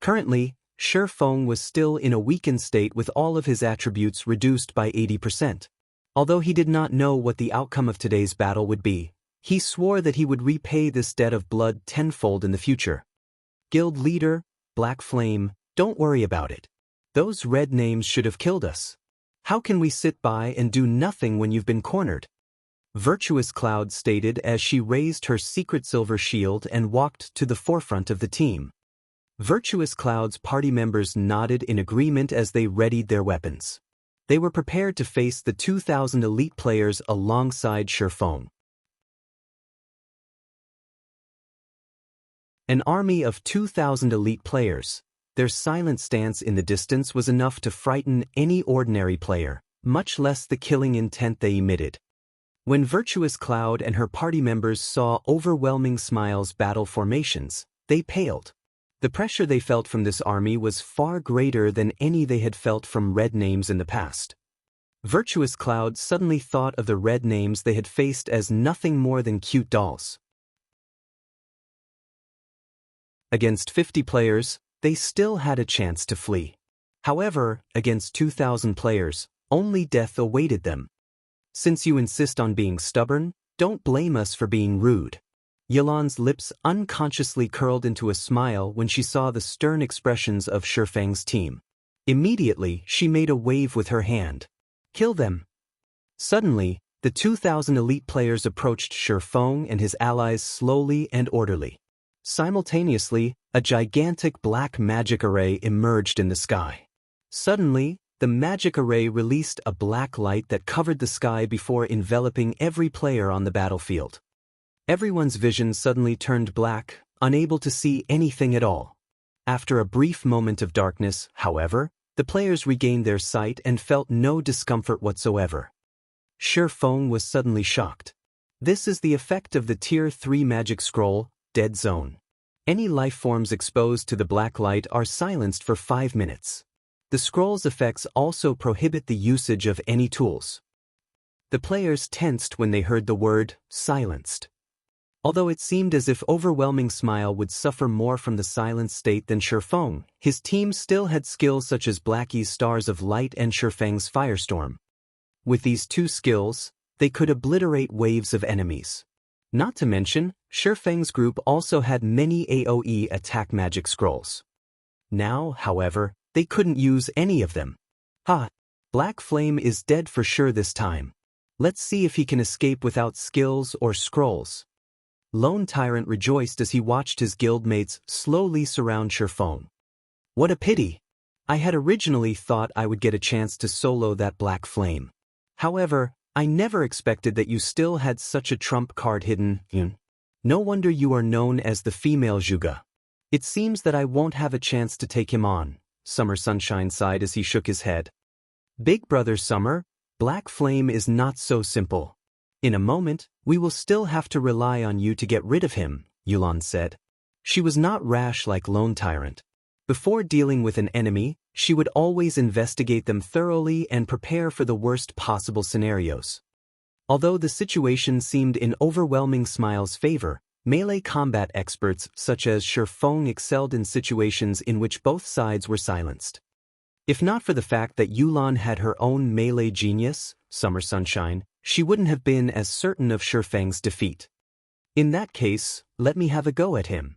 Currently, Shifeng was still in a weakened state with all of his attributes reduced by 80%. Although he did not know what the outcome of today's battle would be, he swore that he would repay this debt of blood tenfold in the future. Guild leader, Black Flame, don't worry about it. Those red names should have killed us. How can we sit by and do nothing when you've been cornered? Virtuous Cloud stated as she raised her secret silver shield and walked to the forefront of the team. Virtuous Cloud's party members nodded in agreement as they readied their weapons. They were prepared to face the 2,000 elite players alongside Shifeng. An army of 2,000 elite players. Their silent stance in the distance was enough to frighten any ordinary player, much less the killing intent they emitted. When Virtuous Cloud and her party members saw overwhelming Smile's battle formations, they paled. The pressure they felt from this army was far greater than any they had felt from red names in the past. Virtuous Cloud suddenly thought of the red names they had faced as nothing more than cute dolls. Against 50 players, they still had a chance to flee. However, against 2,000 players, only death awaited them. Since you insist on being stubborn, don't blame us for being rude. Yulan's lips unconsciously curled into a smile when she saw the stern expressions of Shifeng's team. Immediately, she made a wave with her hand. Kill them. Suddenly, the 2,000 elite players approached Shifeng and his allies slowly and orderly. Simultaneously, a gigantic black magic array emerged in the sky. Suddenly, the magic array released a black light that covered the sky before enveloping every player on the battlefield. Everyone's vision suddenly turned black, unable to see anything at all. After a brief moment of darkness, however, the players regained their sight and felt no discomfort whatsoever. Shifeng was suddenly shocked. This is the effect of the Tier 3 magic scroll, Dead Zone. Any life forms exposed to the black light are silenced for 5 minutes. The scroll's effects also prohibit the usage of any tools. The players tensed when they heard the word, silenced. Although it seemed as if overwhelming Smile would suffer more from the silent state than Shifeng, his team still had skills such as Blackie's Stars of Light and Shifeng's Firestorm. With these two skills, they could obliterate waves of enemies. Not to mention, Shifeng's group also had many AoE attack magic scrolls. Now, however, they couldn't use any of them. Ha! Black Flame is dead for sure this time. Let's see if he can escape without skills or scrolls. Lone Tyrant rejoiced as he watched his guildmates slowly surround Shifeng. What a pity! I had originally thought I would get a chance to solo that Black Flame. However, I never expected that you still had such a trump card hidden. No wonder you are known as the female Zhuge. It seems that I won't have a chance to take him on, Summer Sunshine sighed as he shook his head. Big brother Summer, Black Flame is not so simple. In a moment, we will still have to rely on you to get rid of him, Yulan said. She was not rash like Lone Tyrant. Before dealing with an enemy, she would always investigate them thoroughly and prepare for the worst possible scenarios. Although the situation seemed in overwhelming Smile's favor, melee combat experts such as Shi Feng excelled in situations in which both sides were silenced. If not for the fact that Yulan had her own melee genius, Summer Sunshine, she wouldn't have been as certain of Shi Feng's defeat. In that case, let me have a go at him.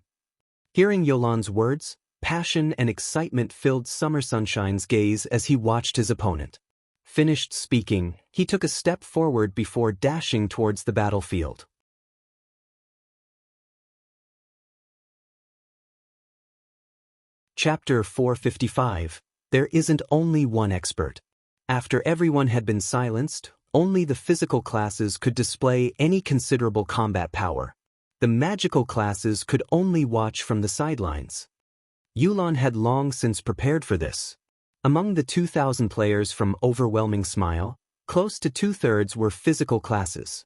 Hearing Yulan's words, passion and excitement filled Summer Sunshine's gaze as he watched his opponent. Finished speaking, he took a step forward before dashing towards the battlefield. Chapter 455. There isn't only one expert. After everyone had been silenced, only the physical classes could display any considerable combat power. The magical classes could only watch from the sidelines. Yulan had long since prepared for this. Among the 2,000 players from Overwhelming Smile, close to 2/3 were physical classes.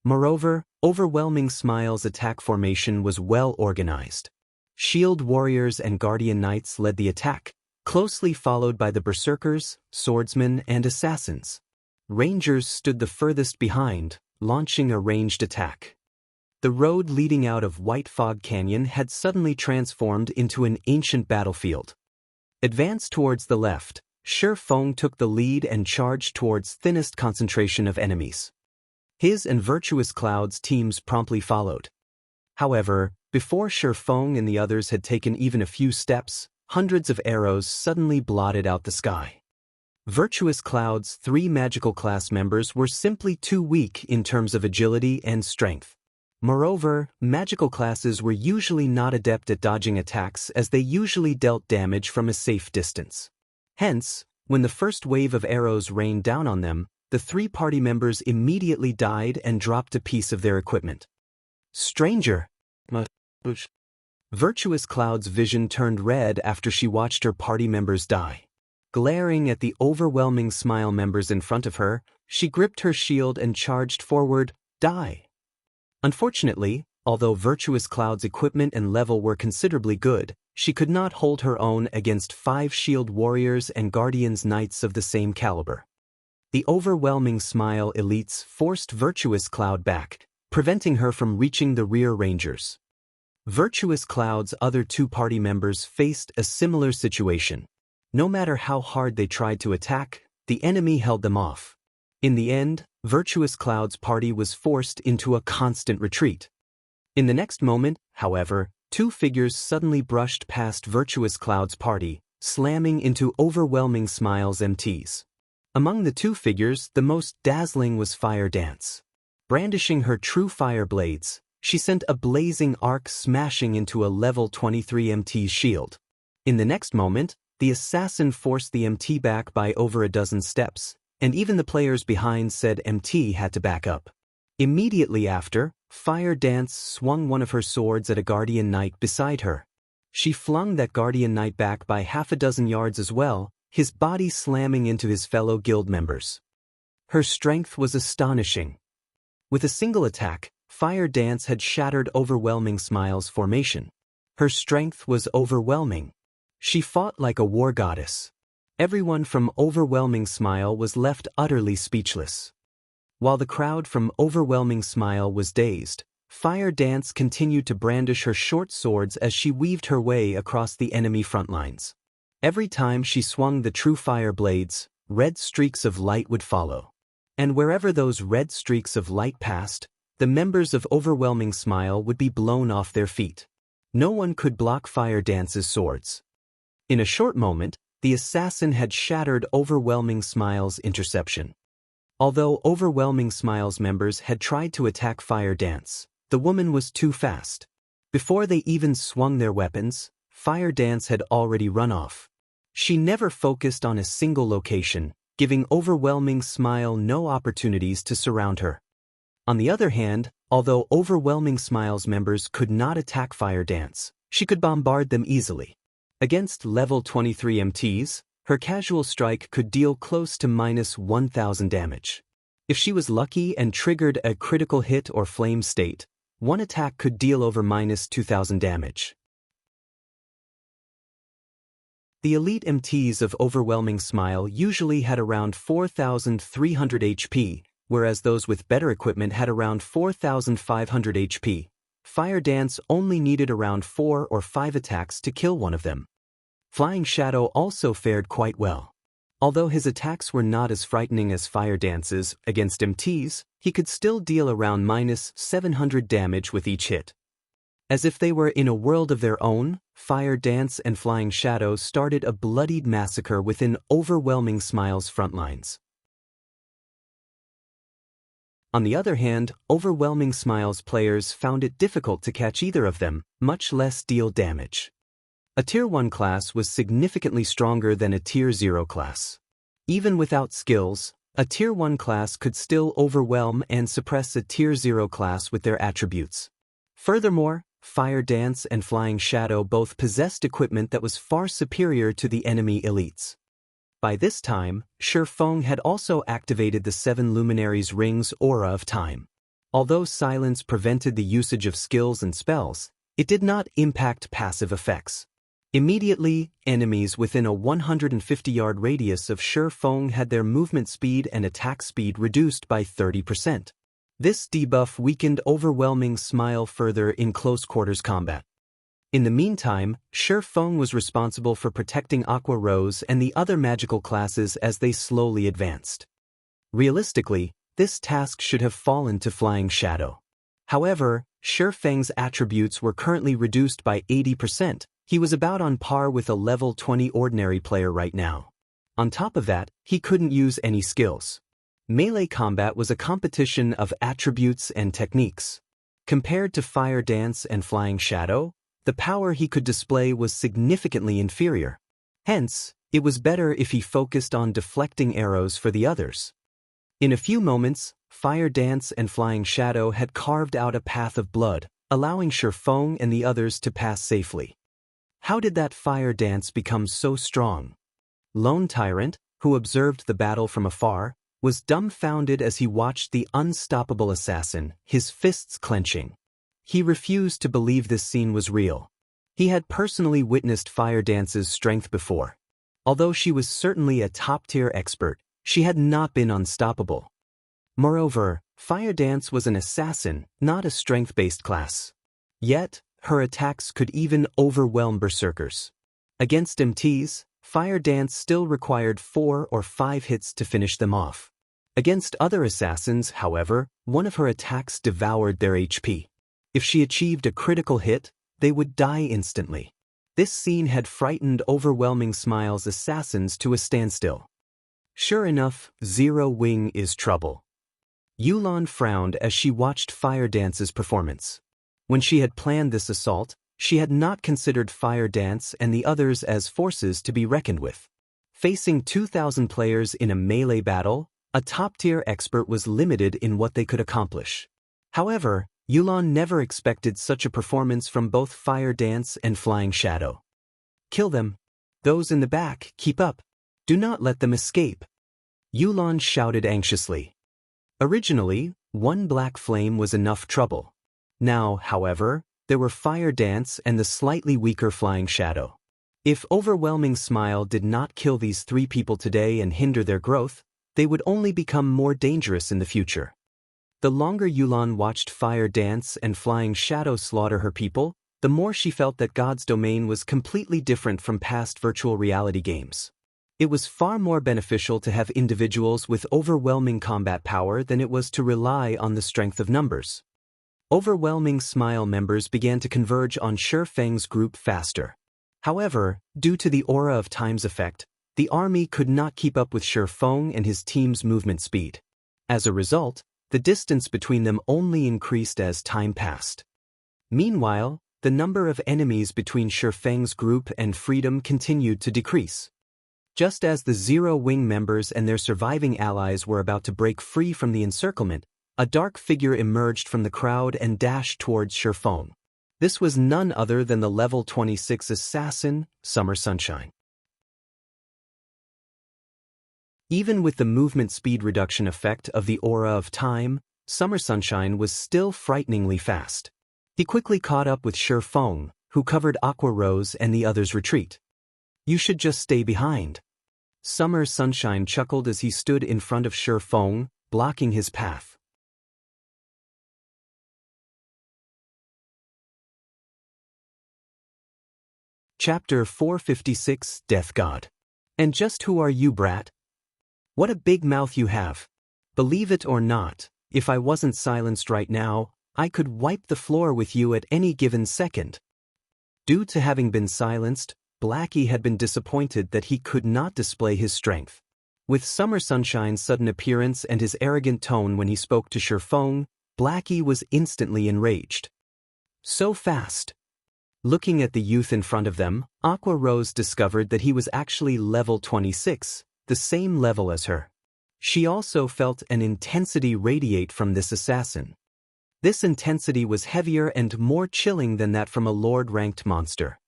Moreover, Overwhelming Smile's attack formation was well organized. Shield warriors and guardian knights led the attack, closely followed by the berserkers, swordsmen, and assassins. Rangers stood the furthest behind, launching a ranged attack. The road leading out of White Fog Canyon had suddenly transformed into an ancient battlefield. Advanced towards the left, Shi Feng took the lead and charged towards thinnest concentration of enemies. His and Virtuous Cloud's teams promptly followed. However, before Shi Feng and the others had taken even a few steps, hundreds of arrows suddenly blotted out the sky. Virtuous Cloud's 3 magical class members were simply too weak in terms of agility and strength. Moreover, magical classes were usually not adept at dodging attacks as they usually dealt damage from a safe distance. Hence, when the first wave of arrows rained down on them, the 3 party members immediately died and dropped a piece of their equipment. Stranger! Virtuous Cloud's vision turned red after she watched her party members die. Glaring at the Overwhelming Smile members in front of her, she gripped her shield and charged forward, die! Unfortunately, although Virtuous Cloud's equipment and level were considerably good, she could not hold her own against 5 shield warriors and guardians knights of the same caliber. The Overwhelming Smile elites forced Virtuous Cloud back, preventing her from reaching the rear rangers. Virtuous Cloud's other 2 party members faced a similar situation. No matter how hard they tried to attack, the enemy held them off. In the end, Virtuous Cloud's party was forced into a constant retreat. In the next moment, however, 2 figures suddenly brushed past Virtuous Cloud's party, slamming into Overwhelming Smile's MTs. Among the 2 figures, the most dazzling was Fire Dance. Brandishing her true fire blades, she sent a blazing arc smashing into a level 23 MT's shield. In the next moment, the assassin forced the MT back by over a dozen steps, and even the players behind said MT had to back up. Immediately after, Fire Dance swung one of her swords at a guardian knight beside her. She flung that guardian knight back by half a dozen yards as well, his body slamming into his fellow guild members. Her strength was astonishing. With a single attack, Fire Dance had shattered Overwhelming Smile's formation. Her strength was overwhelming. She fought like a war goddess. Everyone from Overwhelming Smile was left utterly speechless. While the crowd from Overwhelming Smile was dazed, Fire Dance continued to brandish her short swords as she weaved her way across the enemy front lines. Every time she swung the true fire blades, red streaks of light would follow. And wherever those red streaks of light passed, the members of Overwhelming Smile would be blown off their feet. No one could block Fire Dance's swords. In a short moment, the assassin had shattered Overwhelming Smile's interception. Although Overwhelming Smile's members had tried to attack Fire Dance, the woman was too fast. Before they even swung their weapons, Fire Dance had already run off. She never focused on a single location, giving Overwhelming Smile no opportunities to surround her. On the other hand, although Overwhelming Smile's members could not attack Fire Dance, she could bombard them easily. Against level 23 MTs, her casual strike could deal close to -1000 damage. If she was lucky and triggered a critical hit or flame state, one attack could deal over -2000 damage. The elite MTs of Overwhelming Smile usually had around 4300 HP, whereas those with better equipment had around 4500 HP. Fire Dance only needed around 4 or 5 attacks to kill one of them. Flying Shadow also fared quite well. Although his attacks were not as frightening as Fire Dance's against MTs, he could still deal around -700 damage with each hit. As if they were in a world of their own, Fire Dance and Flying Shadow started a bloodied massacre within Overwhelming Smile's front lines. On the other hand, Overwhelming Smile's players found it difficult to catch either of them, much less deal damage. A Tier 1 class was significantly stronger than a Tier 0 class. Even without skills, a Tier 1 class could still overwhelm and suppress a Tier 0 class with their attributes. Furthermore, Fire Dance and Flying Shadow both possessed equipment that was far superior to the enemy elites. By this time, Shi Feng had also activated the 7 Luminaries' Ring's aura of time. Although silence prevented the usage of skills and spells, it did not impact passive effects. Immediately, enemies within a 150-yard radius of Shi Feng had their movement speed and attack speed reduced by 30%. This debuff weakened Overwhelming Smile further in close-quarters combat. In the meantime, Shi Feng was responsible for protecting Aqua Rose and the other magical classes as they slowly advanced. Realistically, this task should have fallen to Flying Shadow. However, Shi Feng's attributes were currently reduced by 80%. He was about on par with a level 20 ordinary player right now. On top of that, he couldn't use any skills. Melee combat was a competition of attributes and techniques. Compared to Fire Dance and Flying Shadow, the power he could display was significantly inferior. Hence, it was better if he focused on deflecting arrows for the others. In a few moments, Fire Dance and Flying Shadow had carved out a path of blood, allowing Shi Feng and the others to pass safely. How did that Fire Dance become so strong? Lone Tyrant, who observed the battle from afar, was dumbfounded as he watched the unstoppable assassin, his fists clenching. He refused to believe this scene was real. He had personally witnessed Fire Dance's strength before. Although she was certainly a top-tier expert, she had not been unstoppable. Moreover, Fire Dance was an assassin, not a strength-based class. Yet, her attacks could even overwhelm berserkers. Against MTs, Fire Dance still required 4 or 5 hits to finish them off. Against other assassins, however, one of her attacks devoured their HP. If she achieved a critical hit, they would die instantly. This scene had frightened Overwhelming Smile's assassins to a standstill. Sure enough, Zero Wing is trouble. Yulan frowned as she watched Fire Dance's performance. When she had planned this assault, she had not considered Fire Dance and the others as forces to be reckoned with. Facing 2,000 players in a melee battle, a top-tier expert was limited in what they could accomplish. However, Yulan never expected such a performance from both Fire Dance and Flying Shadow. Kill them. Those in the back, keep up. Do not let them escape. Yulan shouted anxiously. Originally, one black flame was enough trouble. Now, however, there were Fire Dance and the slightly weaker Flying Shadow. If Overwhelming Smile did not kill these 3 people today and hinder their growth, they would only become more dangerous in the future. The longer Yulan watched Fire Dance and Flying Shadow slaughter her people, the more she felt that God's domain was completely different from past virtual reality games. It was far more beneficial to have individuals with overwhelming combat power than it was to rely on the strength of numbers. Overwhelming Smile members began to converge on Shi Feng's group faster. However, due to the Aura of Time's effect, the army could not keep up with Shi Feng and his team's movement speed. As a result, the distance between them only increased as time passed. Meanwhile, the number of enemies between Shi Feng's group and Freedom continued to decrease. Just as the Zero Wing members and their surviving allies were about to break free from the encirclement, a dark figure emerged from the crowd and dashed towards Shifeng. This was none other than the level 26 assassin, Summer Sunshine. Even with the movement speed reduction effect of the Aura of Time, Summer Sunshine was still frighteningly fast. He quickly caught up with Shifeng, who covered Aqua Rose and the others' retreat. "You should just stay behind." Summer Sunshine chuckled as he stood in front of Shifeng, blocking his path. Chapter 456, Death God. "And just who are you, brat? What a big mouth you have. Believe it or not, if I wasn't silenced right now, I could wipe the floor with you at any given second." Due to having been silenced, Blackie had been disappointed that he could not display his strength. With Summer Sunshine's sudden appearance and his arrogant tone when he spoke to Shifeng, Blackie was instantly enraged. So fast. Looking at the youth in front of them, Aqua Rose discovered that he was actually level 26, the same level as her. She also felt an intensity radiate from this assassin. This intensity was heavier and more chilling than that from a Lord-ranked monster.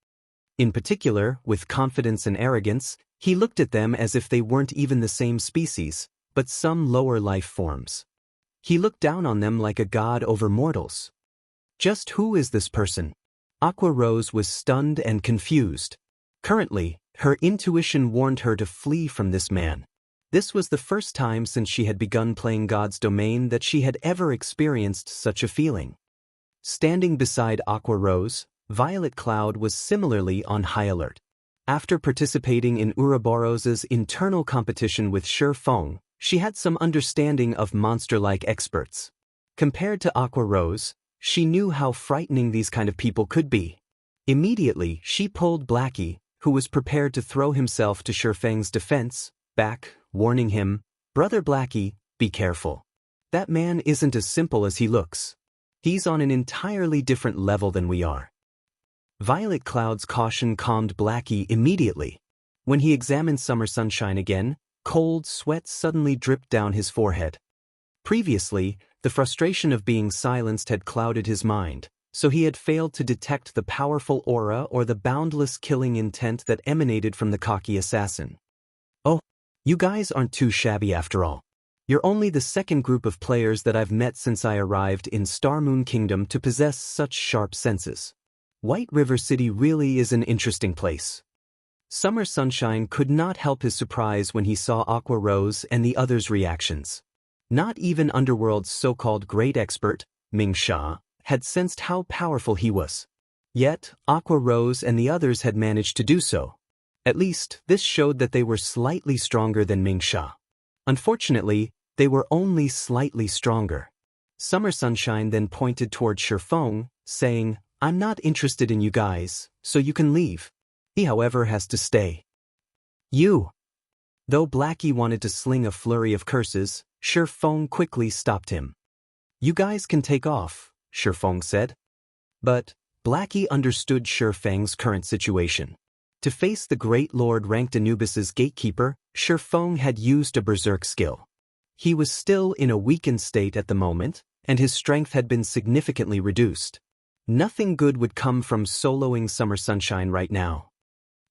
In particular, with confidence and arrogance, he looked at them as if they weren't even the same species, but some lower life forms. He looked down on them like a god over mortals. Just who is this person? Aqua Rose was stunned and confused. Currently, her intuition warned her to flee from this man. This was the first time since she had begun playing God's Domain that she had ever experienced such a feeling. Standing beside Aqua Rose, Violet Cloud was similarly on high alert. After participating in Ouroboros's internal competition with Shifeng, she had some understanding of monster-like experts. Compared to Aqua Rose, she knew how frightening these kind of people could be. Immediately, she pulled Blackie, who was prepared to throw himself to Shifeng's defense, back, warning him, "Brother Blackie, be careful. That man isn't as simple as he looks. He's on an entirely different level than we are." Violet Cloud's caution calmed Blackie immediately. When he examined Summer Sunshine again, cold sweat suddenly dripped down his forehead. Previously, the frustration of being silenced had clouded his mind, so he had failed to detect the powerful aura or the boundless killing intent that emanated from the cocky assassin. "Oh, you guys aren't too shabby after all. You're only the second group of players that I've met since I arrived in Star Moon Kingdom to possess such sharp senses. White River City really is an interesting place." Summer Sunshine could not help his surprise when he saw Aqua Rose and the others' reactions. Not even Underworld's so-called great expert, Ming Sha, had sensed how powerful he was. Yet, Aqua Rose and the others had managed to do so. At least, this showed that they were slightly stronger than Ming Sha. Unfortunately, they were only slightly stronger. Summer Sunshine then pointed toward Shifeng, saying, "I'm not interested in you guys, so you can leave. He, however, has to stay." "You!" Though Blackie wanted to sling a flurry of curses, Shifeng quickly stopped him. "You guys can take off," Shifeng said. But Blackie understood Shifeng's current situation. To face the Great Lord ranked Anubis's gatekeeper, Shifeng had used a berserk skill. He was still in a weakened state at the moment, and his strength had been significantly reduced. Nothing good would come from soloing Summer Sunshine right now.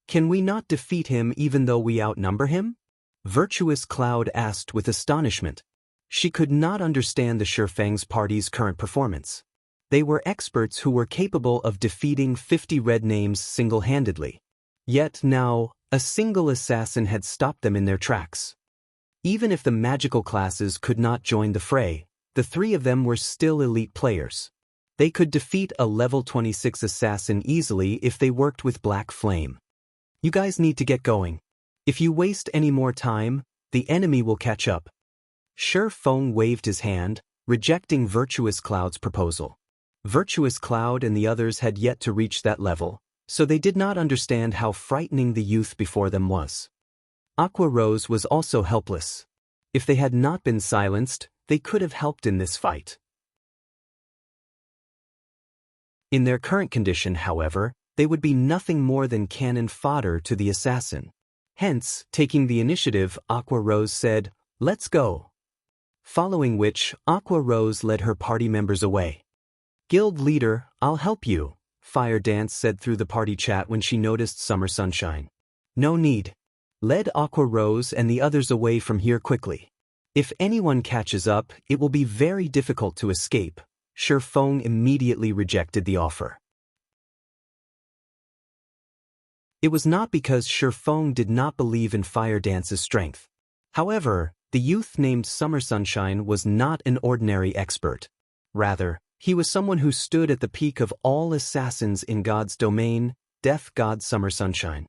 "Can we not defeat him even though we outnumber him?" Virtuous Cloud asked with astonishment. She could not understand the Shifeng's party's current performance. They were experts who were capable of defeating 50 red names single-handedly. Yet now, a single assassin had stopped them in their tracks. Even if the magical classes could not join the fray, the three of them were still elite players. They could defeat a level 26 assassin easily if they worked with Black Flame. "You guys need to get going. If you waste any more time, the enemy will catch up." Shifeng waved his hand, rejecting Virtuous Cloud's proposal. Virtuous Cloud and the others had yet to reach that level, so they did not understand how frightening the youth before them was. Aqua Rose was also helpless. If they had not been silenced, they could have helped in this fight. In their current condition, however, they would be nothing more than cannon fodder to the assassin. Hence, taking the initiative, Aqua Rose said, "Let's go." Following which, Aqua Rose led her party members away. "Guild leader, I'll help you," Fire Dance said through the party chat when she noticed Summer Sunshine. "No need." Led Aqua Rose and the others away from here quickly. "If anyone catches up, it will be very difficult to escape." Shi Feng immediately rejected the offer. It was not because Shi Feng did not believe in Fire Dance's strength. However, the youth named Summer Sunshine was not an ordinary expert. Rather, he was someone who stood at the peak of all assassins in God's domain, Death God Summer Sunshine.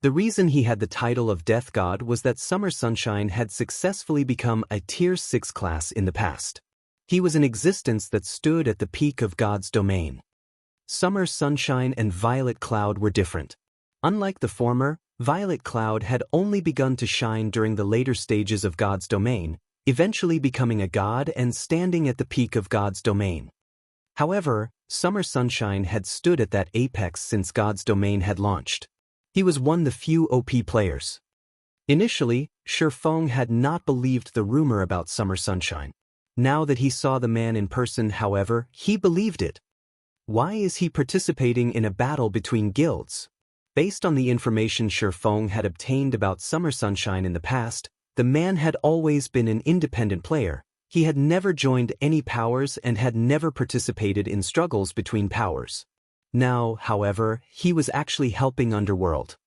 The reason he had the title of Death God was that Summer Sunshine had successfully become a Tier 6 class in the past. He was an existence that stood at the peak of God's domain. Summer Sunshine and Violet Cloud were different. Unlike the former, Violet Cloud had only begun to shine during the later stages of God's domain, eventually becoming a god and standing at the peak of God's domain. However, Summer Sunshine had stood at that apex since God's domain had launched. He was one of the few OP players. Initially, Shi Feng had not believed the rumor about Summer Sunshine. Now that he saw the man in person, however, he believed it. Why is he participating in a battle between guilds? Based on the information Shi Feng had obtained about Summer Sunshine in the past, the man had always been an independent player. He had never joined any powers and had never participated in struggles between powers. Now, however, he was actually helping Underworld.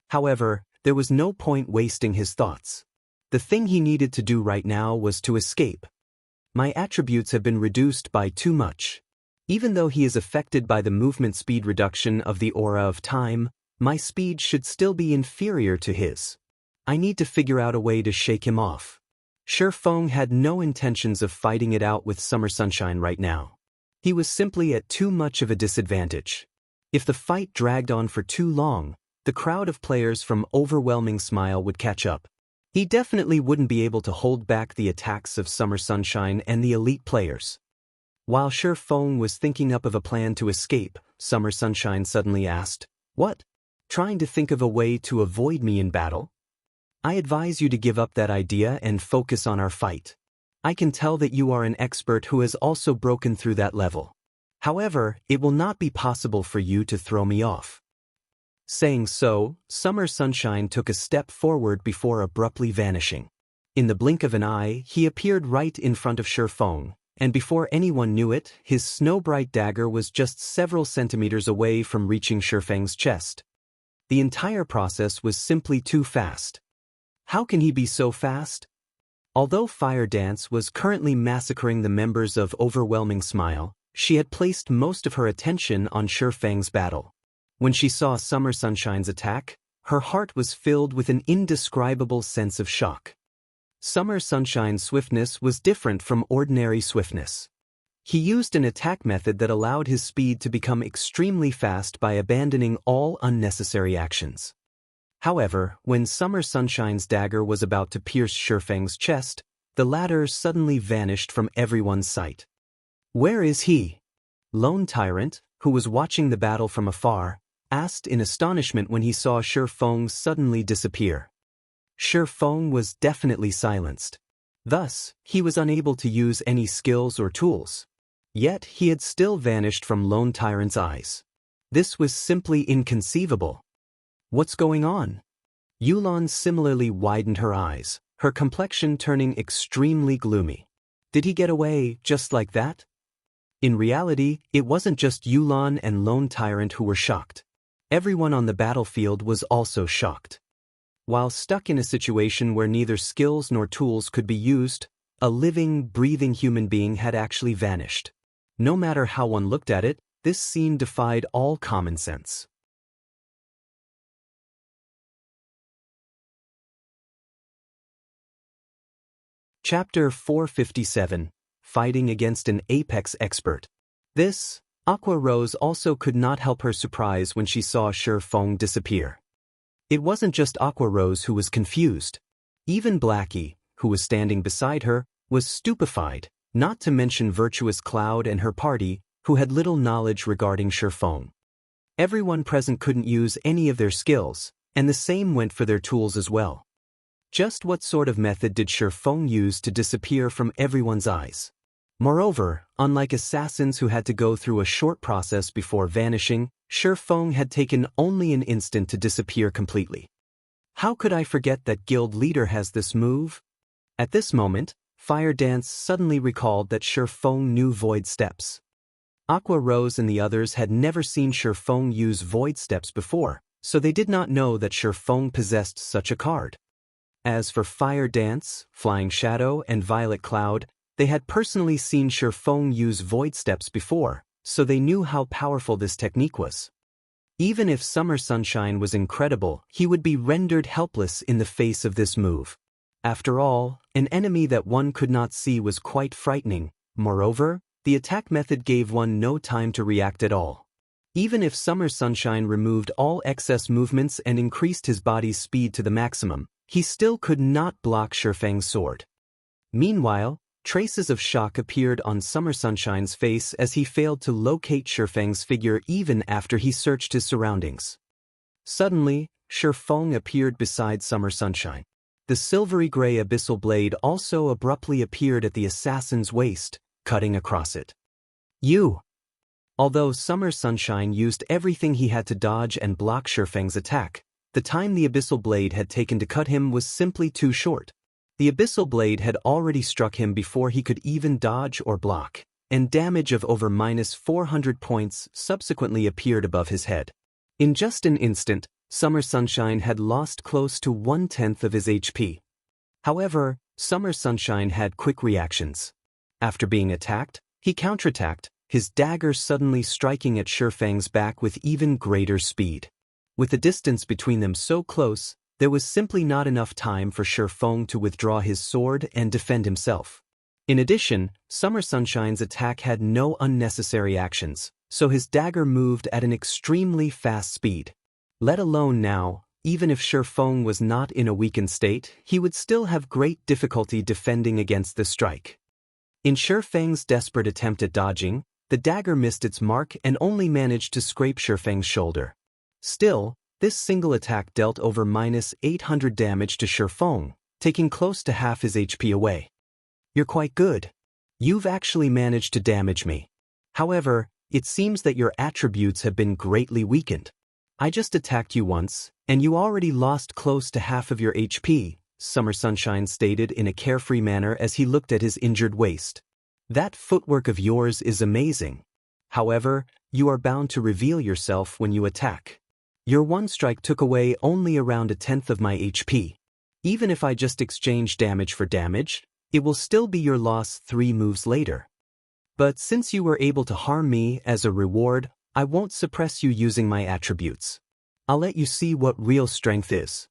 However, there was no point wasting his thoughts. The thing he needed to do right now was to escape. "My attributes have been reduced by too much. Even though he is affected by the movement speed reduction of the aura of time, my speed should still be inferior to his. I need to figure out a way to shake him off." Shi Feng had no intentions of fighting it out with Summer Sunshine right now. He was simply at too much of a disadvantage. If the fight dragged on for too long, the crowd of players from Overwhelming Smile would catch up. He definitely wouldn't be able to hold back the attacks of Summer Sunshine and the elite players. While Shi Feng was thinking up of a plan to escape, Summer Sunshine suddenly asked, "What? Trying to think of a way to avoid me in battle? I advise you to give up that idea and focus on our fight. I can tell that you are an expert who has also broken through that level. However, it will not be possible for you to throw me off." Saying so, Summer Sunshine took a step forward before abruptly vanishing. In the blink of an eye, he appeared right in front of Shi Feng, and before anyone knew it, his snow-bright dagger was just several centimeters away from reaching Shi Feng's chest. The entire process was simply too fast. How can he be so fast? Although Fire Dance was currently massacring the members of Overwhelming Smile, she had placed most of her attention on Shi Feng's battle. When she saw Summer Sunshine's attack, her heart was filled with an indescribable sense of shock. Summer Sunshine's swiftness was different from ordinary swiftness. He used an attack method that allowed his speed to become extremely fast by abandoning all unnecessary actions. However, when Summer Sunshine's dagger was about to pierce Shi Feng's chest, the latter suddenly vanished from everyone's sight. "Where is he?" Lone Tyrant, who was watching the battle from afar, asked in astonishment when he saw Shi Feng suddenly disappear. Shi Feng was definitely silenced. Thus, he was unable to use any skills or tools. Yet he had still vanished from Lone Tyrant's eyes. This was simply inconceivable. What's going on? Yulan similarly widened her eyes, her complexion turning extremely gloomy. Did he get away just like that? In reality, it wasn't just Yulan and Lone Tyrant who were shocked. Everyone on the battlefield was also shocked. While stuck in a situation where neither skills nor tools could be used, a living, breathing human being had actually vanished. No matter how one looked at it, this scene defied all common sense. Chapter 457, Fighting Against an Apex Expert. This, Aqua Rose also could not help her surprise when she saw Shi Feng disappear. It wasn't just Aqua Rose who was confused. Even Blackie, who was standing beside her, was stupefied, not to mention Virtuous Cloud and her party, who had little knowledge regarding Shi Feng. Everyone present couldn't use any of their skills, And the same went for their tools as well. Just what sort of method did Shi Feng use to disappear from everyone's eyes? Moreover, unlike assassins who had to go through a short process before vanishing, Shi Feng had taken only an instant to disappear completely. How could I forget that guild leader has this move? At this moment, Fire Dance suddenly recalled that Shi Feng knew void steps. Aqua Rose and the others had never seen Shi Feng use void steps before, so they did not know that Shi Feng possessed such a card. As for Fire Dance, Flying Shadow, and Violet Cloud, they had personally seen Shi Feng use void steps before, so they knew how powerful this technique was. Even if Summer Sunshine was incredible, he would be rendered helpless in the face of this move. After all, an enemy that one could not see was quite frightening. Moreover, the attack method gave one no time to react at all. Even if Summer Sunshine removed all excess movements and increased his body's speed to the maximum, he still could not block Shi Feng's sword. Meanwhile, traces of shock appeared on Summer Sunshine's face as he failed to locate Shi Feng's figure even after he searched his surroundings. Suddenly, Shi Feng appeared beside Summer Sunshine. The silvery-gray abyssal blade also abruptly appeared at the assassin's waist, cutting across it. You! Although Summer Sunshine used everything he had to dodge and block Shi Feng's attack, the time the abyssal blade had taken to cut him was simply too short. The abyssal blade had already struck him before he could even dodge or block, and damage of over -400 points subsequently appeared above his head. In just an instant, Summer Sunshine had lost close to 1/10 of his HP. However, Summer Sunshine had quick reactions. After being attacked, he counterattacked, his dagger suddenly striking at Shi Feng's back with even greater speed. With the distance between them so close, there was simply not enough time for Shi Feng to withdraw his sword and defend himself. In addition, Summer Sunshine's attack had no unnecessary actions, so his dagger moved at an extremely fast speed. Let alone now, even if Shi Feng was not in a weakened state, he would still have great difficulty defending against the strike. In Shi Feng's desperate attempt at dodging, the dagger missed its mark and only managed to scrape Shi Feng's shoulder. Still, this single attack dealt over -800 damage to Shi Feng, taking close to half his HP away. You're quite good. You've actually managed to damage me. However, it seems that your attributes have been greatly weakened. I just attacked you once, and you already lost close to half of your HP, Summer Sunshine stated in a carefree manner as he looked at his injured waist. That footwork of yours is amazing. However, you are bound to reveal yourself when you attack. Your one strike took away only around 1/10 of my HP. Even if I just exchange damage for damage, it will still be your loss 3 moves later. But since you were able to harm me as a reward, I won't suppress you using my attributes. I'll let you see what real strength is.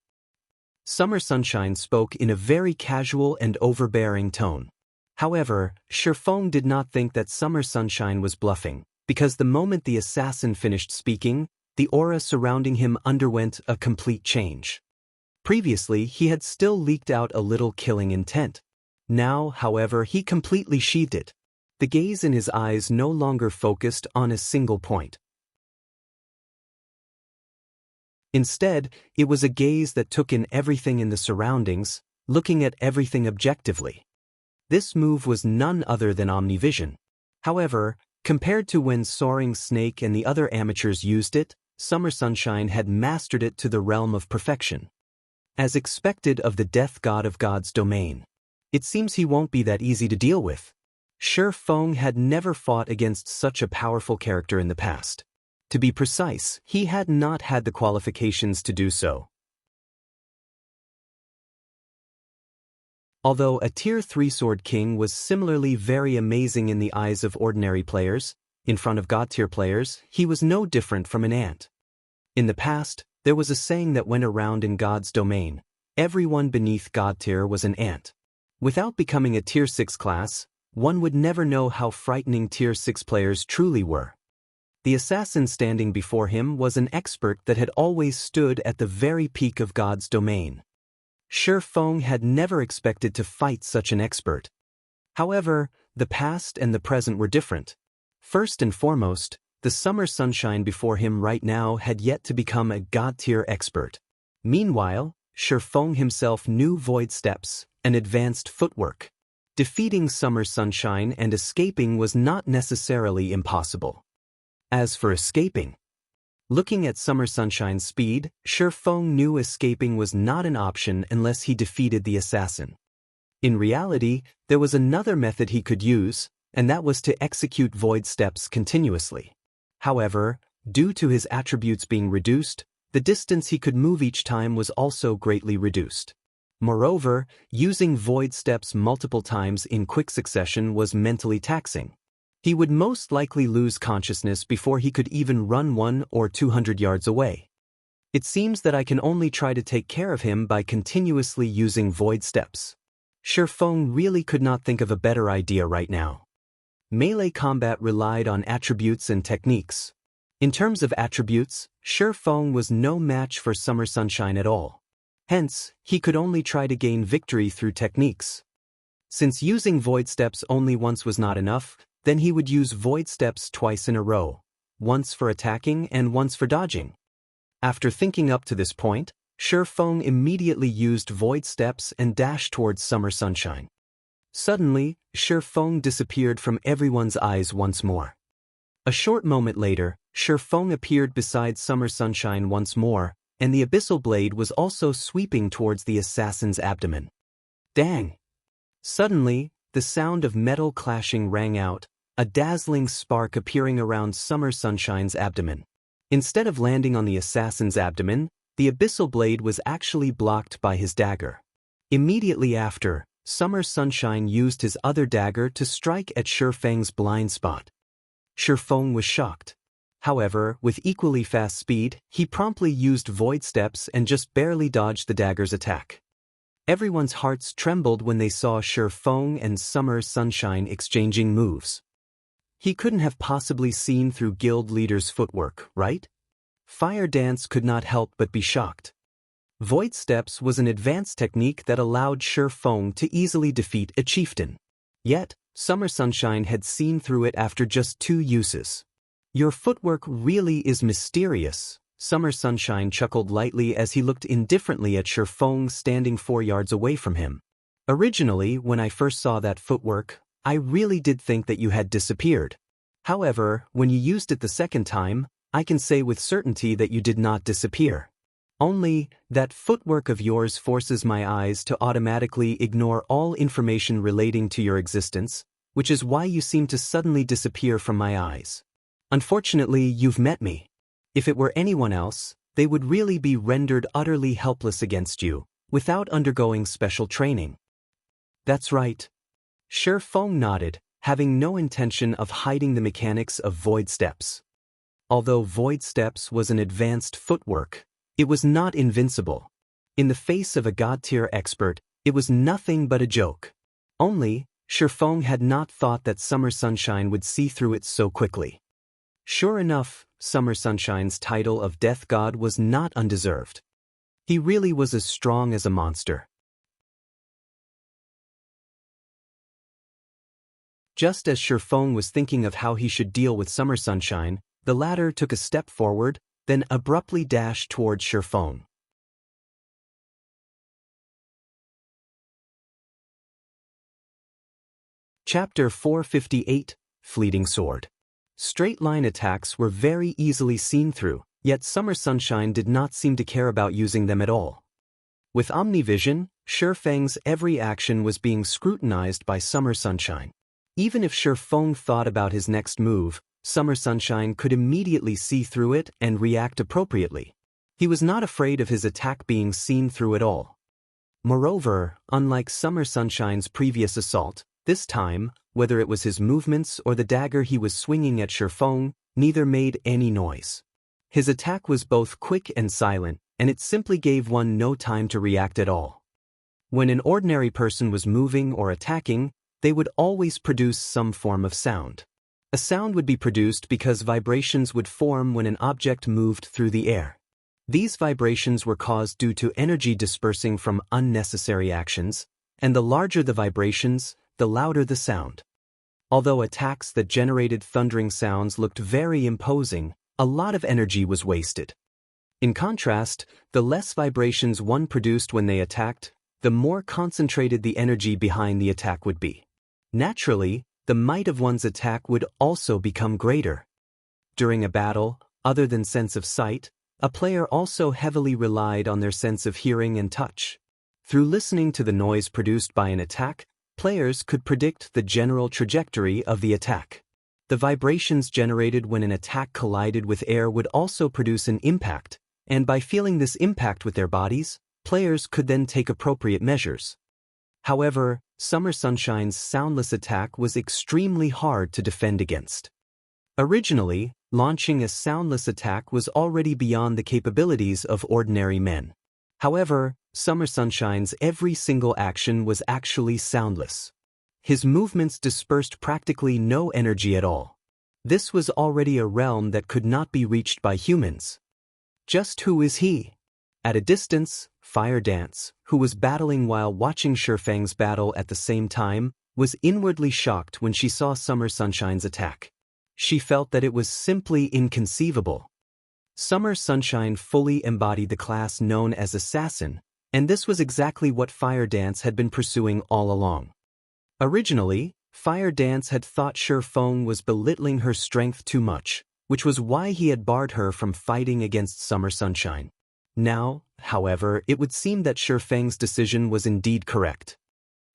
Summer Sunshine spoke in a very casual and overbearing tone. However, Shi Feng did not think that Summer Sunshine was bluffing, because the moment the assassin finished speaking, the aura surrounding him underwent a complete change. Previously, he had still leaked out a little killing intent. Now, however, he completely sheathed it. The gaze in his eyes no longer focused on a single point. Instead, it was a gaze that took in everything in the surroundings, looking at everything objectively. This move was none other than Omnivision. However, compared to when Soaring Snake and the other amateurs used it, Summer Sunshine had mastered it to the realm of perfection. As expected of the death god of God's domain. It seems he won't be that easy to deal with. Shi Feng had never fought against such a powerful character in the past. To be precise, he had not had the qualifications to do so. Although a Tier 3 Sword King was similarly very amazing in the eyes of ordinary players, in front of God-tier players, he was no different from an ant. In the past, there was a saying that went around in God's domain: everyone beneath God-tier was an ant. Without becoming a Tier 6 class, one would never know how frightening Tier 6 players truly were. The assassin standing before him was an expert that had always stood at the very peak of God's domain. Shi Feng had never expected to fight such an expert. However, the past and the present were different. First and foremost, the Summer Sunshine before him right now had yet to become a God-tier expert. Meanwhile, Shifeng himself knew void steps and advanced footwork. Defeating Summer Sunshine and escaping was not necessarily impossible. As for escaping, looking at Summer Sunshine's speed, Shifeng knew escaping was not an option unless he defeated the assassin. In reality, there was another method he could use, and that was to execute void steps continuously. However, due to his attributes being reduced, the distance he could move each time was also greatly reduced. Moreover, using void steps multiple times in quick succession was mentally taxing. He would most likely lose consciousness before he could even run 100 or 200 yards away. It seems that I can only try to take care of him by continuously using void steps. Shifeng really could not think of a better idea right now. Melee combat relied on attributes and techniques. In terms of attributes, Shifeng was no match for Summer Sunshine at all. Hence, he could only try to gain victory through techniques. Since using void steps only once was not enough, then he would use void steps twice in a row, once for attacking and once for dodging. After thinking up to this point, Shifeng immediately used void steps and dashed towards Summer Sunshine. Suddenly, Shifeng disappeared from everyone's eyes once more. A short moment later, Shifeng appeared beside Summer Sunshine once more, and the abyssal blade was also sweeping towards the assassin's abdomen. Dang! Suddenly, the sound of metal clashing rang out, a dazzling spark appearing around Summer Sunshine's abdomen. Instead of landing on the assassin's abdomen, the abyssal blade was actually blocked by his dagger. Immediately after, Summer Sunshine used his other dagger to strike at Shifeng's blind spot. Shifeng was shocked. However, with equally fast speed, he promptly used void steps and just barely dodged the dagger's attack. Everyone's hearts trembled when they saw Shifeng and Summer Sunshine exchanging moves. He couldn't have possibly seen through guild leader's footwork, right? Fire Dance could not help but be shocked. Void steps was an advanced technique that allowed Shifeng to easily defeat a chieftain. Yet, Summer Sunshine had seen through it after just 2 uses. Your footwork really is mysterious, Summer Sunshine chuckled lightly as he looked indifferently at Shifeng standing 4 yards away from him. Originally, when I first saw that footwork, I really did think that you had disappeared. However, when you used it the second time, I can say with certainty that you did not disappear. Only, that footwork of yours forces my eyes to automatically ignore all information relating to your existence, which is why you seem to suddenly disappear from my eyes. Unfortunately, you've met me. If it were anyone else, they would really be rendered utterly helpless against you, without undergoing special training. That's right. Shifeng nodded, having no intention of hiding the mechanics of void steps. Although void steps was an advanced footwork, it was not invincible. In the face of a god-tier expert, it was nothing but a joke. Only, Shifeng had not thought that Summer Sunshine would see through it so quickly. Sure enough, Summer Sunshine's title of Death God was not undeserved. He really was as strong as a monster. Just as Shifeng was thinking of how he should deal with Summer Sunshine, the latter took a step forward, then abruptly dashed towards Shifeng. Chapter 458, Fleeting Sword. Straight-line attacks were very easily seen through, yet Summer Sunshine did not seem to care about using them at all. With Omnivision, Shifeng's every action was being scrutinized by Summer Sunshine. Even if Shifeng thought about his next move, Summer Sunshine could immediately see through it and react appropriately. He was not afraid of his attack being seen through at all. Moreover, unlike Summer Sunshine's previous assault, this time, whether it was his movements or the dagger he was swinging at Shifeng, neither made any noise. His attack was both quick and silent, and it simply gave one no time to react at all. When an ordinary person was moving or attacking, they would always produce some form of sound. A sound would be produced because vibrations would form when an object moved through the air. These vibrations were caused due to energy dispersing from unnecessary actions, and the larger the vibrations, the louder the sound. Although attacks that generated thundering sounds looked very imposing, a lot of energy was wasted. In contrast, the less vibrations one produced when they attacked, the more concentrated the energy behind the attack would be. Naturally, the might of one's attack would also become greater. During a battle, other than sense of sight, a player also heavily relied on their sense of hearing and touch. Through listening to the noise produced by an attack, players could predict the general trajectory of the attack. The vibrations generated when an attack collided with air would also produce an impact, and by feeling this impact with their bodies, players could then take appropriate measures. However, Summer Sunshine's soundless attack was extremely hard to defend against. Originally, launching a soundless attack was already beyond the capabilities of ordinary men. However, Summer Sunshine's every single action was actually soundless. His movements dispersed practically no energy at all. This was already a realm that could not be reached by humans. Just who is he? At a distance, Fire Dance, who was battling while watching Shifeng's battle at the same time, was inwardly shocked when she saw Summer Sunshine's attack. She felt that it was simply inconceivable. Summer Sunshine fully embodied the class known as Assassin, and this was exactly what Fire Dance had been pursuing all along. Originally, Fire Dance had thought Shifeng was belittling her strength too much, which was why he had barred her from fighting against Summer Sunshine. Now, however, it would seem that Shifeng's decision was indeed correct.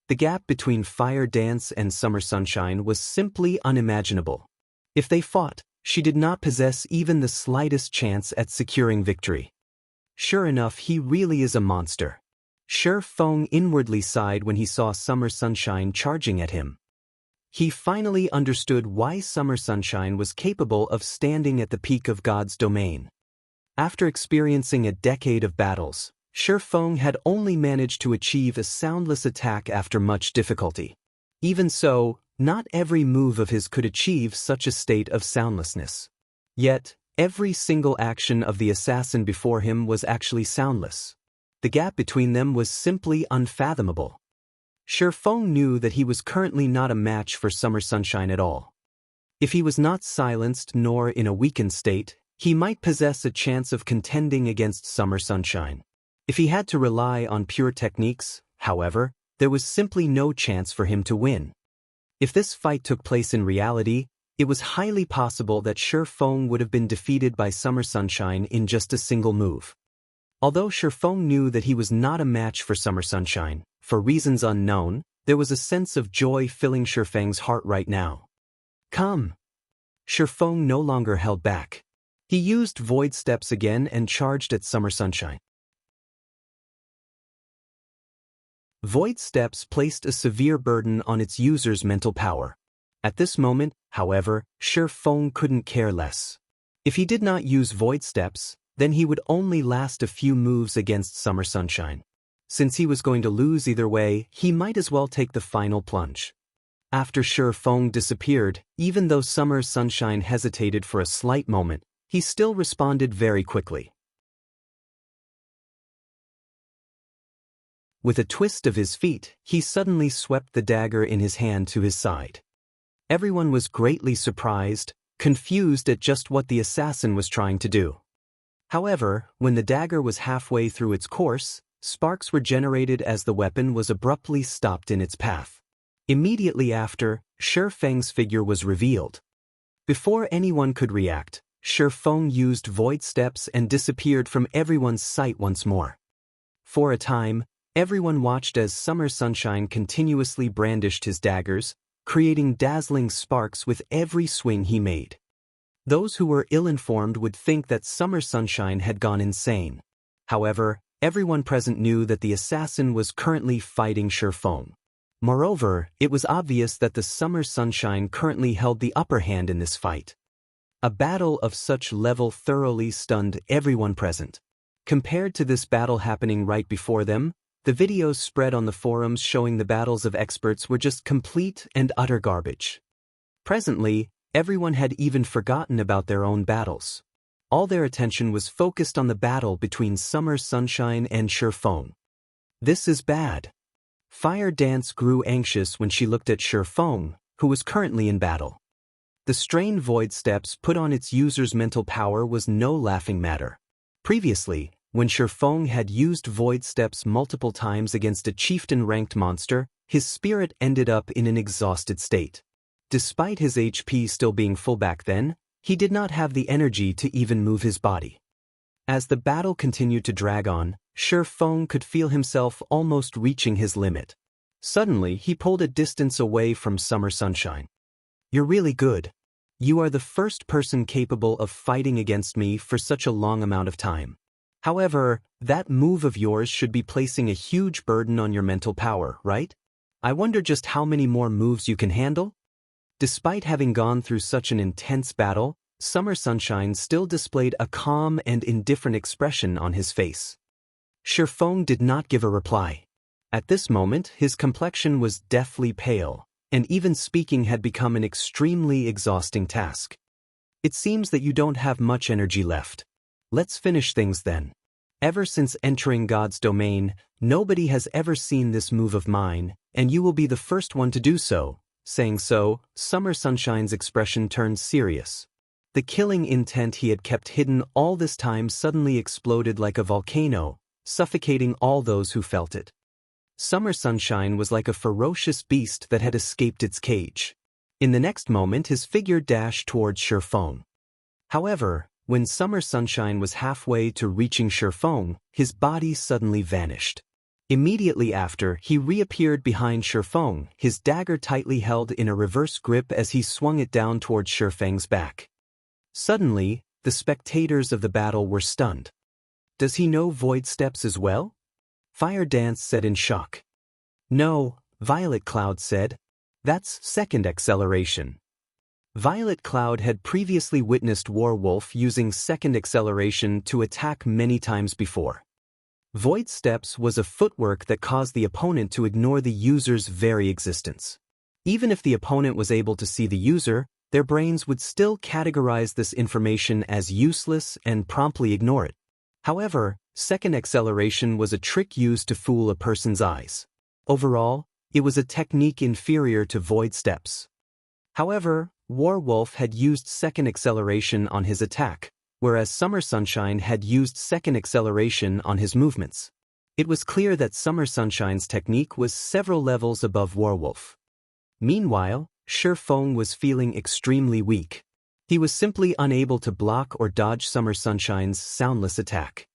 The gap between Fire Dance and Summer Sunshine was simply unimaginable. If they fought, she did not possess even the slightest chance at securing victory. Sure enough, he really is a monster. Shifeng inwardly sighed when he saw Summer Sunshine charging at him. He finally understood why Summer Sunshine was capable of standing at the peak of God's domain. After experiencing a decade of battles, Shifeng had only managed to achieve a soundless attack after much difficulty. Even so, not every move of his could achieve such a state of soundlessness. Yet, every single action of the assassin before him was actually soundless. The gap between them was simply unfathomable. Shifeng knew that he was currently not a match for Summer Sunshine at all. If he was not silenced nor in a weakened state, he might possess a chance of contending against Summer Sunshine. If he had to rely on pure techniques, however, there was simply no chance for him to win. If this fight took place in reality, it was highly possible that Shifeng would have been defeated by Summer Sunshine in just a single move. Although Shifeng knew that he was not a match for Summer Sunshine, for reasons unknown, there was a sense of joy filling Shifeng's heart right now. Come! Shifeng no longer held back. He used Void Steps again and charged at Summer Sunshine. Void Steps placed a severe burden on its user's mental power. At this moment, however, Shifeng couldn't care less. If he did not use Void Steps, then he would only last a few moves against Summer Sunshine. Since he was going to lose either way, he might as well take the final plunge. After Shifeng disappeared, even though Summer Sunshine hesitated for a slight moment, he still responded very quickly. With a twist of his feet, he suddenly swept the dagger in his hand to his side. Everyone was greatly surprised, confused at just what the assassin was trying to do. However, when the dagger was halfway through its course, sparks were generated as the weapon was abruptly stopped in its path. Immediately after, Shifeng's figure was revealed. Before anyone could react, Shifeng used Void Steps and disappeared from everyone's sight once more. For a time, everyone watched as Summer Sunshine continuously brandished his daggers, creating dazzling sparks with every swing he made. Those who were ill-informed would think that Summer Sunshine had gone insane. However, everyone present knew that the assassin was currently fighting Shifeng. Moreover, it was obvious that the Summer Sunshine currently held the upper hand in this fight. A battle of such level thoroughly stunned everyone present. Compared to this battle happening right before them, the videos spread on the forums showing the battles of experts were just complete and utter garbage. Presently, everyone had even forgotten about their own battles. All their attention was focused on the battle between Summer Sunshine and Shifeng. This is bad. Fire Dance grew anxious when she looked at Shifeng, who was currently in battle. The strain Void Steps put on its user's mental power was no laughing matter. Previously, when Shifeng had used void steps multiple times against a chieftain-ranked monster, his spirit ended up in an exhausted state. Despite his HP still being full back then, he did not have the energy to even move his body. As the battle continued to drag on, Shifeng could feel himself almost reaching his limit. Suddenly, he pulled a distance away from Summer Sunshine. "You're really good. You are the first person capable of fighting against me for such a long amount of time. However, that move of yours should be placing a huge burden on your mental power, right? I wonder just how many more moves you can handle?" Despite having gone through such an intense battle, Summer Sunshine still displayed a calm and indifferent expression on his face. Shifeng did not give a reply. At this moment, his complexion was deathly pale, and even speaking had become an extremely exhausting task. "It seems that you don't have much energy left. Let's finish things then. Ever since entering God's domain, nobody has ever seen this move of mine, and you will be the first one to do so." Saying so, Summer Sunshine's expression turned serious. The killing intent he had kept hidden all this time suddenly exploded like a volcano, suffocating all those who felt it. Summer Sunshine was like a ferocious beast that had escaped its cage. In the next moment, his figure dashed towards Shifeng. However, when Summer Sunshine was halfway to reaching Shifeng, his body suddenly vanished. Immediately after, he reappeared behind Shifeng, his dagger tightly held in a reverse grip as he swung it down towards Shifeng's back. Suddenly, the spectators of the battle were stunned. "Does he know void steps as well?" Fire Dance said in shock. "No," Violet Cloud said. "That's second acceleration." Violet Cloud had previously witnessed Warwolf using second acceleration to attack many times before. Void steps was a footwork that caused the opponent to ignore the user's very existence. Even if the opponent was able to see the user, their brains would still categorize this information as useless and promptly ignore it. However, second acceleration was a trick used to fool a person's eyes. Overall, it was a technique inferior to void steps. However, Warwolf had used second acceleration on his attack, whereas Summer Sunshine had used second acceleration on his movements. It was clear that Summer Sunshine's technique was several levels above Warwolf. Meanwhile, Shifeng was feeling extremely weak. He was simply unable to block or dodge Summer Sunshine's soundless attack.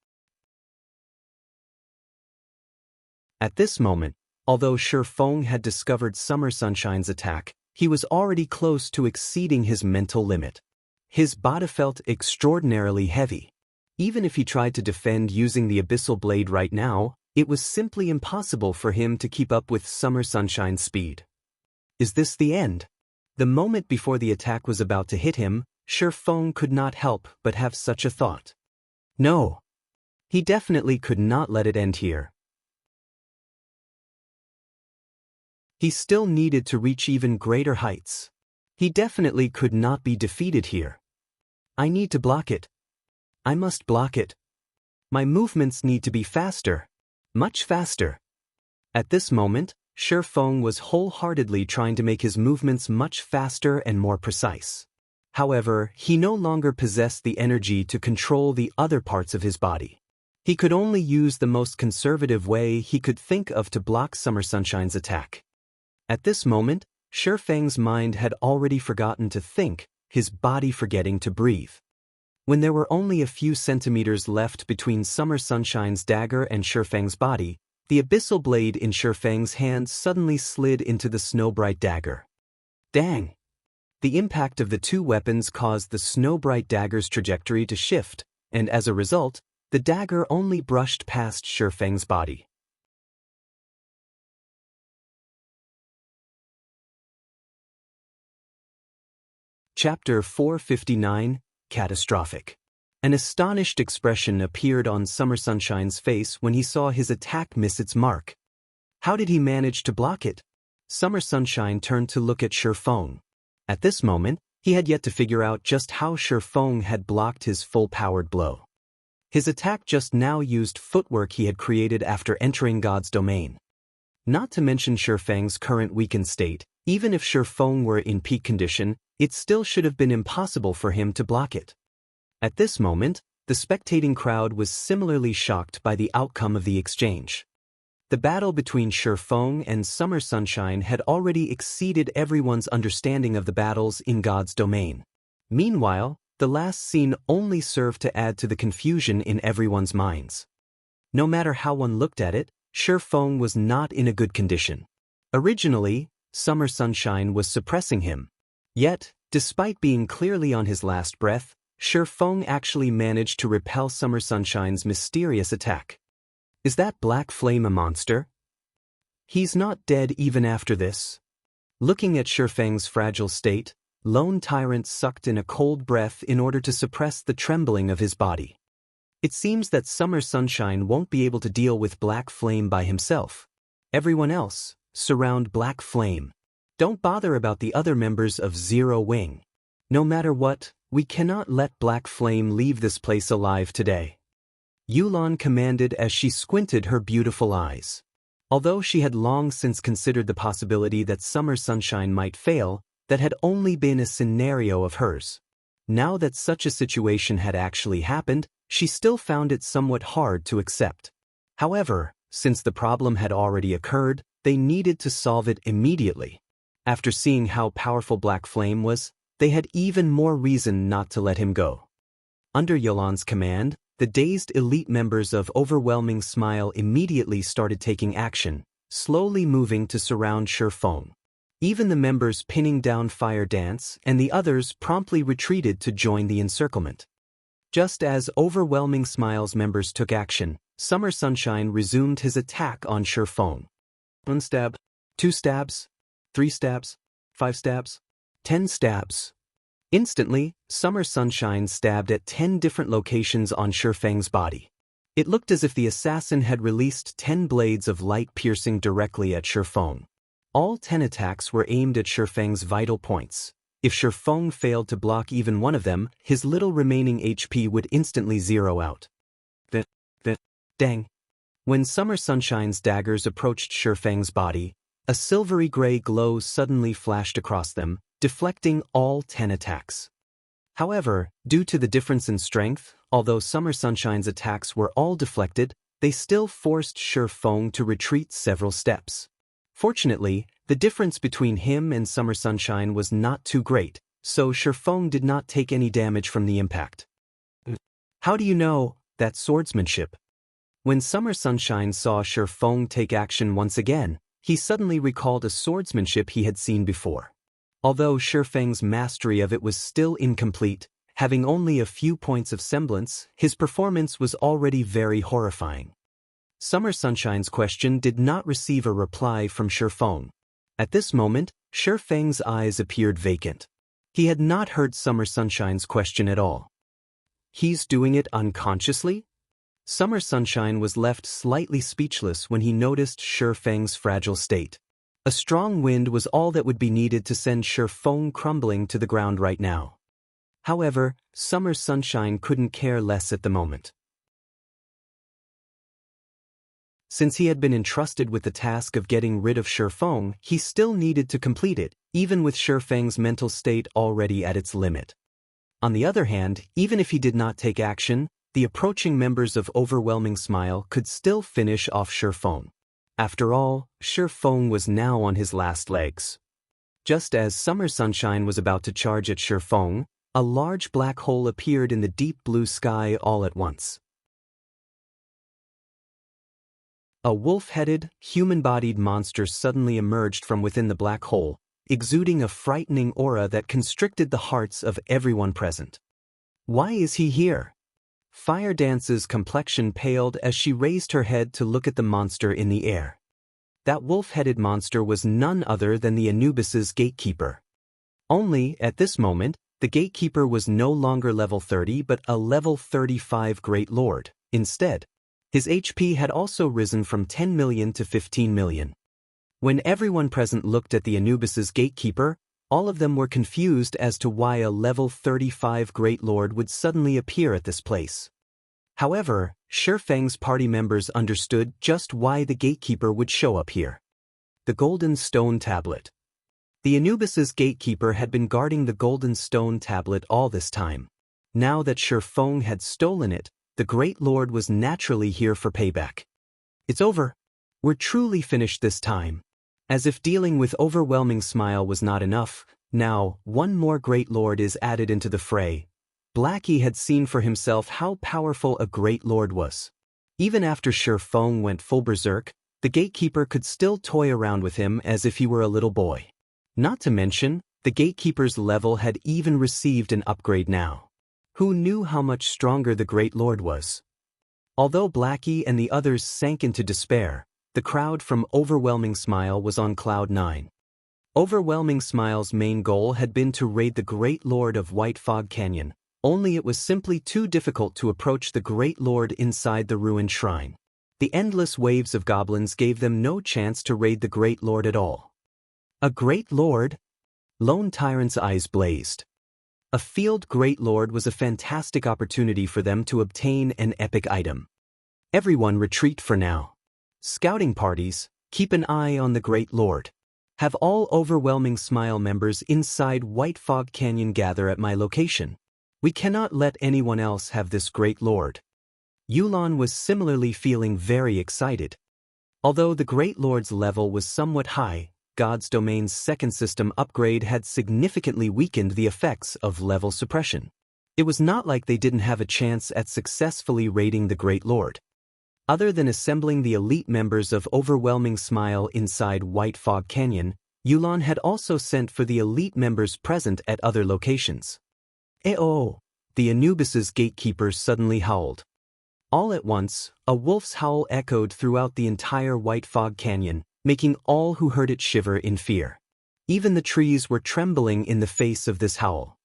At this moment, although Shifeng had discovered Summer Sunshine's attack, he was already close to exceeding his mental limit. His body felt extraordinarily heavy. Even if he tried to defend using the Abyssal Blade right now, it was simply impossible for him to keep up with Summer Sunshine's speed. Is this the end? The moment before the attack was about to hit him, Shifeng could not help but have such a thought. No. He definitely could not let it end here. He still needed to reach even greater heights. He definitely could not be defeated here. I need to block it. I must block it. My movements need to be faster. Much faster. At this moment, Shifeng was wholeheartedly trying to make his movements much faster and more precise. However, he no longer possessed the energy to control the other parts of his body. He could only use the most conservative way he could think of to block Summer Sunshine's attack. At this moment, Shifeng's mind had already forgotten to think, his body forgetting to breathe. When there were only a few centimeters left between Summer Sunshine's dagger and Shifeng's body, the Abyssal Blade in Shifeng's hand suddenly slid into the Snowbright dagger. Dang! The impact of the two weapons caused the Snowbright dagger's trajectory to shift, and as a result, the dagger only brushed past Shifeng's body. Chapter 459, Catastrophic. An astonished expression appeared on Summer Sunshine's face when he saw his attack miss its mark. How did he manage to block it? Summer Sunshine turned to look at Shifeng. At this moment, he had yet to figure out just how Shifeng had blocked his full-powered blow. His attack just now used footwork he had created after entering God's domain. Not to mention Shifeng's current weakened state, even if Shifeng were in peak condition, it still should have been impossible for him to block it. At this moment, the spectating crowd was similarly shocked by the outcome of the exchange. The battle between Shifeng and Summer Sunshine had already exceeded everyone's understanding of the battles in God's domain. Meanwhile, the last scene only served to add to the confusion in everyone's minds. No matter how one looked at it, Shifeng was not in a good condition. Originally, Summer Sunshine was suppressing him. Yet, despite being clearly on his last breath, Shifeng actually managed to repel Summer Sunshine's mysterious attack. Is that black flame a monster? He's not dead even after this. Looking at Shifeng's fragile state, Lone Tyrant sucked in a cold breath in order to suppress the trembling of his body. It seems that Summer Sunshine won't be able to deal with Black Flame by himself. Everyone else, surround Black Flame. Don't bother about the other members of Zero Wing. No matter what, we cannot let Black Flame leave this place alive today. Yulan commanded as she squinted her beautiful eyes. Although she had long since considered the possibility that Summer Sunshine might fail, that had only been a scenario of hers. Now that such a situation had actually happened, she still found it somewhat hard to accept. However, since the problem had already occurred, they needed to solve it immediately. After seeing how powerful Black Flame was, they had even more reason not to let him go. Under Yulan's command, the dazed elite members of Overwhelming Smile immediately started taking action, slowly moving to surround Shifeng. Even the members pinning down Fire Dance and the others promptly retreated to join the encirclement. Just as Overwhelming Smile's members took action, Summer Sunshine resumed his attack on Shifeng. 1 stab, 2 stabs, 3 stabs, 5 stabs, 10 stabs. Instantly, Summer Sunshine stabbed at 10 different locations on Shifeng's body. It looked as if the assassin had released 10 blades of light piercing directly at Shifeng. All 10 attacks were aimed at Shifeng's vital points. If Shifeng failed to block even one of them, his little remaining HP would instantly zero out. Dang. When Summer Sunshine's daggers approached Shifeng's body, a silvery gray glow suddenly flashed across them, deflecting all 10 attacks. However, due to the difference in strength, although Summer Sunshine's attacks were all deflected, they still forced Shifeng to retreat several steps. Fortunately, the difference between him and Summer Sunshine was not too great, so Shifeng did not take any damage from the impact. How do you know? That's swordsmanship. When Summer Sunshine saw Shifeng take action once again, he suddenly recalled a swordsmanship he had seen before. Although Shifeng's mastery of it was still incomplete, having only a few points of semblance, his performance was already very horrifying. Summer Sunshine's question did not receive a reply from Shifeng. At this moment, Shifeng's eyes appeared vacant. He had not heard Summer Sunshine's question at all. He's doing it unconsciously? Summer Sunshine was left slightly speechless when he noticed Shifeng's fragile state. A strong wind was all that would be needed to send Shifeng crumbling to the ground right now. However, Summer Sunshine couldn't care less at the moment. Since he had been entrusted with the task of getting rid of Shifeng, he still needed to complete it, even with Shifeng's mental state already at its limit. On the other hand, even if he did not take action, the approaching members of Overwhelming Smile could still finish off Shifeng. After all, Shifeng was now on his last legs. Just as Summer Sunshine was about to charge at Shifeng, a large black hole appeared in the deep blue sky all at once. A wolf-headed, human-bodied monster suddenly emerged from within the black hole, exuding a frightening aura that constricted the hearts of everyone present. Why is he here? Fire Dance's complexion paled as she raised her head to look at the monster in the air. That wolf-headed monster was none other than the Anubis's gatekeeper. Only, at this moment, the gatekeeper was no longer level 30 but a level 35 Great Lord. Instead, his HP had also risen from 10 million to 15 million. When everyone present looked at the Anubis's gatekeeper, all of them were confused as to why a level 35 Great Lord would suddenly appear at this place. However, Shifeng's party members understood just why the gatekeeper would show up here. The Golden Stone Tablet. The Anubis's gatekeeper had been guarding the Golden Stone Tablet all this time. Now that Feng had stolen it, the Great Lord was naturally here for payback. It's over. We're truly finished this time. As if dealing with overwhelming smile was not enough, now one more Great Lord is added into the fray. Blackie had seen for himself how powerful a Great Lord was. Even after Feng went full berserk, the gatekeeper could still toy around with him as if he were a little boy. Not to mention, the gatekeeper's level had even received an upgrade now. Who knew how much stronger the Great Lord was? Although Blackie and the others sank into despair, the crowd from Overwhelming Smile was on cloud 9. Overwhelming Smile's main goal had been to raid the Great Lord of White Fog Canyon, only it was simply too difficult to approach the Great Lord inside the ruined shrine. The endless waves of goblins gave them no chance to raid the Great Lord at all. A Great Lord? Lone Tyrant's eyes blazed. A field Great Lord was a fantastic opportunity for them to obtain an epic item. Everyone retreat for now. Scouting parties, keep an eye on the Great Lord. Have all Overwhelming Smile members inside White Fog Canyon gather at my location. We cannot let anyone else have this Great Lord. Yulan was similarly feeling very excited. Although the Great Lord's level was somewhat high, God's Domain's second system upgrade had significantly weakened the effects of level suppression. It was not like they didn't have a chance at successfully raiding the Great Lord. Other than assembling the elite members of Overwhelming Smile inside White Fog Canyon, Yulan had also sent for the elite members present at other locations. "Eh-oh!" The Anubis's gatekeeper suddenly howled. All at once, a wolf's howl echoed throughout the entire White Fog Canyon, making all who heard it shiver in fear. Even the trees were trembling in the face of this howl.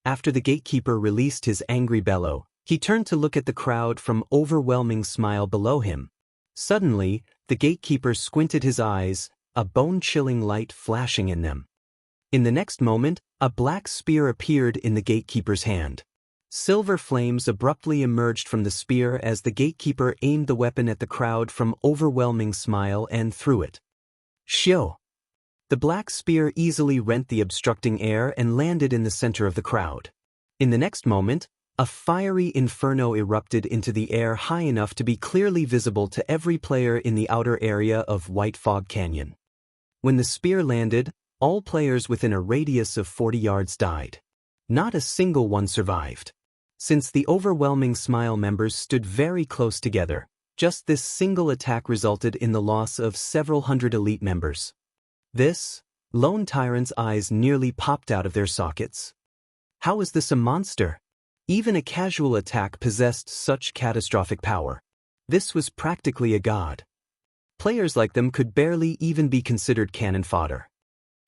After the gatekeeper released his angry bellow, he turned to look at the crowd from Overwhelming Smile below him. Suddenly, the gatekeeper squinted his eyes, a bone-chilling light flashing in them. In the next moment, a black spear appeared in the gatekeeper's hand. Silver flames abruptly emerged from the spear as the gatekeeper aimed the weapon at the crowd from Overwhelming Smile and threw it. Shio! The black spear easily rent the obstructing air and landed in the center of the crowd. In the next moment, a fiery inferno erupted into the air high enough to be clearly visible to every player in the outer area of White Fog Canyon. When the spear landed, all players within a radius of 40 yards died. Not a single one survived. Since the Overwhelming Smile members stood very close together, just this single attack resulted in the loss of several hundred elite members. This, Lone Tyrant's eyes nearly popped out of their sockets. How is this a monster? Even a casual attack possessed such catastrophic power. This was practically a god. Players like them could barely even be considered cannon fodder.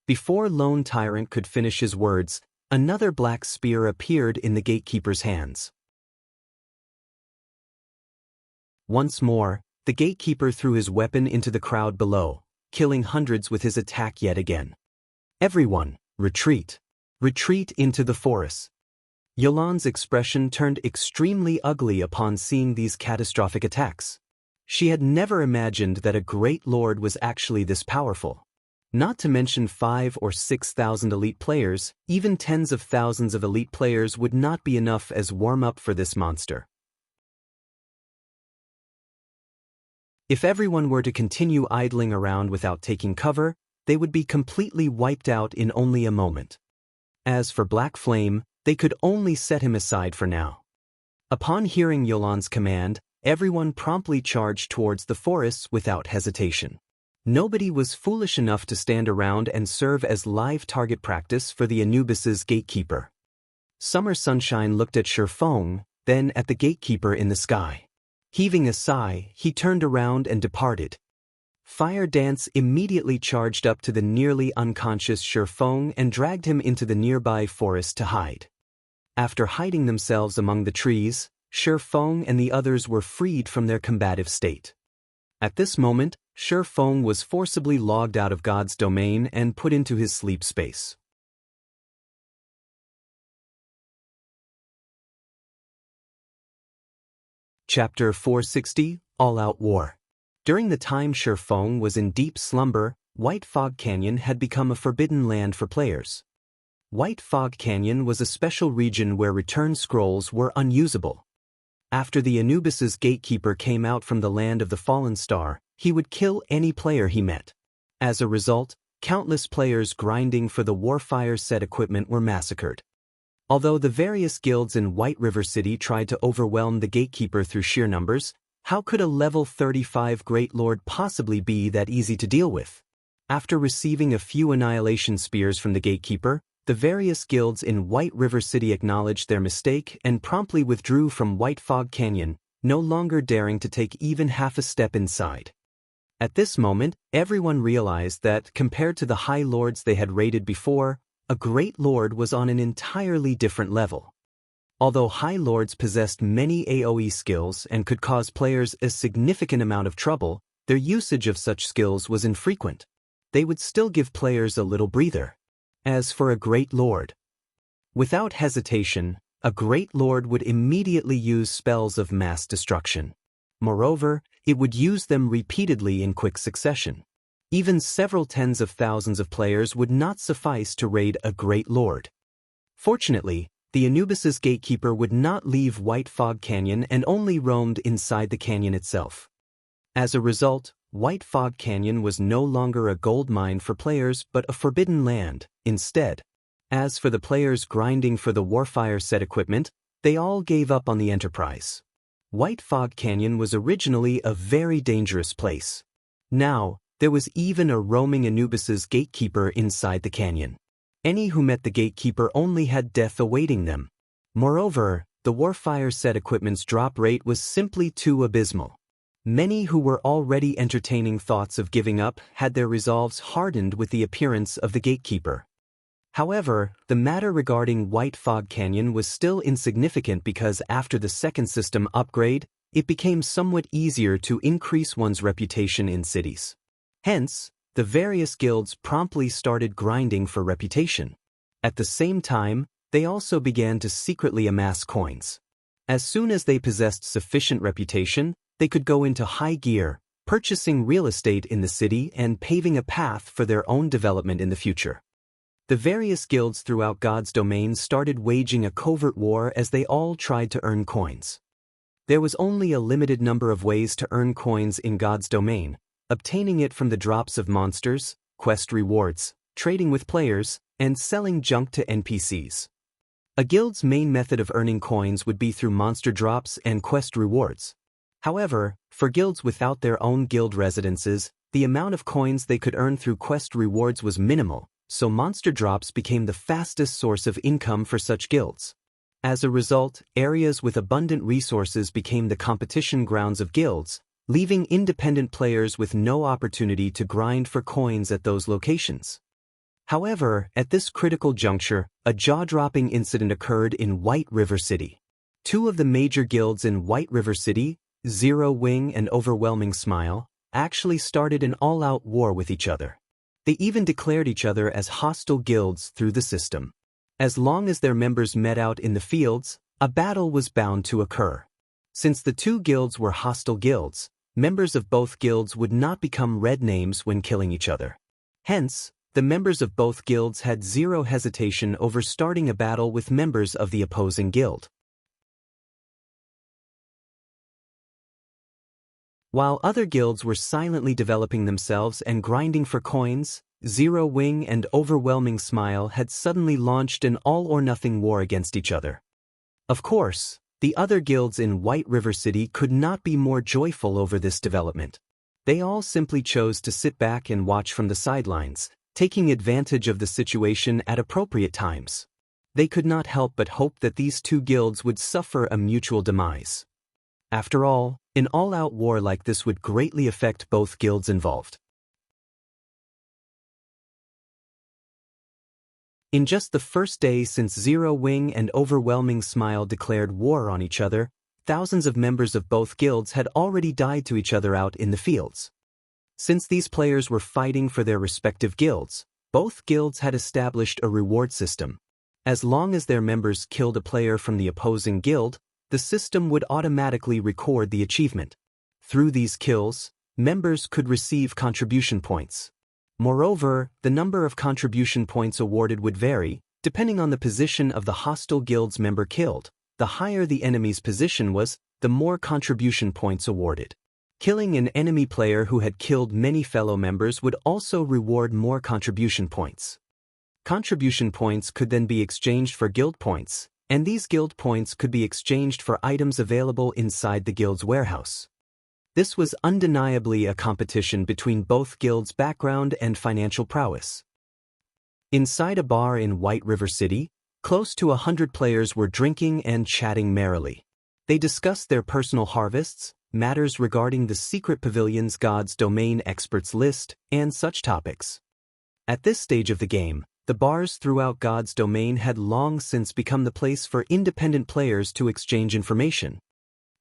Before Lone Tyrant could finish his words, another black spear appeared in the gatekeeper's hands. Once more, the gatekeeper threw his weapon into the crowd below, killing hundreds with his attack yet again. Everyone, retreat. Retreat into the forest. Yolan's expression turned extremely ugly upon seeing these catastrophic attacks. She had never imagined that a Great Lord was actually this powerful. Not to mention 5,000 or 6,000 elite players, even tens of thousands of elite players would not be enough as warm-up for this monster. If everyone were to continue idling around without taking cover, they would be completely wiped out in only a moment. As for Black Flame, they could only set him aside for now. Upon hearing Yolan's command, everyone promptly charged towards the forests without hesitation. Nobody was foolish enough to stand around and serve as live target practice for the Anubis's gatekeeper. Summer Sunshine looked at Feng, then at the gatekeeper in the sky. Heaving a sigh, he turned around and departed. Fire Dance immediately charged up to the nearly unconscious Feng and dragged him into the nearby forest to hide. After hiding themselves among the trees, Feng and the others were freed from their combative state. At this moment, Feng was forcibly logged out of God's domain and put into his sleep space. Chapter 460, All-Out War. During the time Feng was in deep slumber, White Fog Canyon had become a forbidden land for players. White Fog Canyon was a special region where return scrolls were unusable. After the Anubis's gatekeeper came out from the land of the fallen star, he would kill any player he met. As a result, countless players grinding for the Warfire set equipment were massacred. Although the various guilds in White River City tried to overwhelm the gatekeeper through sheer numbers, how could a level 35 Great Lord possibly be that easy to deal with? After receiving a few annihilation spears from the gatekeeper, the various guilds in White River City acknowledged their mistake and promptly withdrew from White Fog Canyon, no longer daring to take even half a step inside. At this moment, everyone realized that, compared to the High Lords they had raided before, a Great Lord was on an entirely different level. Although High Lords possessed many AoE skills and could cause players a significant amount of trouble, their usage of such skills was infrequent. They would still give players a little breather. As for a Great Lord, without hesitation, a Great Lord would immediately use spells of mass destruction. Moreover, it would use them repeatedly in quick succession. Even several tens of thousands of players would not suffice to raid a Great Lord. Fortunately, the Anubis's gatekeeper would not leave White Fog Canyon and only roamed inside the canyon itself. As a result, White Fog Canyon was no longer a gold mine for players but a forbidden land, instead. As for the players grinding for the Warfire set equipment, they all gave up on the enterprise. White Fog Canyon was originally a very dangerous place. Now, there was even a roaming Anubis's gatekeeper inside the canyon. Any who met the gatekeeper only had death awaiting them. Moreover, the Warfire set equipment's drop rate was simply too abysmal. Many who were already entertaining thoughts of giving up had their resolves hardened with the appearance of the gatekeeper. However, the matter regarding White Fog Canyon was still insignificant because after the second system upgrade, it became somewhat easier to increase one's reputation in cities. Hence, the various guilds promptly started grinding for reputation. At the same time, they also began to secretly amass coins. As soon as they possessed sufficient reputation, they could go into high gear, purchasing real estate in the city and paving a path for their own development in the future. The various guilds throughout God's domain started waging a covert war as they all tried to earn coins. There was only a limited number of ways to earn coins in God's domain: obtaining it from the drops of monsters, quest rewards, trading with players, and selling junk to NPCs. A guild's main method of earning coins would be through monster drops and quest rewards. However, for guilds without their own guild residences, the amount of coins they could earn through quest rewards was minimal, so monster drops became the fastest source of income for such guilds. As a result, areas with abundant resources became the competition grounds of guilds, leaving independent players with no opportunity to grind for coins at those locations. However, at this critical juncture, a jaw-dropping incident occurred in White River City. Two of the major guilds in White River City, Zero Wing and Overwhelming Smile, actually started an all-out war with each other. They even declared each other as hostile guilds through the system. As long as their members met out in the fields, a battle was bound to occur. Since the two guilds were hostile guilds, members of both guilds would not become red names when killing each other. Hence, the members of both guilds had zero hesitation over starting a battle with members of the opposing guild. While other guilds were silently developing themselves and grinding for coins, Zero Wing and Overwhelming Smile had suddenly launched an all-or-nothing war against each other. Of course, the other guilds in White River City could not be more joyful over this development. They all simply chose to sit back and watch from the sidelines, taking advantage of the situation at appropriate times. They could not help but hope that these two guilds would suffer a mutual demise. After all, an all-out war like this would greatly affect both guilds involved. In just the first day since Zero Wing and Overwhelming Smile declared war on each other, thousands of members of both guilds had already died to each other out in the fields. Since these players were fighting for their respective guilds, both guilds had established a reward system. As long as their members killed a player from the opposing guild, the system would automatically record the achievement. Through these kills, members could receive contribution points. Moreover, the number of contribution points awarded would vary, Depending on the position of the hostile guild's member killed, the higher the enemy's position was, the more contribution points awarded. Killing an enemy player who had killed many fellow members would also reward more contribution points. Contribution points could then be exchanged for guild points, and these guild points could be exchanged for items available inside the guild's warehouse. This was undeniably a competition between both guilds' background and financial prowess. Inside a bar in White River City, close to 100 players were drinking and chatting merrily. They discussed their personal harvests, matters regarding the secret pavilion's God's domain experts list, and such topics. At this stage of the game, the bars throughout God's domain had long since become the place for independent players to exchange information.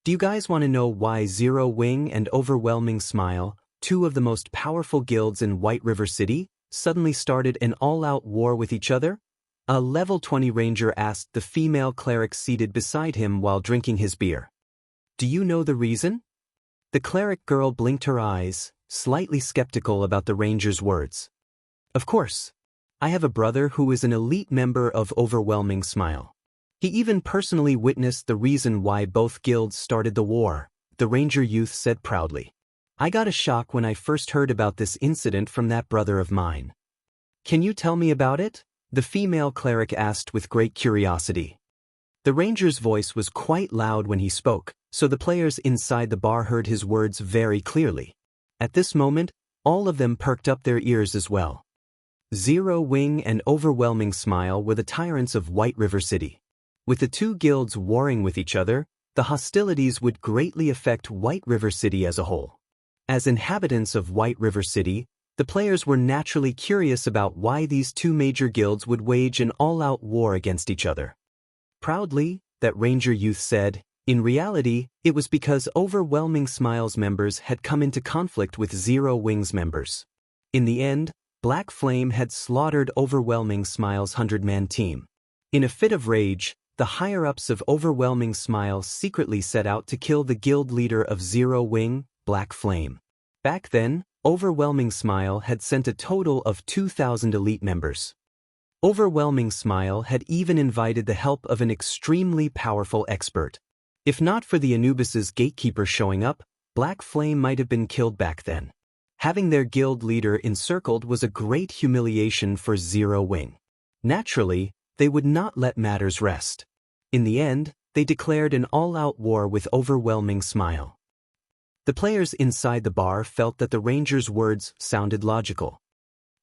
Do you guys want to know why Zero Wing and Overwhelming Smile, two of the most powerful guilds in White River City, suddenly started an all-out war with each other? A level 20 ranger asked the female cleric seated beside him while drinking his beer. Do you know the reason? The cleric girl blinked her eyes, slightly skeptical about the ranger's words. Of course. I have a brother who is an elite member of Overwhelming Smile. He even personally witnessed the reason why both guilds started the war, the ranger youth said proudly. I got a shock when I first heard about this incident from that brother of mine. Can you tell me about it? The female cleric asked with great curiosity. The ranger's voice was quite loud when he spoke, so the players inside the bar heard his words very clearly. At this moment, all of them perked up their ears as well. Zero Wing and Overwhelming Smile were the tyrants of White River City. With the two guilds warring with each other, the hostilities would greatly affect White River City as a whole. As inhabitants of White River City, the players were naturally curious about why these two major guilds would wage an all-out war against each other. Proudly, that ranger youth said, in reality, it was because Overwhelming Smile's members had come into conflict with Zero Wing's members. In the end, Black Flame had slaughtered Overwhelming Smile's 100-man team. In a fit of rage, the higher-ups of Overwhelming Smile secretly set out to kill the guild leader of Zero Wing, Black Flame. Back then, Overwhelming Smile had sent a total of 2,000 elite members. Overwhelming Smile had even invited the help of an extremely powerful expert. If not for the Anubis's gatekeeper showing up, Black Flame might have been killed back then. Having their guild leader encircled was a great humiliation for Zero Wing. Naturally, they would not let matters rest. In the end, they declared an all-out war with Overwhelming Smile. The players inside the bar felt that the ranger's words sounded logical.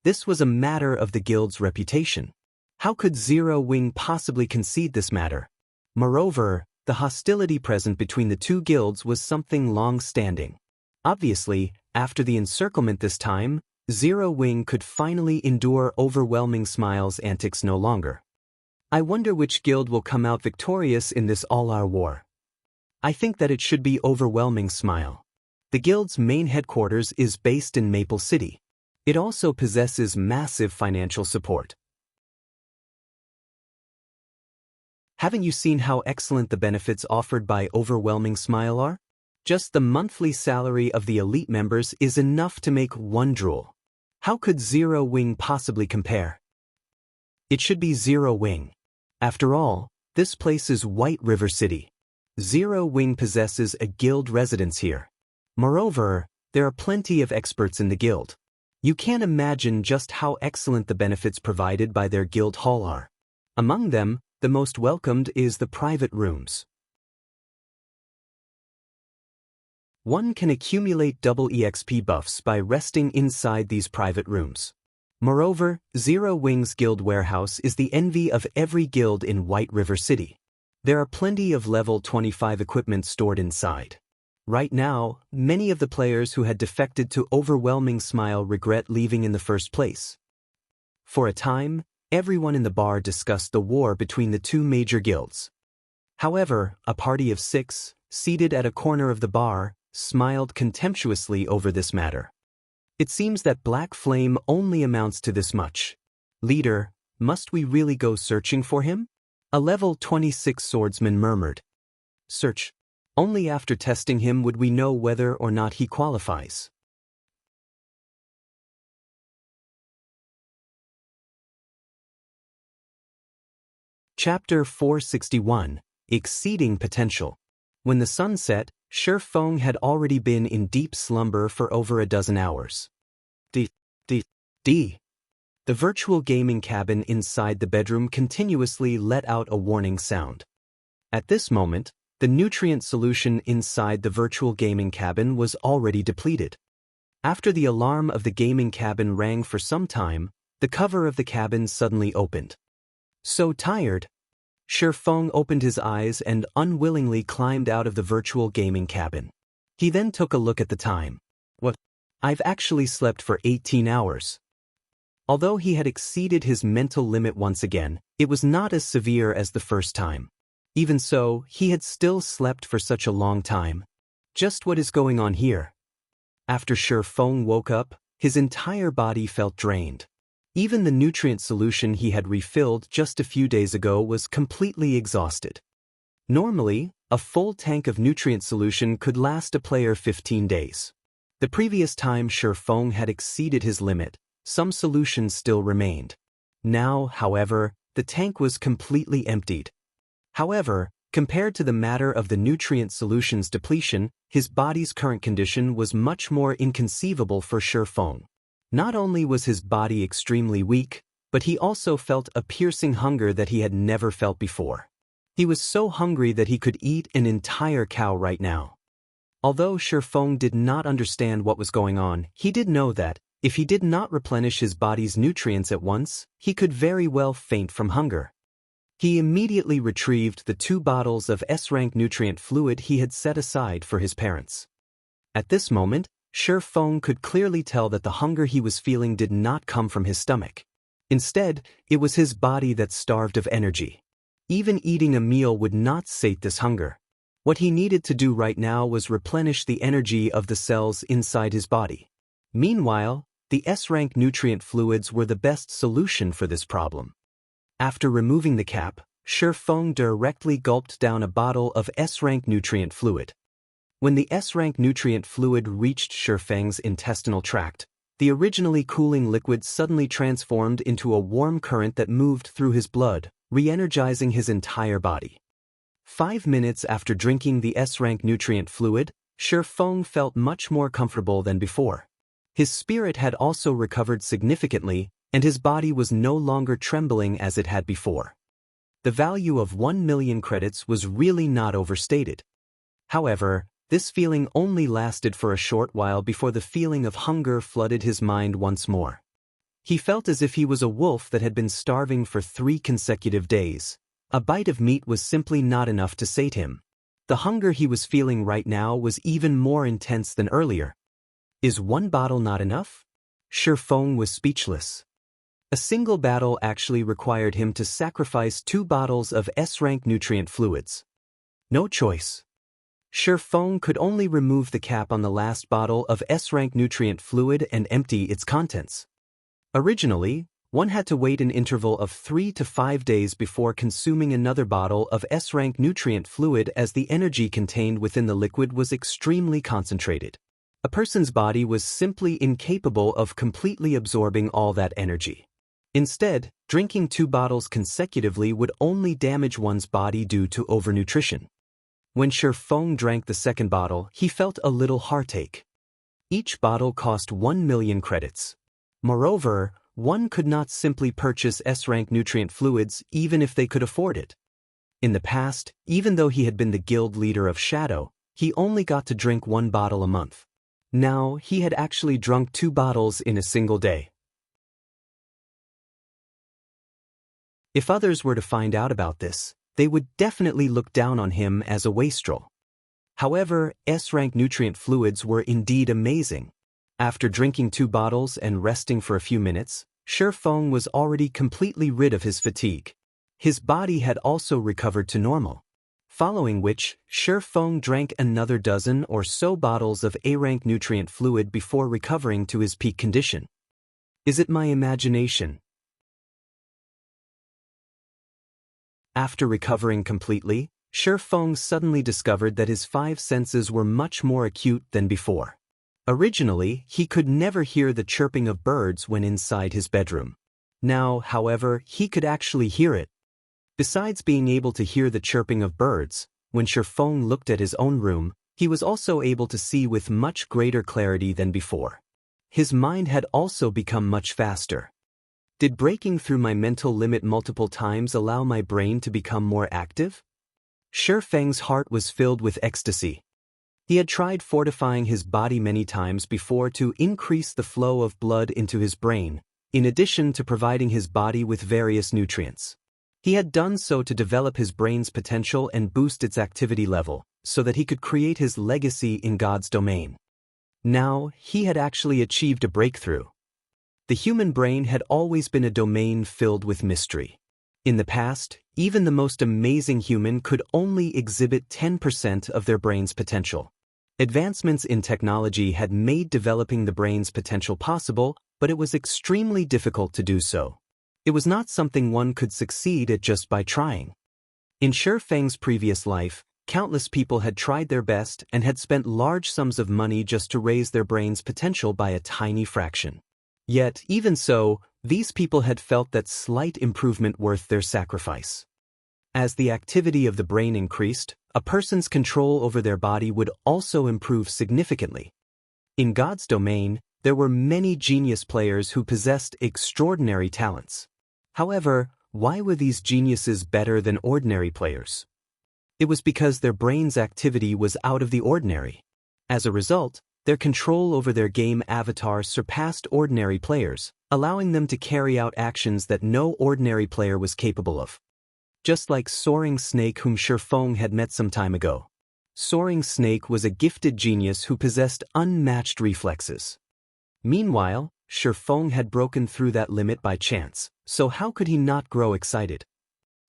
This was a matter of the guild's reputation. How could Zero Wing possibly concede this matter? Moreover, the hostility present between the two guilds was something long-standing. Obviously, after the encirclement this time, Zero Wing could finally endure Overwhelming Smile's antics no longer. I wonder which guild will come out victorious in this all-out war. I think that it should be Overwhelming Smile. The guild's main headquarters is based in Maple City. It also possesses massive financial support. Haven't you seen how excellent the benefits offered by Overwhelming Smile are? Just the monthly salary of the elite members is enough to make one drool. How could Zero Wing possibly compare? It should be Zero Wing. After all, this place is White River City. Zero Wing possesses a guild residence here. Moreover, there are plenty of experts in the guild. You can't imagine just how excellent the benefits provided by their guild hall are. Among them, the most welcomed is the private rooms. One can accumulate double EXP buffs by resting inside these private rooms. Moreover, Zero Wing's guild warehouse is the envy of every guild in White River City. There are plenty of level 25 equipment stored inside. Right now, many of the players who had defected to Overwhelming Smile regret leaving in the first place. For a time, everyone in the bar discussed the war between the two major guilds. However, a party of 6, seated at a corner of the bar, smiled contemptuously over this matter. It seems that Black Flame only amounts to this much. Leader, must we really go searching for him? A level 26 swordsman murmured. Search. Only after testing him would we know whether or not he qualifies. Chapter 461, Exceeding Potential. When the sun set, Shi Feng had already been in deep slumber for over a dozen hours. D. The virtual gaming cabin inside the bedroom continuously let out a warning sound. At this moment, the nutrient solution inside the virtual gaming cabin was already depleted. After the alarm of the gaming cabin rang for some time, the cover of the cabin suddenly opened. So tired, Shi Feng opened his eyes and unwillingly climbed out of the virtual gaming cabin. He then took a look at the time. What? I've actually slept for 18 hours. Although he had exceeded his mental limit once again, it was not as severe as the first time. Even so, he had still slept for such a long time. Just what is going on here? After Shi Feng woke up, his entire body felt drained. Even the nutrient solution he had refilled just a few days ago was completely exhausted. Normally, a full tank of nutrient solution could last a player 15 days. The previous time Shi Feng had exceeded his limit, some solutions still remained. Now, however, the tank was completely emptied. However, compared to the matter of the nutrient solution's depletion, his body's current condition was much more inconceivable for Shi Feng. Not only was his body extremely weak, but he also felt a piercing hunger that he had never felt before. He was so hungry that he could eat an entire cow right now. Although Shi Feng did not understand what was going on, he did know that, if he did not replenish his body's nutrients at once, he could very well faint from hunger. He immediately retrieved the 2 bottles of S-rank nutrient fluid he had set aside for his parents. At this moment, Shi Feng could clearly tell that the hunger he was feeling did not come from his stomach. Instead, it was his body that starved of energy. Even eating a meal would not sate this hunger. What he needed to do right now was replenish the energy of the cells inside his body. Meanwhile, the S-rank nutrient fluids were the best solution for this problem. After removing the cap, Shi Feng directly gulped down a bottle of S-rank nutrient fluid. When the S-rank nutrient fluid reached Shi Feng's intestinal tract, the originally cooling liquid suddenly transformed into a warm current that moved through his blood, re-energizing his entire body. 5 minutes after drinking the S-rank nutrient fluid, Shi Feng felt much more comfortable than before. His spirit had also recovered significantly, and his body was no longer trembling as it had before. The value of 1 million credits was really not overstated. However, this feeling only lasted for a short while before the feeling of hunger flooded his mind once more. He felt as if he was a wolf that had been starving for 3 consecutive days. A bite of meat was simply not enough to sate him. The hunger he was feeling right now was even more intense than earlier. Is 1 bottle not enough? Shi Feng was speechless. A single battle actually required him to sacrifice 2 bottles of S-rank nutrient fluids. No choice. Shi Feng could only remove the cap on the last bottle of S-rank nutrient fluid and empty its contents. Originally, one had to wait an interval of 3 to 5 days before consuming another bottle of S-rank nutrient fluid as the energy contained within the liquid was extremely concentrated. A person's body was simply incapable of completely absorbing all that energy. Instead, drinking 2 bottles consecutively would only damage one's body due to overnutrition. When Shi Feng drank the second bottle, he felt a little heartache. Each bottle cost 1 million credits. Moreover, one could not simply purchase S-rank nutrient fluids even if they could afford it. In the past, even though he had been the guild leader of Shadow, he only got to drink 1 bottle a month. Now, he had actually drunk 2 bottles in a single day. If others were to find out about this, they would definitely look down on him as a wastrel. However, S-rank nutrient fluids were indeed amazing. After drinking 2 bottles and resting for a few minutes, Shi Feng was already completely rid of his fatigue. His body had also recovered to normal. Following which, Shi Feng drank another dozen or so bottles of A-rank nutrient fluid before recovering to his peak condition. Is it my imagination? After recovering completely, Shi Feng suddenly discovered that his 5 senses were much more acute than before. Originally, he could never hear the chirping of birds when inside his bedroom. Now, however, he could actually hear it. Besides being able to hear the chirping of birds, when Shifeng looked at his own room, he was also able to see with much greater clarity than before. His mind had also become much faster. Did breaking through my mental limit multiple times allow my brain to become more active? Shifeng's heart was filled with ecstasy. He had tried fortifying his body many times before to increase the flow of blood into his brain, in addition to providing his body with various nutrients. He had done so to develop his brain's potential and boost its activity level, so that he could create his legacy in God's domain. Now, he had actually achieved a breakthrough. The human brain had always been a domain filled with mystery. In the past, even the most amazing human could only exhibit 10% of their brain's potential. Advancements in technology had made developing the brain's potential possible, but it was extremely difficult to do so. It was not something one could succeed at just by trying. In Shifeng's previous life, countless people had tried their best and had spent large sums of money just to raise their brain's potential by a tiny fraction. Yet, even so, these people had felt that slight improvement worth their sacrifice. As the activity of the brain increased, a person's control over their body would also improve significantly. In God's domain, there were many genius players who possessed extraordinary talents. However, why were these geniuses better than ordinary players? It was because their brain's activity was out of the ordinary. As a result, their control over their game avatar surpassed ordinary players, allowing them to carry out actions that no ordinary player was capable of. Just like Soaring Snake, whom Shifeng had met some time ago. Soaring Snake was a gifted genius who possessed unmatched reflexes. Meanwhile, Shifeng had broken through that limit by chance, so how could he not grow excited?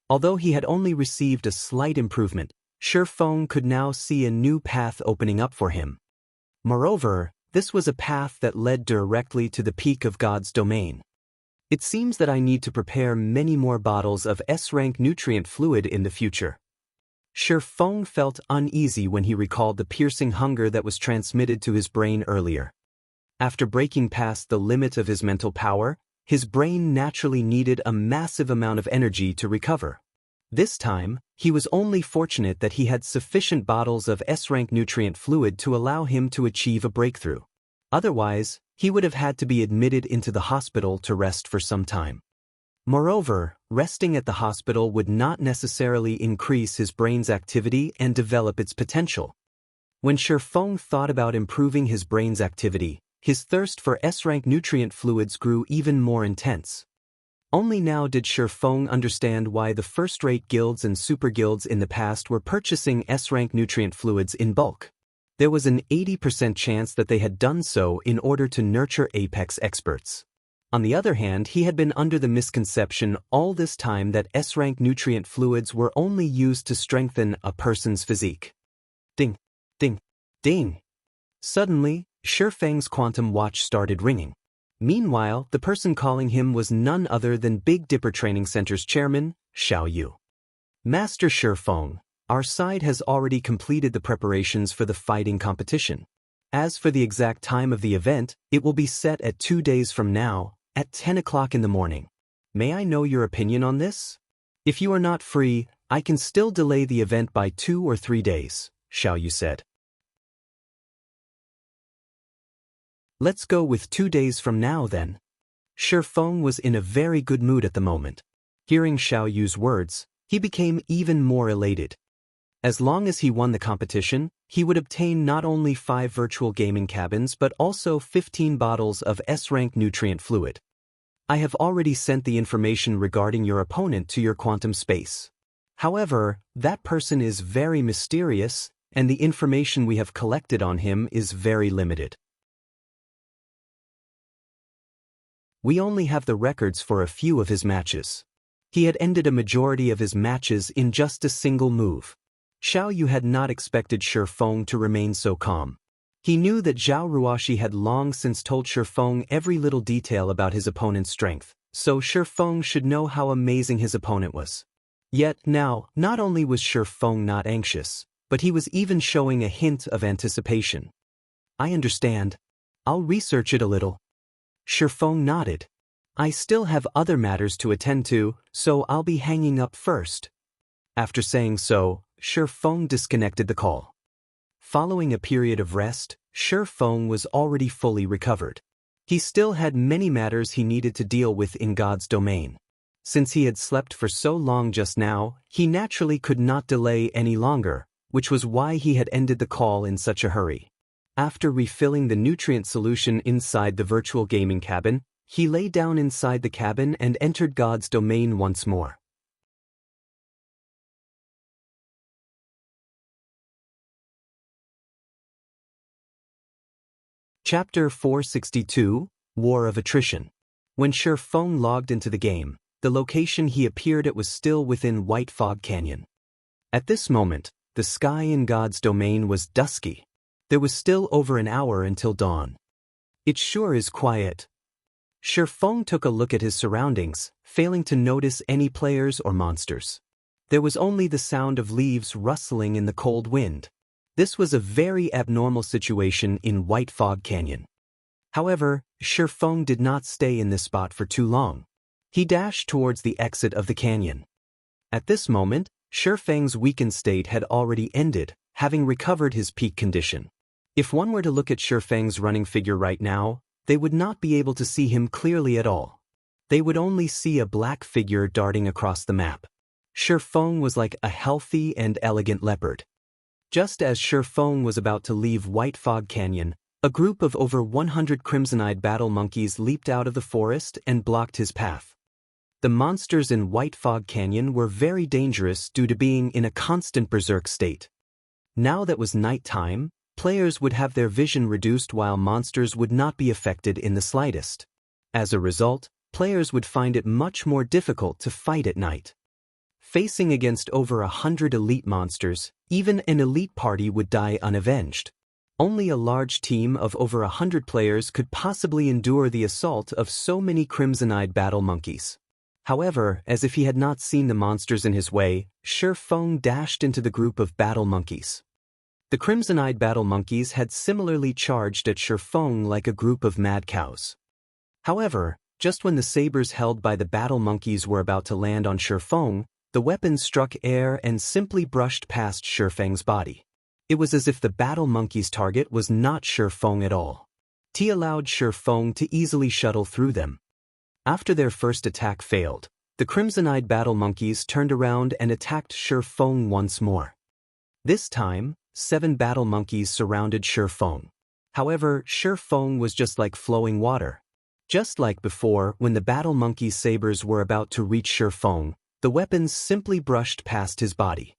Although he had only received a slight improvement, Shifeng could now see a new path opening up for him. Moreover, this was a path that led directly to the peak of God's domain. It seems that I need to prepare many more bottles of S-rank nutrient fluid in the future. Shifeng felt uneasy when he recalled the piercing hunger that was transmitted to his brain earlier. After breaking past the limit of his mental power, his brain naturally needed a massive amount of energy to recover. This time, he was only fortunate that he had sufficient bottles of S-rank nutrient fluid to allow him to achieve a breakthrough. Otherwise, he would have had to be admitted into the hospital to rest for some time. Moreover, resting at the hospital would not necessarily increase his brain's activity and develop its potential. When Shifeng thought about improving his brain's activity, his thirst for S-rank nutrient fluids grew even more intense. Only now did Shifeng understand why the first-rate guilds and super guilds in the past were purchasing S-rank nutrient fluids in bulk. There was an 80% chance that they had done so in order to nurture apex experts. On the other hand, he had been under the misconception all this time that S-rank nutrient fluids were only used to strengthen a person's physique. Ding, ding, ding. Suddenly, Shifeng's quantum watch started ringing. Meanwhile, the person calling him was none other than Big Dipper Training Center's chairman, Xiao Yu. Master Shifeng, our side has already completed the preparations for the fighting competition. As for the exact time of the event, it will be set at 2 days from now, at 10 o'clock in the morning. May I know your opinion on this? If you are not free, I can still delay the event by 2 or 3 days, Xiao Yu said. Let's go with 2 days from now then. Shifeng was in a very good mood at the moment. Hearing Xiao Yu's words, he became even more elated. As long as he won the competition, he would obtain not only 5 virtual gaming cabins but also 15 bottles of S-rank nutrient fluid. I have already sent the information regarding your opponent to your quantum space. However, that person is very mysterious, and the information we have collected on him is very limited. We only have the records for a few of his matches. He had ended a majority of his matches in just a single move. Xiao Yu had not expected Shifeng to remain so calm. He knew that Zhao Ruoshi had long since told Shifeng every little detail about his opponent's strength, so Shifeng should know how amazing his opponent was. Yet now, not only was Shifeng not anxious, but he was even showing a hint of anticipation. I understand. I'll research it a little. Shifeng nodded. I still have other matters to attend to, so I'll be hanging up first. After saying so, Shi Feng disconnected the call. Following a period of rest, Shi Feng was already fully recovered. He still had many matters he needed to deal with in God's domain. Since he had slept for so long just now, he naturally could not delay any longer, which was why he had ended the call in such a hurry. After refilling the nutrient solution inside the virtual gaming cabin, he lay down inside the cabin and entered God's domain once more. Chapter 462, War of Attrition. When Shi Feng logged into the game, the location he appeared at was still within White Fog Canyon. At this moment, the sky in God's domain was dusky. There was still over an hour until dawn. It sure is quiet. Shi Feng took a look at his surroundings, failing to notice any players or monsters. There was only the sound of leaves rustling in the cold wind. This was a very abnormal situation in White Fog Canyon. However, Shi Feng did not stay in this spot for too long. He dashed towards the exit of the canyon. At this moment, Shi Feng's weakened state had already ended, having recovered his peak condition. If one were to look at Shi Feng's running figure right now, they would not be able to see him clearly at all. They would only see a black figure darting across the map. Shi Feng was like a healthy and elegant leopard. Just as Shi Feng was about to leave White Fog Canyon, a group of over 100 crimson-eyed battle monkeys leaped out of the forest and blocked his path. The monsters in White Fog Canyon were very dangerous due to being in a constant berserk state. Now that was nighttime, players would have their vision reduced while monsters would not be affected in the slightest. As a result, players would find it much more difficult to fight at night. Facing against over 100 elite monsters, even an elite party would die unavenged. Only a large team of over 100 players could possibly endure the assault of so many crimson-eyed battle monkeys. However, as if he had not seen the monsters in his way, Shi Feng dashed into the group of battle monkeys. The crimson-eyed battle monkeys had similarly charged at Shi Feng like a group of mad cows. However, just when the sabers held by the battle monkeys were about to land on Shi Feng, the weapons struck air and simply brushed past Shi Feng's body. It was as if the battle monkey's target was not Shi Feng at all. He allowed Shi Feng to easily shuttle through them. After their first attack failed, the crimson-eyed battle monkeys turned around and attacked Shi Feng once more. This time, 7 battle monkeys surrounded Shi Feng. However, Shi Feng was just like flowing water. Just like before, when the battle monkey's sabers were about to reach Shi Feng, the weapons simply brushed past his body.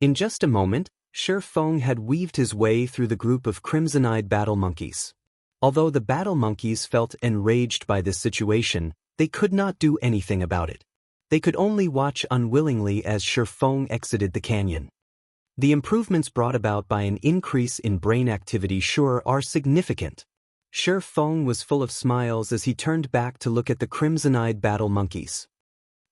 In just a moment, Shi Feng had weaved his way through the group of crimson-eyed battle monkeys. Although the battle monkeys felt enraged by this situation, they could not do anything about it. They could only watch unwillingly as Shi Feng exited the canyon. The improvements brought about by an increase in brain activity sure are significant. Shi Feng was full of smiles as he turned back to look at the crimson-eyed battle monkeys.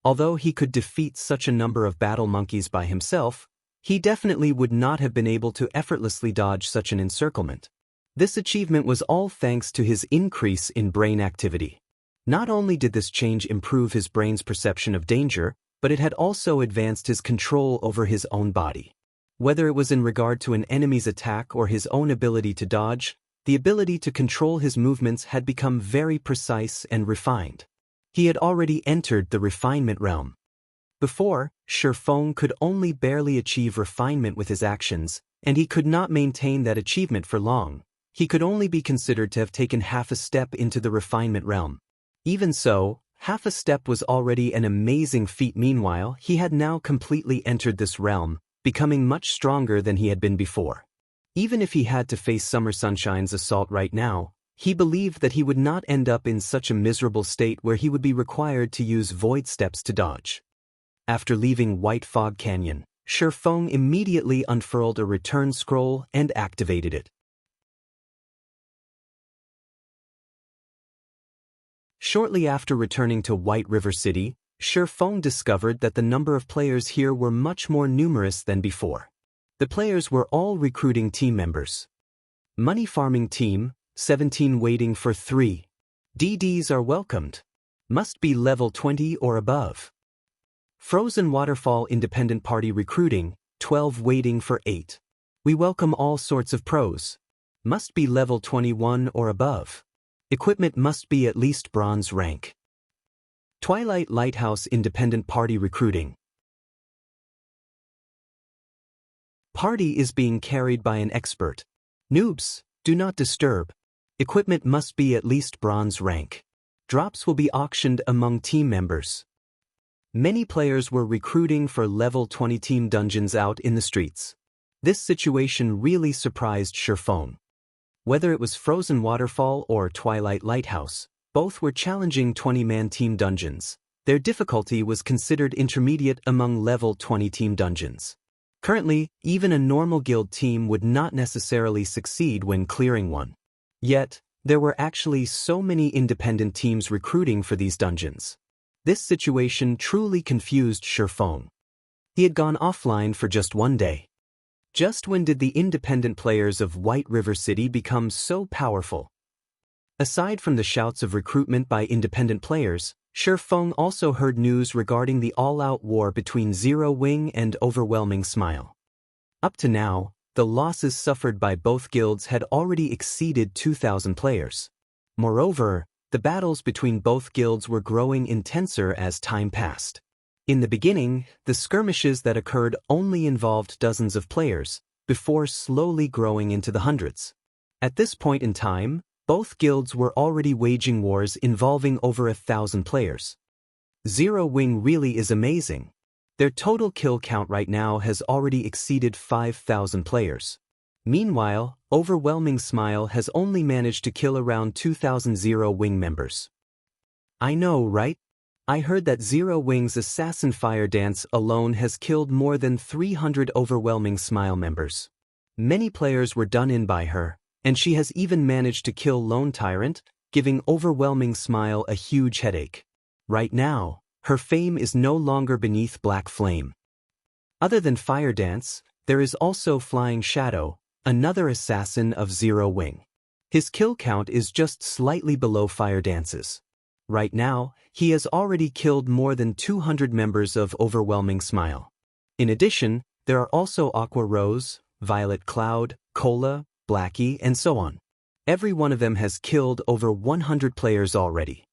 Although he could defeat such a number of battle monkeys by himself, he definitely would not have been able to effortlessly dodge such an encirclement. This achievement was all thanks to his increase in brain activity. Not only did this change improve his brain's perception of danger, but it had also advanced his control over his own body. Whether it was in regard to an enemy's attack or his own ability to dodge, the ability to control his movements had become very precise and refined. He had already entered the refinement realm. Before, Shi Feng could only barely achieve refinement with his actions, and he could not maintain that achievement for long. He could only be considered to have taken half a step into the refinement realm. Even so, half a step was already an amazing feat. Meanwhile, he had now completely entered this realm, becoming much stronger than he had been before. Even if he had to face Summer Sunshine's assault right now, he believed that he would not end up in such a miserable state where he would be required to use void steps to dodge. After leaving White Fog Canyon, Shi Feng immediately unfurled a return scroll and activated it. Shortly after returning to White River City, Shi Feng discovered that the number of players here were much more numerous than before. The players were all recruiting team members. Money farming team, 17 waiting for 3. DDs are welcomed. Must be level 20 or above. Frozen Waterfall Independent Party Recruiting, 12 waiting for 8. We welcome all sorts of pros. Must be level 21 or above. Equipment must be at least bronze rank. Twilight Lighthouse Independent Party Recruiting. Party is being carried by an expert. Noobs, do not disturb. Equipment must be at least bronze rank. Drops will be auctioned among team members. Many players were recruiting for level 20 team dungeons out in the streets. This situation really surprised Shifeng. Whether it was Frozen Waterfall or Twilight Lighthouse, both were challenging 20-man team dungeons. Their difficulty was considered intermediate among level 20 team dungeons. Currently, even a normal guild team would not necessarily succeed when clearing one. Yet, there were actually so many independent teams recruiting for these dungeons. This situation truly confused Shifeng. He had gone offline for just one day. Just when did the independent players of White River City become so powerful? Aside from the shouts of recruitment by independent players, Shifeng also heard news regarding the all-out war between Zero Wing and Overwhelming Smile. Up to now, the losses suffered by both guilds had already exceeded 2,000 players. Moreover, the battles between both guilds were growing intenser as time passed. In the beginning, the skirmishes that occurred only involved dozens of players, before slowly growing into the hundreds. At this point in time, both guilds were already waging wars involving over 1,000 players. Zero Wing really is amazing. Their total kill count right now has already exceeded 5,000 players. Meanwhile, Overwhelming Smile has only managed to kill around 2,000 Zero Wing members. I know, right? I heard that Zero Wing's Assassin Fire Dance alone has killed more than 300 Overwhelming Smile members. Many players were done in by her, and she has even managed to kill Lone Tyrant, giving Overwhelming Smile a huge headache. Right now, her fame is no longer beneath Black Flame. Other than Fire Dance, there is also Flying Shadow, another assassin of Zero Wing. His kill count is just slightly below Fire Dance's. Right now, he has already killed more than 200 members of Overwhelming Smile. In addition, there are also Aqua Rose, Violet Cloud, Cola, Blackie, and so on. Every one of them has killed over 100 players already.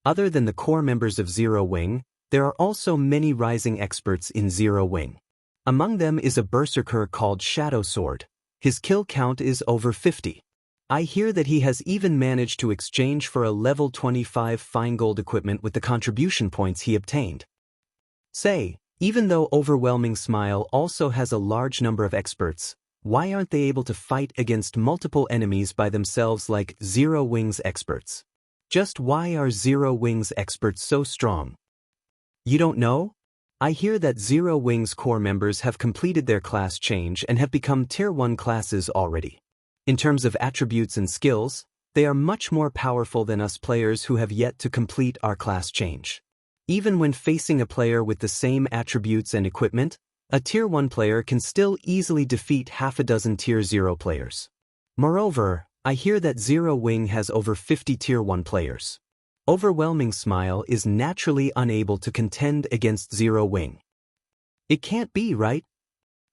Other than the core members of Zero Wing, there are also many rising experts in Zero Wing. Among them is a berserker called Shadow Sword. His kill count is over 50. I hear that he has even managed to exchange for a level 25 fine gold equipment with the contribution points he obtained. Say, even though Overwhelming Smile also has a large number of experts, why aren't they able to fight against multiple enemies by themselves like Zero Wing's experts? Just why are Zero Wing's experts so strong? You don't know? I hear that Zero Wing's core members have completed their class change and have become Tier 1 classes already. In terms of attributes and skills, they are much more powerful than us players who have yet to complete our class change. Even when facing a player with the same attributes and equipment, a Tier 1 player can still easily defeat half a dozen Tier 0 players. Moreover, I hear that Zero Wing has over 50 Tier 1 players. Overwhelming Smile is naturally unable to contend against Zero Wing. It can't be, right?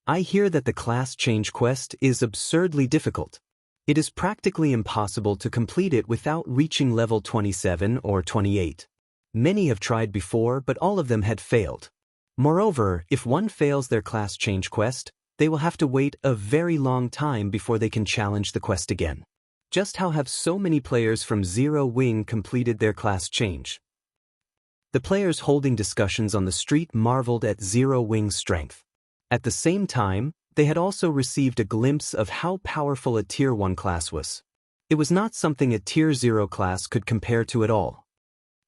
I hear that the class change quest is absurdly difficult. It is practically impossible to complete it without reaching level 27 or 28. Many have tried before, but all of them had failed. Moreover, if one fails their class change quest, they will have to wait a very long time before they can challenge the quest again. Just how have so many players from Zero Wing completed their class change? The players holding discussions on the street marveled at Zero Wing's strength. At the same time, they had also received a glimpse of how powerful a Tier 1 class was. It was not something a Tier 0 class could compare to at all.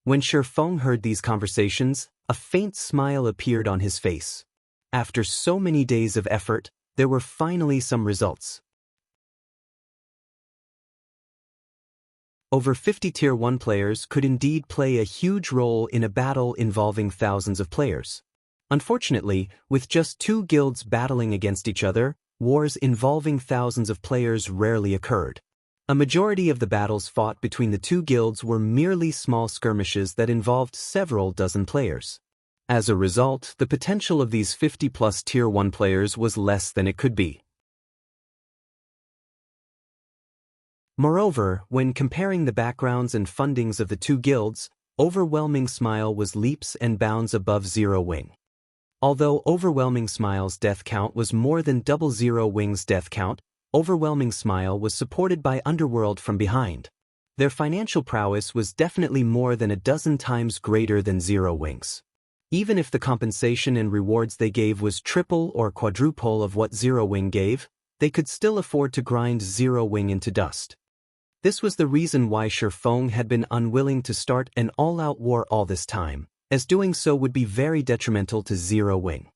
When Shifeng heard these conversations, a faint smile appeared on his face. After so many days of effort, there were finally some results. Over 50 Tier 1 players could indeed play a huge role in a battle involving thousands of players. Unfortunately, with just two guilds battling against each other, wars involving thousands of players rarely occurred. A majority of the battles fought between the two guilds were merely small skirmishes that involved several dozen players. As a result, the potential of these 50-plus Tier 1 players was less than it could be. Moreover, when comparing the backgrounds and fundings of the two guilds, Overwhelming Smile was leaps and bounds above Zero Wing. Although Overwhelming Smile's death count was more than double Zero Wing's death count, Overwhelming Smile was supported by Underworld from behind. Their financial prowess was definitely more than a dozen times greater than Zero Wing's. Even if the compensation and rewards they gave was triple or quadruple of what Zero Wing gave, they could still afford to grind Zero Wing into dust. This was the reason why Shifeng had been unwilling to start an all-out war all this time, as doing so would be very detrimental to Zero Wing.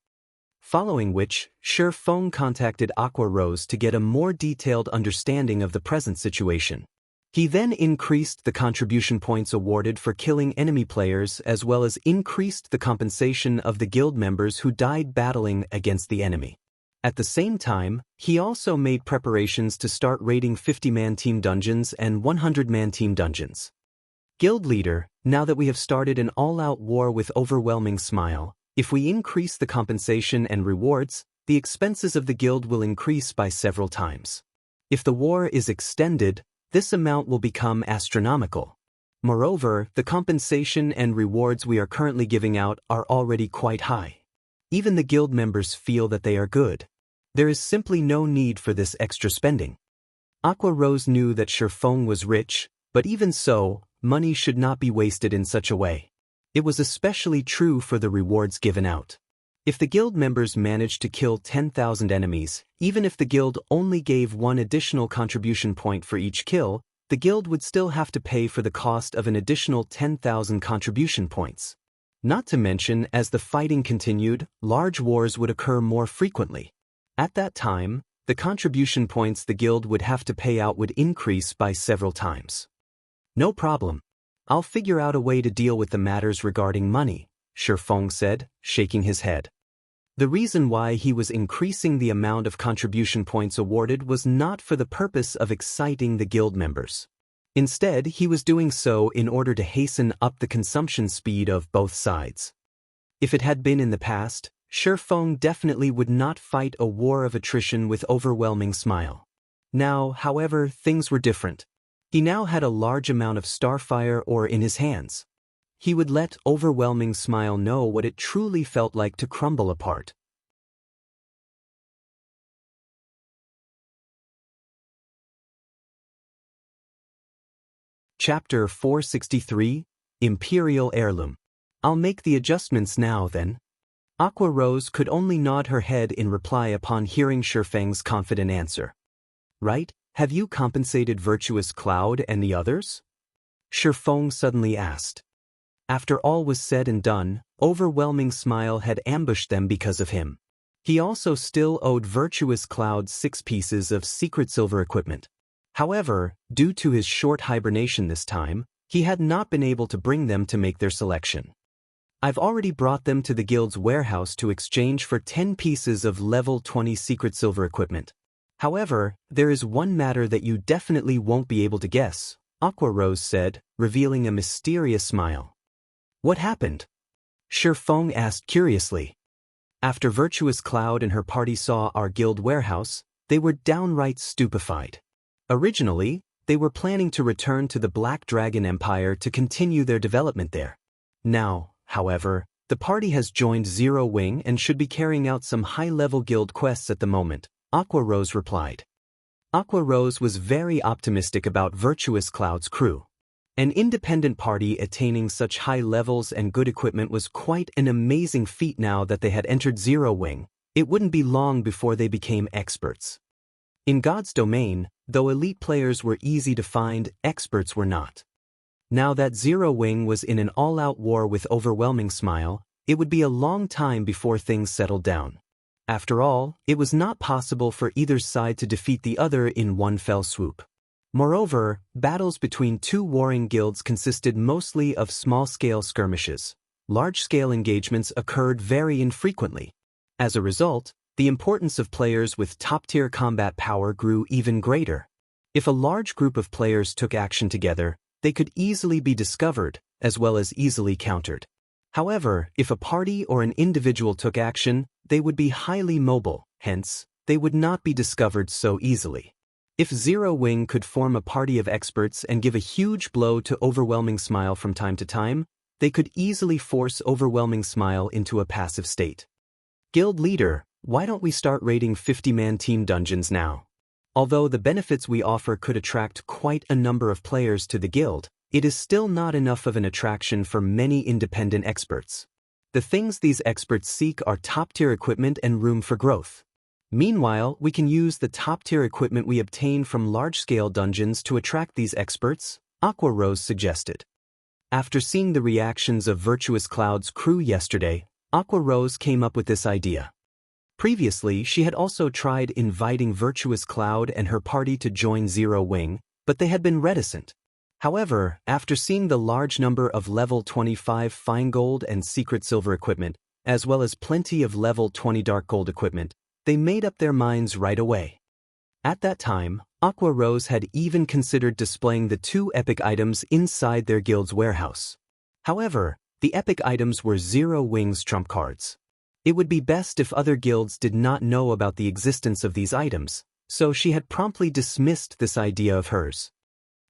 Following which, Shifeng contacted Aqua Rose to get a more detailed understanding of the present situation. He then increased the contribution points awarded for killing enemy players as well as increased the compensation of the guild members who died battling against the enemy. At the same time, he also made preparations to start raiding 50-man team dungeons and 100-man team dungeons. Guild leader, now that we have started an all-out war with Overwhelming Smile, if we increase the compensation and rewards, the expenses of the guild will increase by several times. If the war is extended, this amount will become astronomical. Moreover, the compensation and rewards we are currently giving out are already quite high. Even the guild members feel that they are good. There is simply no need for this extra spending. Aqua Rose knew that Shifeng was rich, but even so, money should not be wasted in such a way. It was especially true for the rewards given out. If the guild members managed to kill 10,000 enemies, even if the guild only gave one additional contribution point for each kill, the guild would still have to pay for the cost of an additional 10,000 contribution points. Not to mention, as the fighting continued, large wars would occur more frequently. At that time, the contribution points the guild would have to pay out would increase by several times. No problem. I'll figure out a way to deal with the matters regarding money, Shifeng said, shaking his head. The reason why he was increasing the amount of contribution points awarded was not for the purpose of exciting the guild members. Instead, he was doing so in order to hasten up the consumption speed of both sides. If it had been in the past, Shifeng definitely would not fight a war of attrition with Overwhelming Smile. Now, however, things were different. He now had a large amount of Starfire ore in his hands. He would let Overwhelming Smile know what it truly felt like to crumble apart. Chapter 463, Imperial Heirloom. I'll make the adjustments now then. Aqua Rose could only nod her head in reply upon hearing Shifeng's confident answer. Right? Have you compensated Virtuous Cloud and the others? Shifeng suddenly asked. After all was said and done, Overwhelming Smile had ambushed them because of him. He also still owed Virtuous Cloud 6 pieces of secret silver equipment. However, due to his short hibernation this time, he had not been able to bring them to make their selection. I've already brought them to the guild's warehouse to exchange for 10 pieces of level 20 secret silver equipment. However, there is one matter that you definitely won't be able to guess, Aqua Rose said, revealing a mysterious smile. What happened? Shifeng asked curiously. After Virtuous Cloud and her party saw our guild warehouse, they were downright stupefied. Originally, they were planning to return to the Black Dragon Empire to continue their development there. Now, however, the party has joined Zero Wing and should be carrying out some high-level guild quests at the moment, Aqua Rose replied. Aqua Rose was very optimistic about Virtuous Cloud's crew. An independent party attaining such high levels and good equipment was quite an amazing feat. Now that they had entered Zero Wing, it wouldn't be long before they became experts. In God's domain, though elite players were easy to find, experts were not. Now that Zero Wing was in an all-out war with Overwhelming Smile, it would be a long time before things settled down. After all, it was not possible for either side to defeat the other in one fell swoop. Moreover, battles between two warring guilds consisted mostly of small-scale skirmishes. Large-scale engagements occurred very infrequently. As a result, the importance of players with top-tier combat power grew even greater. If a large group of players took action together, they could easily be discovered, as well as easily countered. However, if a party or an individual took action, they would be highly mobile, hence, they would not be discovered so easily. If Zero Wing could form a party of experts and give a huge blow to Overwhelming Smile from time to time, they could easily force Overwhelming Smile into a passive state. Guild Leader, why don't we start raiding 50-man team dungeons now? Although the benefits we offer could attract quite a number of players to the guild, it is still not enough of an attraction for many independent experts. The things these experts seek are top-tier equipment and room for growth. Meanwhile, we can use the top-tier equipment we obtain from large-scale dungeons to attract these experts, Aqua Rose suggested. After seeing the reactions of Virtuous Cloud's crew yesterday, Aqua Rose came up with this idea. Previously, she had also tried inviting Virtuous Cloud and her party to join Zero Wing, but they had been reticent. However, after seeing the large number of level 25 fine gold and secret silver equipment, as well as plenty of level 20 dark gold equipment, they made up their minds right away. At that time, Aqua Rose had even considered displaying the 2 epic items inside their guild's warehouse. However, the epic items were Zero Wing's trump cards. It would be best if other guilds did not know about the existence of these items, so she had promptly dismissed this idea of hers.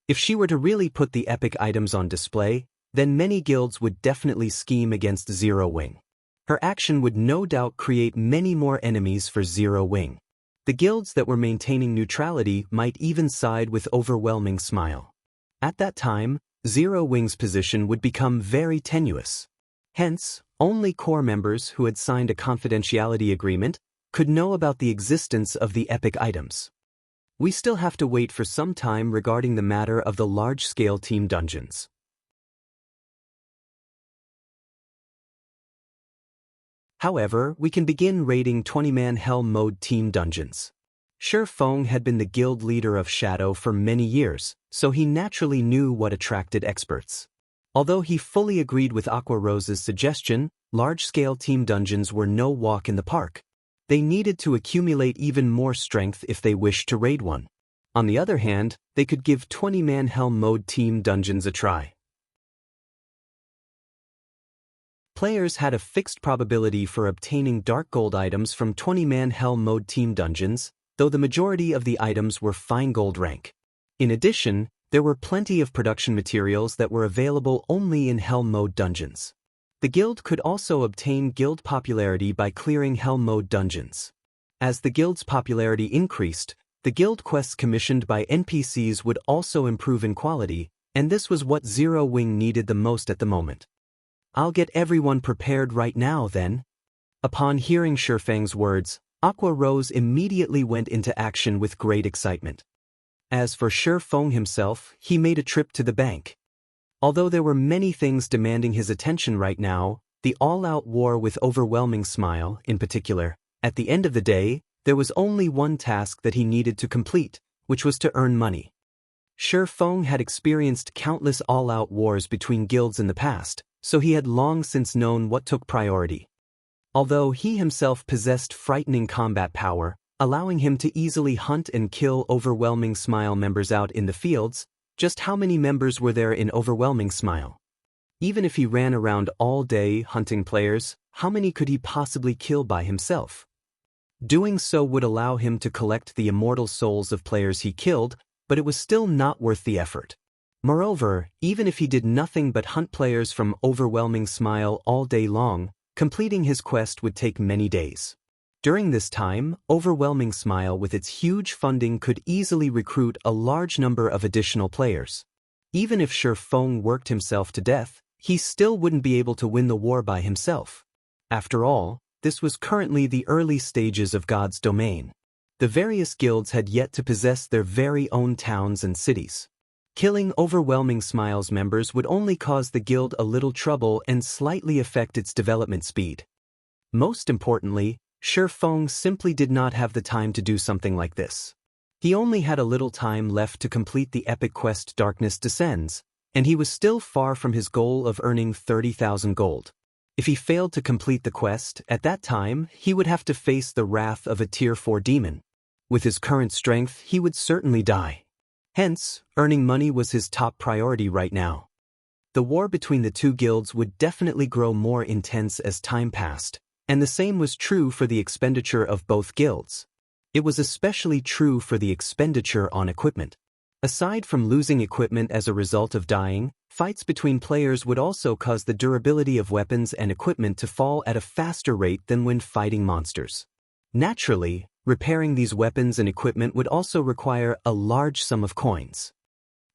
If she were to really put the epic items on display, then many guilds would definitely scheme against Zero Wing. Her action would no doubt create many more enemies for Zero Wing. The guilds that were maintaining neutrality might even side with Overwhelming Smile. At that time, Zero Wing's position would become very tenuous. Hence, only core members who had signed a confidentiality agreement could know about the existence of the epic items. We still have to wait for some time regarding the matter of the large-scale team dungeons. However, we can begin raiding 20-man Hell Mode team dungeons. Shi Feng had been the guild leader of Shadow for many years, so he naturally knew what attracted experts. Although he fully agreed with Aqua Rose's suggestion, large-scale team dungeons were no walk in the park. They needed to accumulate even more strength if they wished to raid one. On the other hand, they could give 20-man Hell Mode team dungeons a try. Players had a fixed probability for obtaining dark gold items from 20-man Hell Mode team dungeons, though the majority of the items were fine gold rank. In addition, there were plenty of production materials that were available only in Hell Mode dungeons. The guild could also obtain guild popularity by clearing Hell Mode dungeons. As the guild's popularity increased, the guild quests commissioned by NPCs would also improve in quality, and this was what Zero Wing needed the most at the moment. I'll get everyone prepared right now then. Upon hearing Shi Feng's words, Aqua Rose immediately went into action with great excitement. As for Shi Feng himself, he made a trip to the bank. Although there were many things demanding his attention right now, the all-out war with Overwhelming Smile, in particular, at the end of the day, there was only one task that he needed to complete, which was to earn money. Shi Feng had experienced countless all-out wars between guilds in the past, so he had long since known what took priority. Although he himself possessed frightening combat power, allowing him to easily hunt and kill Overwhelming Smile members out in the fields, just how many members were there in Overwhelming Smile? Even if he ran around all day hunting players, how many could he possibly kill by himself? Doing so would allow him to collect the immortal souls of players he killed, but it was still not worth the effort. Moreover, even if he did nothing but hunt players from Overwhelming Smile all day long, completing his quest would take many days. During this time, Overwhelming Smile with its huge funding could easily recruit a large number of additional players. Even if Shi Feng worked himself to death, he still wouldn't be able to win the war by himself. After all, this was currently the early stages of God's domain. The various guilds had yet to possess their very own towns and cities. Killing Overwhelming Smile's members would only cause the guild a little trouble and slightly affect its development speed. Most importantly, Shi Feng simply did not have the time to do something like this. He only had a little time left to complete the epic quest Darkness Descends, and he was still far from his goal of earning 30,000 gold. If he failed to complete the quest, at that time, he would have to face the wrath of a Tier 4 demon. With his current strength, he would certainly die. Hence, earning money was his top priority right now. The war between the two guilds would definitely grow more intense as time passed, and the same was true for the expenditure of both guilds. It was especially true for the expenditure on equipment. Aside from losing equipment as a result of dying, fights between players would also cause the durability of weapons and equipment to fall at a faster rate than when fighting monsters. Naturally, repairing these weapons and equipment would also require a large sum of coins.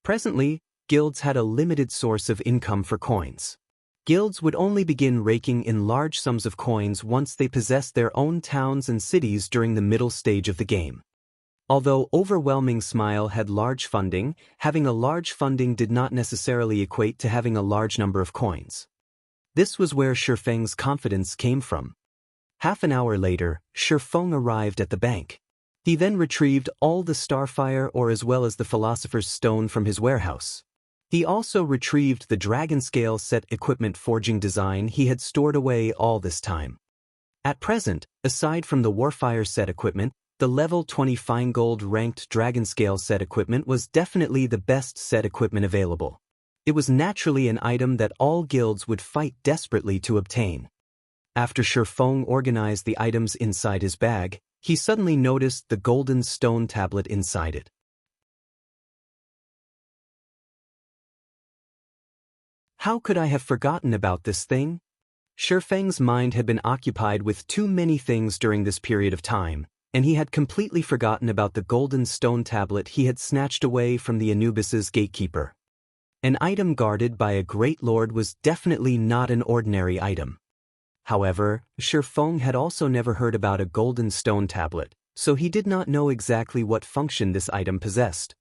Presently, guilds had a limited source of income for coins. Guilds would only begin raking in large sums of coins once they possessed their own towns and cities during the middle stage of the game. Although Overwhelming Smile had large funding, having a large funding did not necessarily equate to having a large number of coins. This was where Shifeng's confidence came from. Half an hour later, Shifeng arrived at the bank. He then retrieved all the Starfire ore as well as the Philosopher's Stone from his warehouse. He also retrieved the Dragon Scale set equipment forging design he had stored away all this time. At present, aside from the Warfire set equipment, the level 20 fine gold ranked Dragon Scale set equipment was definitely the best set equipment available. It was naturally an item that all guilds would fight desperately to obtain. After Shifeng organized the items inside his bag, he suddenly noticed the golden stone tablet inside it. How could I have forgotten about this thing? Shifeng's mind had been occupied with too many things during this period of time, and he had completely forgotten about the golden stone tablet he had snatched away from the Anubis's gatekeeper. An item guarded by a great lord was definitely not an ordinary item. However, Shifeng had also never heard about a golden stone tablet, so he did not know exactly what function this item possessed.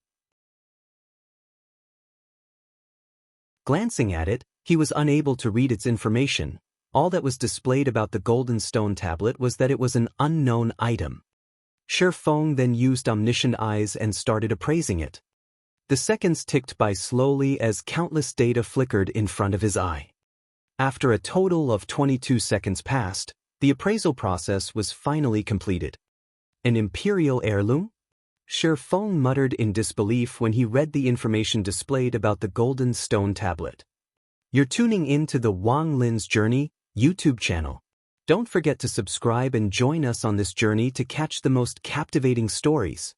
Glancing at it, he was unable to read its information. All that was displayed about the golden stone tablet was that it was an unknown item. Shifeng then used omniscient eyes and started appraising it. The seconds ticked by slowly as countless data flickered in front of his eye. After a total of 22 seconds passed, the appraisal process was finally completed. An imperial heirloom? Shifeng muttered in disbelief when he read the information displayed about the golden stone tablet. You're tuning in to the Wang Lin's Journey YouTube channel. Don't forget to subscribe and join us on this journey to catch the most captivating stories.